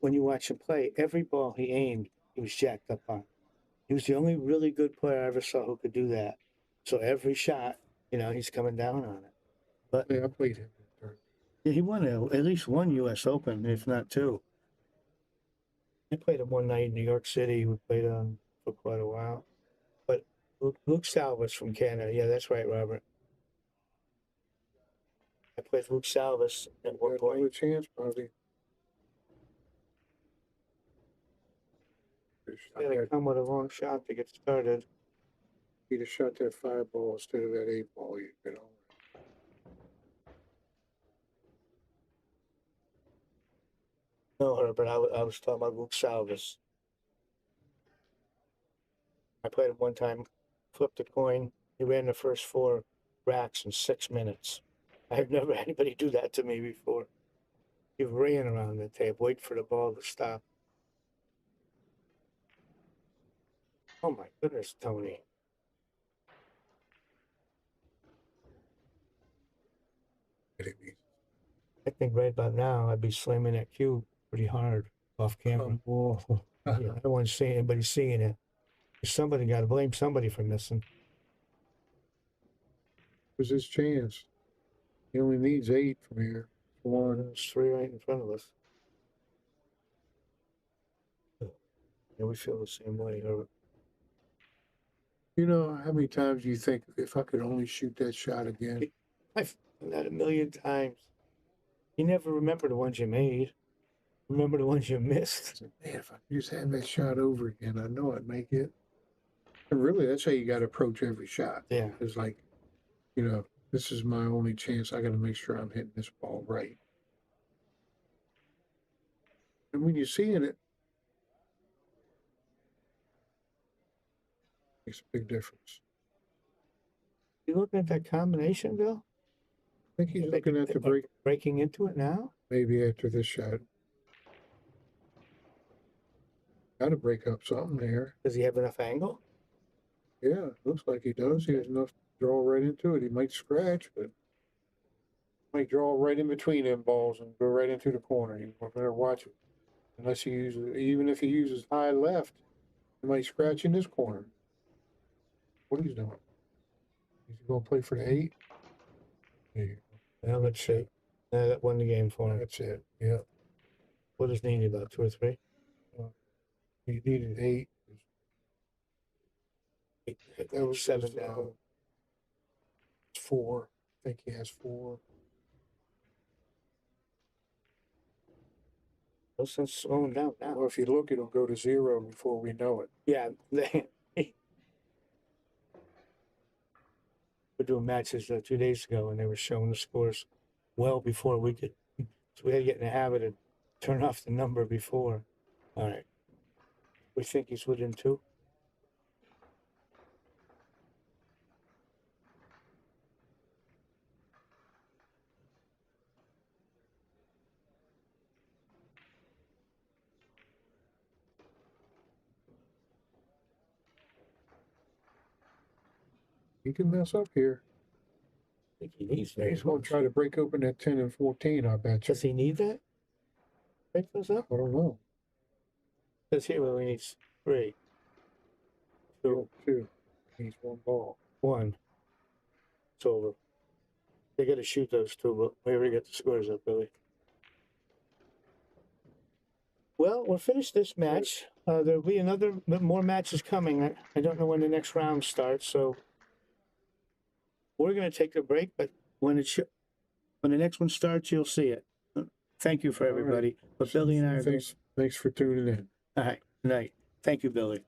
when you watch him play, every ball he aimed, he was jacked up on. He was the only really good player I ever saw who could do that. So every shot, he's coming down on it. But yeah, I played him. Yeah, he won at least one U.S. Open, if not 2. I played him one night in New York City. We played for quite a while. But Luke Salvas from Canada. Yeah, that's right, Robert. I played Luke Salvas at one point. No chance, probably. They come with a long shot to get started. He'd have shot that 5 ball instead of that 8 ball. You'd been all right. No, Herbert, I was talking about Luke Salvas. I played him one time, flipped a coin. He ran the first 4 racks in 6 minutes. I've never had anybody do that to me before. He ran around the table, wait for the ball to stop. Oh my goodness, Tony. I think right about now I'd be slamming that cue pretty hard off camera. Whoa. Yeah, I don't want to see anybody seeing it. Somebody got to blame somebody for missing. There's his chance. He only needs 8 from here. 1. There's 3 right in front of us. Yeah, we feel the same way, Herbert. You know, how many times do you think, if I could only shoot that shot again? I've done that a million times. You never remember the ones you made. Remember the ones you missed. Man, if I could just have that shot over again, I know I'd make it. And really, that's how you got to approach every shot. Yeah. It's like, this is my only chance. I got to make sure I'm hitting this ball right. And when you're seeing it, makes a big difference. You looking at that combination, Bill? I think he's looking at the breaking into it now. Maybe after this shot. Got to break up something there. Does he have enough angle? Yeah, looks like he does. He has enough to draw right into it. He might scratch, but might draw right in between them balls and go right into the corner. You better watch it. Unless he uses, even if he uses high left, he might scratch in this corner. What he's doing? Is he going to play for the 8? There you go. Now let's see. That won the game for him. That's it. Yeah. What does he need, about 2 or 3? He needed 8. That was 7 down. 4. I think he has 4. No sense slowing down now. Well, if you look, it'll go to 0 before we know it. Yeah. We're doing matches 2 days ago, and they were showing the scores well before we could. So we had to get in the habit of turn off the number before. All right. We think he's within 2. He can mess up here. I think he needs that. He's going to try to break open that 10 and 14, I bet you. Does he need that? Break those up? I don't know. Because here we need 3. 2. Needs 1 ball. 1. It's over. They got to shoot those 2, but we already got the scores up, Billy. Well, we'll finish this match. There'll be more matches coming. I don't know when the next round starts, so we're going to take a break. But when the next one starts, you'll see it. Thank you for everybody. But Billy and I are Thanks for tuning in. All right. Good night. Thank you, Billy.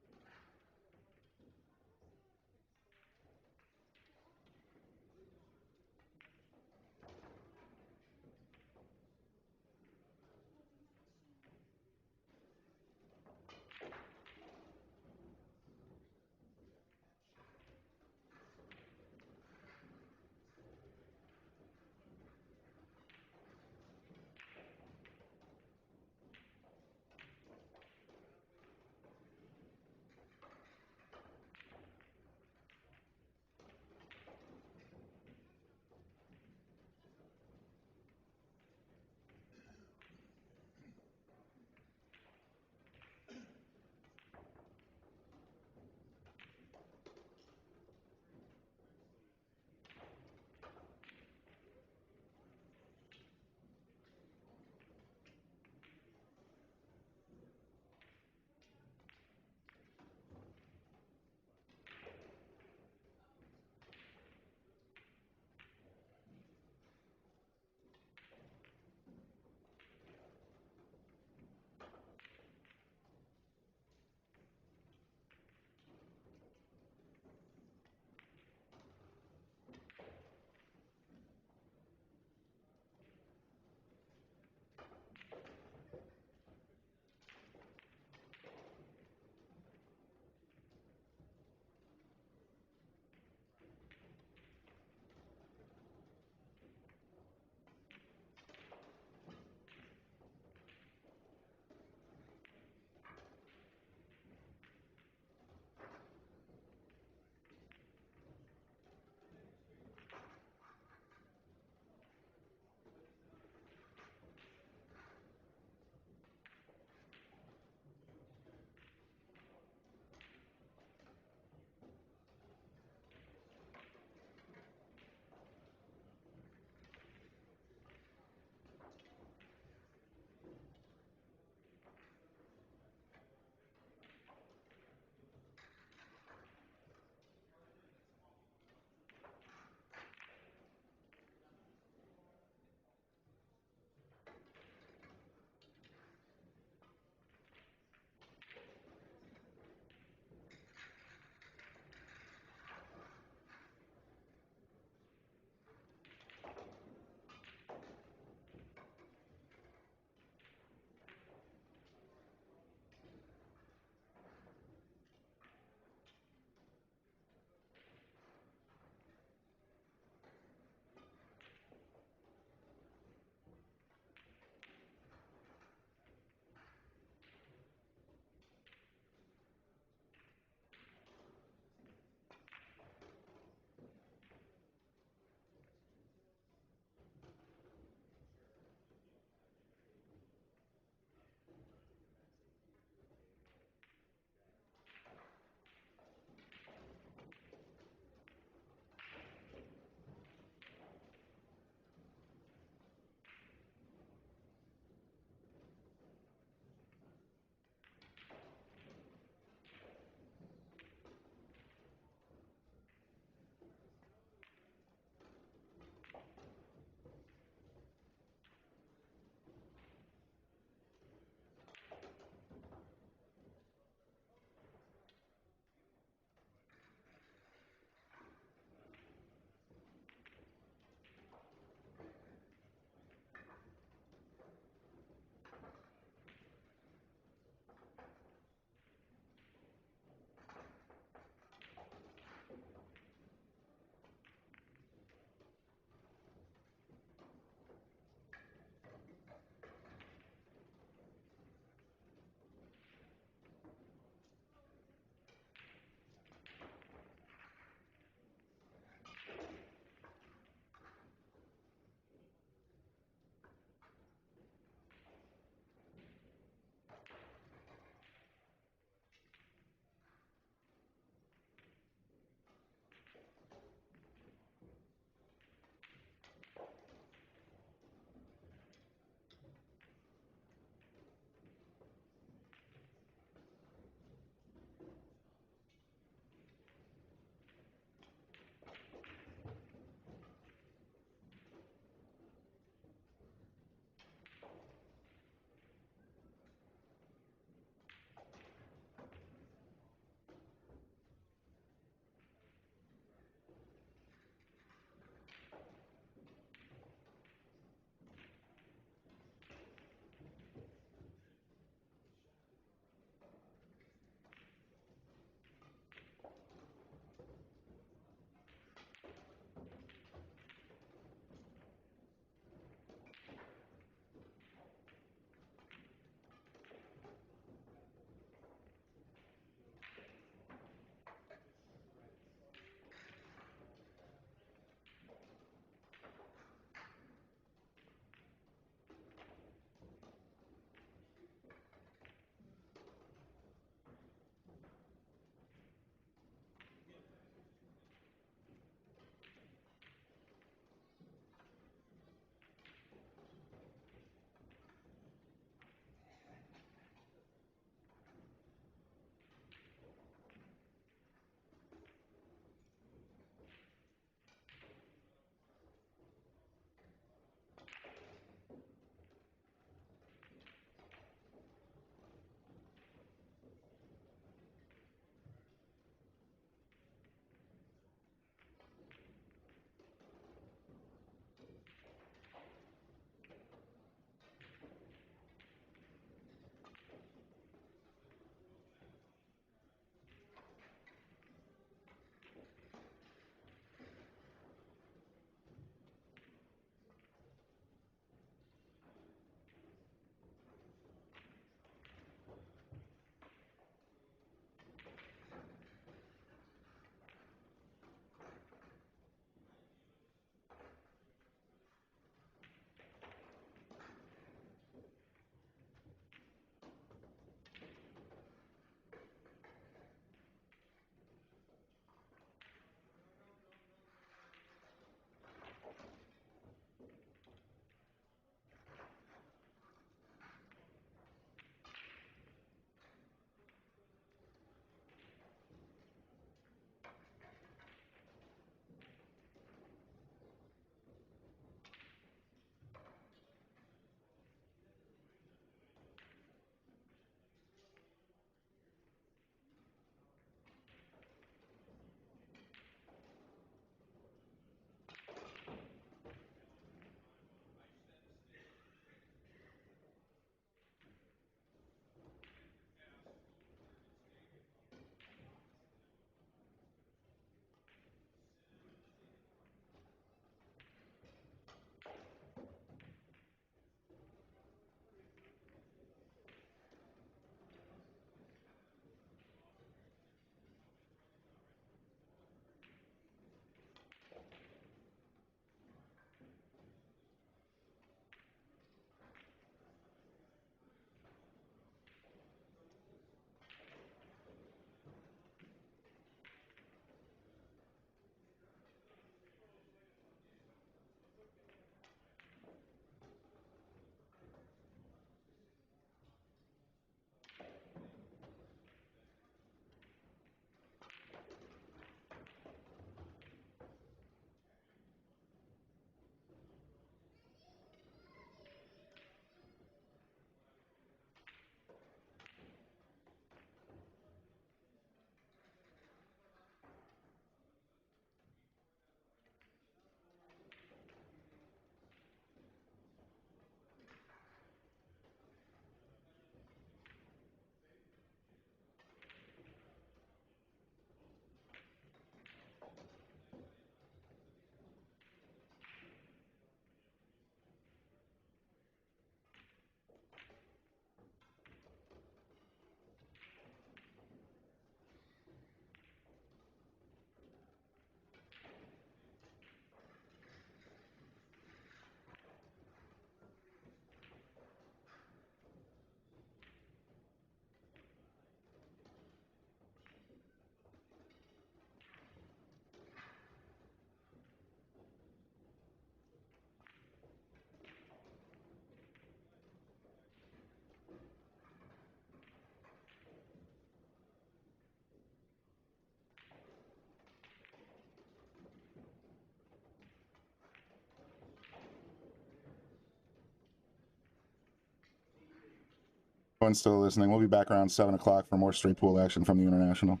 Everyone's still listening. We'll be back around 7 o'clock for more straight pool action from the International.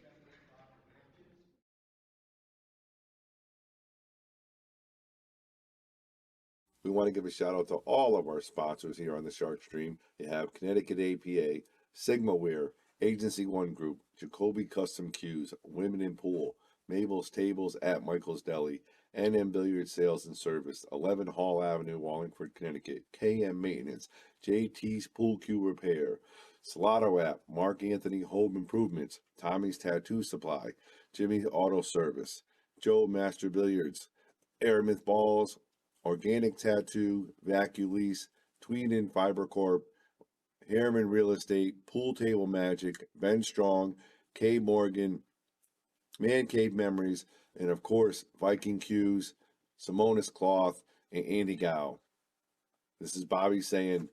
We want to give a shout out to all of our sponsors here on the Shark Stream. You have Connecticut APA, Sigmaware, Agency One Group, Jacoby Custom Cues, Women in Pool, Mabel's Tables at Michael's Deli, NM Billiard Sales and Service, 11 Hall Avenue, Wallingford, Connecticut, KM Maintenance, JT's Pool Cue Repair, Salotto app, Mark Anthony Home Improvements, Tommy's Tattoo Supply, Jimmy's Auto Service, Joe Master Billiards, Aramith Balls, Organic Tattoo, Vaculease, Tweeden Fiber Corp, Harriman Real Estate, Pool Table Magic, Ben Strong, K Morgan, Man Cave Memories, and of course, Viking Cues, Simonis Cloth, and Andy Gow. This is Bobby saying,